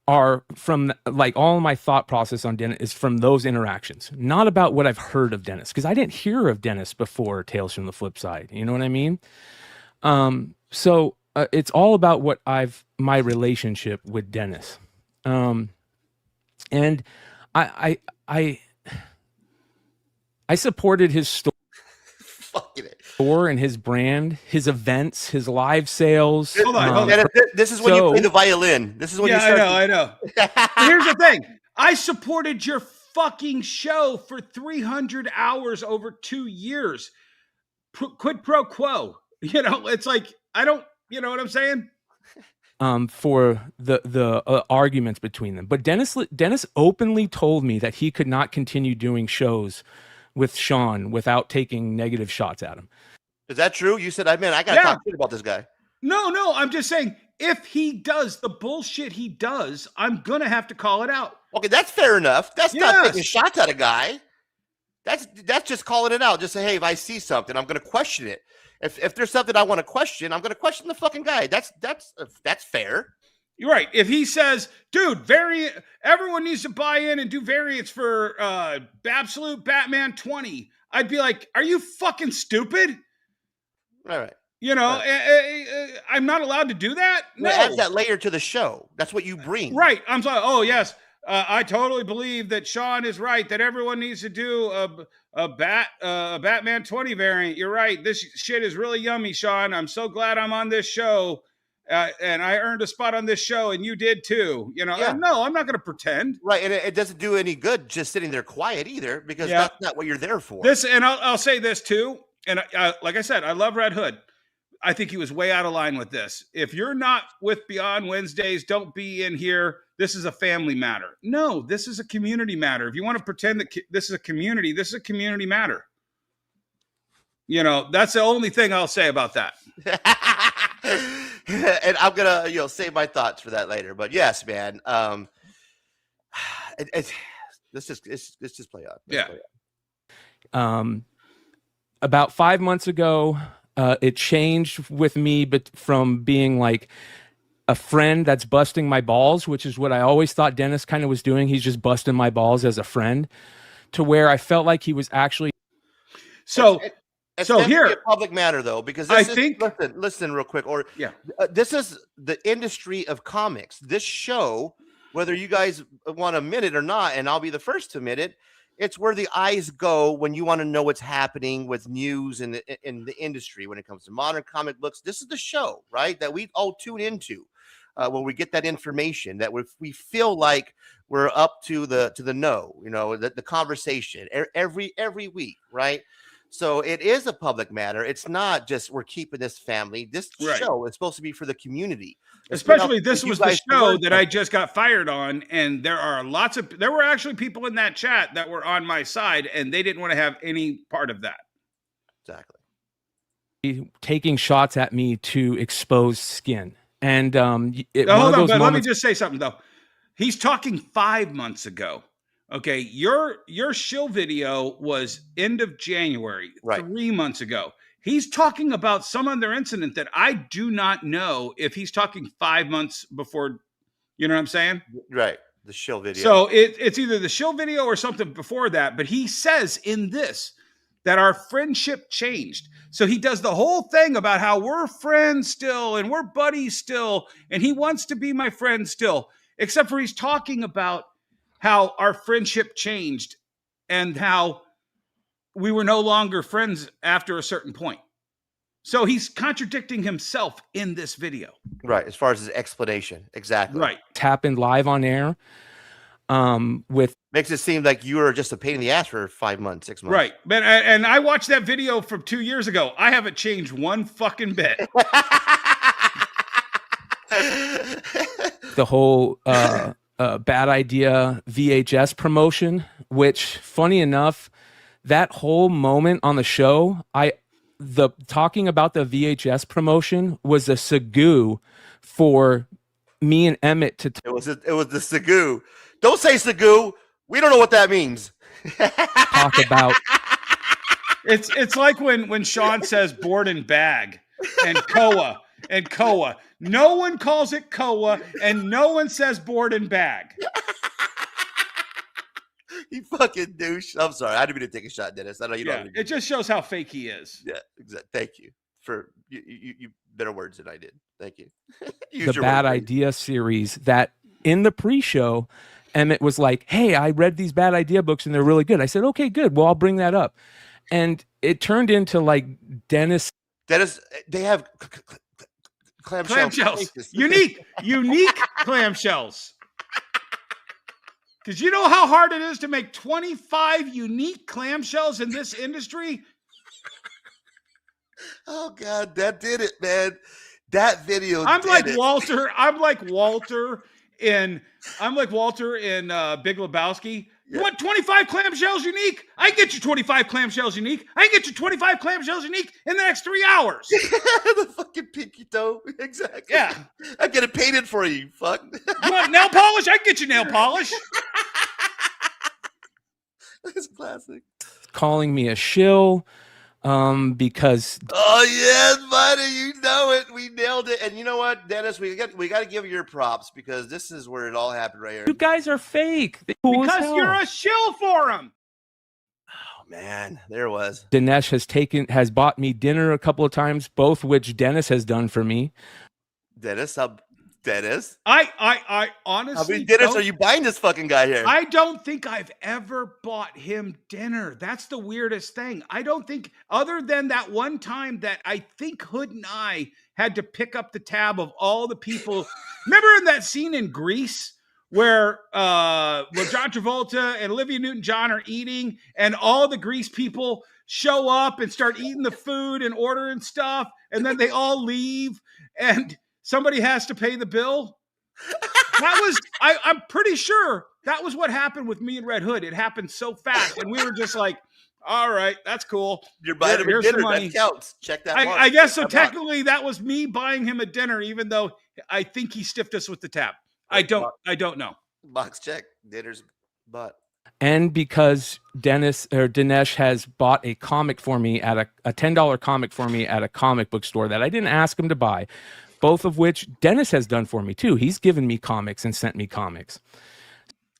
Speaker 6: are from, like, all of my thought process on Dennis is from those interactions, not about what I've heard of Dennis, because I didn't hear of Dennis before Tales from the Flip Side. You know what I mean? So it's all about my relationship with Dennis. And I supported his store. And his brand, his events, his live sales.
Speaker 4: Hold on. This is when you play the violin. This is when you start.
Speaker 7: I know. Here's the thing. I supported your fucking show for 300 hours over 2 years. Quid pro quo. It's like, I don't, you know what I'm saying?
Speaker 6: For the arguments between them. But Dennis openly told me that he could not continue doing shows with Shawn without taking negative shots at him.
Speaker 4: Is that true? You said, I got to talk shit about this guy.
Speaker 7: No, I'm just saying, if he does the bullshit he does, I'm going to have to call it out.
Speaker 4: Okay, that's fair enough. That's not taking shots at a guy. That's just calling it out. Just say, hey, if I see something, I'm going to question it. If there's something I want to question, I'm going to question the fucking guy. That's fair.
Speaker 7: You're right. If he says, dude, everyone needs to buy in and do variants for Absolute Batman 20, I'd be like, are you fucking stupid?
Speaker 4: Right.
Speaker 7: You know, I'm not allowed to do that. No,
Speaker 4: it adds that layer to the show. That's what you bring.
Speaker 7: Right. I'm sorry. Oh, yes. I totally believe that Shawn is right, that everyone needs to do a Batman 20 variant. You're right. This shit is really yummy, Shawn. I'm so glad I'm on this show. And I earned a spot on this show, and you did too. You know, no, I'm not going to pretend.
Speaker 4: Right, and it doesn't do any good just sitting there quiet either, because that's not what you're there for.
Speaker 7: And I'll say this too. And like I said, I love Red Hood. I think he was way out of line with this. If you're not with Beyond Wednesdays, don't be in here. This is a family matter. No, this is a community matter. If you want to pretend that this is a community matter. You know, that's the only thing I'll say about that.
Speaker 4: And I'm gonna, save my thoughts for that later. But yes, man, let's just play on. Play
Speaker 6: on. About 5 months ago, it changed with me, but from being like a friend that's busting my balls, which is what I always thought Dennis kind of was doing. He's just busting my balls as a friend, to where I felt like he was actually.
Speaker 4: It's here a public matter though, because listen real quick, or this is the industry of comics. This show, whether you guys want to admit it or not, and I'll be the first to admit it, it's where the eyes go when you want to know what's happening with news in the industry when it comes to modern comic books. This is the show, right, that we all tune into when we get that information, that we feel like we're up to the know, the conversation every week, right? So it is a public matter. It's not just we're keeping this family. This show is supposed to be for the community.
Speaker 7: Especially this was the show that I just got fired on, and there were actually people in that chat that were on my side, and they didn't want to have any part of that.
Speaker 6: Exactly. Taking shots at me to expose skin. And hold
Speaker 7: on, but let me just say something though. He's talking 5 months ago. Okay, your shill video was end of January, 3 months ago. He's talking about some other incident that I do not know if he's talking 5 months before. You know what I'm saying?
Speaker 4: Right, the shill video.
Speaker 7: So it's either the shill video or something before that. But he says in this that our friendship changed. So he does the whole thing about how we're friends still and we're buddies still, and he wants to be my friend still, except for he's talking about how our friendship changed and how we were no longer friends after a certain point. So he's contradicting himself in this video.
Speaker 4: Right, as far as his explanation. Exactly.
Speaker 7: Right.
Speaker 6: It happened live on air.
Speaker 4: Makes it seem like you were just a pain in the ass for 5 months, 6 months.
Speaker 7: Right. But and I watched that video from 2 years ago. I haven't changed one fucking bit.
Speaker 6: The whole Bad Idea VHS promotion, which, funny enough, that whole moment on the show, the talking about the VHS promotion was a segue for me and Emmett to
Speaker 4: it was the segue. Don't say segue. We don't know what that means.
Speaker 6: Talk about.
Speaker 7: It's like when Shawn says board and bag and G.O.A.T. and G.O.A.T. No one calls it G.O.A.T. and no one says board and bag.
Speaker 4: You fucking douche. I'm sorry. I didn't mean to take a shot, Dennis. I know you don't.
Speaker 7: It just shows how fake he is.
Speaker 4: Yeah, exactly. Thank you for you better words than I did. Thank you.
Speaker 6: The Bad Idea series that in the pre-show, Emmett was like, hey, I read these Bad Idea books and they're really good. I said, okay, good. Well, I'll bring that up. And it turned into like Dennis,
Speaker 4: they have clamshells.
Speaker 7: Unique clamshells. Because you know how hard it is to make 25 unique clamshells in this industry?
Speaker 4: Oh, God, that did it, man. That video
Speaker 7: I'm like Walter in Big Lebowski. You want 25 clamshells unique? I can get you 25 clamshells unique. I can get you 25 clamshells unique in the next 3 hours.
Speaker 4: The fucking pinky toe. Exactly.
Speaker 7: Yeah.
Speaker 4: I get it painted for you. Fuck.
Speaker 7: You want nail polish? I can get you nail polish.
Speaker 4: That's classic.
Speaker 6: calling me a shill because
Speaker 4: Oh yes, buddy, you know it. We nailed it. And you know what, Dennis, we got to give you your props because this is where it all happened right here.
Speaker 6: you guys are fake. They're cool as
Speaker 7: Because
Speaker 6: hell.
Speaker 7: you're a shill for him.
Speaker 4: Oh man, there it was.
Speaker 6: Dinesh has bought me dinner a couple of times, both which Dennis has done for me.
Speaker 4: Dennis,
Speaker 7: I honestly,
Speaker 4: how many dinners are you buying this fucking guy here?
Speaker 7: I don't think I've ever bought him dinner. That's the weirdest thing. I don't think, other than that one time that I think Hood and I had to pick up the tab of all the people. Remember in that scene in Grease where John Travolta and Olivia Newton-John are eating, and all the Grease people show up and start eating the food and ordering stuff, and then they all leave, and somebody has to pay the bill. That was, I'm pretty sure that was what happened with me and Red Hood. It happened so fast, and we were just like, all right, that's cool.
Speaker 4: You're buying him a dinner. That counts. Check that box.
Speaker 7: I guess so.
Speaker 4: Check that box.
Speaker 7: Technically, that was me buying him a dinner, even though I think he stiffed us with the tab. I don't know.
Speaker 4: Box check. Dinner's bought.
Speaker 6: And because Dinesh has bought a comic for me at a $10 comic for me at a comic book store that I didn't ask him to buy, both of which Dennis has done for me too. He's given me comics and sent me comics.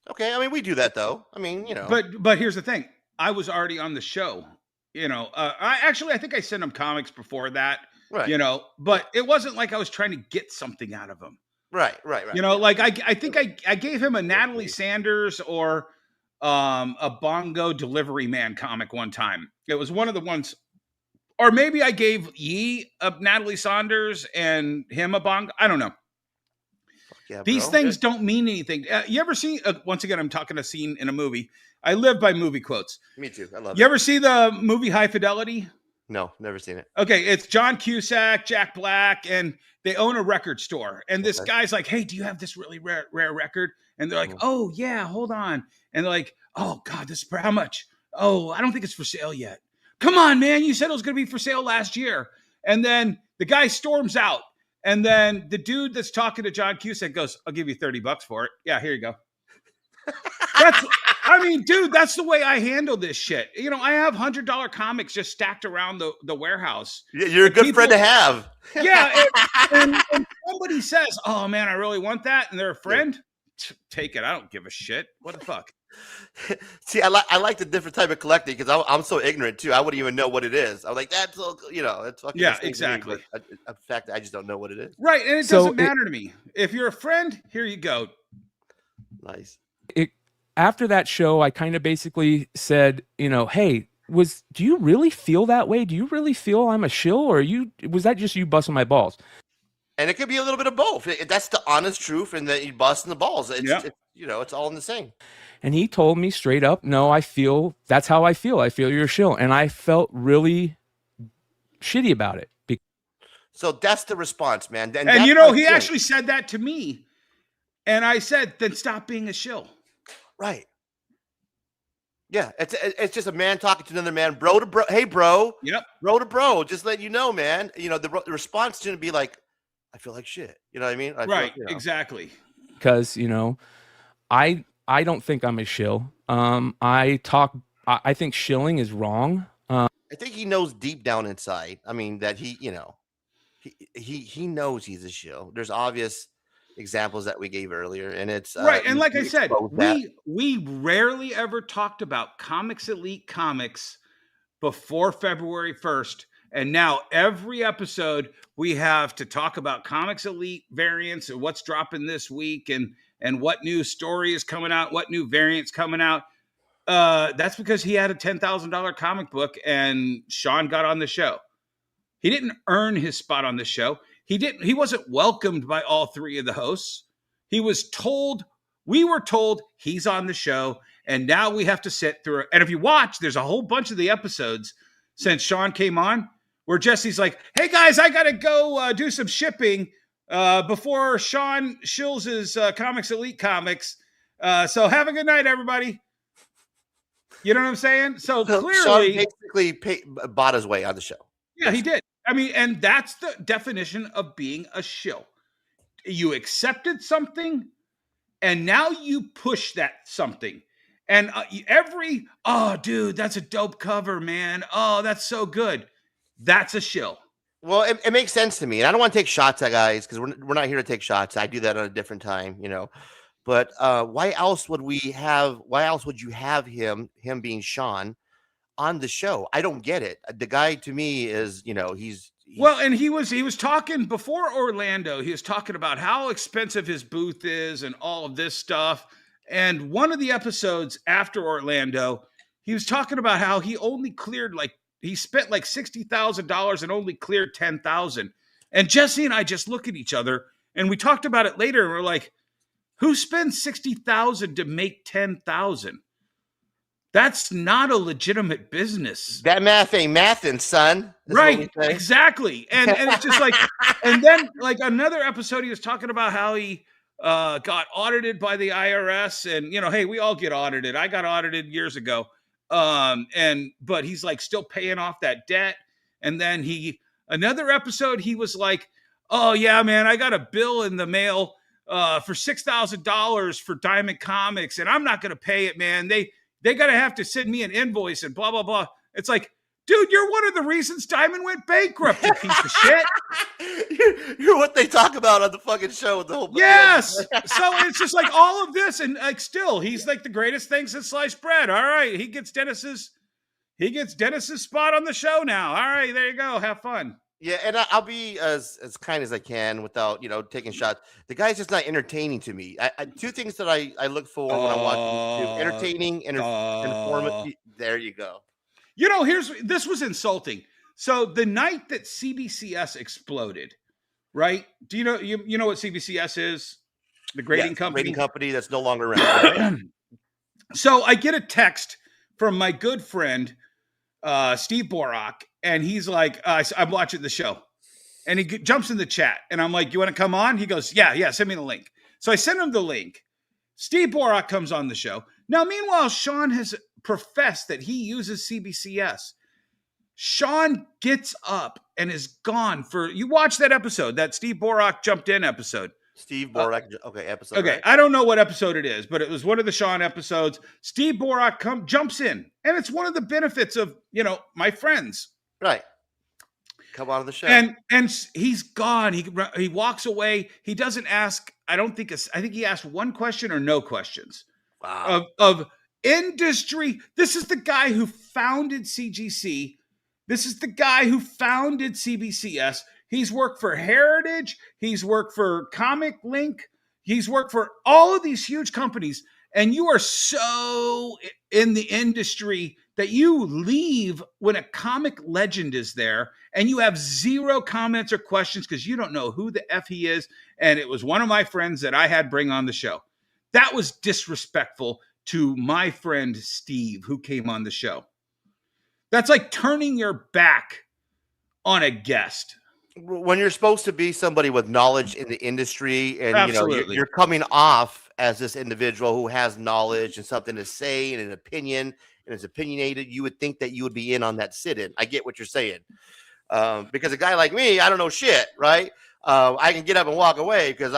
Speaker 4: Okay, I mean, we do that though. I mean, you know.
Speaker 7: But here's the thing. I was already on the show. You know, I think I sent him comics before that.
Speaker 4: Right.
Speaker 7: You know, but it wasn't like I was trying to get something out of him.
Speaker 4: Right.
Speaker 7: You know, like I think I gave him a Natalie Sanders or a Bongo Delivery Man comic one time. It was one of the ones, or maybe I gave Yee a Natalie Saunders and him a Bongo. I don't know.
Speaker 4: Yeah,
Speaker 7: These things don't mean anything. You ever see, once again, I'm talking a scene in a movie. I live by movie quotes.
Speaker 4: Me too. I love it.
Speaker 7: You ever see the movie High Fidelity?
Speaker 4: No, never seen it.
Speaker 7: Okay, it's John Cusack, Jack Black, and they own a record store. And this guy's like, hey, do you have this really rare record? And they're like, oh, yeah, hold on. And they're like, oh, God, this is for how much? Oh, I don't think it's for sale yet. Come on, man. You said it was going to be for sale last year. And then the guy storms out. And then the dude that's talking to John Cusack goes, I'll give you $30 for it. Yeah, here you go. Dude, that's the way I handle this shit. You know, I have $100 comics just stacked around the warehouse.
Speaker 4: Yeah, you're a good friend to have.
Speaker 7: Yeah. And somebody says, oh, man, I really want that. And they're a friend. Take it. I don't give a shit. What the fuck?
Speaker 4: See, I like the different type of collecting because I'm so ignorant too. I wouldn't even know what it is. I'm like, that's all, you know, it's fucking
Speaker 7: exactly.
Speaker 4: Me, in fact, I just don't know what it is.
Speaker 7: Right, and it doesn't matter to me. If you're a friend, here you go.
Speaker 4: Nice.
Speaker 6: After that show, I kind of basically said, you know, hey, do you really feel that way? Do you really feel I'm a shill, or was that just you busting my balls?
Speaker 4: And it could be a little bit of both. That's the honest truth, and that you busting the balls. It's you know, it's all in the same.
Speaker 6: And he told me straight up, no, that's how I feel. I feel you're a shill. And I felt really shitty about it.
Speaker 4: So that's the response, man.
Speaker 7: And you know, he actually said that to me. And I said, then stop being a shill.
Speaker 4: Right. Yeah, it's just a man talking to another man, bro to bro. Hey, bro.
Speaker 7: Yep.
Speaker 4: Bro to bro. Just let you know, man. You know, the response shouldn't be like, I feel like shit. You know what I mean?
Speaker 7: Right. You know. Exactly.
Speaker 6: Because, you know, I don't think I'm a shill. I think shilling is wrong.
Speaker 4: I think he knows deep down inside. I mean, that he, you know, he knows he's a shill. There's obvious examples that we gave earlier, and it's
Speaker 7: right. And like I said, we rarely ever talked about Comics Elite comics before February 1st. And now every episode we have to talk about Comics Elite variants and what's dropping this week and what new story is coming out, what new variants coming out. That's because he had a $10,000 comic book and Shawn got on the show. He didn't earn his spot on the show. He wasn't welcomed by all three of the hosts. We were told he's on the show, and now we have to sit through it. And if you watch, there's a whole bunch of the episodes since Shawn came on where Jesse's like, hey guys, I got to go do some shipping before Shawn shills his Comics Elite comics. So have a good night, everybody. You know what I'm saying? So clearly,
Speaker 4: Shawn basically bought his way on the show.
Speaker 7: Yeah, he did. I mean, and that's the definition of being a shill. You accepted something, and now you push that something. And oh, dude, that's a dope cover, man. Oh, that's so good. That's a shill.
Speaker 4: Well, it makes sense to me. And I don't want to take shots at guys because we're not here to take shots. I do that at a different time, you know. But why else would you have him being Shawn on the show? I don't get it. The guy to me is, you know, he's
Speaker 7: well, and he was talking before Orlando. He was talking about how expensive his booth is and all of this stuff. And one of the episodes after Orlando, he was talking about how he only cleared he spent like $60,000 and only cleared 10,000. And Jesse and I just look at each other and we talked about it later. And we're like, who spends 60,000 to make 10,000? That's not a legitimate business.
Speaker 4: That math ain't mathin', son.
Speaker 7: Right, exactly. And it's just like, and then like another episode, he was talking about how he got audited by the IRS, and you know, hey, we all get audited. I got audited years ago, but he's like still paying off that debt. And then another episode, he was like, oh yeah, man, I got a bill in the mail for $6,000 for Diamond Comics, and I'm not going to pay it, man. They got to have to send me an invoice and blah, blah, blah. It's like, dude, you're one of the reasons Diamond went bankrupt, you piece of shit.
Speaker 4: You're what they talk about on the fucking show with the whole.
Speaker 7: Yes. So it's just like all of this. And like, still, he's like the greatest thing since sliced bread. All right. He gets Dennis's spot on the show now. All right. There you go. Have fun.
Speaker 4: Yeah, and I'll be as kind as I can without, you know, taking shots. The guy's just not entertaining to me. Two things that I look for when I'm watching YouTube: entertaining and informative. There you go.
Speaker 7: You know, this was insulting. So the night that CBCS exploded, right? Do you know what CBCS is? The grading company.
Speaker 4: Grading company that's no longer around. Right?
Speaker 7: So I get a text from my good friend Steve Borak, and he's like, I'm watching the show. And he jumps in the chat, and I'm like, you want to come on? He goes, yeah, send me the link. So I send him the link. Steve Borak comes on the show. Now, meanwhile, Shawn has professed that he uses CBCS. Shawn gets up and is gone you watch that episode, that Steve Borak jumped in episode.
Speaker 4: Steve Borak, episode.
Speaker 7: Okay, right? I don't know what episode it is, but it was one of the Shawn episodes. Steve Borak jumps in, and it's one of the benefits of, you know, my friends.
Speaker 4: Right. Come on the show.
Speaker 7: And he's gone. He walks away. He doesn't ask, I think he asked one question or no questions.
Speaker 4: Wow.
Speaker 7: Of industry. This is the guy who founded CGC. This is the guy who founded CBCS. He's worked for Heritage. He's worked for Comic Link. He's worked for all of these huge companies. And you are so in the industry that you leave when a comic legend is there and you have zero comments or questions because you don't know who the F he is. And it was one of my friends that I had bring on the show. That was disrespectful to my friend Steve, who came on the show. That's like turning your back on a guest.
Speaker 4: When you're supposed to be somebody with knowledge in the industry, and
Speaker 7: Absolutely.
Speaker 4: you know you're coming off as this individual who has knowledge and something to say and an opinion and is opinionated, you would think that you would be in on that sit-in. I get what you're saying, because a guy like me, I don't know shit, right? I can get up and walk away because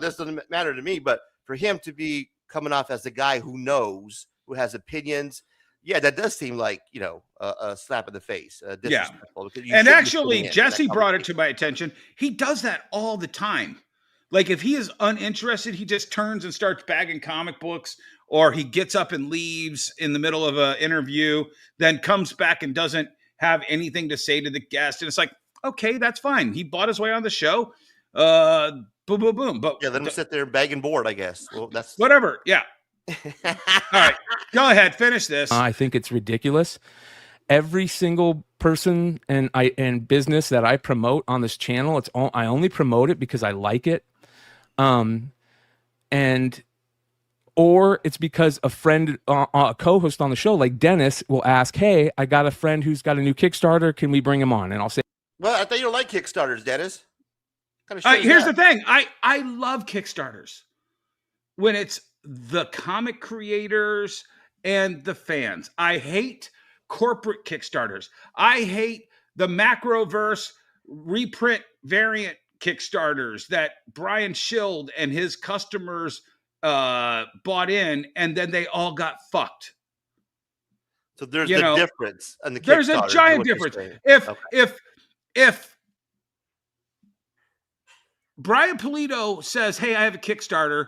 Speaker 4: this doesn't matter to me. But for him to be coming off as the guy who knows, who has opinions. Yeah, that does seem like, a slap in the face. Disrespectful.
Speaker 7: Yeah. And actually, Jesse brought it to my attention. He does that all the time. Like if he is uninterested, he just turns and starts bagging comic books, or he gets up and leaves in the middle of an interview, then comes back and doesn't have anything to say to the guest. And it's like, okay, that's fine. He bought his way on the show. Boom, boom, boom. But
Speaker 4: yeah, let him sit there and bag and board, I guess. Well, that's
Speaker 7: whatever. Yeah. All right, go ahead, finish this.
Speaker 6: I think it's ridiculous. Every single person and business that I promote on this channel, I only promote it because I like it, or it's because a friend, a co-host on the show, like Dennis, will ask, "Hey, I got a friend who's got a new Kickstarter. Can we bring him on?" And I'll say,
Speaker 4: "Well, I thought you don't like Kickstarters, Dennis."
Speaker 7: Here's the thing: I love Kickstarters when it's the comic creators and the fans. I hate corporate Kickstarters. I hate the Macroverse reprint variant Kickstarters that Brian Schild and his customers bought in, and then they all got fucked.
Speaker 4: So there's
Speaker 7: You
Speaker 4: the
Speaker 7: know,
Speaker 4: difference and the
Speaker 7: there's a
Speaker 4: Kickstarter, is
Speaker 7: giant
Speaker 4: what you're
Speaker 7: difference.
Speaker 4: saying.
Speaker 7: If
Speaker 4: Okay.
Speaker 7: if Brian Pulido says, "Hey, I have a Kickstarter,"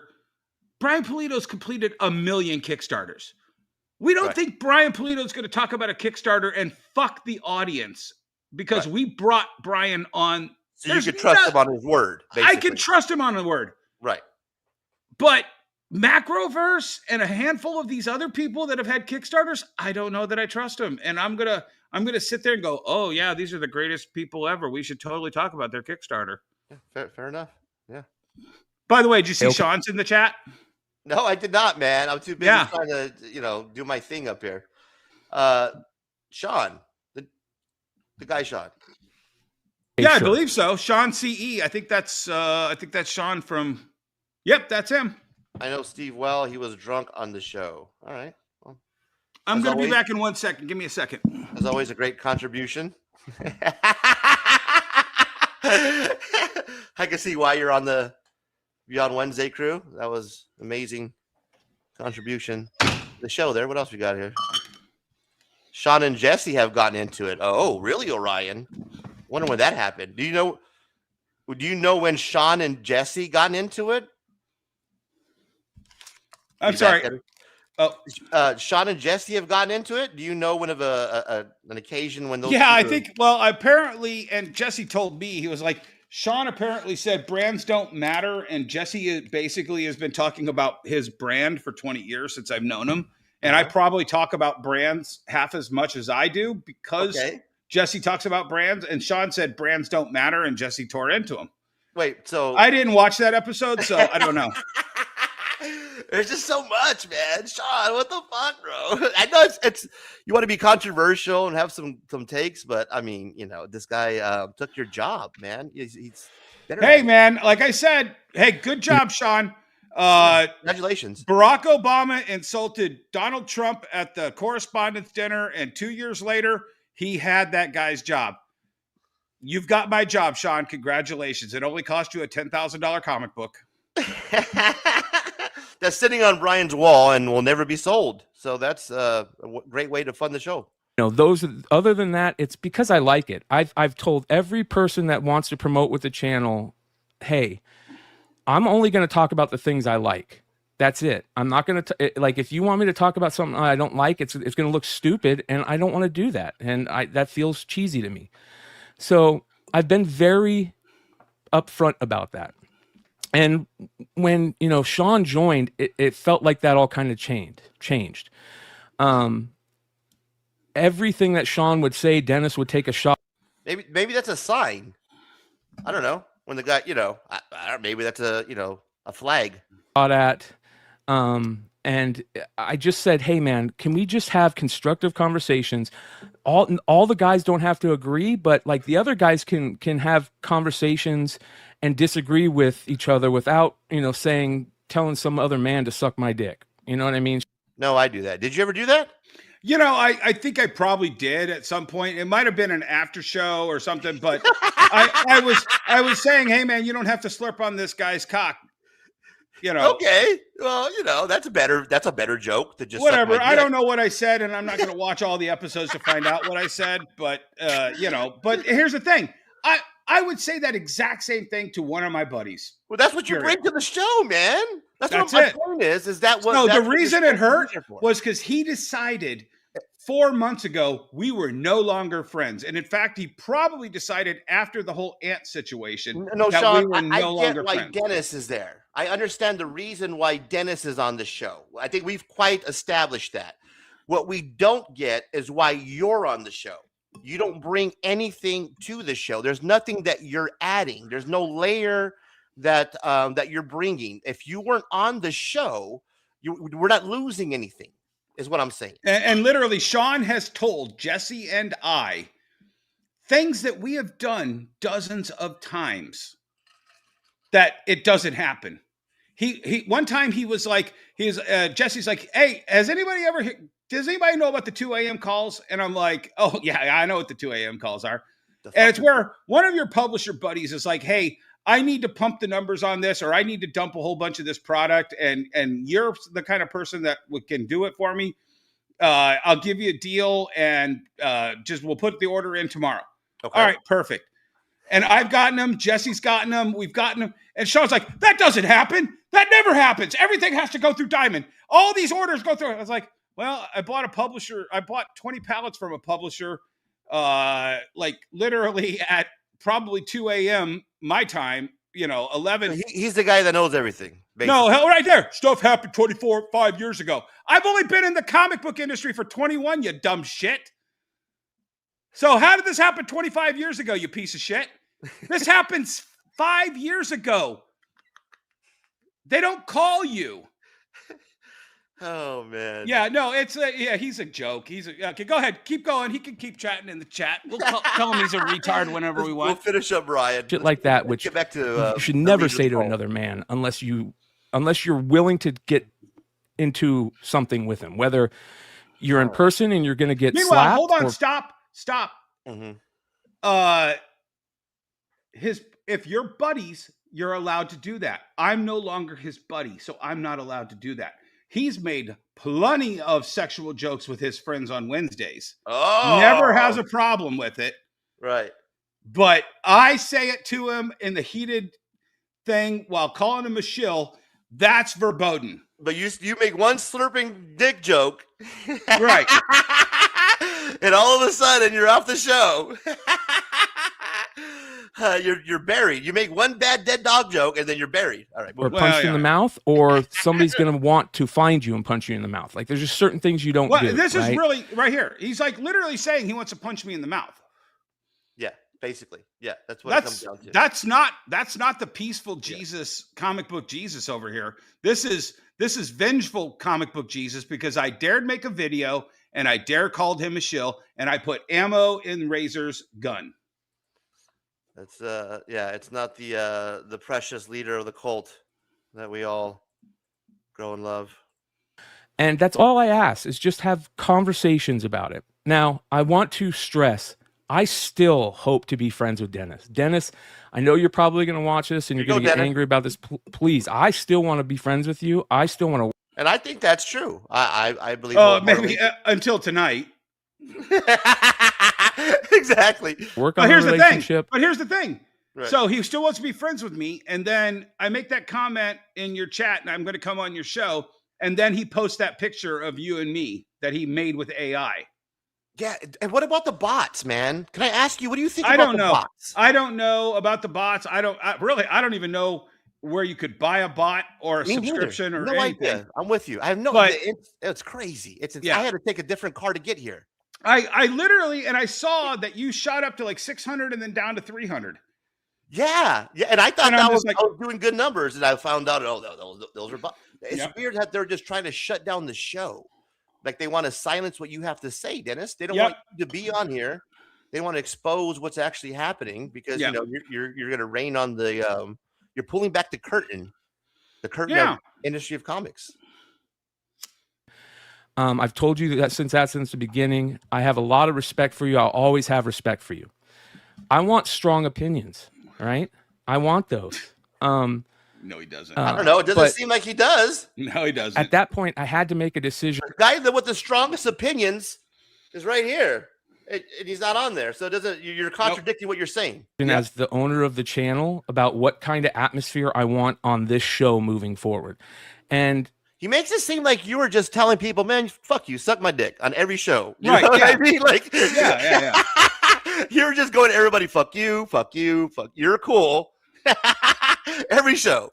Speaker 7: Brian Pulido's completed 1 million Kickstarters. We don't think Brian Pulido's going to talk about a Kickstarter and fuck the audience because we brought Brian on.
Speaker 4: So you could trust him on his word, basically.
Speaker 7: I can trust him on the word.
Speaker 4: Right.
Speaker 7: But Macroverse and a handful of these other people that have had Kickstarters, I don't know that I trust them. And I'm gonna sit there and go, oh yeah, these are the greatest people ever. We should totally talk about their Kickstarter.
Speaker 4: Yeah, fair enough. Yeah.
Speaker 7: By the way, did you see Shawn's in the chat?
Speaker 4: No, I did not, man. I'm too busy trying to, do my thing up here. Shawn, the guy Shawn.
Speaker 7: Yeah, I believe so. Shawn CE. I think that's Shawn from. Yep, that's him.
Speaker 4: I know Steve well. He was drunk on the show. All right. Well,
Speaker 7: I'm going to be back in 1 second. Give me a second.
Speaker 4: As always, a great contribution. I can see why you're on the Beyond Wednesday crew. That was amazing contribution. The show there. What else we got here? Shawn and Jesse have gotten into it. Oh, really, Orion? Wonder when that happened. Do you know when Shawn and Jesse gotten into it?
Speaker 7: I'm sorry.
Speaker 4: Shawn and Jesse have gotten into it. Do you know when of an occasion when those?
Speaker 7: Yeah, I think. Well, apparently, and Jesse told me, he was like, Shawn apparently said brands don't matter, and Jesse basically has been talking about his brand for 20 years since I've known him, and I probably talk about brands half as much as I do because Jesse talks about brands, and Shawn said brands don't matter, and Jesse tore into him.
Speaker 4: Wait, so
Speaker 7: I didn't watch that episode, so I don't know.
Speaker 4: There's just so much, man. Shawn, what the fuck, bro? I know it's you want to be controversial and have some takes, but I mean, this guy took your job, man. He's better.
Speaker 7: Hey, man, like I said, hey, good job, Shawn.
Speaker 4: Congratulations.
Speaker 7: Barack Obama insulted Donald Trump at the correspondence dinner, and 2 years later, he had that guy's job. You've got my job, Shawn. Congratulations. It only cost you a $10,000 comic book.
Speaker 4: That's sitting on Brian's wall and will never be sold. So that's a great way to fund the show.
Speaker 6: Other than that, it's because I like it. I've told every person that wants to promote with the channel, hey, I'm only going to talk about the things I like. That's it. I'm not going to like, if you want me to talk about something I don't like, it's going to look stupid, and I don't want to do that. And that feels cheesy to me. So I've been very upfront about that. And when, Shawn joined, it felt like that all kind of changed. Everything that Shawn would say, Dennis would take a shot.
Speaker 4: Maybe that's a sign. I don't know. When the guy, maybe that's a flag.
Speaker 6: And I just said, hey man, can we just have constructive conversations? All the guys don't have to agree, but like the other guys can have conversations and disagree with each other without, telling some other man to suck my dick. You know what I mean?
Speaker 4: No, I do that. Did you ever do that?
Speaker 7: I think I probably did at some point. It might have been an after show or something, but I was saying, hey man, you don't have to slurp on this guy's cock.
Speaker 4: Okay. Well, that's a better joke to just
Speaker 7: whatever. I don't know what I said, and I'm not going to watch all the episodes to find out what I said. But but here's the thing. I would say that exact same thing to one of my buddies.
Speaker 4: Well, that's what you bring to the show, man. That's what my point is. Is that what?
Speaker 7: No, the reason it hurt was because he decided 4 months ago we were no longer friends, and in fact, he probably decided after the whole ant situation
Speaker 4: that
Speaker 7: Shawn,
Speaker 4: we were no
Speaker 7: longer
Speaker 4: why
Speaker 7: friends.
Speaker 4: Dennis is there. I understand the reason why Dennis is on the show. I think we've quite established that. What we don't get is why you're on the show. You don't bring anything to the show. There's nothing that you're adding. There's no layer that you're bringing. If you weren't on the show, we're not losing anything, is what I'm saying.
Speaker 7: And literally, Shawn has told Jesse and I things that we have done dozens of times that it doesn't happen. He one time he was like, Jesse's like, hey, does anybody know about the 2 a.m. calls? And I'm like, oh yeah, I know what the 2 a.m. calls are. And it's where one of your publisher buddies is like, hey, I need to pump the numbers on this, or I need to dump a whole bunch of this product, and you're the kind of person that can do it for me, I'll give you a deal, and we'll put the order in tomorrow.
Speaker 4: Okay.
Speaker 7: All right, perfect. And I've gotten them. Jesse's gotten them. We've gotten them. And Sean's like, that doesn't happen. That never happens. Everything has to go through Diamond. All these orders go through. I was like, well, I bought 20 pallets from a publisher, like literally at probably 2 a.m. my time, 11.
Speaker 4: He's the guy that knows everything. Basically.
Speaker 7: No, hell, right there. Stuff happened 5 years ago. I've only been in the comic book industry for 21, you dumb shit. So how did this happen 25 years ago, you piece of shit? This happens 5 years ago. They don't call you.
Speaker 4: Oh, man.
Speaker 7: Yeah, no, he's a joke. Okay, go ahead. Keep going. He can keep chatting in the chat. We'll tell him he's a retard whenever we want.
Speaker 4: We'll finish up, Brian.
Speaker 6: Shit like that, which
Speaker 4: get back to,
Speaker 6: you should never say to another man unless you're willing to get into something with him, whether you're in person and you're going to get
Speaker 7: Meanwhile,
Speaker 6: slapped.
Speaker 7: Hold on, stop.
Speaker 4: Mm-hmm.
Speaker 7: If you're buddies, you're allowed to do that. I'm no longer his buddy, so I'm not allowed to do that. He's made plenty of sexual jokes with his friends on Wednesdays.
Speaker 4: Oh,
Speaker 7: never has a problem with it.
Speaker 4: Right.
Speaker 7: But I say it to him in the heated thing while calling him a shill. That's verboten.
Speaker 4: But you make one slurping dick joke,
Speaker 7: right?
Speaker 4: And all of a sudden you're off the show. You're buried. You make one bad dead dog joke and then you're buried. All right.
Speaker 6: Or punched in the mouth, or somebody's going to want to find you and punch you in the mouth. Like there's just certain things you don't do.
Speaker 7: This
Speaker 6: right?
Speaker 7: is really right here. He's like literally saying he wants to punch me in the mouth.
Speaker 4: Yeah, basically. Yeah, that's what it comes down to.
Speaker 7: That's not the peaceful Jesus, comic book Jesus over here. This is vengeful comic book Jesus, because I dared make a video and I called him a shill and I put ammo in Razor's gun.
Speaker 4: That's it's not the precious leader of the cult that we all grow and love.
Speaker 6: And that's all I ask, is just have conversations about it. Now, I want to stress, I still hope to be friends with Dennis. Dennis, I know you're probably going to watch this and you're going to get angry about this. Please, I still want to be friends with you. I still want to.
Speaker 4: And I think that's true. I believe.
Speaker 7: Maybe until tonight.
Speaker 4: Exactly.
Speaker 6: Work on the relationship.
Speaker 7: But here's the thing.
Speaker 4: Right.
Speaker 7: So he still wants to be friends with me. And then I make that comment in your chat and I'm going to come on your show. And then he posts that picture of you and me that he made with AI.
Speaker 4: Yeah. And what about the bots, man? Can I ask you, what do you think
Speaker 7: about
Speaker 4: the
Speaker 7: know.
Speaker 4: bots?
Speaker 7: I don't know about the bots. I don't even know where you could buy a bot or a subscription or anything.
Speaker 4: Idea. I'm with you. I have no, it's crazy. I had to take a different car to get here.
Speaker 7: I literally, and I saw that you shot up to like 600 and then down to 300.
Speaker 4: Yeah. And I thought I was doing good numbers, and I found out, those are bots. It's weird that they're just trying to shut down the show. Like they want to silence what you have to say, Dennis. They don't want you to be on here. They want to expose what's actually happening because you're going to rain on the you're pulling back the curtain of industry of comics.
Speaker 6: I've told you that since the beginning. I have a lot of respect for you. I'll always have respect for you. I want strong opinions, right? I want those.
Speaker 7: No, he doesn't.
Speaker 4: I don't know. It doesn't seem like he does.
Speaker 7: No, he doesn't.
Speaker 6: At that point, I had to make a decision.
Speaker 4: The guy with the strongest opinions is right here. And he's not on there. So it doesn't. You're contradicting what you're saying.
Speaker 6: As the owner of the channel, about what kind of atmosphere I want on this show moving forward. And
Speaker 4: he makes it seem like you were just telling people, man, fuck you, suck my dick on every show. You
Speaker 7: right.
Speaker 4: know what I mean? Like,
Speaker 7: yeah.
Speaker 4: You're just going to everybody, fuck you. You're cool. Every show.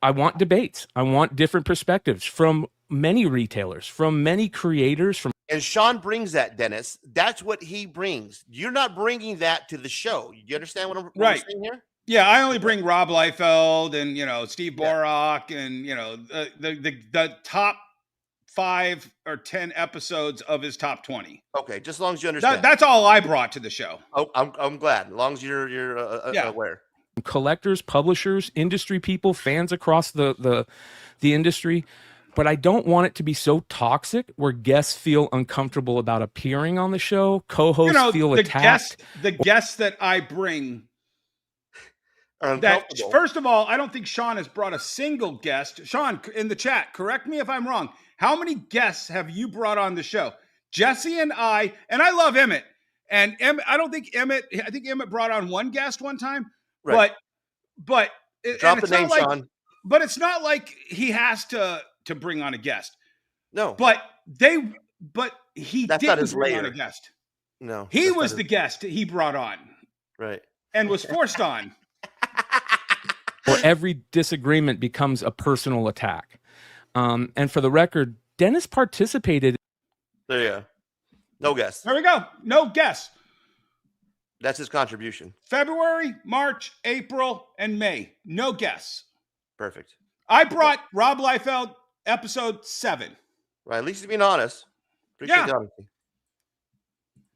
Speaker 6: I want debates. I want different perspectives from many retailers, from many creators.
Speaker 4: And Shawn brings that, Dennis. That's what he brings. You're not bringing that to the show. You understand what I'm saying here?
Speaker 7: Yeah, I only bring Rob Liefeld and Steve Borak and the top 5 or 10 episodes of his top 20.
Speaker 4: Okay, just as long as you understand.
Speaker 7: That's all I brought to the show.
Speaker 4: Oh, I'm glad. As long as you're aware.
Speaker 6: Collectors, publishers, industry people, fans across the industry. But I don't want it to be so toxic where guests feel uncomfortable about appearing on the show. Co-hosts feel attacked.
Speaker 7: The guests that I bring that first of all, I don't think Shawn has brought a single guest. Shawn, in the chat, correct me if I'm wrong. How many guests have you brought on the show? Jesse and I love Emmett. And I think Emmett brought on one guest one time.
Speaker 4: Right.
Speaker 7: But
Speaker 4: Drop the name, Shawn.
Speaker 7: But it's not like he has to bring on a guest.
Speaker 4: No.
Speaker 7: But he didn't bring on a guest.
Speaker 4: No.
Speaker 7: He was the guest he brought on.
Speaker 4: Right.
Speaker 7: And was forced on.
Speaker 6: Or every disagreement becomes a personal attack. And for the record, Dennis participated.
Speaker 4: There you go. No guess.
Speaker 7: There we go. No guess.
Speaker 4: That's his contribution.
Speaker 7: February, March, April, and May. No guess.
Speaker 4: Perfect.
Speaker 7: I brought Rob Liefeld episode 7.
Speaker 4: Right. At least he's being honest. Appreciate the honesty.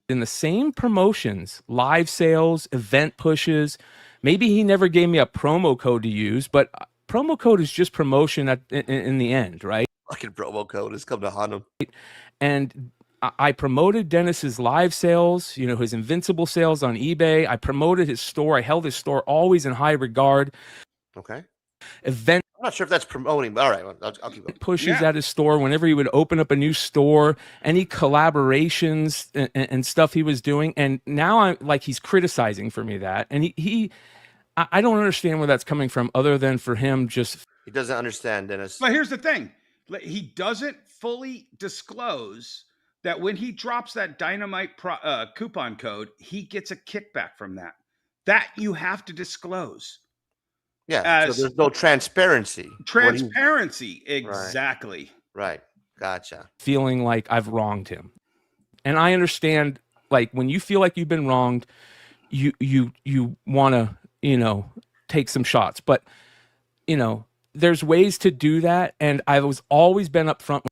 Speaker 6: In the same promotions, live sales, event pushes. Maybe he never gave me a promo code to use, but promo code is just promotion in the end, right?
Speaker 4: Fucking promo code has come to haunt him.
Speaker 6: And I promoted Dennis's live sales, his Invincible sales on eBay. I promoted his store. I held his store always in high regard.
Speaker 4: Okay.
Speaker 6: Event.
Speaker 4: I'm not sure if that's promoting, but all right, I'll keep going.
Speaker 6: Pushes at his store whenever he would open up a new store, any collaborations and stuff he was doing. And now I'm like, he's criticizing for me that. And I don't understand where that's coming from other than for him just.
Speaker 4: He doesn't understand, Dennis.
Speaker 7: But here's the thing. He doesn't fully disclose that when he drops that dynamite coupon code, he gets a kickback from that. That you have to disclose.
Speaker 4: Yeah, so there's no transparency.
Speaker 7: Transparency, exactly.
Speaker 4: Right. Gotcha.
Speaker 6: Feeling like I've wronged him. And I understand, like, when you feel like you've been wronged, you want to, take some shots. But, there's ways to do that. And I've always been upfront.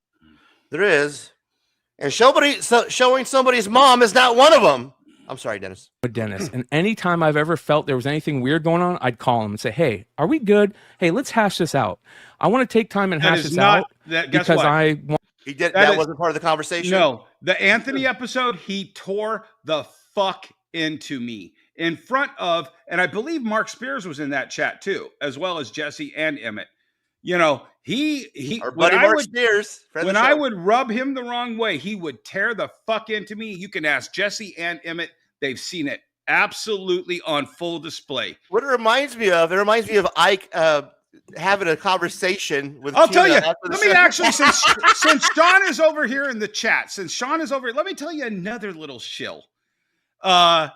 Speaker 4: There is. And showing somebody's mom is not one of them. I'm sorry, Dennis.
Speaker 6: With Dennis. And anytime I've ever felt there was anything weird going on, I'd call him and say, hey, are we good? Hey, let's hash this out. I want to take time and hash this out because I want.
Speaker 4: He did. That wasn't part of the conversation.
Speaker 7: No, the Anthony episode, he tore the fuck into me in front of, and I believe Mark Spears was in that chat too, as well as Jesse and Emmett.
Speaker 4: Our buddy Mark Spears.
Speaker 7: When I would rub him the wrong way, he would tear the fuck into me. You can ask Jesse and Emmett. They've seen it absolutely on full display.
Speaker 4: What it reminds me of Ike having a conversation with.
Speaker 7: I'll tell you. Let me actually, since Shawn is over here in the chat, let me tell you another little shill. For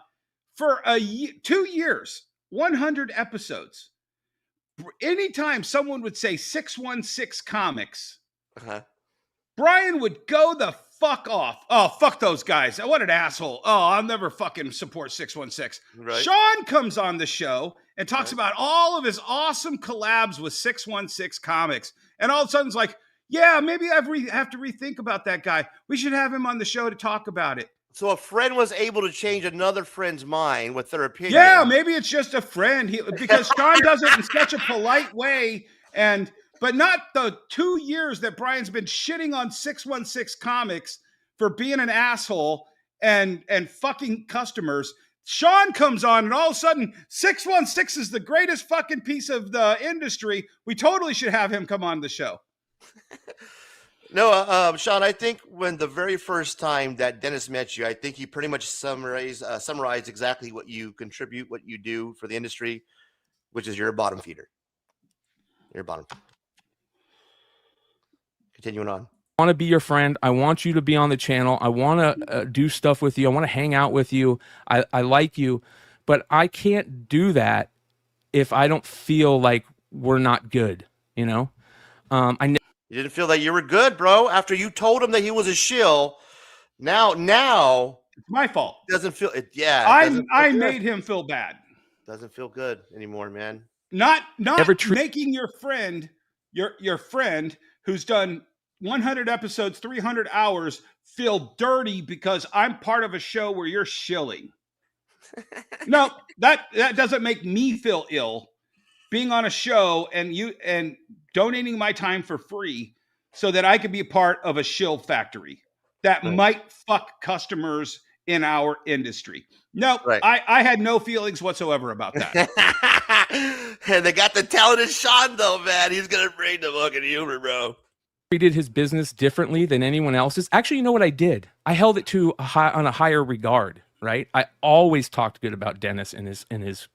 Speaker 7: 2 years, 100 episodes. Anytime someone would say 616 Comics, Brian would go the fuck off. Oh, fuck those guys. What an asshole. Oh, I'll never fucking support 616.
Speaker 4: Right.
Speaker 7: Shawn comes on the show and talks about all of his awesome collabs with 616 Comics. And all of a sudden it's like, yeah, maybe I have to rethink about that guy. We should have him on the show to talk about it.
Speaker 4: So a friend was able to change another friend's mind with their opinion.
Speaker 7: Yeah, maybe it's just a friend. Because Shawn does it in such a polite way, but not the 2 years that Brian's been shitting on 616 Comics for being an asshole and fucking customers. Shawn comes on and all of a sudden 616 is the greatest fucking piece of the industry. We totally should have him come on the show.
Speaker 4: No, Shawn, I think when the very first time that Dennis met you, I think he pretty much summarized exactly what you contribute, what you do for the industry, which is you're a bottom feeder. You're a bottom feeder. Continuing on.
Speaker 6: I want to be your friend. I want you to be on the channel. I want to do stuff with you. I want to hang out with you. I like you, but I can't do that if I don't feel like we're not good,
Speaker 4: You didn't feel that you were good, bro. After you told him that he was a shill, now
Speaker 7: it's my fault.
Speaker 4: Doesn't feel it. Yeah,
Speaker 7: I made him feel bad.
Speaker 4: Doesn't feel good anymore, man.
Speaker 7: Not making your friend, your friend who's done 100 episodes, 300 hours, feel dirty because I'm part of a show where you're shilling. No, that doesn't make me feel ill. Being on a show and donating my time for free so that I could be a part of a shill factory that might fuck customers in our industry. Nope,
Speaker 4: Right.
Speaker 7: I had no feelings whatsoever about that.
Speaker 4: And they got the talented Shawn, though, man. He's going to bring the fucking humor, bro.
Speaker 6: Treated his business differently than anyone else's. Actually, you know what I did? I held it to on a higher regard, right? I always talked good about Dennis and his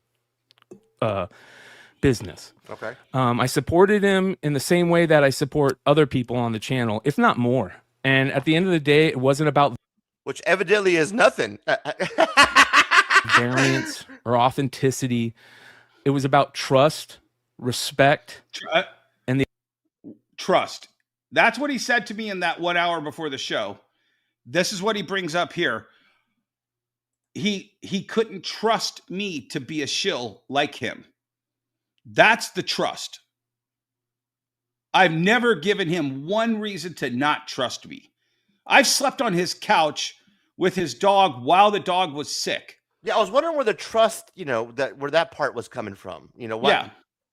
Speaker 6: business.
Speaker 4: Okay.
Speaker 6: I supported him in the same way that I support other people on the channel, if not more. And at the end of the day, it wasn't about
Speaker 4: which evidently is nothing.
Speaker 6: variance or authenticity. It was about trust, respect, and the
Speaker 7: trust. That's what he said to me in that 1 hour before the show. This is what he brings up here. He couldn't trust me to be a shill like him. That's the trust. I've never given him one reason to not trust me. I've slept on his couch with his dog while the dog was sick.
Speaker 4: Yeah, I was wondering where the trust, where that part was coming from. What?
Speaker 7: Yeah.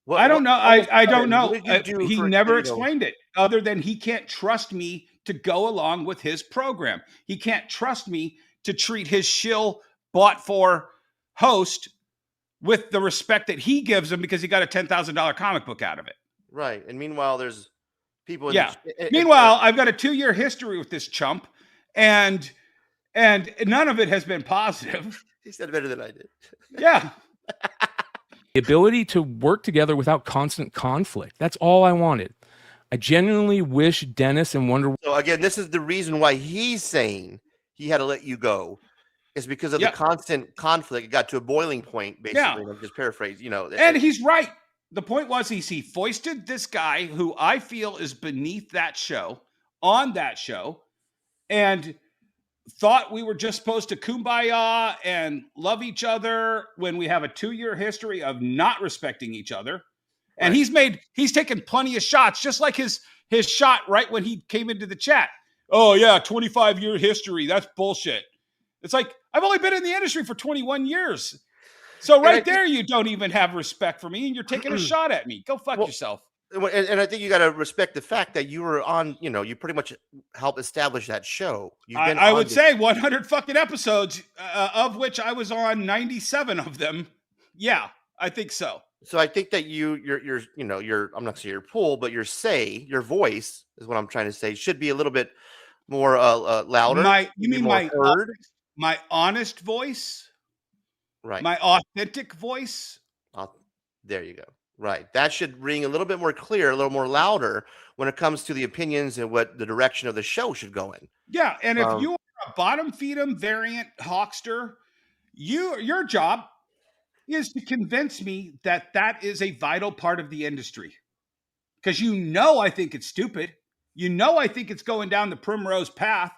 Speaker 7: I don't know. I don't know. He never explained it other than he can't trust me to go along with his program. He can't trust me to treat his shill bought for host with the respect that he gives him because he got a $10,000 comic book out of it.
Speaker 4: Right. And meanwhile, there's people.
Speaker 7: Meanwhile, I've got a 2-year history with this chump, and none of it has been positive.
Speaker 4: He said better than I did.
Speaker 7: Yeah.
Speaker 6: The ability to work together without constant conflict. That's all I wanted. I genuinely wish Dennis and Wonder.
Speaker 4: So again, this is the reason why he's saying he had to let you go. Is because of the constant conflict. It got to a boiling point, basically. Yeah. Just paraphrase,
Speaker 7: And he's right. The point was he foisted this guy who I feel is beneath that show on that show and thought we were just supposed to kumbaya and love each other when we have a 2-year history of not respecting each other. And he's taken plenty of shots, just like his shot right when he came into the chat. Oh yeah, 25-year history. That's bullshit. It's like, I've only been in the industry for 21 years. So right there, you don't even have respect for me and you're taking a shot at me. Go fuck yourself.
Speaker 4: And I think you got to respect the fact that you were on, you pretty much helped establish that show.
Speaker 7: I would say 100 fucking episodes, of which I was on 97 of them. Yeah, I think so.
Speaker 4: So I think that your I'm not saying your pull, but your voice is what I'm trying to say, should be a little bit more louder.
Speaker 7: You mean my honest voice?
Speaker 4: Right.
Speaker 7: My authentic voice?
Speaker 4: There you go. Right. That should ring a little bit more clear, a little more louder when it comes to the opinions and what the direction of the show should go in.
Speaker 7: Yeah. And if you are a bottom feed'em variant hawkster, your job is to convince me that is a vital part of the industry. Because I think it's stupid. I think it's going down the primrose path.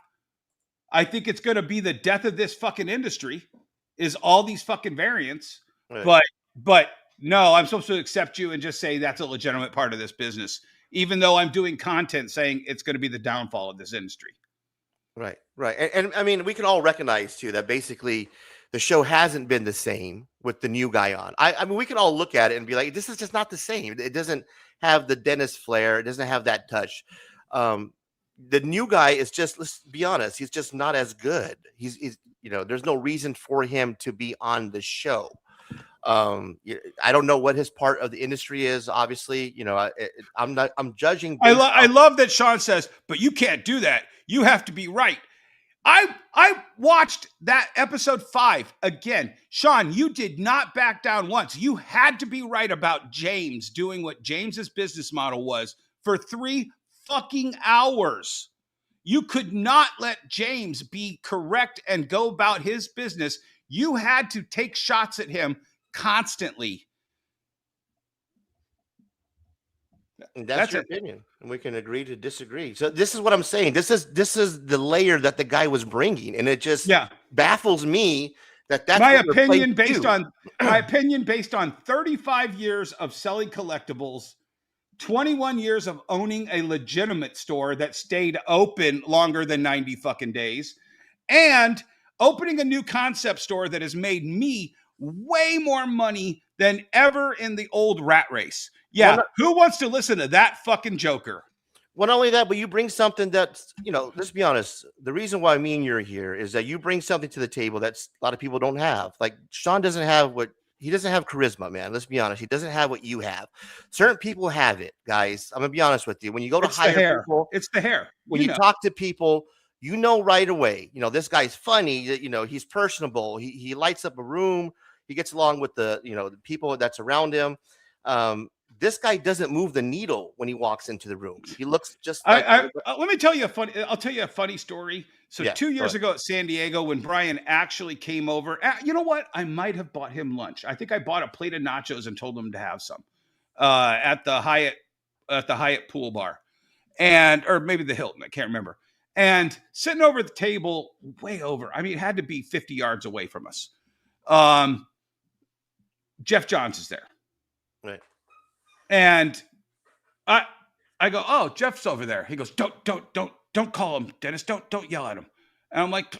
Speaker 7: I think it's going to be the death of this fucking industry is all these fucking variants. Right. But no, I'm supposed to accept you and just say that's a legitimate part of this business, even though I'm doing content saying it's going to be the downfall of this industry.
Speaker 4: Right. Right. And I mean, we can all recognize too, that basically the show hasn't been the same with the new guy on. I mean, we can all look at it and be like, this is just not the same. It doesn't have the Dennis flair. It doesn't have that touch. The new guy is just, let's be honest, he's just not as good. He's there's no reason for him to be on the show. I don't know what his part of the industry is. Obviously, I'm judging.
Speaker 7: I love that Shawn says, but you can't do that. You have to be right. I watched that episode 5 again. Shawn, you did not back down once. You had to be right about James doing what James's business model was for 3 fucking hours. You could not let James be correct and go about his business. You had to take shots at him constantly.
Speaker 4: That's your opinion, and we can agree to disagree. So this is what I'm saying. This is the layer that the guy was bringing, and it just baffles me that's
Speaker 7: my opinion based on 35 years of selling collectibles, 21 years of owning a legitimate store that stayed open longer than 90 fucking days, and opening a new concept store that has made me way more money than ever in the old rat race. Yeah, who wants to listen to that fucking joker?
Speaker 4: Well, not only that, but you bring something that's, let's be honest. The reason why me and you're here is that you bring something to the table that's a lot of people don't have. Like Shawn doesn't have he doesn't have charisma, man. Let's be honest. He doesn't have what you have. Certain people have it, guys. I'm gonna be honest with you. When you go to
Speaker 7: It's the
Speaker 4: hire
Speaker 7: hair.
Speaker 4: people,
Speaker 7: It's the hair.
Speaker 4: when you talk to people, you know right away. This guy's funny. He's personable. He lights up a room. He gets along with the people that's around him. This guy doesn't move the needle when he walks into the room. He looks just like.
Speaker 7: Let me tell you I'll tell you a funny story. So
Speaker 4: Yeah,
Speaker 7: 2
Speaker 4: go
Speaker 7: years
Speaker 4: ahead.
Speaker 7: ago at San Diego, when Brian actually came over, you know what? I might have bought him lunch. I think I bought a plate of nachos and told him to have some at the Hyatt pool bar, or maybe the Hilton. I can't remember. And sitting over the table, way over. I mean, it had to be 50 yards away from us. Jeff Johns is there.
Speaker 4: Right.
Speaker 7: And I go, oh, Jeff's over there. He goes, don't call him, Dennis. Don't yell at him. And I'm like,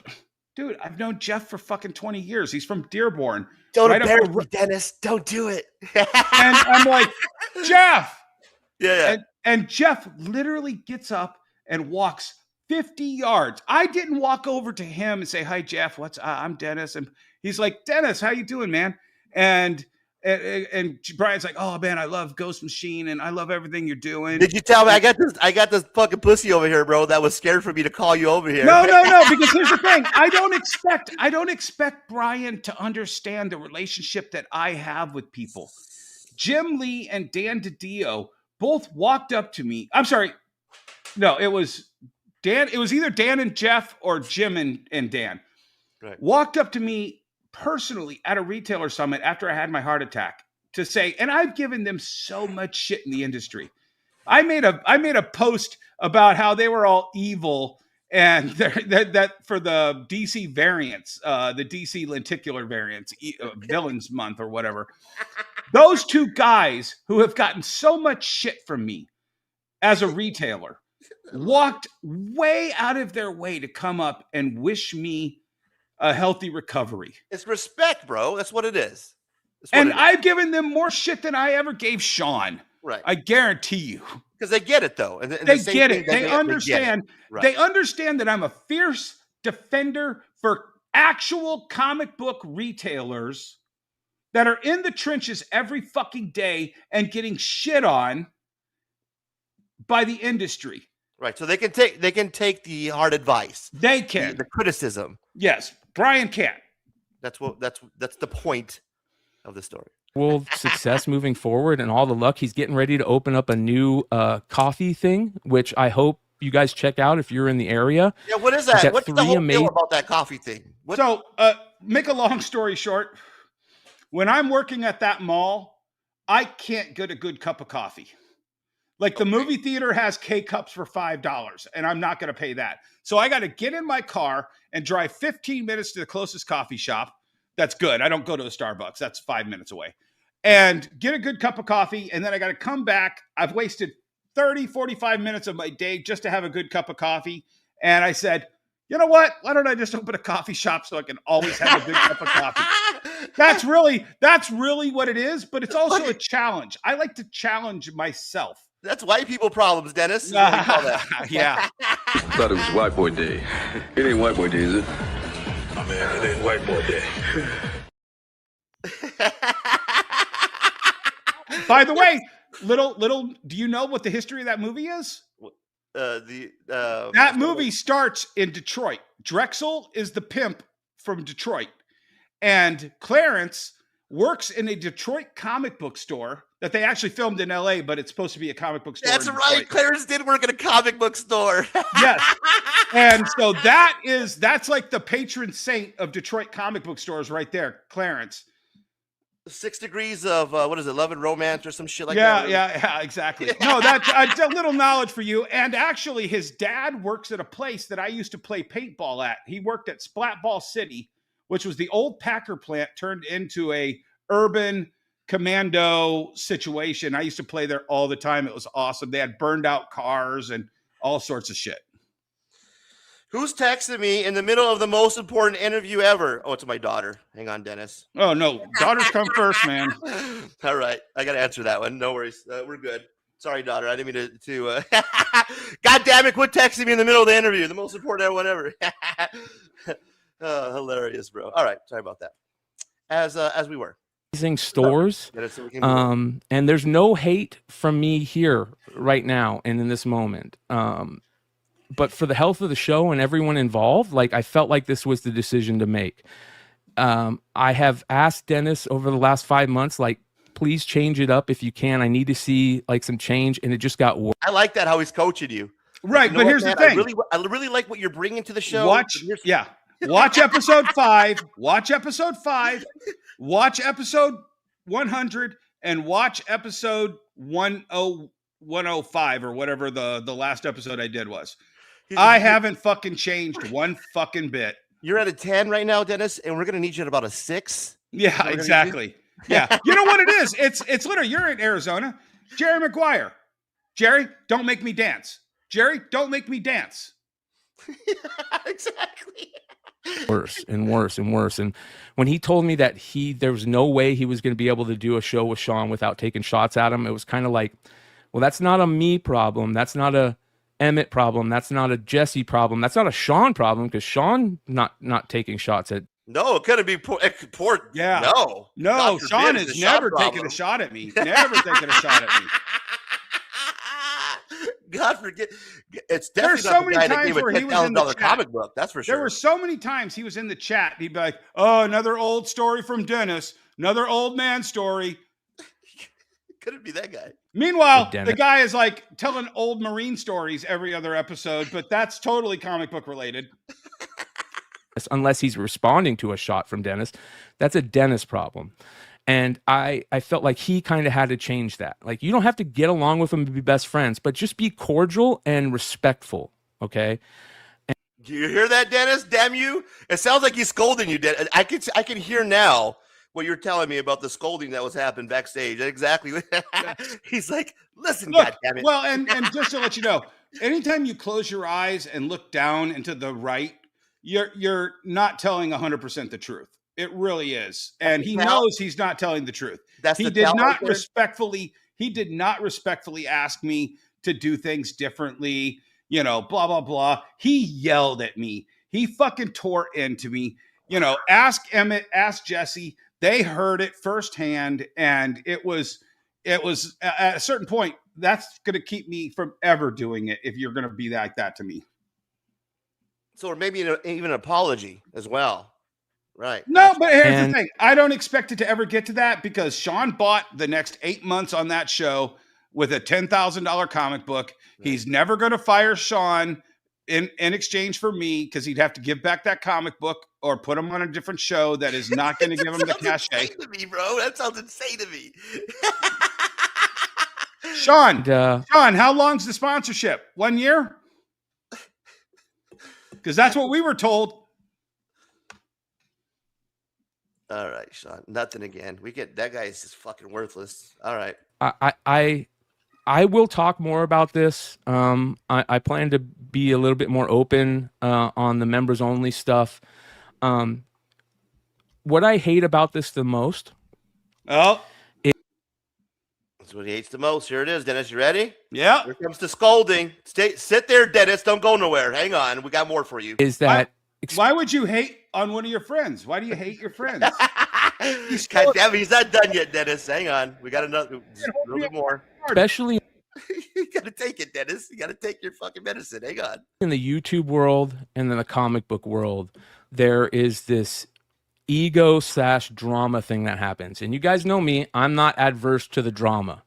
Speaker 7: dude, I've known Jeff for fucking 20 years. He's from Dearborn.
Speaker 4: Don't
Speaker 7: right
Speaker 4: embarrass me, Dennis. Don't do it.
Speaker 7: And I'm like, Jeff.
Speaker 4: Yeah.
Speaker 7: And Jeff literally gets up and walks 50 yards. I didn't walk over to him and say, hi, Jeff. I'm Dennis. And he's like, Dennis, how you doing, man? And Brian's like, oh man, I love Ghost Machine and I love everything you're doing.
Speaker 4: Did you tell me I got this fucking pussy over here, bro, that was scared for me to call you over here?
Speaker 7: No, because here's the thing. I don't expect Brian to understand the relationship that I have with people. Jim Lee and Dan DiDio both walked up to me. I'm sorry. No, it was Dan. It was either Dan and Jeff or Jim and Dan.
Speaker 4: Right.
Speaker 7: Walked up to me personally at a retailer summit after I had my heart attack to say, and I've given them so much shit in the industry. I made a post about how they were all evil and that for the DC variants, the DC lenticular variants, Villains Month or whatever. Those two guys who have gotten so much shit from me as a retailer walked way out of their way to come up and wish me a healthy recovery.
Speaker 4: It's respect, bro. That's what it is.
Speaker 7: And I've given them more shit than I ever gave Shawn.
Speaker 4: Right.
Speaker 7: I guarantee you.
Speaker 4: Because they get it, though. And
Speaker 7: They get it. They understand.
Speaker 4: Right.
Speaker 7: They understand that I'm a fierce defender for actual comic book retailers that are in the trenches every fucking day and getting shit on by the industry.
Speaker 4: Right. So they can take the hard advice.
Speaker 7: They can.
Speaker 4: The criticism.
Speaker 7: Yes. Brian can't.
Speaker 4: That's the point of the story.
Speaker 6: Well, success moving forward and all the luck. He's getting ready to open up a new coffee thing, which I hope you guys check out if you're in the area.
Speaker 4: Yeah, what is that? What's the whole deal about that coffee thing?
Speaker 7: So, make a long story short, when I'm working at that mall, I can't get a good cup of coffee. Like the movie theater has K-cups for $5, and I'm not going to pay that. So I got to get in my car and drive 15 minutes to the closest coffee shop. That's good. I don't go to the Starbucks. That's 5 minutes away. And get a good cup of coffee, and then I got to come back. I've wasted 30, 45 minutes of my day just to have a good cup of coffee. And I said, you know what? Why don't I just open a coffee shop so I can always have a good cup of coffee? That's really what it is, but it's also a challenge. I like to challenge myself.
Speaker 4: That's white people problems, Dennis. Is what we call that.
Speaker 7: Yeah.
Speaker 5: Thought it was white boy day. It ain't white boy day, is it? Oh man, it ain't white boy day.
Speaker 7: By the way, little, do you know what the history of that movie is? That movie starts in Detroit. Drexel is the pimp from Detroit, and Clarence works in a Detroit comic book store that they actually filmed in LA, but it's supposed to be a comic book store.
Speaker 4: That's right. Clarence did work at a comic book store.
Speaker 7: Yes. And so that's like the patron saint of Detroit comic book stores right there, Clarence.
Speaker 4: 6 degrees of what is it, Love and Romance or some shit like that?
Speaker 7: Yeah, exactly. No, that's a little knowledge for you. And actually, his dad works at a place that I used to play paintball at. He worked at Splatball City, which was the old Packer plant turned into a urban commando situation. I used to play there all the time. It was awesome. They had burned out cars and all sorts of shit.
Speaker 4: Who's texting me in the middle of the most important interview ever? Oh, it's my daughter. Hang on, Dennis.
Speaker 7: Oh, no. Daughters come first, man.
Speaker 4: All right. I got to answer that one. No worries. We're good. Sorry, daughter. I didn't mean to God damn it, quit texting me in the middle of the interview. The most important one ever. Oh, hilarious, bro. All right. Sorry about that. As we were.
Speaker 6: Stores. And there's no hate from me here right now and in this moment. But for the health of the show and everyone involved, like I felt like this was the decision to make. I have asked Dennis over the last 5 months, like, please change it up if you can. I need to see like some change, and it just got worse.
Speaker 4: I like that how he's coaching you.
Speaker 7: Right, but here's the thing.
Speaker 4: I really like what you're bringing to the show.
Speaker 7: Watch episode 5. Watch episode 5. Watch episode 100 and watch episode 105 or whatever the last episode I did was. I haven't fucking changed one fucking bit.
Speaker 4: You're at a 10 right now, Dennis, and we're gonna need you at about a 6.
Speaker 7: Yeah, exactly. Yeah, you know what it is? It's literally, you're in Arizona. Jerry Maguire. Jerry, don't make me dance. Jerry, don't make me dance.
Speaker 4: Exactly.
Speaker 6: Worse and worse and worse. And when he told me that there was no way he was going to be able to do a show with Shawn without taking shots at him, it was kind of like, well, that's not a me problem. That's not a Emmett problem. That's not a Jesse problem. That's not a Shawn problem, because Shawn not taking shots at.
Speaker 4: No, it couldn't be poor.
Speaker 7: Yeah. No. Shawn has never taken a shot at me. Never taken a shot at me.
Speaker 4: God forget. It's definitely not the guy that gave a $10,000 comic book. That's for sure.
Speaker 7: There were so many times he was in the chat. He'd be like, "Oh, another old story from Dennis. Another old man story."
Speaker 4: Couldn't be that guy.
Speaker 7: Meanwhile, the guy is like telling old Marine stories every other episode, but that's totally comic book related.
Speaker 6: Unless he's responding to a shot from Dennis, that's a Dennis problem. And I felt like he kind of had to change that. Like, you don't have to get along with him to be best friends, but just be cordial and respectful, okay?
Speaker 4: Do you hear that, Dennis? Damn you! It sounds like he's scolding you, Dennis. I can hear now what you're telling me about the scolding that was happening backstage. Exactly. He's like, listen,
Speaker 7: Look,
Speaker 4: goddammit.
Speaker 7: Well, and just to let you know, anytime you close your eyes and look down and to the right, you're not telling 100% the truth. It really is. And he knows he's not telling the truth. He did not respectfully ask me to do things differently, blah, blah, blah. He yelled at me. He fucking tore into me. Ask Emmett, ask Jesse. They heard it firsthand. And it was at a certain point, that's going to keep me from ever doing it if you're going to be like that to me.
Speaker 4: So, or maybe even an apology as well. Right.
Speaker 7: No, but here's the thing. I don't expect it to ever get to that, because Shawn bought the next 8 months on that show with a $10,000 comic book. Right. He's never going to fire Shawn in exchange for me, because he'd have to give back that comic book or put him on a different show that is not going to give him the cachet.
Speaker 4: To me, bro. That sounds insane to me.
Speaker 7: Shawn, how long's the sponsorship? 1 year? Because that's what we were told.
Speaker 4: All right, Shawn. Nothing again. That guy is just fucking worthless. All right.
Speaker 6: I will talk more about this. I plan to be a little bit more open on the members only stuff. What I hate about this the most.
Speaker 4: That's what he hates the most. Here it is, Dennis. You ready?
Speaker 7: Yeah.
Speaker 4: Here comes the scolding. Sit there, Dennis. Don't go nowhere. Hang on. We got more for you.
Speaker 6: Is that
Speaker 7: why would you hate on one of your friends? Why do you hate your friends?
Speaker 4: God damn it, he's not done yet, Dennis. Hang on. We got a little bit more.
Speaker 6: Especially,
Speaker 4: you got to take it, Dennis. You got to take your fucking medicine. Hang on.
Speaker 6: In the YouTube world and in the comic book world, there is this ego/drama thing that happens. And you guys know me. I'm not adverse to the drama.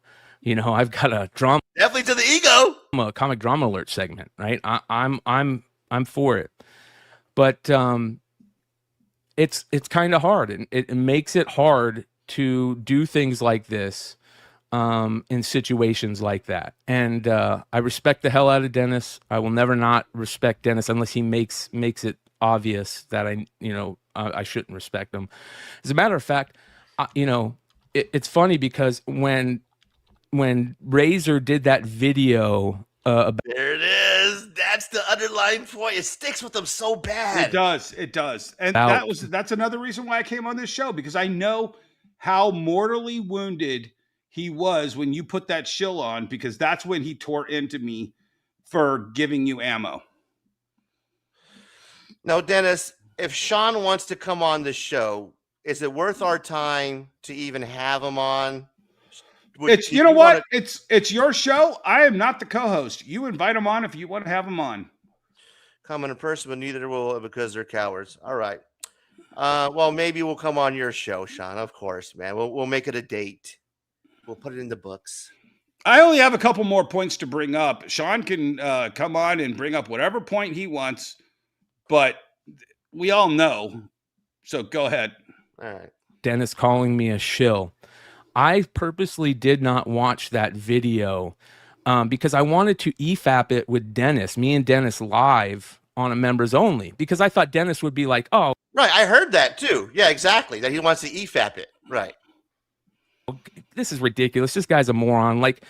Speaker 6: I've got a drama.
Speaker 4: Definitely to the ego.
Speaker 6: A comic drama alert segment, right? I'm for it. But it's kind of hard, and it makes it hard to do things like this in situations like that. And I respect the hell out of Dennis. I will never not respect Dennis unless he makes it obvious that I shouldn't respect him. As a matter of fact, it's funny because when Razor did that video.
Speaker 4: There it is. That's the underlying point. It sticks with them so bad.
Speaker 7: It does. And that's another reason why I came on this show, because I know how mortally wounded he was when you put that shill on, because that's when he tore into me for giving you ammo.
Speaker 4: No, Dennis, if Shawn wants to come on the show, is it worth our time to even have him on?
Speaker 7: It's, you know what? It's your show. I am not the co-host. You invite him on if you want to have him on.
Speaker 4: Come in person, but neither will because they're cowards. All right. Well, maybe we'll come on your show, Shawn. Of course, man. We'll make it a date. We'll put it in the books.
Speaker 7: I only have a couple more points to bring up. Shawn can come on and bring up whatever point he wants, but we all know. So go ahead.
Speaker 4: All right.
Speaker 6: Dennis calling me a shill. I purposely did not watch that video because I wanted to EFAP it with Dennis, me and Dennis live on a members only, because I thought Dennis would be like, oh.
Speaker 4: Right. I heard that too. Yeah, exactly. That he wants to EFAP it. Right.
Speaker 6: This is ridiculous. This guy's a moron. Like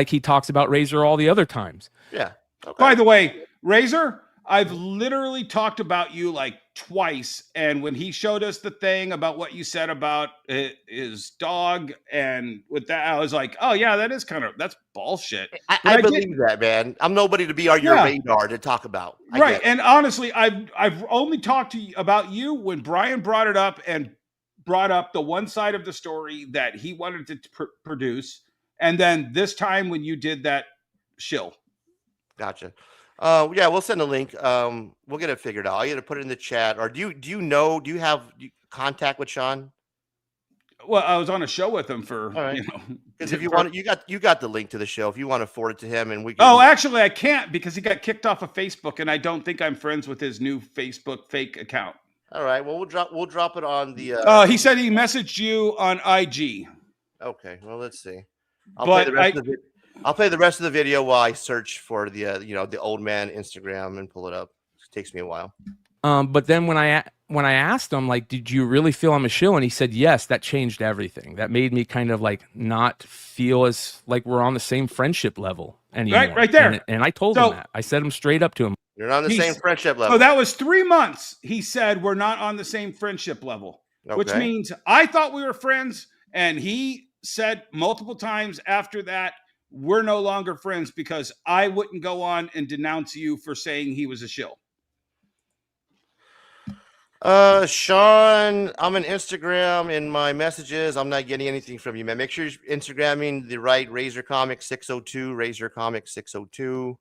Speaker 6: he talks about Razor all the other times.
Speaker 4: Yeah. Okay.
Speaker 7: By the way, Razor, I've literally talked about you like twice. And when he showed us the thing about what you said about his dog, and with that, I was like, oh yeah, that's bullshit.
Speaker 4: I believe that, man. I'm nobody to be on your radar to talk about.
Speaker 7: Right. And honestly, I've only talked to you about you when Brian brought it up and brought up the one side of the story that he wanted to produce. And then this time when you did that shill.
Speaker 4: Gotcha. Yeah, we'll send a link. We'll get it figured out. I got to put it in the chat. Or do you have contact with Shawn?
Speaker 7: Well, I was on a show with him for,
Speaker 4: right. Because if you want, you got the link to the show. If you want to forward it to him, and we can.
Speaker 7: Oh, actually, I can't because he got kicked off of Facebook, and I don't think I'm friends with his new Facebook fake account.
Speaker 4: All right. Well, we'll drop it on the.
Speaker 7: He said he messaged you on IG.
Speaker 4: Okay. Well, let's see. I'll play the rest of the video while I search for the the old man Instagram and pull it up. It takes me a while.
Speaker 6: But then when I asked him, like, did you really feel I'm a shill? And he said, yes, that changed everything. That made me kind of like not feel as like we're on the same friendship level anymore.
Speaker 7: Right there.
Speaker 6: And I told him that. I said him straight up to him.
Speaker 4: You're not on the same friendship level.
Speaker 7: Oh, that was 3 months. He said we're not on the same friendship level, which means I thought we were friends. And he said multiple times after that, we're no longer friends because I wouldn't go on and denounce you for saying he was a shill.
Speaker 4: Shawn, I'm on Instagram in my messages. I'm not getting anything from you, man. Make sure you're Instagramming the right Razor Comics 602, Razor Comics 602.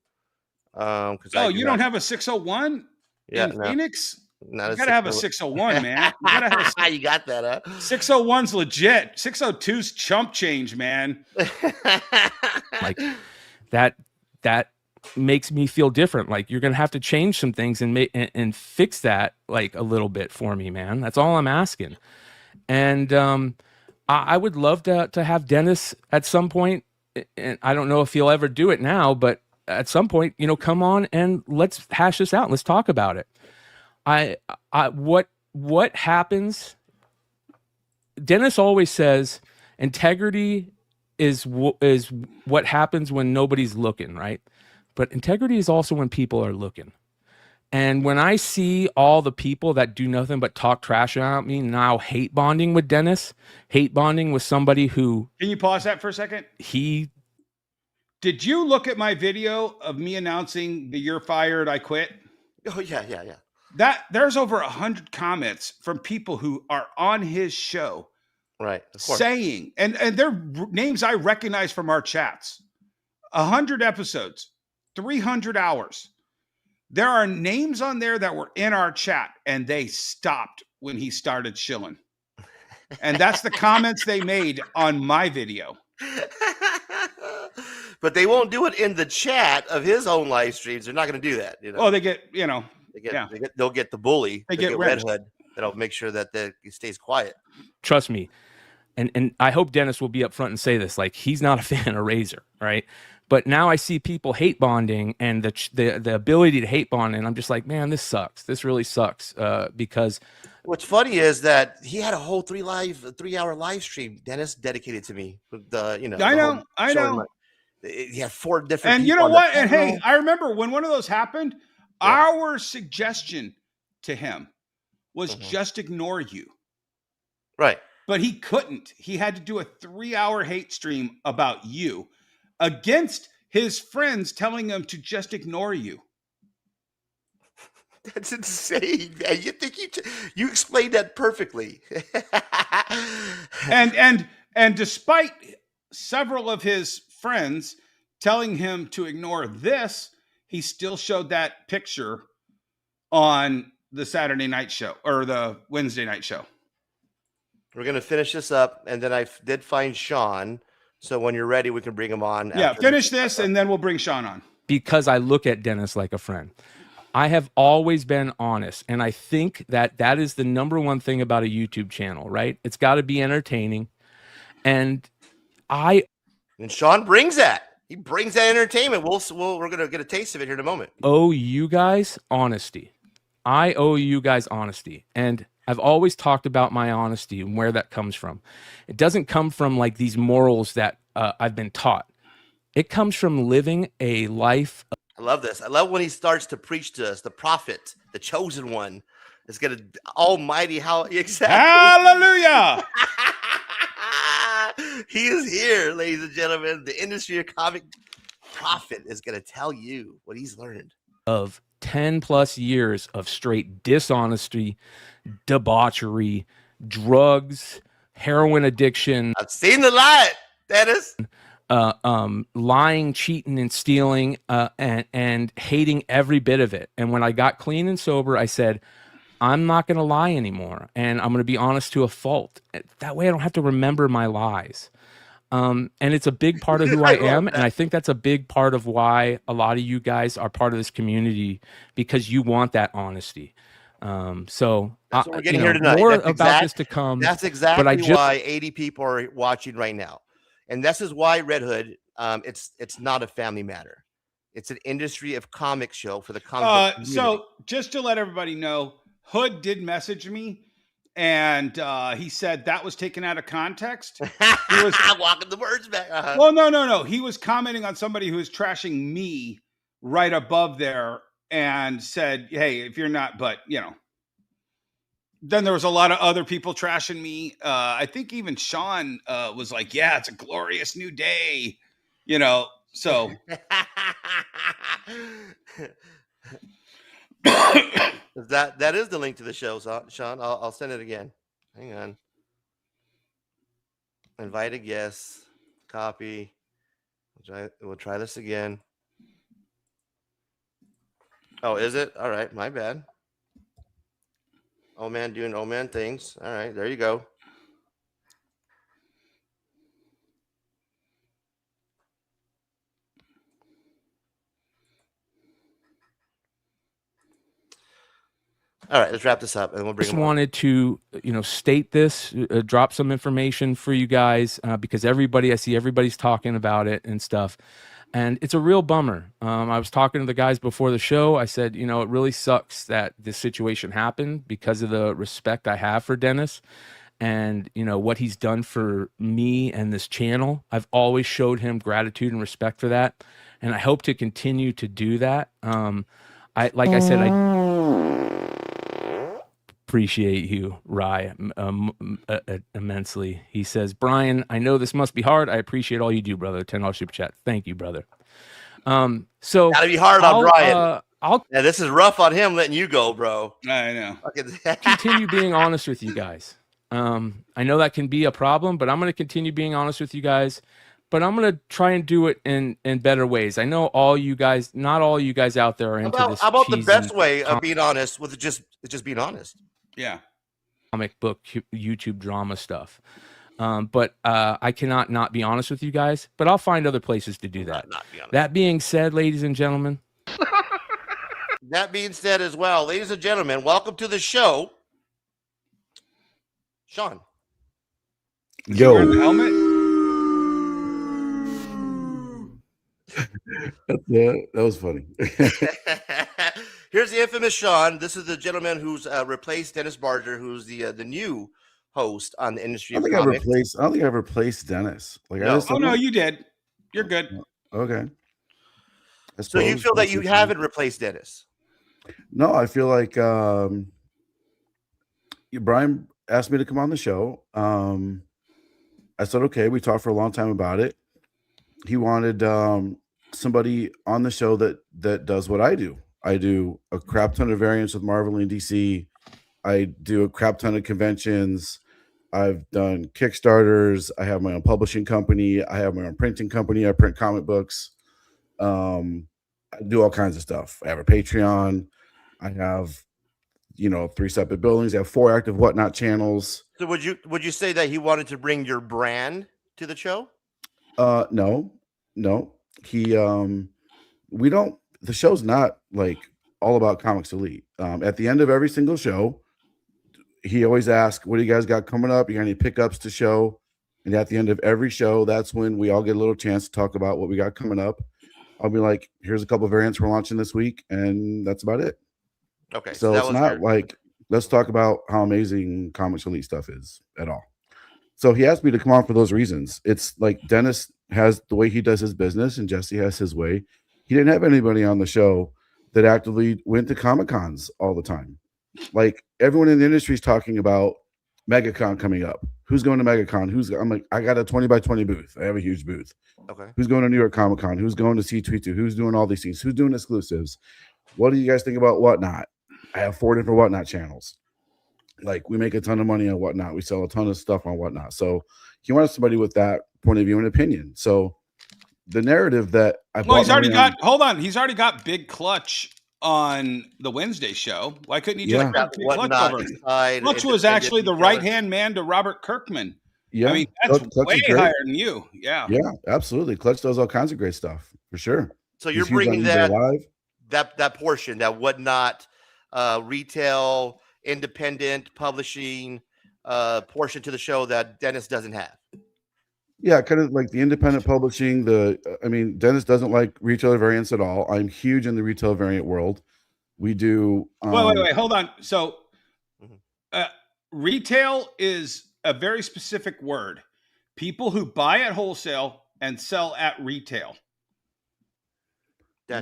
Speaker 7: You don't have a 601 in Phoenix? You gotta have a 601, man. You gotta have
Speaker 4: you got that, huh?
Speaker 7: 601's legit. 602's chump change, man.
Speaker 6: Like that makes me feel different. Like you're gonna have to change some things and fix that like a little bit for me, man. That's all I'm asking. And I would love to have Dennis at some point, and I don't know if he'll ever do it now, but at some point, come on and let's hash this out. Let's talk about it. What happens? Dennis always says integrity is what happens when nobody's looking, right? But integrity is also when people are looking. And when I see all the people that do nothing but talk trash about me now hate bonding with Dennis, hate bonding with somebody who...
Speaker 7: Can you pause that for a second? Did you look at my video of me announcing the "You're fired, I quit"?
Speaker 4: Oh, yeah.
Speaker 7: There's over 100 comments from people who are on his show.
Speaker 4: Right. Of course.
Speaker 7: Saying, and they're names I recognize from our chats. 100 episodes, 300 hours. There are names on there that were in our chat and they stopped when he started shilling. And that's the comments they made on my video.
Speaker 4: But they won't do it in the chat of his own live streams. They're not going to do that.
Speaker 7: Oh, they get,
Speaker 4: they'll get the bully.
Speaker 7: They get
Speaker 4: Red Hood. That'll make sure that he stays quiet.
Speaker 6: Trust me. And I hope Dennis will be upfront and say this, like he's not a fan of Razor, right? But now I see people hate bonding and the ability to hate bond, and I'm just like, man, this sucks. This really sucks because.
Speaker 4: What's funny is that he had a whole 3-hour live stream, Dennis, dedicated to me.
Speaker 7: I know.
Speaker 4: He had 4 different.
Speaker 7: And you know what? And hey, I remember when one of those happened. Yeah. Our suggestion to him was just ignore you.
Speaker 4: Right.
Speaker 7: but he couldn't. He had to do a 3-hour hate stream about you against his friends telling him to just ignore you.
Speaker 4: That's insane, man. You think you explained that perfectly.
Speaker 7: and despite several of his friends telling him to ignore this, he still showed that picture on the Saturday night show or the Wednesday night show.
Speaker 4: We're going to finish this up, and then I did find Shawn. So when you're ready, we can bring him on.
Speaker 7: Yeah, finish this, and then we'll bring Shawn on.
Speaker 6: Because I look at Dennis like a friend. I have always been honest, and I think that that is the number one thing about a YouTube channel, right? It's got to be entertaining, and
Speaker 4: Shawn brings that. He brings that entertainment. We're going to get a taste of it here in a moment.
Speaker 6: Owe you guys honesty. I owe you guys honesty, and I've always talked about my honesty and where that comes from. It doesn't come from like these morals that I've been taught. It comes from living a life.
Speaker 4: I love this. I love when he starts to preach to us. The prophet, the chosen one, is going to Almighty. How exactly?
Speaker 7: Hallelujah!
Speaker 4: He is here, ladies and gentlemen. The industry of comic prophet is going to tell you what he's learned.
Speaker 6: Of 10 plus years of straight dishonesty, debauchery, drugs, heroin addiction.
Speaker 4: I've seen the light, Dennis.
Speaker 6: Lying, cheating, and stealing, and hating every bit of it. And when I got clean and sober, I said, I'm not going to lie anymore, and I'm going to be honest to a fault. That way I don't have to remember my lies. And it's a big part of who I am, and I think that's a big part of why a lot of you guys are part of this community, because you want that honesty. So
Speaker 4: that's what we're getting here tonight.
Speaker 6: More about this to come.
Speaker 4: That's exactly why 80 people are watching right now. And this is why Red Hood, it's not a family matter. It's an industry of comic show for the comic book community.
Speaker 7: So just to let everybody know, Hood did message me, and he said that was taken out of context. He was
Speaker 4: walking the words back.
Speaker 7: Well, no. He was commenting on somebody who was trashing me right above there and said, hey, if you're not, but then there was a lot of other people trashing me. I think even Shawn was like, yeah, it's a glorious new day, so.
Speaker 4: That is the link to the show, Shawn. I'll send it again. Hang on. Invite a guest. Copy. We'll try this again. Oh, is it? All right, my bad. Oh man, doing oh man things. All right, there you go. All right, let's wrap this up, and we'll bring.
Speaker 6: Just wanted to, state this, drop some information for you guys, because I see everybody's talking about it and stuff, and it's a real bummer. I was talking to the guys before the show. I said, it really sucks that this situation happened because of the respect I have for Dennis, and what he's done for me and this channel. I've always showed him gratitude and respect for that, and I hope to continue to do that. I appreciate you, Rye, immensely. He says, Brian, I know this must be hard. I appreciate all you do, brother. $10 super chat. Thank you, brother. So
Speaker 4: gotta be hard on Brian. Yeah, this is rough on him letting you go, bro.
Speaker 7: I know.
Speaker 6: Continue being honest with you guys. I know that can be a problem, but I'm going to continue being honest with you guys. But I'm going to try and do it in better ways. I know not all you guys out there are into this.
Speaker 4: How about the best way of being honest with just being honest?
Speaker 7: Yeah.
Speaker 6: Comic book, YouTube drama stuff. But I cannot not be honest with you guys, but I'll find other places to do that. That being said, ladies and gentlemen.
Speaker 4: That being said as well, ladies and gentlemen, welcome to the show. Shawn.
Speaker 8: Yo.
Speaker 7: Wearing the helmet?
Speaker 8: That was funny.
Speaker 4: Here's the infamous Shawn. This is the gentleman who's replaced Dennis Barger, who's the new host on the industry.
Speaker 8: I don't think I replaced Dennis.
Speaker 7: No, you did. You're good.
Speaker 8: Okay.
Speaker 4: So you feel that you haven't replaced Dennis?
Speaker 8: No, I feel like Brian asked me to come on the show. I said, okay. We talked for a long time about it. He wanted somebody on the show that does what I do. I do a crap ton of variants with Marvel and DC. I do a crap ton of conventions. I've done Kickstarters. I have my own publishing company. I have my own printing company. I print comic books. I do all kinds of stuff. I have a Patreon. I have, 3 separate buildings. I have 4 active Whatnot channels.
Speaker 4: So would you say that he wanted to bring your brand to the show?
Speaker 8: No. He we don't the show's not like all about Comics Elite. At the end of every single show, he always asks, what do you guys got coming up? You got any pickups to show? And at the end of every show, that's when we all get a little chance to talk about what we got coming up. I'll be like, here's a couple of variants we're launching this week, and that's about it.
Speaker 4: Okay.
Speaker 8: So it's not like, let's talk about how amazing Comics Elite stuff is at all. So he asked me to come on for those reasons. It's like Dennis has the way he does his business, and Jesse has his way. He didn't have anybody on the show that actively went to Comic-Cons all the time. Like everyone in the industry is talking about MegaCon coming up. Who's going to MegaCon? I'm like, I got a 20 by 20 booth. I have a huge booth.
Speaker 4: Okay.
Speaker 8: Who's going to New York Comic Con? Who's going to C22? Who's doing all these things? Who's doing exclusives? What do you guys think about Whatnot? I have 4 different Whatnot channels. Like we make a ton of money on Whatnot. We sell a ton of stuff on Whatnot. So he wanted somebody with that point of view and opinion. So the narrative that
Speaker 7: he's already got Big Clutch on the Wednesday show. Why couldn't he just put Big Clutch over? Clutch was actually the right-hand man to Robert Kirkman.
Speaker 8: Yeah.
Speaker 7: I mean, that's
Speaker 8: Clutch
Speaker 7: way higher than you. Yeah.
Speaker 8: Yeah, absolutely. Clutch does all kinds of great stuff for sure.
Speaker 4: So you're bringing that portion, that Whatnot retail, independent publishing portion to the show that Dennis doesn't have.
Speaker 8: Yeah, kind of like the independent publishing. Dennis doesn't like retailer variants at all. I'm huge in the retail variant world. We do.
Speaker 7: Wait, hold on. So, retail is a very specific word. People who buy at wholesale and sell at retail.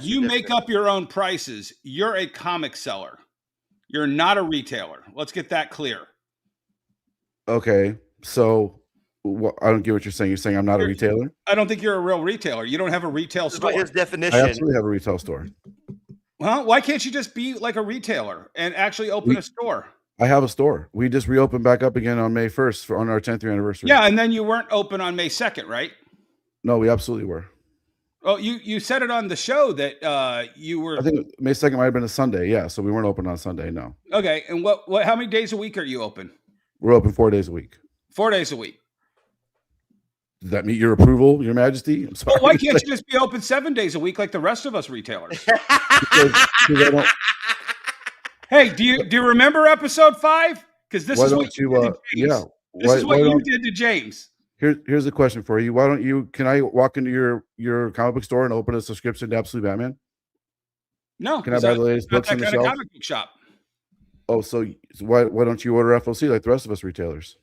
Speaker 7: You make up your own prices. You're a comic seller. You're not a retailer. Let's get that clear.
Speaker 8: Okay, so I don't get what you're saying. You're saying I'm not a retailer?
Speaker 7: I don't think you're a real retailer. You don't have a retail store.
Speaker 4: His definition.
Speaker 8: I absolutely have a retail store.
Speaker 7: Well, why can't you just be like a retailer and actually open a store?
Speaker 8: I have a store. We just reopened back up again on May 1st on our 10th year anniversary.
Speaker 7: Yeah, and then you weren't open on May 2nd, right?
Speaker 8: No, we absolutely were.
Speaker 7: Oh, you said it on the show that you were.
Speaker 8: I think May 2nd might have been a Sunday. Yeah, so we weren't open on Sunday. No.
Speaker 7: Okay, and what? How many days a week are you open?
Speaker 8: We're open 4 days a week.
Speaker 7: 4 days a week.
Speaker 8: Does that meet your approval, Your Majesty? I'm sorry.
Speaker 7: Well, why can't you just be open 7 days a week like the rest of us retailers? Hey, do you remember episode 5? Because this is what you did to James. This is what you did to James.
Speaker 8: Here's a question for you. Why don't you? Can I walk into your comic book store and open a subscription to Absolute Batman?
Speaker 7: No.
Speaker 8: Can I buy the latest books on the shelf?
Speaker 7: Comic book shop.
Speaker 8: Oh, so why don't you order FOC like the rest of us retailers?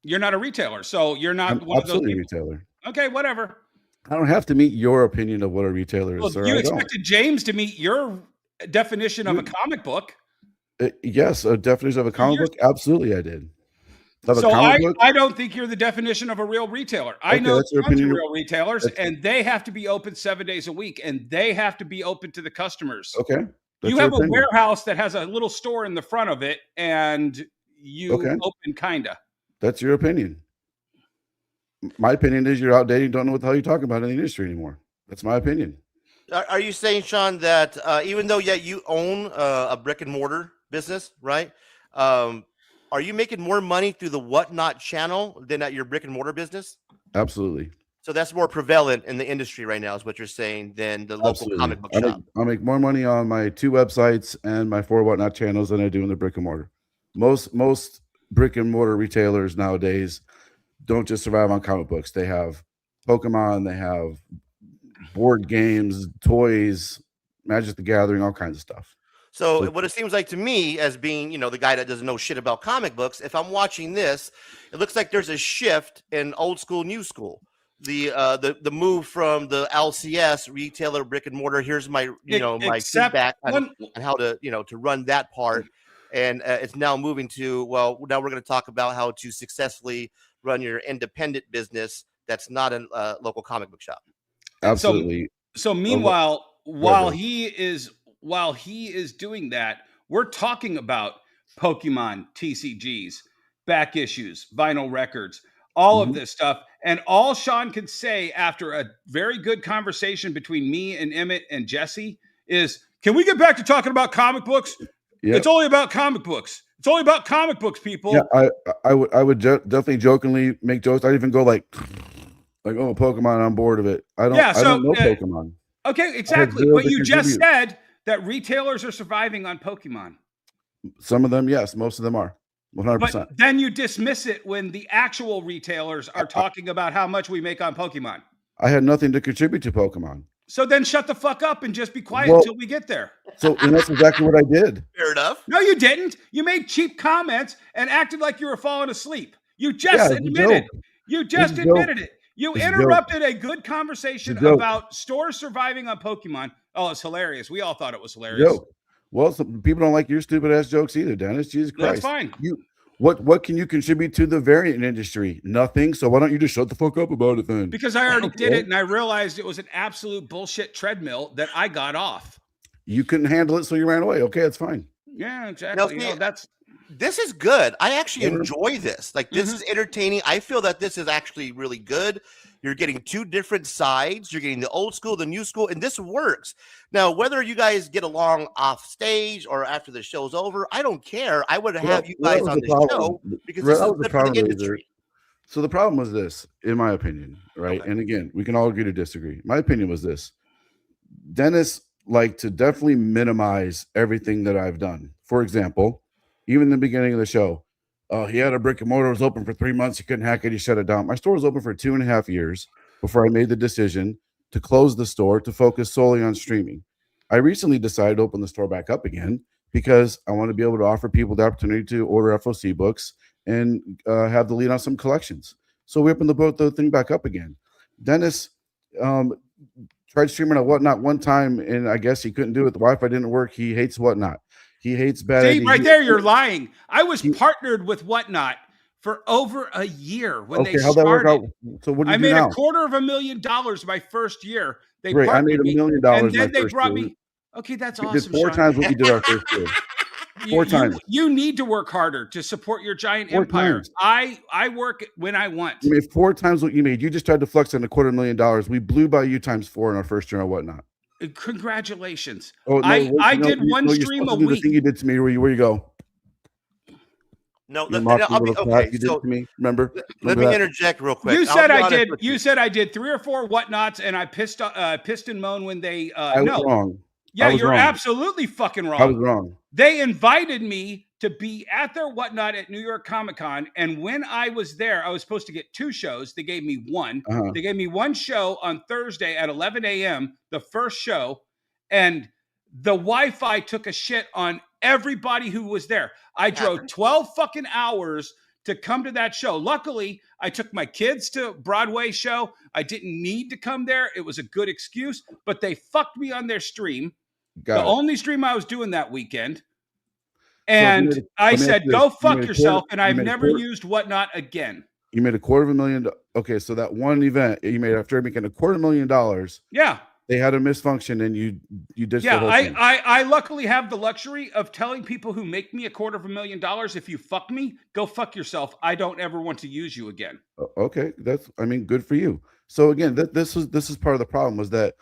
Speaker 7: You're not a retailer, so you're not
Speaker 8: I'm
Speaker 7: one of those
Speaker 8: absolutely
Speaker 7: people.
Speaker 8: retailer.
Speaker 7: Okay, whatever.
Speaker 8: I don't have to meet your opinion of what a retailer is.
Speaker 7: Well,
Speaker 8: Sir.
Speaker 7: you expected James to meet your definition of a comic book.
Speaker 8: Yes, a definition of a comic book. Absolutely, I did.
Speaker 7: So I don't think you're the definition of a real retailer. I know tons of real retailers, and they have to be open 7 days a week, and they have to be open to the customers.
Speaker 8: Okay.
Speaker 7: You have a warehouse that has a little store in the front of it, and you open kinda.
Speaker 8: That's your opinion. My opinion is you're outdated, don't know what the hell you're talking about in the industry anymore. That's my opinion.
Speaker 4: Are you saying, Shawn, that even though you own a brick and mortar business, right? Are you making more money through the Whatnot channel than at your brick and mortar business?
Speaker 8: Absolutely.
Speaker 4: So that's more prevalent in the industry right now, is what you're saying, than the local comic book shop.
Speaker 8: I make more money on my 2 websites and my 4 Whatnot channels than I do in the brick and mortar. Most brick and mortar retailers nowadays don't just survive on comic books. They have Pokemon, they have board games, toys, Magic the Gathering, all kinds of stuff.
Speaker 4: So what it seems like to me, as being, the guy that doesn't know shit about comic books, if I'm watching this, it looks like there's a shift in old school, new school. The move from the LCS retailer brick and mortar. Here's my my feedback on how to to run that part. and it's now moving to, well, now we're going to talk about how to successfully run your independent business that's not a local comic book shop.
Speaker 8: Absolutely.
Speaker 7: So meanwhile, while he is doing that, we're talking about Pokemon TCGs, back issues, vinyl records, all of this stuff. And all Shawn can say after a very good conversation between me and Emmett and Jesse is, can we get back to talking about comic books?
Speaker 8: Yep.
Speaker 7: It's only about comic books. It's only about comic books, people.
Speaker 8: Yeah, I would definitely jokingly make jokes. I'd even go like, oh, Pokemon, I'm bored of it. I don't know Pokemon.
Speaker 7: Okay, exactly. But you just said that retailers are surviving on Pokemon.
Speaker 8: Some of them, yes. Most of them are. 100%.
Speaker 7: But then you dismiss it when the actual retailers are talking about how much we make on Pokemon.
Speaker 8: I had nothing to contribute to Pokemon.
Speaker 7: So then shut the fuck up and just be quiet until we get there.
Speaker 8: And that's exactly what I did.
Speaker 4: Fair enough.
Speaker 7: No, you didn't. You made cheap comments and acted like you were falling asleep. You just admitted. You just admitted it. You interrupted a good conversation about stores surviving on Pokemon. Oh, it's hilarious. We all thought it was hilarious.
Speaker 8: Joke. Well, some people don't like your stupid ass jokes either, Dennis. Jesus Christ.
Speaker 7: That's fine.
Speaker 8: What can you contribute to the variant industry? Nothing. So why don't you just shut the fuck up about it then?
Speaker 7: Because I already did it, and I realized it was an absolute bullshit treadmill that I got off.
Speaker 8: You couldn't handle it, so you ran away. Okay, that's fine.
Speaker 7: Yeah, exactly.
Speaker 4: This is good. I actually enjoy this. Like, this is entertaining. I feel that this is actually really good. You're getting two different sides. You're getting the old school, the new school, and this works. Now, whether you guys get along off stage or after the show's over, I don't care. I would have you guys on the show because this is good for the industry.
Speaker 8: So the problem was this, in my opinion, right? Okay. And again, we can all agree to disagree. My opinion was this. Dennis liked to definitely minimize everything that I've done. For example, even in the beginning of the show, he had a brick and mortar, was open for 3 months. He couldn't hack it. He shut it down. My store was open for 2.5 years before I made the decision to close the store to focus solely on streaming. I recently decided to open the store back up again because I want to be able to offer people the opportunity to order FOC books and have the lead on some collections. So we opened the thing back up again. Dennis tried streaming at Whatnot one time, and I guess he couldn't do it. The Wi-Fi didn't work. He hates Whatnot. He hates bad.
Speaker 7: See, right there, you're lying. I was partnered with Whatnot for over a year when they started. How'd that work out?
Speaker 8: So what do you do
Speaker 7: made
Speaker 8: now?
Speaker 7: $250,000 my first year. They
Speaker 8: Great, I made $1 million.
Speaker 7: And then they brought me. Okay, that's awesome.
Speaker 8: Did 4 times what you did our first year. 4 times.
Speaker 7: You need to work harder to support your giant empire. I work when I want.
Speaker 8: You made 4 times what you made. You just tried to flex on $250,000. We blew by you times 4 in our first year on Whatnot.
Speaker 7: Congratulations.
Speaker 8: Oh, no,
Speaker 7: I did one stream a week.
Speaker 8: The thing you did to me, where you go?
Speaker 4: No,
Speaker 8: okay. You did to me. Remember?
Speaker 4: Let me interject real quick.
Speaker 7: You said I did. You said I did 3 or 4 Whatnots, and I pissed and moaned when they.
Speaker 8: I was wrong.
Speaker 7: Yeah, you're absolutely fucking wrong.
Speaker 8: I was wrong.
Speaker 7: They invited me to be at their Whatnot at New York Comic Con, and when I was there, I was supposed to get 2 shows. They gave me 1. They gave me 1 show on Thursday at 11 a.m. The first show, and the Wi-Fi took a shit on everybody who was there. I drove 12 fucking hours to come to that show. Luckily, I took my kids to Broadway show. I didn't need to come there. It was a good excuse, but they fucked me on their stream. Only stream I was doing that weekend. And I said, go fuck yourself. And I've never used Whatnot again.
Speaker 8: You made $250,000. Okay. So that one event you made after making $250,000.
Speaker 7: Yeah.
Speaker 8: They had a misfunction and you did.
Speaker 7: Yeah. I luckily have the luxury of telling people who make me $250,000, if you fuck me, go fuck yourself. I don't ever want to use you again.
Speaker 8: Okay. Good for you. So again, this is part of the problem was that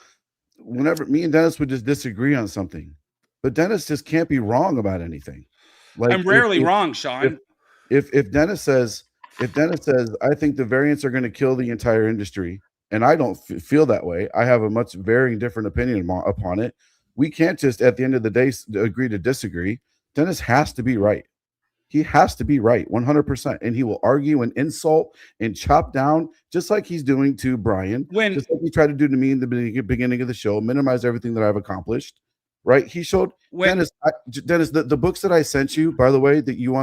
Speaker 8: whenever me and Dennis would just disagree on something, but Dennis just can't be wrong about anything. Like
Speaker 7: I'm rarely wrong, Shawn.
Speaker 8: If Dennis says, I think the variants are going to kill the entire industry, and I don't feel that way. I have a much varying different opinion upon it. We can't just at the end of the day agree to disagree. Dennis has to be right. He has to be right 100%, and he will argue and insult and chop down just like he's doing to Brian, just like he tried to do to me in the beginning of the show, minimize everything that I've accomplished. Right? He showed Dennis. Dennis, the books that I sent you, by the way, that you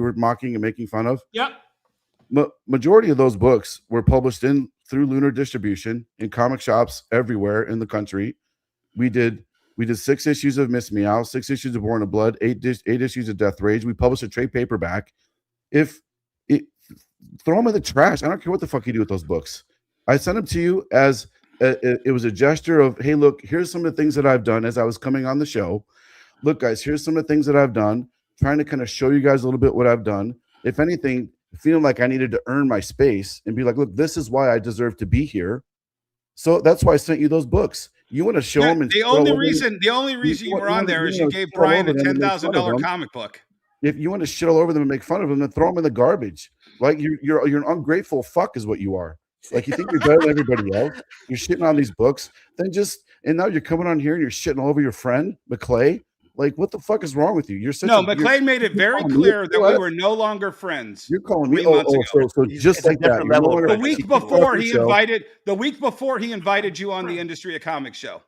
Speaker 8: were mocking and making fun of.
Speaker 7: Yep.
Speaker 8: Majority of those books were published through Lunar Distribution in comic shops everywhere in the country. We did We did 6 issues of Miss Meow, 6 issues of Born of Blood, 8 issues of Death Rage. We published a trade paperback. If it, throw them in the trash. I don't care what the fuck you do with those books. I sent them to you as it was a gesture of, hey, look, here's some of the things that I've done as I was coming on the show. Look, guys, here's some of the things that I've done, trying to kind of show you guys a little bit what I've done. If anything, feeling like I needed to earn my space and be like, look, this is why I deserve to be here. So that's why I sent you those books. You want to show them, and
Speaker 7: the only reason you were on there is you gave Brian a $10,000 comic book.
Speaker 8: If you want to shit all over them and make fun of them, then throw them in the garbage. Like you're an ungrateful fuck is what you are. Like you think you're better than everybody else. You're shitting on these books. And now you're coming on here and you're shitting all over your friend McClay. Like, what the fuck is wrong with you?
Speaker 7: McClay made it very clear that we were no longer friends.
Speaker 8: You're calling me. So just like that.
Speaker 7: The week before he invited you on the Industry of Comics show.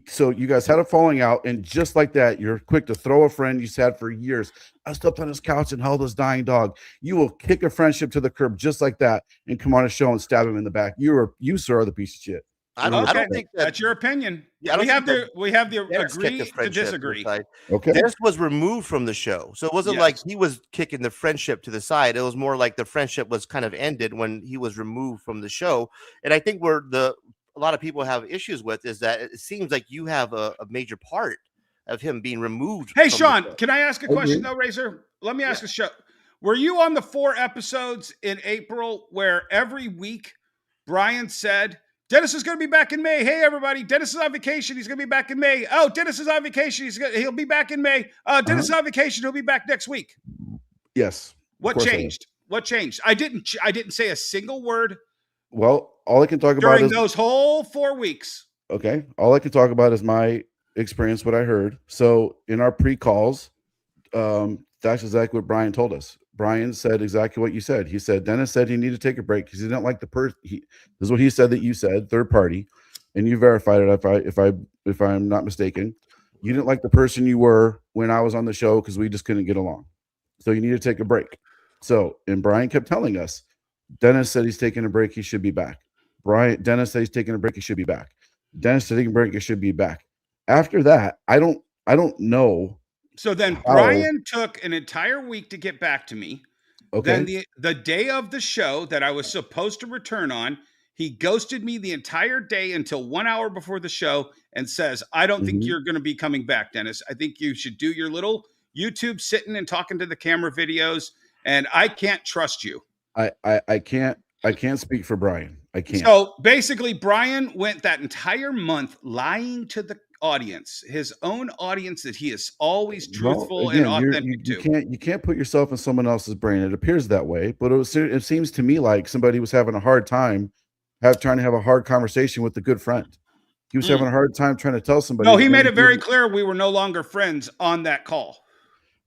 Speaker 8: So you guys had a falling out, and just like that, you're quick to throw a friend you've had for years. I slept on his couch and held his dying dog. You will kick a friendship to the curb just like that and come on a show and stab him in the back. You sir, are the piece of shit.
Speaker 4: I don't think
Speaker 7: that's your opinion.
Speaker 4: Yeah,
Speaker 7: we have to agree to disagree.
Speaker 8: Okay.
Speaker 4: Dennis was removed from the show, so it wasn't like he was kicking the friendship to the side. It was more like the friendship was kind of ended when he was removed from the show. And I think where a lot of people have issues with is that it seems like you have a major part of him being removed.
Speaker 7: Hey, Shawn, can I ask a question though, Razor? Let me ask a show. Were you on the 4 episodes in April where every week Brian said, Dennis is going to be back in May. Hey, everybody. Dennis is on vacation. He's going to be back in May. Oh, Dennis is on vacation. He'll be back in May. Dennis is on vacation. He'll be back next week.
Speaker 8: Yes.
Speaker 7: What changed? What changed? I didn't say a single word.
Speaker 8: Well, all I can talk about
Speaker 7: during those whole 4 weeks.
Speaker 8: Okay. All I can talk about is my experience, what I heard. So in our pre-calls, that's exactly what Brian told us. Brian said exactly what you said. He said, Dennis said he needed to take a break because he didn't like the person. This is what he said that you said, third party, and you verified it. If I'm not mistaken, you didn't like the person you were when I was on the show because we just couldn't get along. So you need to take a break. And Brian kept telling us, Dennis said he's taking a break. He should be back. Dennis said he's taking a break. He should be back. Dennis said taking a break. He should be back. After that, I don't know.
Speaker 7: So then Brian took an entire week to get back to me.
Speaker 8: Okay.
Speaker 7: Then the day of the show that I was supposed to return on, he ghosted me the entire day until 1 hour before the show and says, I don't think you're going to be coming back, Dennis. I think you should do your little YouTube sitting and talking to the camera videos, and I can't trust you.
Speaker 8: I can't speak for Brian. I can't.
Speaker 7: So basically, Brian went that entire month lying to the audience, his own audience that he is always truthful and authentic to.
Speaker 8: You can't put yourself in someone else's brain. It appears that way, but it seems to me like somebody was having a hard time trying to have a hard conversation with a good friend. He was having a hard time trying to tell somebody.
Speaker 7: No, he made it very clear we were no longer friends on that call.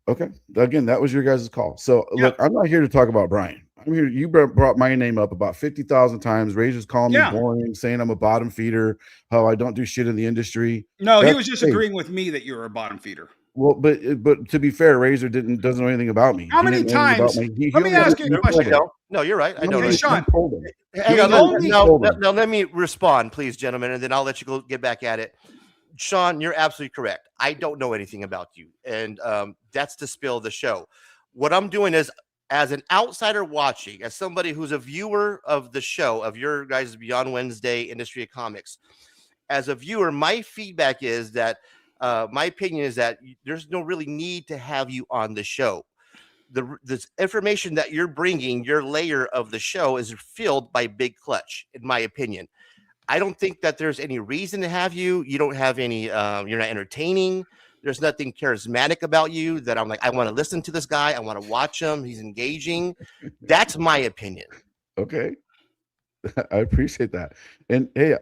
Speaker 8: Okay. Again, that was your guys' call. So look, I'm not here to talk about Brian. I'm here. You brought my name up about 50,000 times. Razor's calling me boring, saying I'm a bottom feeder, how I don't do shit in the industry.
Speaker 7: No, he was just agreeing with me that you're a bottom feeder.
Speaker 8: Well, but to be fair, Razor doesn't know anything about me.
Speaker 7: How many times? Let me ask you a question.
Speaker 4: No, you're right. I know.
Speaker 7: Hey, Shawn.
Speaker 4: Now let me respond, please, gentlemen, and then I'll let you get back at it. Shawn, you're absolutely correct. I don't know anything about you, and that's the spill of the show. What I'm doing is, as an outsider watching, as somebody who's a viewer of the show, of your guys' Beyond Wednesday Industry of Comics, as a viewer, my feedback is that, my opinion is that there's no really need to have you on the show. The information that you're bringing, your layer of the show, is filled by Big Clutch, in my opinion. I don't think that there's any reason to have you. You don't have any, you're not entertaining. There's nothing charismatic about you that I'm like, I want to listen to this guy. I want to watch him. He's engaging. That's my opinion.
Speaker 8: Okay. I appreciate that. And hey,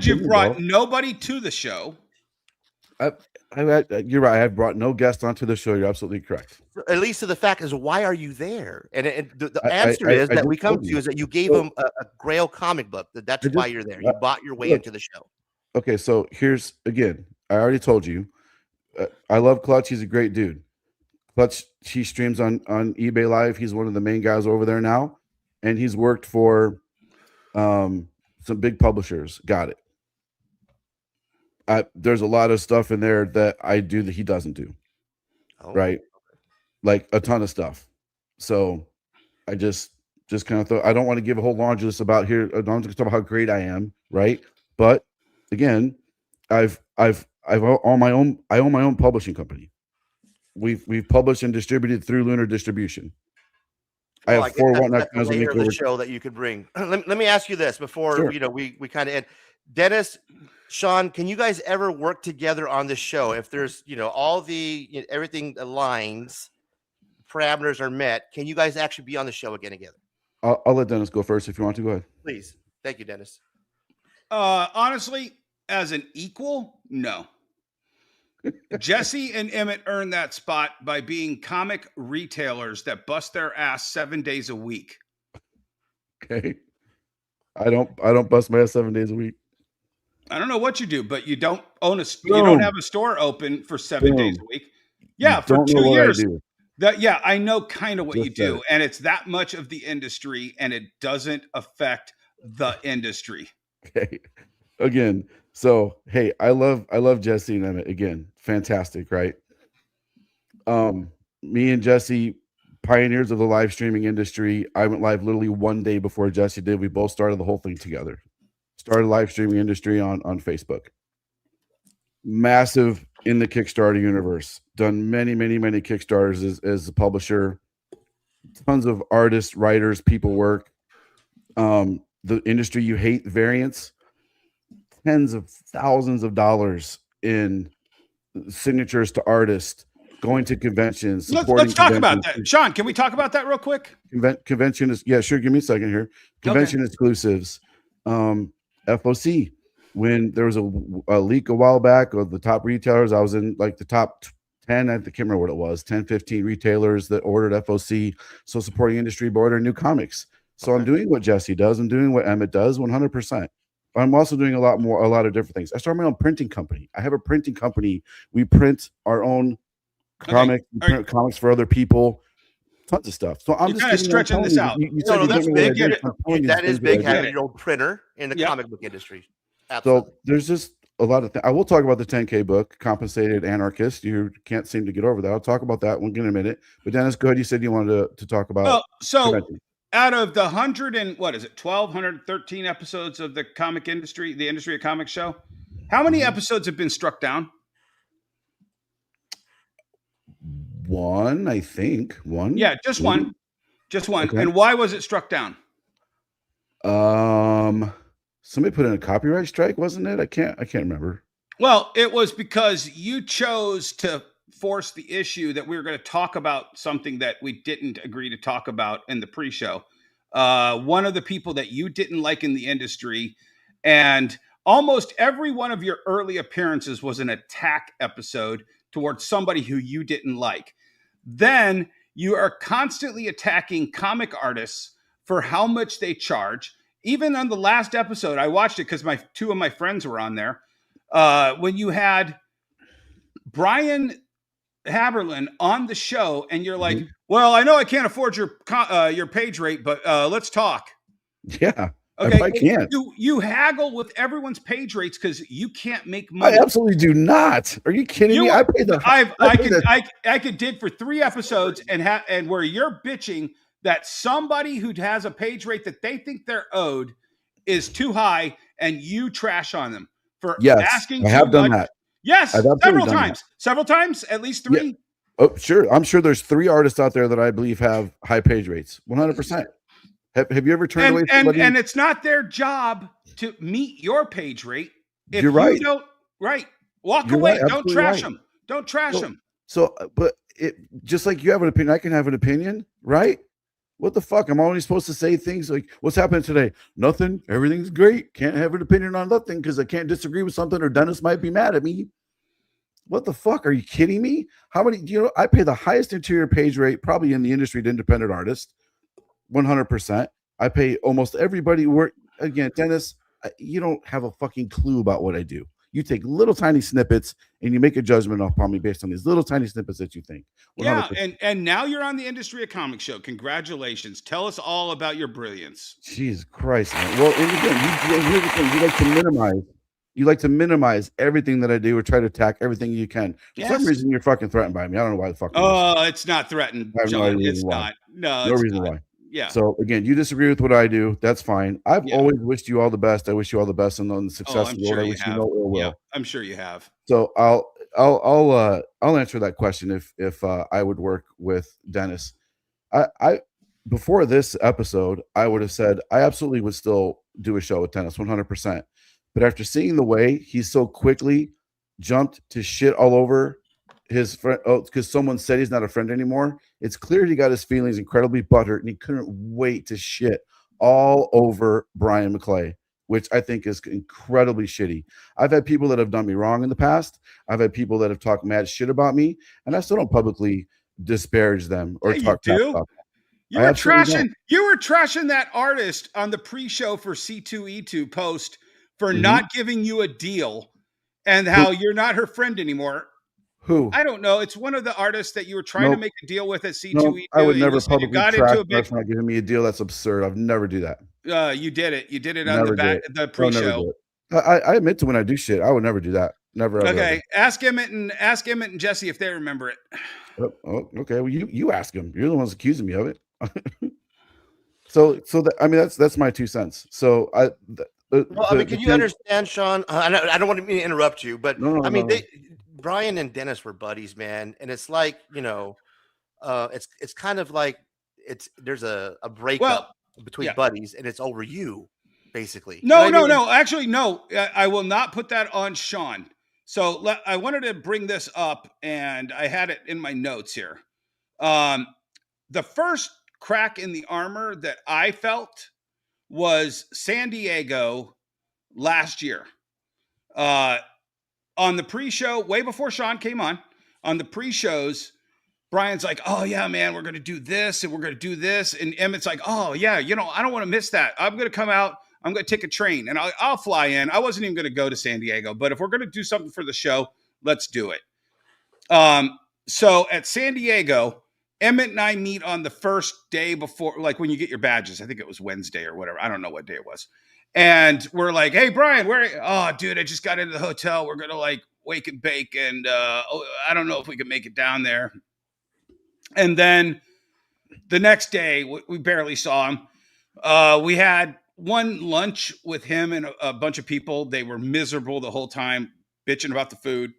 Speaker 7: you've brought nobody to the show.
Speaker 8: You're right. I've brought no guest onto the show. You're absolutely correct.
Speaker 4: At least to the fact is, why are you there? And the answer is that we come to is that you gave him a Grail comic book. That's why you're there. You bought your way into the show.
Speaker 8: Okay. So here's, again, I already told you, I love Clutch. He's a great dude. Clutch, he streams on eBay Live. He's one of the main guys over there now. And he's worked for some big publishers. Got it. there's a lot of stuff in there that I do that he doesn't do.
Speaker 4: Oh.
Speaker 8: Right. Like a ton of stuff. So I just kind of thought I don't want to give a whole laundry list about here. I don't talk about how great I am. Right. But again, I own my own publishing company. We've published and distributed through Lunar Distribution. I
Speaker 4: Well,
Speaker 8: have 4 whatnot
Speaker 4: that's a
Speaker 8: guns that
Speaker 4: layer
Speaker 8: make
Speaker 4: of the
Speaker 8: over.
Speaker 4: show that you could bring. Let me ask you this before
Speaker 8: Sure.
Speaker 4: we kind of end. Dennis, Shawn, can you guys ever work together on this show? If there's all the everything aligns, parameters are met, can you guys actually be on the show again together?
Speaker 8: I'll let Dennis go first if you want to. Go ahead.
Speaker 4: Please. Thank you, Dennis.
Speaker 7: Honestly, as an equal, no. Jesse and Emmett earned that spot by being comic retailers that bust their ass 7 days a week.
Speaker 8: Okay. I don't bust my ass 7 days a week.
Speaker 7: I don't know what you do, but you don't own you don't have a store open for 7 days a week. Yeah, for
Speaker 8: don't know
Speaker 7: 2
Speaker 8: what I
Speaker 7: years.
Speaker 8: do.
Speaker 7: I know kind of what you
Speaker 8: Just said
Speaker 7: do,
Speaker 8: it.
Speaker 7: and it's that much of the industry, and it doesn't affect the industry.
Speaker 8: Okay. Again, so hey, I love Jesse and Emmett. Again, fantastic, right? Me and Jesse, pioneers of the live streaming industry. I went live literally 1 day before Jesse did. We both started the whole thing together. Started live streaming industry on Facebook. Massive in the Kickstarter universe. Done many Kickstarters as a publisher. Tons of artists, writers, people work. The industry you hate, variants. Tens of thousands of dollars in signatures to artists, going to conventions, supporting.
Speaker 7: Let's talk about that. Shawn, can we talk about that real quick?
Speaker 8: Convention is sure. Give me a second here. Convention exclusives. FOC. When there was a leak a while back of the top retailers, I was in like the top 10. I can't remember what it was. 10, 15 retailers that ordered FOC. So supporting industry, but ordering new comics. So I'm doing what Jesse does. I'm doing what Emmett does 100%. I'm also doing a lot of different things. I started my own printing company. I have a printing company. We print our own comics. We print comics for other people. Tons of stuff. So I'm just
Speaker 7: kind of stretching this out.
Speaker 8: You said you
Speaker 4: that's
Speaker 8: didn't know
Speaker 4: big.
Speaker 8: what I did.
Speaker 4: That is big having your own printer in the comic book industry. Absolutely.
Speaker 8: So there's just a lot of things. I will talk about the 10K book, Compensated Anarchist. You can't seem to get over that. I'll talk about that one in a minute. But Dennis, go ahead. You said you wanted to talk about. Convention.
Speaker 7: Out of the 113 episodes of the comic industry, the Industry of Comics show, how many episodes have been struck down?
Speaker 8: One, I think. One.
Speaker 7: Yeah, just one. Just one.
Speaker 8: Okay.
Speaker 7: And why was it struck down?
Speaker 8: Somebody put in a copyright strike, wasn't it? I can't remember.
Speaker 7: Well, it was because you chose to force the issue that we were going to talk about something that we didn't agree to talk about in the pre-show. One of the people that you didn't like in the industry, and almost every one of your early appearances was an attack episode towards somebody who you didn't like. Then you are constantly attacking comic artists for how much they charge. Even on the last episode, I watched it because two of my friends were on there. When you had Brian Haberlin on the show, and you're like, "Well, I know I can't afford your page rate, but let's talk."
Speaker 8: Yeah,
Speaker 7: okay.
Speaker 8: I can't.
Speaker 7: You haggle with everyone's page rates because you can't make money.
Speaker 8: I absolutely do not. Are you kidding me? I
Speaker 7: could dig for 3 episodes and where you're bitching that somebody who has a page rate that they think they're owed is too high, and you trash on them for asking.
Speaker 8: I have done that.
Speaker 7: Yes, several times, at least 3.
Speaker 8: Yeah. Oh, sure. I'm sure there's 3 artists out there that I believe have high page rates. 100%. Have you ever turned away somebody?
Speaker 7: And it's not their job to meet your page rate. If
Speaker 8: You're right.
Speaker 7: You don't, walk
Speaker 8: You're
Speaker 7: away.
Speaker 8: right.
Speaker 7: Don't trash them. Don't trash them.
Speaker 8: So, but it just like you have an opinion, I can have an opinion, right? What the fuck? I'm only supposed to say things like, what's happening today? Nothing. Everything's great. Can't have an opinion on nothing because I can't disagree with something or Dennis might be mad at me. What the fuck? Are you kidding me? How many, I pay the highest interior page rate probably in the industry to independent artists. 100%. I pay almost everybody work. Again, Dennis, you don't have a fucking clue about what I do. You take little tiny snippets and you make a judgment upon me based on these little tiny snippets that you think.
Speaker 7: 100%. Yeah, and now you're on the Industry of Comics show. Congratulations. Tell us all about your brilliance.
Speaker 8: Jesus Christ, man. Well, and again, here's the thing. You like to minimize You like to minimize everything that I do or try to attack everything you can. For some
Speaker 7: Yes.
Speaker 8: reason, you're fucking threatened by me. I don't know why the fuck.
Speaker 7: Oh, it's not threatened,
Speaker 8: I have no
Speaker 7: John.
Speaker 8: idea
Speaker 7: It's
Speaker 8: why.
Speaker 7: not. No,
Speaker 8: No
Speaker 7: it's
Speaker 8: reason
Speaker 7: not.
Speaker 8: why.
Speaker 7: Yeah.
Speaker 8: So again, you disagree with what I do. That's fine. I've
Speaker 7: Yeah.
Speaker 8: always wished you all the best. I wish you all the best in the
Speaker 7: Oh,
Speaker 8: success
Speaker 7: I'm
Speaker 8: of the world.
Speaker 7: sure
Speaker 8: I
Speaker 7: you
Speaker 8: wish you
Speaker 7: have.
Speaker 8: no ill will.
Speaker 7: Yeah, I'm sure you have.
Speaker 8: So I'll answer that question if I would work with Dennis. I before this episode, I would have said I absolutely would still do a show with Dennis 100%. But after seeing the way he so quickly jumped to shit all over his friend, because someone said he's not a friend anymore, it's clear he got his feelings incredibly butthurt and he couldn't wait to shit all over Brian McClay, which I think is incredibly shitty. I've had people that have done me wrong in the past. I've had people that have talked mad shit about me, and I still don't publicly disparage them or
Speaker 7: Yeah,
Speaker 8: talk
Speaker 7: you
Speaker 8: crap
Speaker 7: do.
Speaker 8: about them.
Speaker 7: You
Speaker 8: I
Speaker 7: were
Speaker 8: absolutely don't.
Speaker 7: trashing that artist on the pre-show for C2E2 post for
Speaker 8: Mhm.
Speaker 7: not giving you a deal and how you're not her friend anymore.
Speaker 8: Who?
Speaker 7: I don't know. It's one of the artists that you were trying to
Speaker 8: Nope.
Speaker 7: make a deal with at
Speaker 8: No,
Speaker 7: C2E2.
Speaker 8: I would
Speaker 7: and
Speaker 8: never
Speaker 7: you said you
Speaker 8: publicly
Speaker 7: got
Speaker 8: trash
Speaker 7: into a big.
Speaker 8: that's not giving me a deal. That's absurd. I'd never do that.
Speaker 7: You did it. You did it on
Speaker 8: Never
Speaker 7: the
Speaker 8: do
Speaker 7: back,
Speaker 8: it.
Speaker 7: the
Speaker 8: No, never
Speaker 7: pre-show.
Speaker 8: do it. I admit to when I do shit. I would never do that. Never ever.
Speaker 7: Okay, ask Emmett and Jesse if they remember it.
Speaker 8: Ever. Oh, okay. Well, you ask him. You're the ones accusing me of it. so that, I mean that's my 2 cents. So
Speaker 4: Well, I mean, can you understand, Shawn? I don't want to interrupt you, but I mean, Brian and Dennis were buddies, man, and it's like it's kind of like there's a breakup between buddies, and it's over you, basically.
Speaker 7: No,
Speaker 4: You know what I mean?
Speaker 7: no. Actually, no. I will not put that on Shawn. So I wanted to bring this up, and I had it in my notes here. The first crack in the armor that I felt was San Diego last year. On the pre-show, way before Shawn came on the pre-shows, Brian's like, oh yeah, man, we're going to do this and we're going to do this. And Emmett's like, oh yeah, I don't want to miss that. I'm going to come out. I'm going to take a train and I'll fly in. I wasn't even going to go to San Diego, but if we're going to do something for the show, let's do it. So at San Diego, Emmett and I meet on the first day before, like when you get your badges. I think it was Wednesday or whatever. I don't know what day it was. And we're like, hey, Brian, dude, I just got into the hotel. We're going to like wake and bake. And I don't know if we can make it down there. And then the next day, we barely saw him. We had one lunch with him and a bunch of people. They were miserable the whole time, bitching about the food.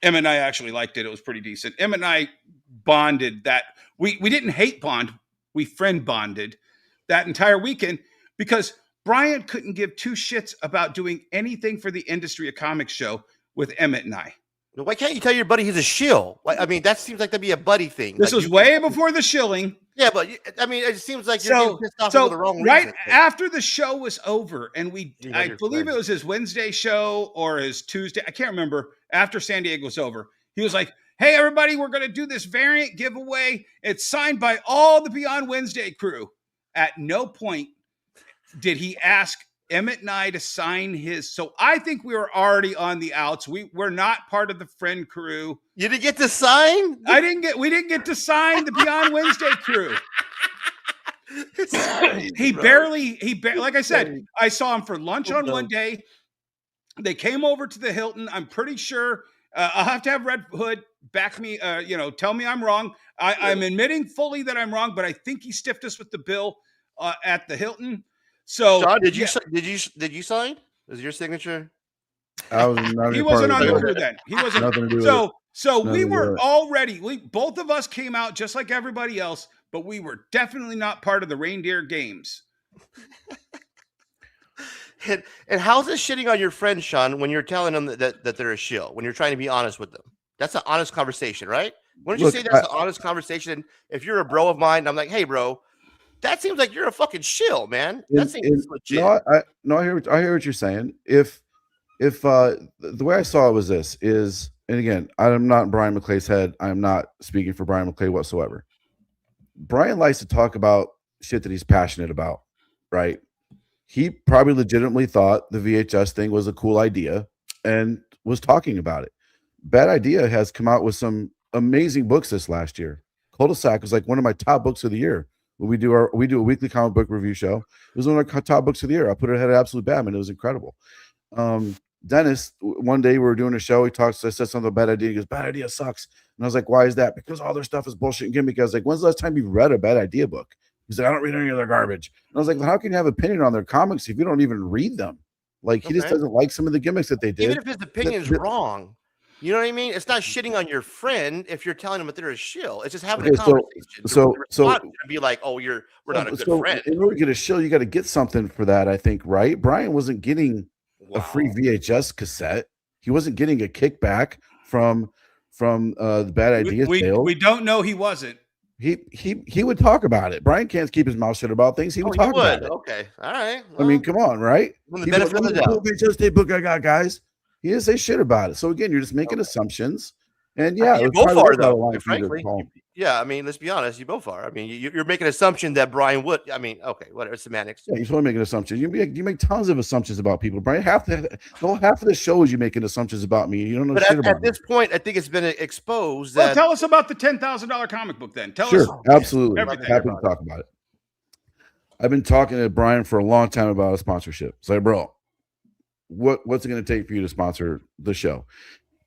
Speaker 7: Em and I actually liked it. It was pretty decent. Em and I bonded that. We didn't hate bond. We friend bonded that entire weekend because Brian couldn't give two shits about doing anything for the Industry of Comics show with Emmett and I.
Speaker 4: Why can't you tell your buddy he's a shill? I mean, that seems like that'd be a buddy thing.
Speaker 7: This
Speaker 4: like
Speaker 7: was way before the shilling.
Speaker 4: Yeah, but I mean, it seems like you're getting pissed off for the wrong
Speaker 7: right
Speaker 4: reason.
Speaker 7: after the show was over, and I
Speaker 4: your
Speaker 7: believe
Speaker 4: friend.
Speaker 7: it was his Wednesday show or his Tuesday. I can't remember. After San Diego was over, he was like, "Hey, everybody, we're going to do this variant giveaway. It's signed by all the Beyond Wednesday crew." At no point did he ask Emmett and I to sign his. So I think we were already on the outs. We're not part of the friend crew.
Speaker 4: You didn't get to sign?
Speaker 7: We didn't get to sign the Beyond Wednesday crew. He barely, like I said, I saw him for lunch on one day. They came over to the Hilton. I'm pretty sure I'll have to have Red Hood back me, tell me I'm wrong. I'm admitting fully that I'm wrong, but I think he stiffed us with the bill at the Hilton. So
Speaker 4: Shawn, did you sign? Was your signature?
Speaker 8: I was not
Speaker 7: he wasn't on the crew then. He wasn't.
Speaker 8: Nothing to do with it.
Speaker 7: So
Speaker 8: Nothing
Speaker 7: we
Speaker 8: to do
Speaker 7: were
Speaker 8: with it.
Speaker 7: already. Both of us came out just like everybody else, but we were definitely not part of the Reindeer Games.
Speaker 4: And how's this shitting on your friend, Shawn, when you're telling them that they're a shill, when you're trying to be honest with them? That's an honest conversation, right? Wouldn't you say that's an honest conversation? If you're a bro of mine, I'm like, hey, bro, that seems like you're a fucking shill, man. That seems legit.
Speaker 8: No, I hear what you're saying. If the way I saw it was this is, and again, I'm not in Brian McClay's head. I'm not speaking for Brian McClay whatsoever. Brian likes to talk about shit that he's passionate about, right? He probably legitimately thought the VHS thing was a cool idea and was talking about it. Bad Idea has come out with some amazing books this last year. Cul-de-sac was like one of my top books of the year. When we do a weekly comic book review show, it was one of our top books of the year. I put it ahead of Absolute Batman. It was incredible. Dennis, one day we were doing a show. He talks. I said something about bad idea. He goes, "Bad idea sucks." And I was like, "Why is that?" Because all their stuff is bullshit and gimmick. I was like, "When's the last time you read a bad idea book?" He's like, "I don't read any of their garbage." And I was like, well, "How can you have opinion on their comics if you don't even read them?" Like he just
Speaker 4: Okay.
Speaker 8: doesn't like some of the gimmicks that they did.
Speaker 4: Even if his opinion's wrong, you know what I mean? It's not shitting on your friend if you're telling them that they're a shill. It's just having a
Speaker 8: Okay,
Speaker 4: conversation.
Speaker 8: so
Speaker 4: The response should be like, "Oh, we're not a good friend."
Speaker 8: in order to get a shill, you got to get something for that. I think, right? Brian wasn't getting a free VHS cassette. He wasn't getting a kickback from the bad idea sales.
Speaker 7: We don't know he wasn't.
Speaker 8: He would talk about it. Brian can't keep his mouth shut about things. He would talk about it.
Speaker 4: Okay, all right.
Speaker 8: I mean, come on, right?
Speaker 4: When the
Speaker 8: He'd be
Speaker 4: benefit of the
Speaker 8: "Look at
Speaker 4: doubt."
Speaker 8: the VHS tape book I got, guys. He didn't say shit about it. So again, you're just making assumptions. And yeah,
Speaker 4: you
Speaker 8: it's
Speaker 4: both
Speaker 8: probably
Speaker 4: are
Speaker 8: worth a
Speaker 4: though.
Speaker 8: lot of money to
Speaker 4: Frankly,
Speaker 8: call him.
Speaker 4: yeah. I mean, let's be honest. You both are. I mean, you're making an assumption that Brian would. I mean, okay, whatever. Semantics.
Speaker 8: Yeah, you just want to make an assumption. You make tons of assumptions about people, Brian. Half of the show is you making assumptions about me. You don't know
Speaker 4: But
Speaker 8: shit about
Speaker 4: at
Speaker 8: me.
Speaker 4: this point, I think it's been exposed
Speaker 7: Well,
Speaker 4: that.
Speaker 7: tell us about the $10,000 comic book then. Tell us.
Speaker 8: Sure, absolutely.
Speaker 7: everything.
Speaker 8: Happy to talk about it. I've been talking to Brian for a long time about a sponsorship. It's like, bro, what's it going to take for you to sponsor the show?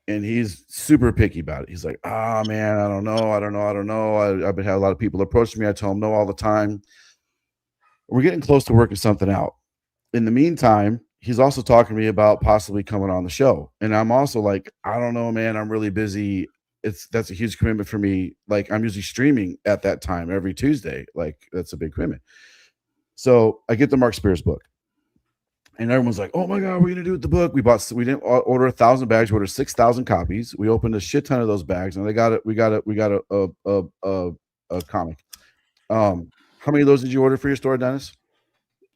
Speaker 8: And he's super picky about it. He's like, man, I don't know. I've been had a lot of people approach me. I tell them no all the time. We're getting close to working something out. In the meantime, he's also talking to me about possibly coming on the show. And I'm also like, I don't know, man. I'm really busy. That's a huge commitment for me. Like, I'm usually streaming at that time every Tuesday. Like, that's a big commitment. So I get the Mark Spears book. And everyone's like, "Oh my God, we're gonna do with the book." We didn't order 1,000 bags. We ordered 6,000 copies. We opened a shit ton of those bags, and we got a comic. How many of those did you order for your store, Dennis?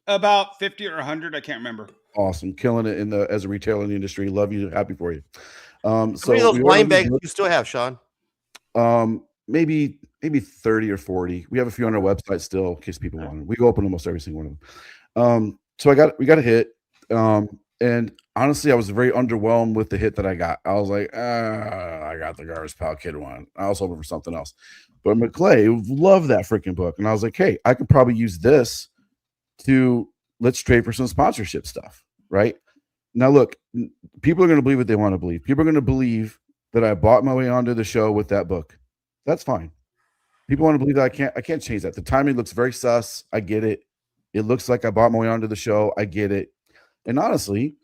Speaker 7: About 50 or 100. I can't remember.
Speaker 8: Awesome, killing it as a retailer in the industry. Love you, happy for you. So
Speaker 4: How many of those blind bags do you still have, Shawn?
Speaker 8: Maybe 30 or 40. We have a few on our website still, in case people want them. We go open almost every single one of them. So we got a hit. And honestly, I was very underwhelmed with the hit that I got. I was like, I got the Garbage Pal Kid one. I was hoping for something else. But McClay loved that freaking book. And I was like, hey, I could probably use this to let's trade for some sponsorship stuff. Right now, look, people are going to believe what they want to believe. People are going to believe that I bought my way onto the show with that book. That's fine. People want to believe that I can't change that. The timing looks very sus. I get it. It looks like I bought my way onto the show. I get it. And honestly,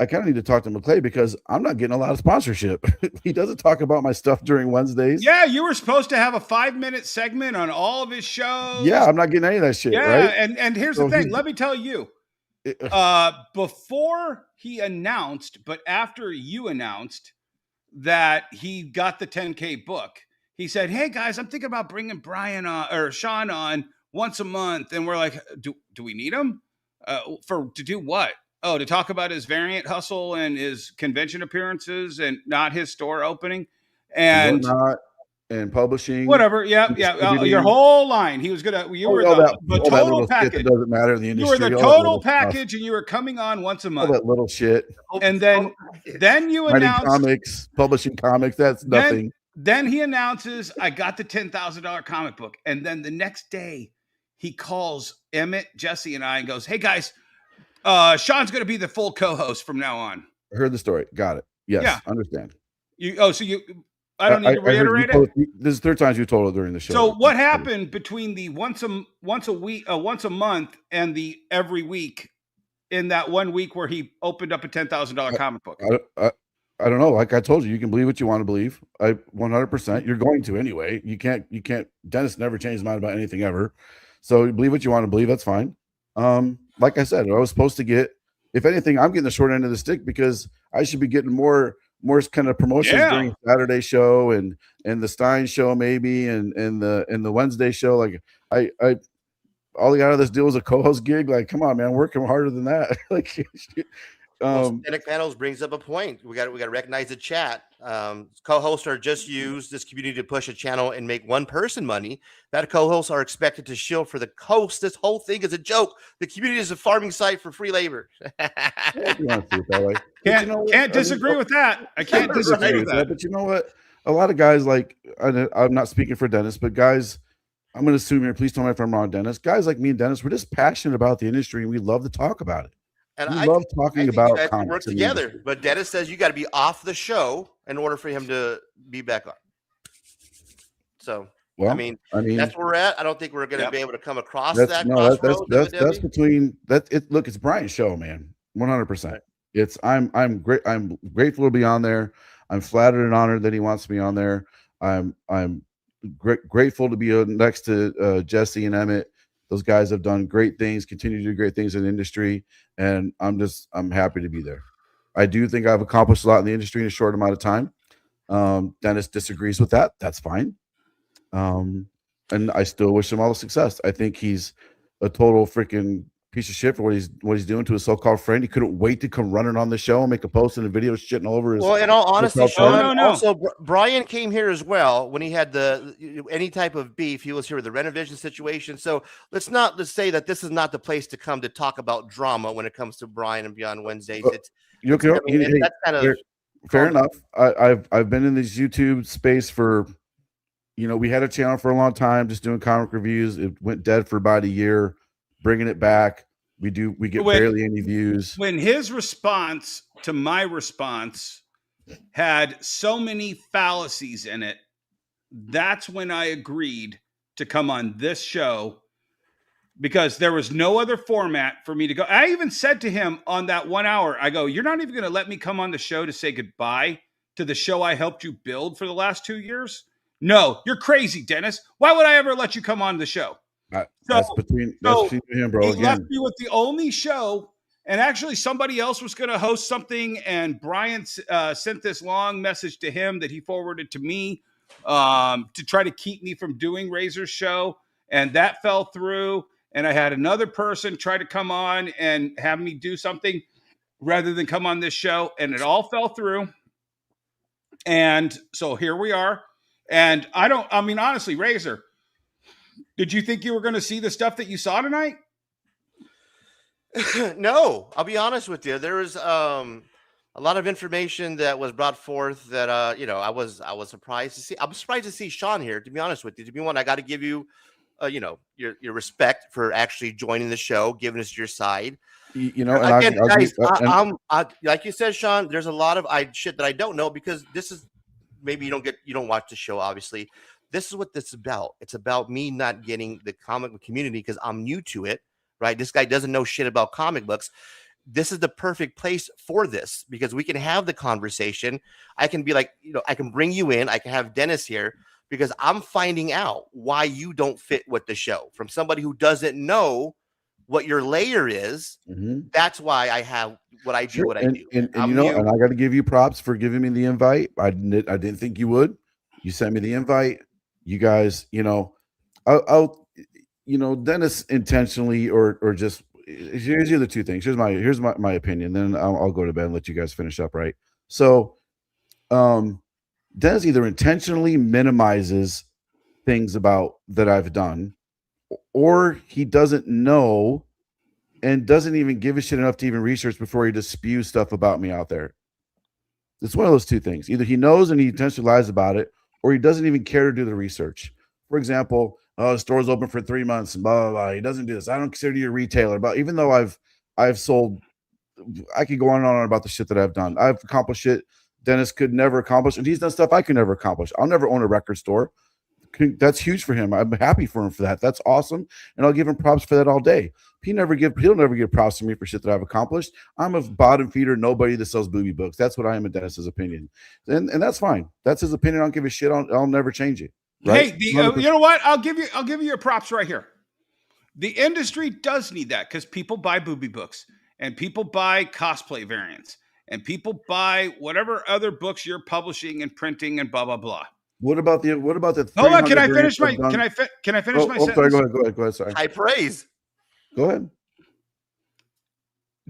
Speaker 8: I kind of need to talk to McClay because I'm not getting a lot of sponsorship. He doesn't talk about my stuff during Wednesdays.
Speaker 7: Yeah, you were supposed to have a 5-minute segment on all of his shows.
Speaker 8: Yeah, I'm not getting any of that shit,
Speaker 7: Yeah,
Speaker 8: right?
Speaker 7: and here's the thing. Let me tell you. Before he announced, but after you announced that he got the 10K book, he said, "Hey guys, I'm thinking about bringing Brian on or Shawn on once a month." And we're like, do we need him to do what? Oh, to talk about his variant hustle and his convention appearances and not his store opening and
Speaker 8: whatnot, and publishing,
Speaker 7: whatever. Yeah. Your whole line. He was you were the total package.
Speaker 8: That doesn't matter in the industry.
Speaker 7: You were the total package, and you were coming on once a month.
Speaker 8: All that little shit.
Speaker 7: And then you announced
Speaker 8: comics, publishing comics. That's nothing.
Speaker 7: Then he announces, "I got the $10,000 comic book," and then the next day, he calls Emmett, Jesse, and I, and goes, "Hey guys, Shawn's going to be the full co-host from now on."
Speaker 8: I heard the story. Got it. Yes,
Speaker 7: yeah.
Speaker 8: Understand.
Speaker 7: I don't need to reiterate it.
Speaker 8: This is the third time you told it during the show.
Speaker 7: So what happened between the once a month and the every week in that 1 week where he opened up a $10,000 comic book?
Speaker 8: I don't know. Like I told you, you can believe what you want to believe. 100%. You're going to anyway. You can't. Dennis never changed his mind about anything ever. So you believe what you want to believe. That's fine. Like I said, I was supposed to get. If anything, I'm getting the short end of the stick because I should be getting more kind of promotions during Saturday show and the Stein show maybe and the Wednesday show. Like I all I got out of this deal was a co-host gig. Like, come on, man, working harder than that. Like.
Speaker 4: Static Panels brings up a point. We got to recognize the chat. Co-hosts are just used this community to push a channel and make one person money. That co-hosts are expected to shield for the host. This whole thing is a joke. The community is a farming site for free labor.
Speaker 7: Can't disagree with that. I can't disagree with that.
Speaker 8: But you know what? A lot of guys, like, I'm not speaking for Dennis, but guys, I'm going to assume here. Please tell me if I'm wrong, Dennis. Guys like me and Dennis, we're just passionate about the industry and we love to talk about it.
Speaker 4: And
Speaker 8: We
Speaker 4: I
Speaker 8: love
Speaker 4: think
Speaker 8: talking
Speaker 4: you
Speaker 8: about
Speaker 4: guys can work
Speaker 8: comics in the
Speaker 4: together.
Speaker 8: industry.
Speaker 4: But Dennis says you got to be off the show in order for him to be back on. So,
Speaker 8: Well,
Speaker 4: I mean,
Speaker 8: I mean,
Speaker 4: that's where we're at. I don't think we're going to be able to come across
Speaker 8: that's
Speaker 4: that
Speaker 8: no,
Speaker 4: crossroads.
Speaker 8: that's
Speaker 4: evidently.
Speaker 8: between that. It look, it's Brian's show, man. 100%.
Speaker 4: Right.
Speaker 8: It's I'm great. I'm grateful to be on there. I'm flattered and honored that he wants me on there. I'm grateful to be next to Jesse and Emmett. Those guys have done great things, continue to do great things in the industry, and I'm happy to be there. I do think I've accomplished a lot in the industry in a short amount of time. Dennis disagrees with that. That's fine. And I still wish him all the success. I think he's a total freaking piece of shit for what he's doing to his so-called friend. He couldn't wait to come running on the show and make a post and a video shitting all over his.
Speaker 4: Well, in all honesty,
Speaker 8: so-called
Speaker 4: Shawn,
Speaker 8: friend.
Speaker 4: also Brian came here as well when he had any type of beef. He was here with the Renovision situation. So let's say that this is not the place to come to talk about drama when it comes to Brian and Beyond Wednesdays. That's kind of
Speaker 8: fair enough. I've been in this YouTube space for, we had a channel for a long time, just doing comic reviews. It went dead for about a year. Bringing it back, we get barely any views.
Speaker 7: When his response to my response had so many fallacies in it, that's when I agreed to come on this show, because there was no other format for me to go. I even said to him on that 1 hour, I go, you're not even going to let me come on the show to say goodbye to the show I helped you build for the last 2 years? No, you're crazy, Dennis. Why would I ever let you come on the show?
Speaker 8: That's between him, bro.
Speaker 7: He left me with the only show, and actually somebody else was going to host something, and Brian sent this long message to him that he forwarded to me to try to keep me from doing Razor's show, and that fell through. And I had another person try to come on and have me do something rather than come on this show, and it all fell through. And so here we are. And honestly, Razor, did you think you were going to see the stuff that you saw tonight?
Speaker 4: No, I'll be honest with you. There was a lot of information that was brought forth that I was surprised to see. I'm surprised to see Shawn here, to be honest with you. To be one, I got to give you your respect for actually joining the show, giving us your side. Again, guys, like you said, Shawn, there's a lot of shit that I don't know, because this is maybe you don't watch the show, obviously. This is what this is about. It's about me not getting the comic book community because I'm new to it, right? This guy doesn't know shit about comic books. This is the perfect place for this, because we can have the conversation. I can be like, I can bring you in. I can have Dennis here, because I'm finding out why you don't fit with the show from somebody who doesn't know what your layer is.
Speaker 8: Mm-hmm.
Speaker 4: That's why I have what I do, I do.
Speaker 8: And I got to give you props for giving me the invite. I didn't think you would. You sent me the invite. You guys, I'll Dennis intentionally or just, here's the other two things. Here's my opinion. Then I'll go to bed and let you guys finish up. Right. So, Dennis either intentionally minimizes things about that I've done, or he doesn't know and doesn't even give a shit enough to even research before he just spews stuff about me out there. It's one of those two things. Either he knows and he intentionally lies about it, or he doesn't even care to do the research. For example, the store's open for 3 months and blah, blah, blah. He doesn't do this. I don't consider you a retailer. But even though I've sold, I could go on and on about the shit that I've done. I've accomplished shit Dennis could never accomplish, and he's done stuff I could never accomplish. I'll never own a record store. That's huge for him. I'm happy for him for that. That's awesome. And I'll give him props for that all day. He'll never give props to me for shit that I've accomplished. I'm a bottom feeder, nobody that sells booby books. That's what I am in Dennis's opinion. And that's fine. That's his opinion. I don't give a shit. I'll never change it. Right?
Speaker 7: Hey, you know what? I'll give you your props right here. The industry does need that, because people buy booby books and people buy cosplay variants and people buy whatever other books you're publishing and printing and blah, blah, blah.
Speaker 8: What about the
Speaker 7: hold on? Can I finish my sentence?
Speaker 8: Sorry, go ahead. Sorry.
Speaker 4: High praise.
Speaker 8: Go ahead.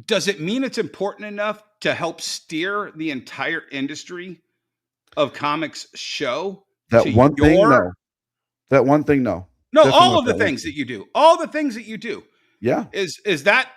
Speaker 7: Does it mean it's important enough to help steer the entire industry of comics show?
Speaker 8: That one thing, no. That one thing, no.
Speaker 7: No,
Speaker 8: Definitely
Speaker 7: all of the things that you do. All the things that you do.
Speaker 8: Yeah.
Speaker 7: Is that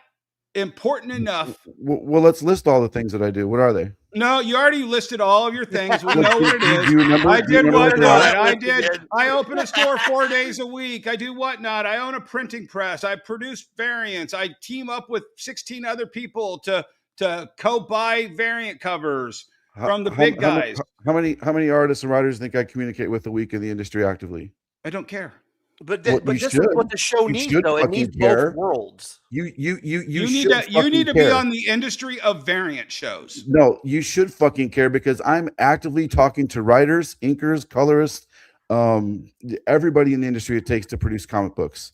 Speaker 7: important enough?
Speaker 8: Well, let's list all the things that I do. What are they?
Speaker 7: No, you already listed all of your things. We know what it is.
Speaker 8: Do you remember?
Speaker 7: I
Speaker 8: Do you
Speaker 7: did
Speaker 8: remember what they are?
Speaker 7: whatnot. I did. I open a store 4 days a week. I do whatnot. I own a printing press. I produce variants. I team up with 16 other people to co-buy variant covers from the big guys.
Speaker 8: How many artists and writers think I communicate with a week in the industry actively?
Speaker 7: I don't care.
Speaker 4: But
Speaker 8: Well,
Speaker 4: but
Speaker 8: you
Speaker 4: this
Speaker 8: should.
Speaker 4: is what the show
Speaker 8: You
Speaker 4: needs,
Speaker 8: should
Speaker 4: though. It
Speaker 8: fucking
Speaker 4: needs
Speaker 8: care.
Speaker 4: both worlds.
Speaker 8: You
Speaker 7: need
Speaker 8: should
Speaker 7: to be
Speaker 8: care.
Speaker 7: on the industry of variant shows.
Speaker 8: No, you should fucking care because I'm actively talking to writers, inkers, colorists, everybody in the industry it takes to produce comic books.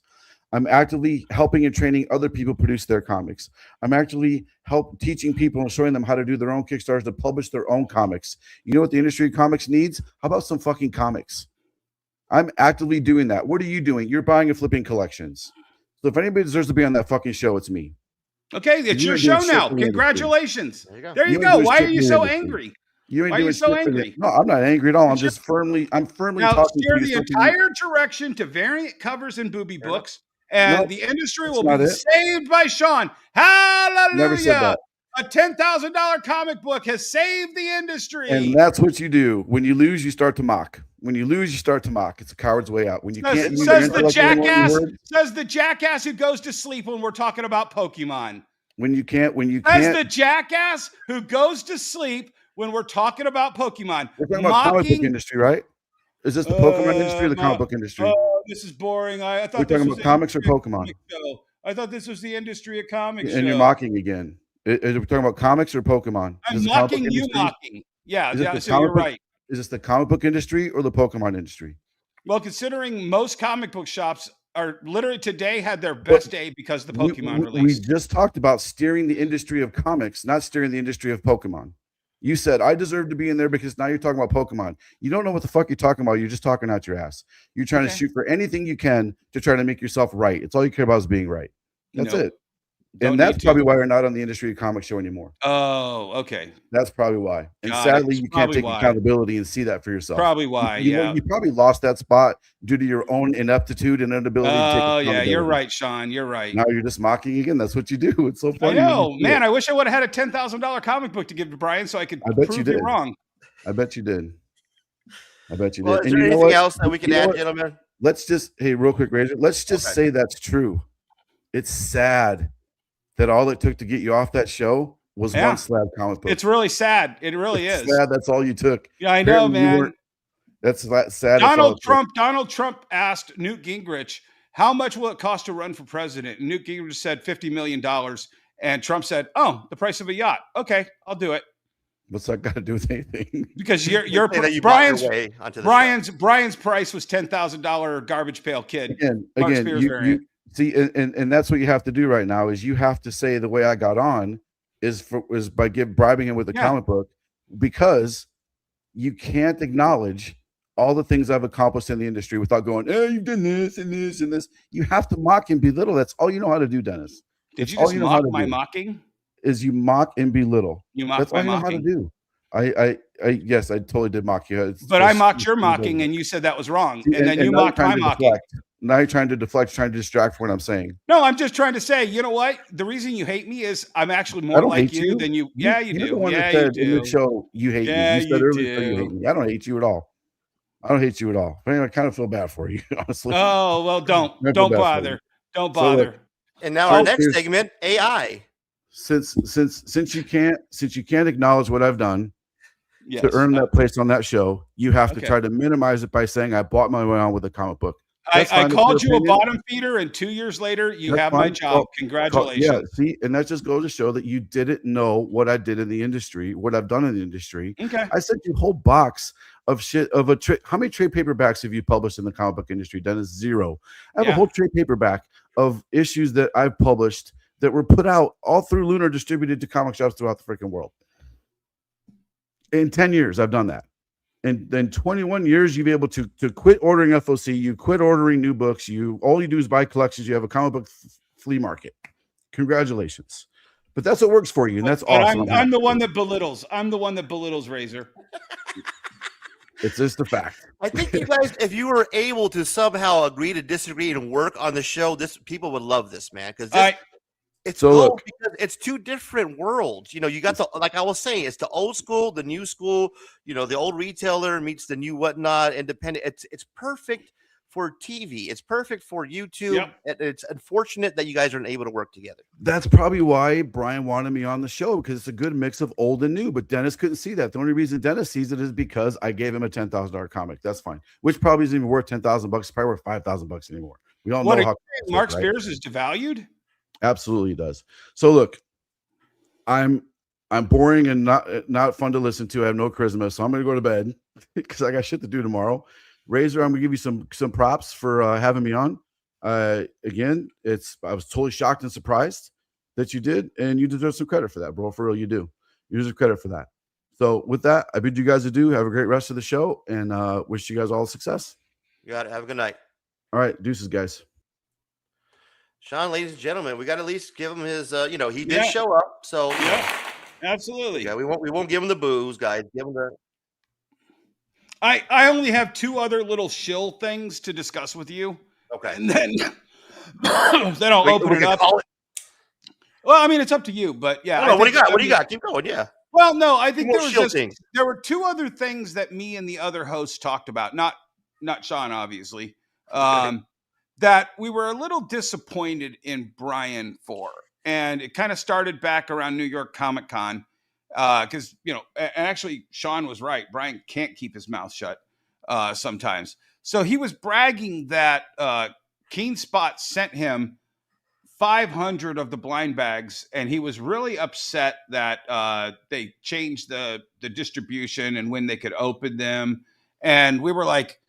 Speaker 8: I'm actively helping and training other people produce their comics. I'm actually teaching people and showing them how to do their own Kickstarters to publish their own comics. You know what the industry of comics needs? How about some fucking comics? I'm actively doing that. What are you doing? You're buying and flipping collections. So if anybody deserves to be on that fucking show, it's me.
Speaker 7: Okay, it's your show now. Congratulations. There you go. Why are you so angry?
Speaker 8: You ain't
Speaker 7: Why are you so angry?
Speaker 8: No, I'm not angry at all. I'm firmly
Speaker 7: Now
Speaker 8: talking
Speaker 7: steer
Speaker 8: to
Speaker 7: the
Speaker 8: you.
Speaker 7: entire direction to variant covers and booby books, and
Speaker 8: Nope,
Speaker 7: the industry
Speaker 8: that's
Speaker 7: will be
Speaker 8: not it.
Speaker 7: saved by Shawn. Hallelujah!
Speaker 8: Never said that.
Speaker 7: A $10,000 comic book has saved the industry.
Speaker 8: And that's what you do. When you lose, you start to mock. When you lose, you start to mock. It's a coward's way out. When you can't use your
Speaker 7: says the
Speaker 8: intellect anymore, you
Speaker 7: jackass.
Speaker 8: heard?
Speaker 7: Says the jackass who goes to sleep when we're talking about Pokemon.
Speaker 8: When you can't,
Speaker 7: Says the jackass who goes to sleep when we're talking about Pokemon.
Speaker 8: we're talking about comic book industry, right? Is this the Pokemon industry or the comic book industry?
Speaker 7: Oh, this is boring. I thought
Speaker 8: We're
Speaker 7: this
Speaker 8: talking
Speaker 7: was
Speaker 8: about
Speaker 7: the
Speaker 8: comics or
Speaker 7: industry of
Speaker 8: Pokemon?
Speaker 7: comic show. I thought this was the industry of comics.
Speaker 8: And you're mocking again. Is we talking about comics or Pokemon?
Speaker 7: I'm
Speaker 8: Is this the comic book
Speaker 7: mocking you,
Speaker 8: industry?
Speaker 7: mocking. Yeah,
Speaker 8: Is it
Speaker 7: yeah.
Speaker 8: the
Speaker 7: So
Speaker 8: comic
Speaker 7: you're
Speaker 8: book-
Speaker 7: right.
Speaker 8: Is this the comic book industry or the Pokemon industry?
Speaker 7: Well, considering most comic book shops are literally today had their best day because the Pokemon
Speaker 8: we
Speaker 7: release.
Speaker 8: just talked about steering the industry of comics, not steering the industry of Pokemon. You said I deserve to be in there because now you're talking about Pokemon. You don't know what the fuck you're talking about. You're just talking out your ass. You're trying to shoot for anything you can to try to make yourself right. It's all you care about is being right. That's
Speaker 7: Nope.
Speaker 8: it.
Speaker 7: Don't
Speaker 8: And that's
Speaker 7: need to.
Speaker 8: probably why you're not on the industry of comic show anymore.
Speaker 7: Oh, okay.
Speaker 8: That's probably why. And
Speaker 7: Got it.
Speaker 8: sadly, you can't
Speaker 7: Probably
Speaker 8: take
Speaker 7: why.
Speaker 8: accountability and see that for yourself.
Speaker 7: Probably why, yeah.
Speaker 8: You probably lost that spot due to your own ineptitude and inability to take
Speaker 7: Oh,
Speaker 8: accountability.
Speaker 7: yeah, you're right, Sean. You're right.
Speaker 8: Now you're just mocking again. That's what you do. It's so
Speaker 7: I
Speaker 8: funny.
Speaker 7: know, man. I wish I would have had a $10,000 comic book to give to Brian so I could
Speaker 8: I bet
Speaker 7: prove
Speaker 8: you did.
Speaker 7: wrong.
Speaker 8: I bet you did. I bet you
Speaker 4: Well,
Speaker 8: did.
Speaker 4: is
Speaker 8: And
Speaker 4: there
Speaker 8: you know
Speaker 4: anything
Speaker 8: what?
Speaker 4: else that we can
Speaker 8: You know
Speaker 4: add,
Speaker 8: what?
Speaker 4: gentlemen?
Speaker 8: Let's just, hey, real quick, Razor. Let's just say that's true. It's sad that all it took to get you off that show was
Speaker 7: Yeah.
Speaker 8: one slab comic book.
Speaker 7: It's really sad. It really
Speaker 8: It's
Speaker 7: is.
Speaker 8: sad. That's all you took.
Speaker 7: Yeah, I know,
Speaker 8: Apparently you
Speaker 7: man.
Speaker 8: weren't- That's sad. That's all it took.
Speaker 7: Donald Trump asked Newt Gingrich, how much will it cost to run for president? And Newt Gingrich said $50 million. And Trump said, oh, the price of a yacht. Okay, I'll do it.
Speaker 8: What's that got to do with anything?
Speaker 7: Because your
Speaker 4: Say that you bought your
Speaker 7: Brian's
Speaker 4: way onto the
Speaker 7: Brian's price was $10,000 garbage pail kid. Mark
Speaker 8: Again,
Speaker 7: Spears
Speaker 8: you
Speaker 7: variant.
Speaker 8: see, and that's what you have to do right now is you have to say the way I got on is by bribing him with a
Speaker 7: Yeah.
Speaker 8: comic book because you can't acknowledge all the things I've accomplished in the industry without going, hey, you've done this and this and this. You have to mock and belittle. That's all you know how to do, Dennis.
Speaker 7: Did
Speaker 8: That's
Speaker 7: you
Speaker 8: all
Speaker 7: just
Speaker 8: know how
Speaker 7: mock
Speaker 8: to
Speaker 7: my
Speaker 8: do.
Speaker 7: mocking?
Speaker 8: Is you mock and belittle.
Speaker 7: You mock
Speaker 8: That's
Speaker 7: my
Speaker 8: all you know how to
Speaker 7: mocking.
Speaker 8: do. Yes, I totally did mock you.
Speaker 7: But I mocked your mocking and you said that was wrong. And then you
Speaker 8: now you're
Speaker 7: mocked
Speaker 8: trying
Speaker 7: my
Speaker 8: to
Speaker 7: mocking.
Speaker 8: deflect. Now you're trying to deflect, trying to distract from what I'm saying.
Speaker 7: No, I'm just trying to say, you know what? The reason you hate me is I'm actually
Speaker 8: I
Speaker 7: more
Speaker 8: don't
Speaker 7: like
Speaker 8: hate
Speaker 7: you than you. Yeah, you
Speaker 8: You're
Speaker 7: do.
Speaker 8: the one
Speaker 7: Yeah,
Speaker 8: that said
Speaker 7: you
Speaker 8: in the
Speaker 7: do.
Speaker 8: show you hate
Speaker 7: Yeah,
Speaker 8: me. You said
Speaker 7: you
Speaker 8: earlier that you hate
Speaker 7: do.
Speaker 8: me. I don't hate you at all. I don't hate you at all. I kind of feel bad for you, honestly.
Speaker 7: Oh, well,
Speaker 8: I feel
Speaker 7: don't
Speaker 8: bad for you.
Speaker 7: bother. Don't
Speaker 8: So, look,
Speaker 7: bother.
Speaker 4: And now our
Speaker 8: so
Speaker 4: next
Speaker 8: here's-
Speaker 4: segment, AI.
Speaker 8: Since you can't acknowledge what I've done
Speaker 7: Yes.
Speaker 8: to earn that place on that show, you have to
Speaker 7: Okay.
Speaker 8: try to minimize it by saying I bought my way on with a comic book. That's
Speaker 7: I
Speaker 8: fine. It's your
Speaker 7: called you a
Speaker 8: opinion.
Speaker 7: bottom feeder, and 2 years later, you
Speaker 8: That's
Speaker 7: have my
Speaker 8: fine.
Speaker 7: job.
Speaker 8: Well,
Speaker 7: Congratulations.
Speaker 8: Yeah, see, and that just goes to show that you didn't know what I did in the industry, what I've done in the industry.
Speaker 7: Okay.
Speaker 8: I sent you a whole box of shit of how many trade paperbacks have you published in the comic book industry? Dennis, 0. I have
Speaker 7: Yeah.
Speaker 8: a whole trade paperback of issues that I've published that were put out all through Lunar, distributed to comic shops throughout the freaking world. In 10 years, I've done that. And then 21 years, you've been able to quit ordering FOC, you quit ordering new books, all you do is buy collections, you have a comic book flea market. Congratulations. But that's what works for you, and that's
Speaker 7: But
Speaker 8: awesome.
Speaker 7: I'm the one that belittles. I'm the one that belittles Razor.
Speaker 8: It's just a fact.
Speaker 4: I think you guys, if you were able to somehow agree to disagree and work on the show, people would love this, man. Because It's
Speaker 8: So look,
Speaker 4: because it's two different worlds. You know, you got the, like I was saying, it's the old school, the new school. You know, the old retailer meets the new whatnot independent. It's perfect for TV. It's perfect for YouTube. It's unfortunate that you guys aren't able to work together.
Speaker 8: that's probably why Brian wanted me on the show, because it's a good mix of old and new. But Dennis couldn't see that. The only reason Dennis sees it is because I gave him a $10,000 comic. That's fine. Which probably isn't even worth $10,000. It's probably worth $5,000 anymore. We all know how
Speaker 7: Mark
Speaker 8: right?
Speaker 7: Spears is devalued.
Speaker 8: Absolutely does. So look, I'm boring and not fun to listen to. I have no charisma, so I'm gonna go to bed because I got shit to do tomorrow. Razor, I'm gonna give you some props for having me on. Again, I was totally shocked and surprised that you did, and you deserve some credit for that, bro. For real, you do. You deserve credit for that. So with that, I bid you guys adieu. Have a great rest of the show, and wish you guys all success.
Speaker 4: You got it. Have a good night.
Speaker 8: All right, deuces, guys.
Speaker 4: Shawn, ladies and gentlemen, we got to at least give him his. He did show up, so
Speaker 7: absolutely.
Speaker 4: Yeah, we won't give him the booze, guys. Give him the.
Speaker 7: I only have two other little shill things to discuss with you.
Speaker 4: Okay,
Speaker 7: and then I'll open it up. Well, I mean, it's up to you, but yeah.
Speaker 4: What do you got? What do you got? Keep going. Yeah.
Speaker 7: Well, no, I think
Speaker 4: there
Speaker 7: were two other things that me and the other hosts talked about. Not Shawn, obviously. That we were a little disappointed in Brian for. And it kind of started back around New York Comic Con. Because, and actually Shawn was right. Brian can't keep his mouth shut sometimes. So he was bragging that Keen Spot sent him 500 of the blind bags, and he was really upset that they changed the distribution and when they could open them. And we were like,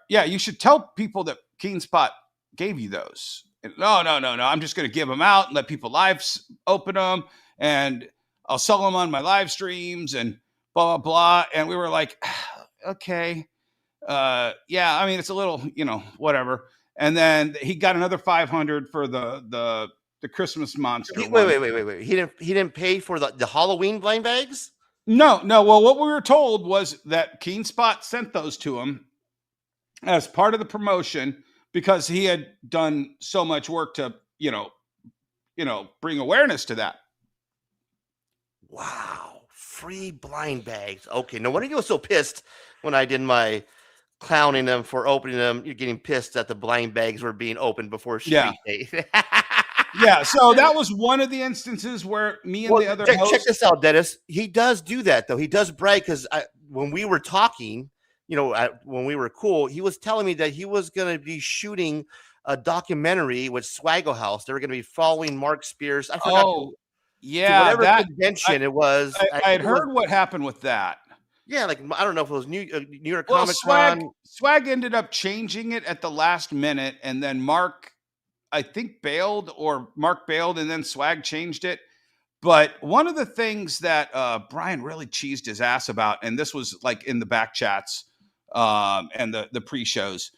Speaker 7: yeah, you should tell people that Keen Spot gave you those. And, no. I'm just going to give them out and let people live open them, and I'll sell them on my live streams and blah, blah, blah. And we were like, okay. Yeah, I mean, it's a little, whatever. And then he got another 500 for the Christmas monster.
Speaker 4: Wait. He didn't pay for the Halloween blind bags?
Speaker 7: No. Well, what we were told was that Keen Spot sent those to him as part of the promotion because he had done so much work to, bring awareness to that.
Speaker 4: Wow. Free blind bags. Okay. No wonder you were so pissed when I did my clowning them for opening them. You're getting pissed that the blind bags were being opened before street day.
Speaker 7: Yeah. So that was one of the instances where me and the other host.
Speaker 4: Check this out, Dennis. He does do that, though. He does brag because when we were talking, when we were cool, he was telling me that he was going to be shooting a documentary with Swaggle House. They were going to be following Mark Spears. I forgot.
Speaker 7: Yeah.
Speaker 4: Whatever convention it was.
Speaker 7: I had heard what happened with that.
Speaker 4: Yeah, like I don't know if it was New York Comic Con.
Speaker 7: Swag ended up changing it at the last minute, and then Mark, I think, bailed, and then Swag changed it. But one of the things that Brian really cheesed his ass about, and this was like in the back chats and the pre-shows,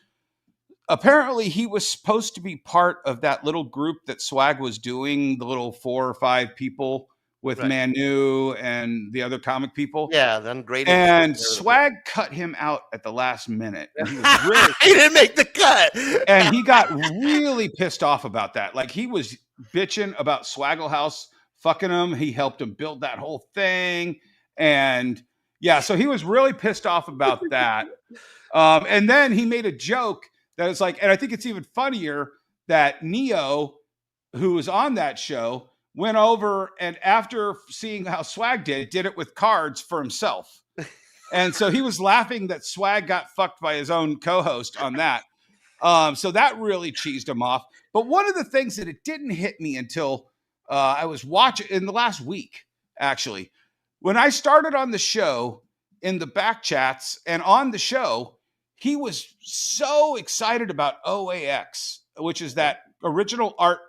Speaker 7: apparently he was supposed to be part of that little group that Swag was doing, the little 4 or 5 people with Manu and the other comic people.
Speaker 4: Yeah, then great.
Speaker 7: And Swag cut him out at the last minute. And he was really
Speaker 4: he didn't make the cut.
Speaker 7: And he got really pissed off about that. Like he was bitching about Swaggle House fucking him. He helped him build that whole thing. And yeah, so he was really pissed off about that. And then he made a joke that is like, and I think it's even funnier that Neo, who was on that show, went over and after seeing how Swag did it with cards for himself. And so he was laughing that Swag got fucked by his own co-host on that. So that really cheesed him off. But one of the things that it didn't hit me until I was watching in the last week, actually, when I started on the show in the back chats and on the show, he was so excited about OAX, which is that original art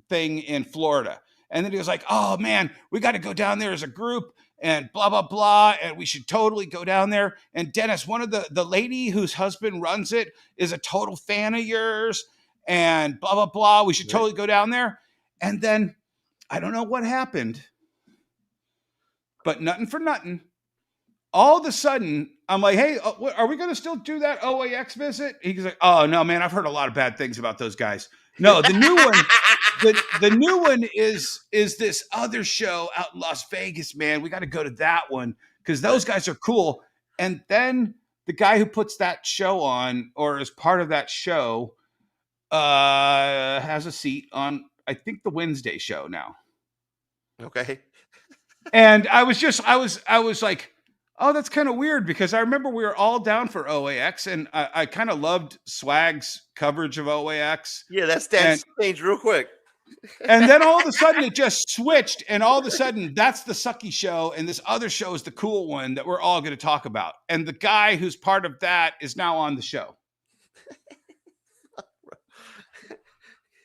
Speaker 7: thing in Florida. And then he was like, oh man, we got to go down there as a group and blah, blah, blah. And we should totally go down there. And Dennis, one of the lady whose husband runs it is a total fan of yours and blah, blah, blah. We should totally go down there. And then I don't know what happened, but nothing for nothing. All of a sudden, I'm like, hey, are we going to still do that OAX visit? He's like, oh no, man, I've heard a lot of bad things about those guys. No, the new one, the new one is this other show out in Las Vegas, man. We got to go to that one because those guys are cool. And then the guy who puts that show on or is part of that show has a seat on, I think, the Wednesday show now.
Speaker 4: Okay.
Speaker 7: And I was like, oh, that's kind of weird because I remember we were all down for OAX and I kind of loved Swag's coverage of OAX.
Speaker 4: Yeah, that stands changed real quick.
Speaker 7: And then all of a sudden it just switched, and all of a sudden that's the sucky show, and this other show is the cool one that we're all going to talk about. And the guy who's part of that is now on the show.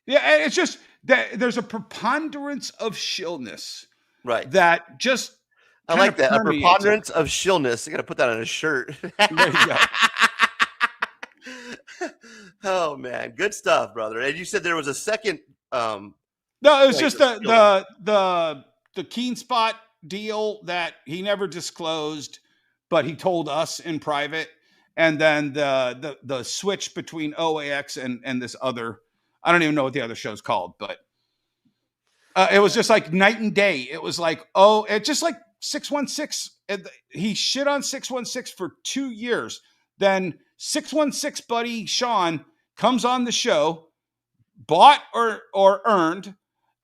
Speaker 7: Yeah, and it's just that there's a preponderance of shillness,
Speaker 4: right?
Speaker 7: That just
Speaker 4: I like that, a preponderance of shillness. I got to put that on a shirt.
Speaker 7: There you go.
Speaker 4: Oh man, good stuff, brother. And you said there was a second.
Speaker 7: No, it was just the Keen Spot deal that he never disclosed, but he told us in private. And then the switch between OAX and this other, I don't even know what the other show's called, but it was just like night and day. It was like, it's just like 616. He shit on 616 for 2 years. Then 616 buddy Shawn comes on the show, bought or earned,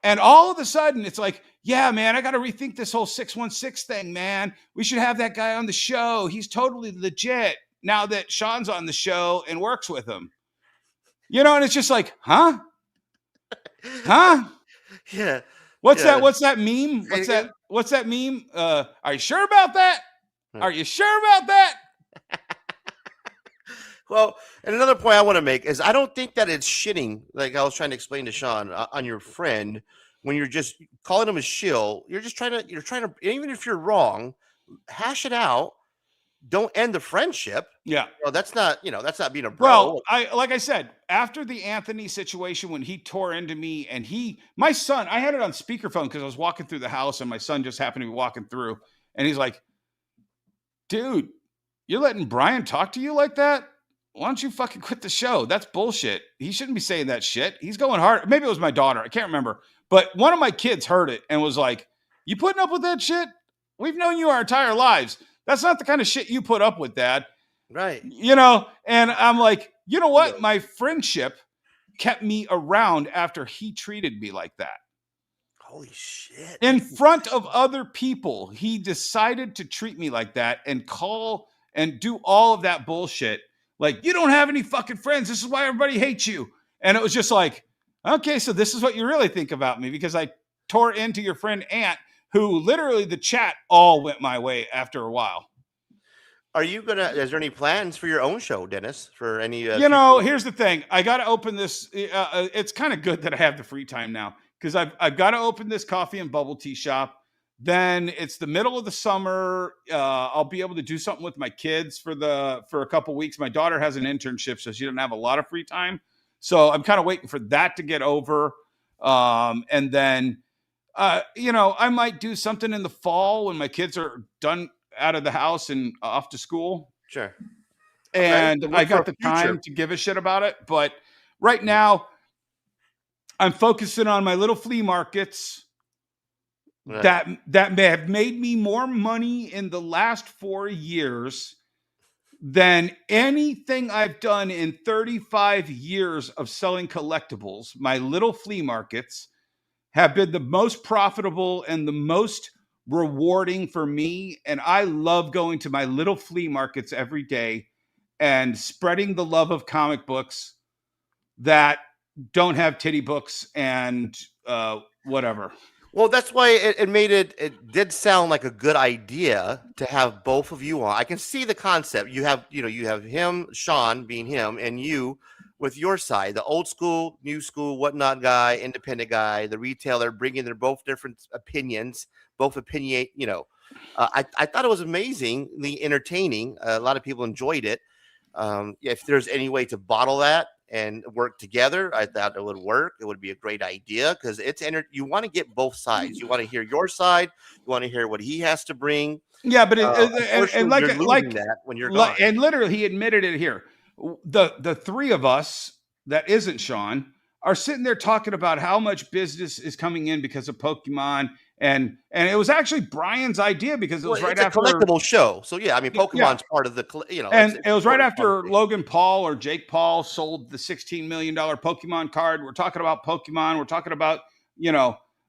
Speaker 7: and all of a sudden it's like, yeah, man, I got to rethink this whole 616 thing, man. We should have that guy on the show. He's totally legit now that Shawn's on the show and works with him. You know, and it's just like, huh?
Speaker 4: Yeah.
Speaker 7: What's that meme? What's that meme? Are you sure about that? Are you sure about that?
Speaker 4: Well, and another point I want to make is I don't think that it's shitting, like I was trying to explain to Shawn, on your friend when you're just calling him a shill. You're trying to, even if you're wrong, hash it out. Don't end the friendship.
Speaker 7: Yeah.
Speaker 4: Well, that's not being a bro.
Speaker 7: Well, like I said, after the Anthony situation, when he tore into me and my son, I had it on speakerphone because I was walking through the house and my son just happened to be walking through and he's like, dude, you're letting Brian talk to you like that? Why don't you fucking quit the show? That's bullshit. He shouldn't be saying that shit. He's going hard. Maybe it was my daughter. I can't remember. But one of my kids heard it and was like, you putting up with that shit? We've known you our entire lives. That's not the kind of shit you put up with, Dad.
Speaker 4: Right.
Speaker 7: You know, and I'm like, you know what? My friendship kept me around after he treated me like that.
Speaker 4: Holy shit.
Speaker 7: In front of other people, he decided to treat me like that and call and do all of that bullshit. Like, you don't have any fucking friends. This is why everybody hates you. And it was just like, okay, so this is what you really think about me because I tore into your friend Ant, who literally the chat all went my way after a while.
Speaker 4: Is there any plans for your own show, Dennis? For any,
Speaker 7: here's the thing. I got to open this. It's kind of good that I have the free time now because I've got to open this coffee and bubble tea shop. Then it's the middle of the summer. I'll be able to do something with my kids for a couple weeks. My daughter has an internship, so she doesn't have a lot of free time. So I'm kind of waiting for that to get over. And then, I might do something in the fall when my kids are done out of the house and off to school.
Speaker 4: Sure.
Speaker 7: And
Speaker 4: Okay.
Speaker 7: I got the time to give a shit about it. But right now, I'm focusing on my little flea markets. Right. That may have made me more money in the last 4 years than anything I've done in 35 years of selling collectibles. My little flea markets have been the most profitable and the most rewarding for me. And I love going to my little flea markets every day and spreading the love of comic books that don't have titty books and whatever.
Speaker 4: Well, that's why it did sound like a good idea to have both of you on. I can see the concept. You have him, Shawn being him, and you with your side, the old school, new school, whatnot guy, independent guy, the retailer, bringing their both different opinions, both opinionate, I thought it was amazingly entertaining. A lot of people enjoyed it. If there's any way to bottle that and work together, I thought it would work. It would be a great idea because you want to get both sides. You want to hear your side. You want to hear what he has to bring.
Speaker 7: Yeah, but
Speaker 4: when you're gone.
Speaker 7: And literally, he admitted it here. The three of us that isn't Shawn are sitting there talking about how much business is coming in because of Pokemon. And it was actually Brian's idea because it was right
Speaker 4: it's
Speaker 7: after
Speaker 4: a collectible show. So yeah, I mean, Pokemon's part of the,
Speaker 7: and
Speaker 4: it's
Speaker 7: it was right
Speaker 4: important
Speaker 7: after
Speaker 4: conversation.
Speaker 7: Logan Paul or Jake Paul sold the $16 million Pokemon card. We're talking about Pokemon. We're talking about,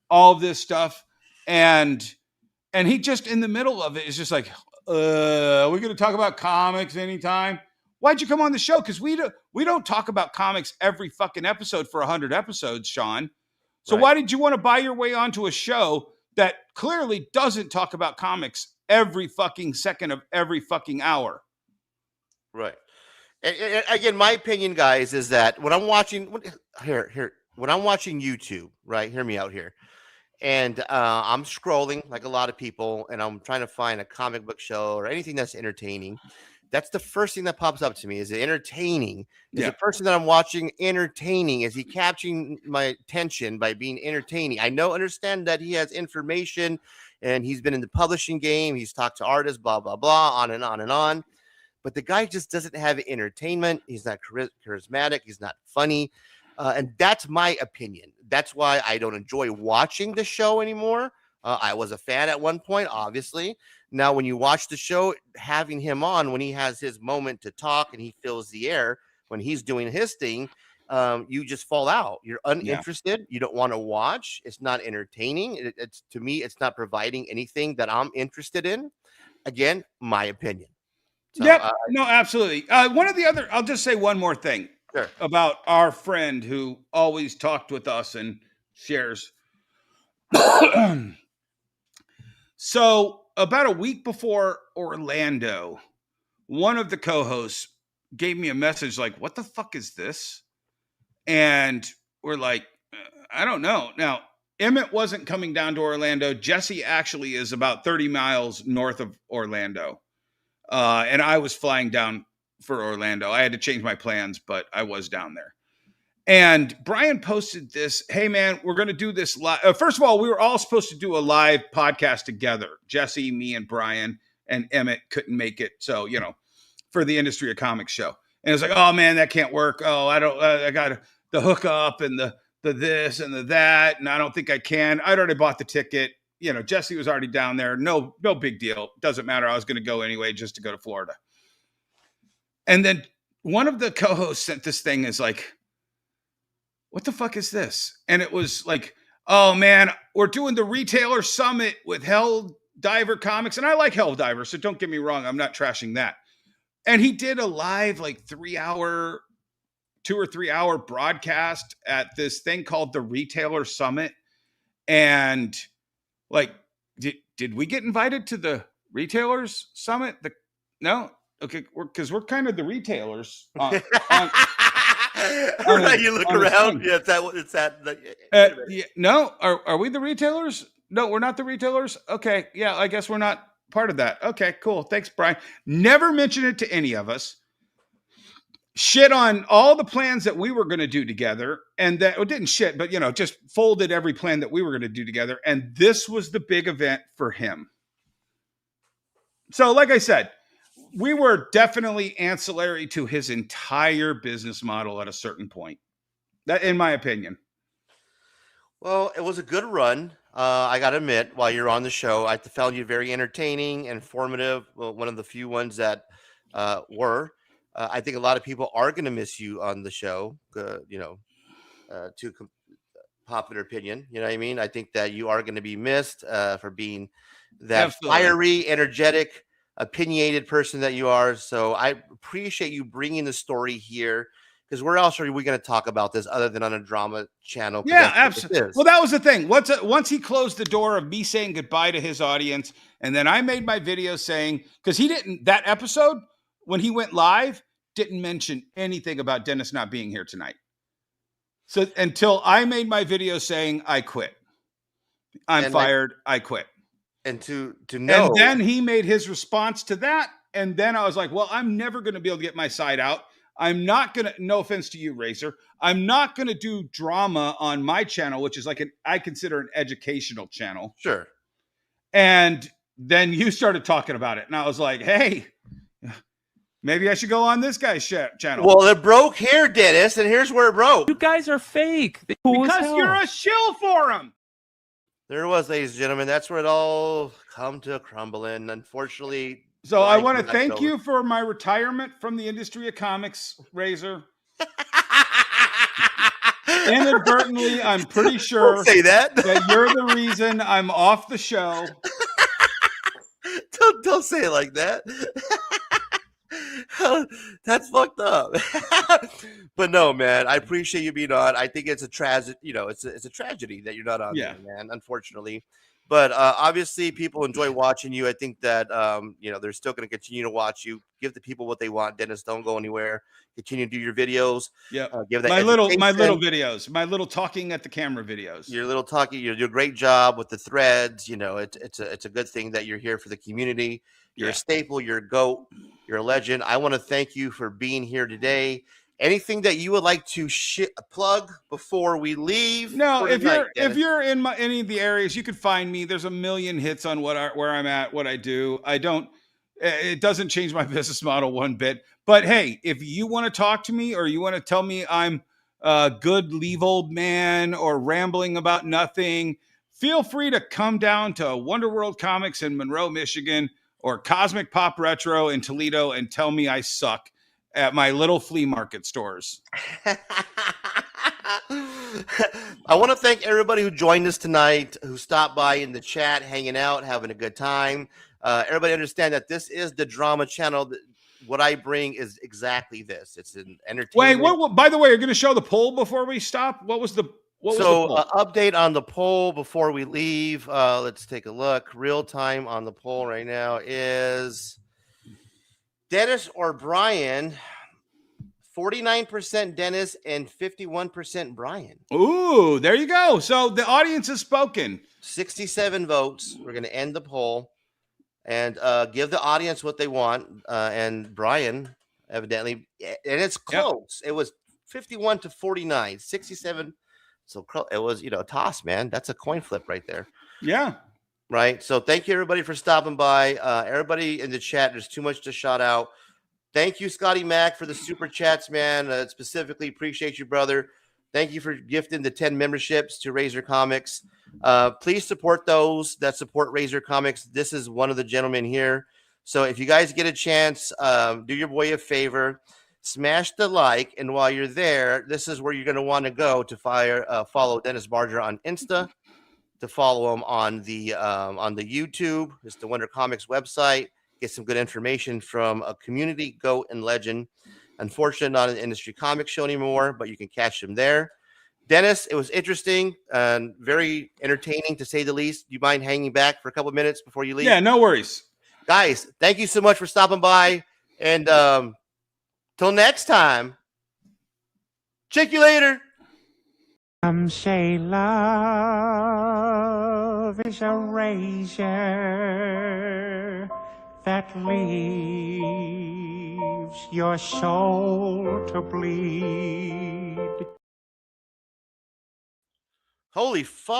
Speaker 7: all of this stuff. And he just in the middle of it is just like, are we going to talk about comics anytime? Why'd you come on the show? Because we don't talk about comics every fucking episode for 100 episodes, Shawn. So why did you want to buy your way onto a show that clearly doesn't talk about comics every fucking second of every fucking hour?
Speaker 4: Right. And again, my opinion, guys, is that when I'm watching when I'm watching YouTube, right? Hear me out here. And I'm scrolling like a lot of people, and I'm trying to find a comic book show or anything that's entertaining. That's the first thing that pops up to me. Is it entertaining? Is the person that I'm watching entertaining? Is he capturing my attention by being entertaining? I understand that he has information and he's been in the publishing game. He's talked to artists, blah, blah, blah, on and on and on. But the guy just doesn't have entertainment. He's not charismatic. He's not funny. And that's my opinion. That's why I don't enjoy watching the show anymore. I was a fan at one point, obviously. Now, when you watch the show, having him on when he has his moment to talk and he fills the air when he's doing his thing, you just fall out. You're uninterested. You don't want to watch. It's not entertaining. It's to me, it's not providing anything that I'm interested in. Again, my opinion. So,
Speaker 7: no, absolutely. One of the other, I'll just say one more thing about our friend who always talked with us and shares. So about a week before Orlando, one of the co-hosts gave me a message like, what the fuck is this? And we're like, I don't know. Now, Emmett wasn't coming down to Orlando. Jesse actually is about 30 miles north of Orlando. And I was flying down for Orlando. I had to change my plans, but I was down there. And Brian posted this, hey man, we're going to do this live. First of all, we were all supposed to do a live podcast together. Jesse, me, and Brian, and Emmett couldn't make it. So, for the Industry of Comics show. And it's like, oh man, that can't work. Oh, I got the hookup and the this and the that. And I don't think I can. I'd already bought the ticket. Jesse was already down there. No big deal. Doesn't matter. I was going to go anyway, just to go to Florida. And then one of the co-hosts sent this thing is like, what the fuck is this? And it was like, oh man, we're doing the retailer summit with Hell Diver Comics. And I like Hell Diver, so don't get me wrong. I'm not trashing that. And he did a live 2 or 3 hour broadcast at this thing called the Retailer Summit. And did we get invited to the Retailers Summit? No? Okay, because we're kind of the retailers.
Speaker 4: You look around. Yeah, it's that.
Speaker 7: No, are we the retailers? No, we're not the retailers. Okay, yeah, I guess we're not part of that. Okay, cool. Thanks, Brian. Never mention it to any of us. Shit on all the plans that we were going to do together, and that didn't shit, but just folded every plan that we were going to do together. And this was the big event for him. So, like I said, we were definitely ancillary to his entire business model at a certain point. That, in my opinion.
Speaker 4: Well, it was a good run. I got to admit, while you're on the show, I found you very entertaining, informative. Well, one of the few ones that were. I think a lot of people are going to miss you on the show, popular opinion. You know what I mean? I think that you are going to be missed for being that fiery, energetic, opinionated person that you are. So I appreciate you bringing the story here, because where else are we going to talk about this other than on a drama channel?
Speaker 7: Yeah, absolutely. Well, that was the thing. Once he closed the door of me saying goodbye to his audience, and then I made my video saying, because he didn't, that episode when he went live, didn't mention anything about Dennis not being here tonight. So until I made my video saying I quit, I'm fired, I quit.
Speaker 4: And to know,
Speaker 7: and then he made his response to that, and then I was like, well, I'm never going to be able to get my side out. I'm not going to, no offense to you, Racer, I'm not going to do drama on my channel, which is I consider an educational channel.
Speaker 4: Sure.
Speaker 7: And then you started talking about it, and I was like, hey, Maybe I should go on this guy's channel.
Speaker 4: Well, it broke here, Dennis, and here's where it broke.
Speaker 6: You guys are fake. Cool as
Speaker 7: Because
Speaker 6: hell.
Speaker 7: you're a shill for him.
Speaker 4: There was, ladies and gentlemen. That's where it all come to crumbling. Unfortunately.
Speaker 7: So I
Speaker 4: Brian
Speaker 7: want to
Speaker 4: came back
Speaker 7: thank
Speaker 4: over.
Speaker 7: you for my retirement from the industry of comics, Razor. Inadvertently, I'm pretty sure
Speaker 4: Don't say that.
Speaker 7: that you're the reason I'm off the show.
Speaker 4: Don't say it like that. That's fucked up. But no, man, I appreciate you being on. I think it's a tragedy. You know, it's a tragedy that you're not on there, man. Unfortunately, but obviously, people enjoy watching you. I think that you know, they're still going to continue to watch you. Give the people what they want, Dennis. Don't go anywhere. Continue to do your videos.
Speaker 7: Yeah,
Speaker 4: give that
Speaker 7: my little
Speaker 4: education.
Speaker 7: videos, my little talking at the camera videos.
Speaker 4: Your little talking. You do a great job with the threads. You know, it's a good thing that you're here for the community. You're a staple. You're a GOAT. You're a legend. I want to thank you for being here today. Anything that you would like to plug before we leave?
Speaker 7: No, if you're in any of the areas, you can find me. There's a million hits on where I'm at, what I do. It doesn't change my business model one bit. But hey, if you want to talk to me or you want to tell me I'm a good leave old man or rambling about nothing, feel free to come down to Wonder World Comics in Monroe, Michigan, or Cosmic Pop Retro in Toledo and tell me I suck at my little flea market stores.
Speaker 4: I want to thank everybody who joined us tonight, who stopped by in the chat, hanging out, having a good time. Everybody understand that this is the drama channel. What I bring is exactly this. It's an entertainment.
Speaker 7: Wait, what by the way, you're going to show the poll before we stop? What was the poll?
Speaker 4: Update on the poll before we leave. Let's take a look. Real time on the poll right now is Dennis or Brian. 49% Dennis and 51% Brian.
Speaker 7: Ooh, there you go. So the audience has spoken.
Speaker 4: 67 votes. We're going to end the poll and give the audience what they want. And Brian, evidently, and it's close. It was 51 to 49, 67. So it was, a toss, man. That's a coin flip right there.
Speaker 7: Yeah.
Speaker 4: Right. So thank you, everybody, for stopping by. Everybody in the chat, there's too much to shout out. Thank you, Scotty Mac, for the super chats, man. Specifically, appreciate you, brother. Thank you for gifting the 10 memberships to Razor Comics. Please support those that support Razor Comics. This is one of the gentlemen here. So if you guys get a chance, do your boy a favor. Smash the like. And while you're there, this is where you're going to want to go to follow Dennis Barger on Insta, to follow him on the YouTube. It's the Wonder Comics website. Get some good information from a community GOAT and legend. Unfortunately, not an industry comic show anymore, but you can catch him there. Dennis, it was interesting and very entertaining, to say the least. Do you mind hanging back for a couple of minutes before you leave?
Speaker 7: Yeah, no worries.
Speaker 4: Guys, thank you so much for stopping by. And till next time, check you later.
Speaker 19: Some say love is a razor that leaves your soul to bleed.
Speaker 4: Holy fuck.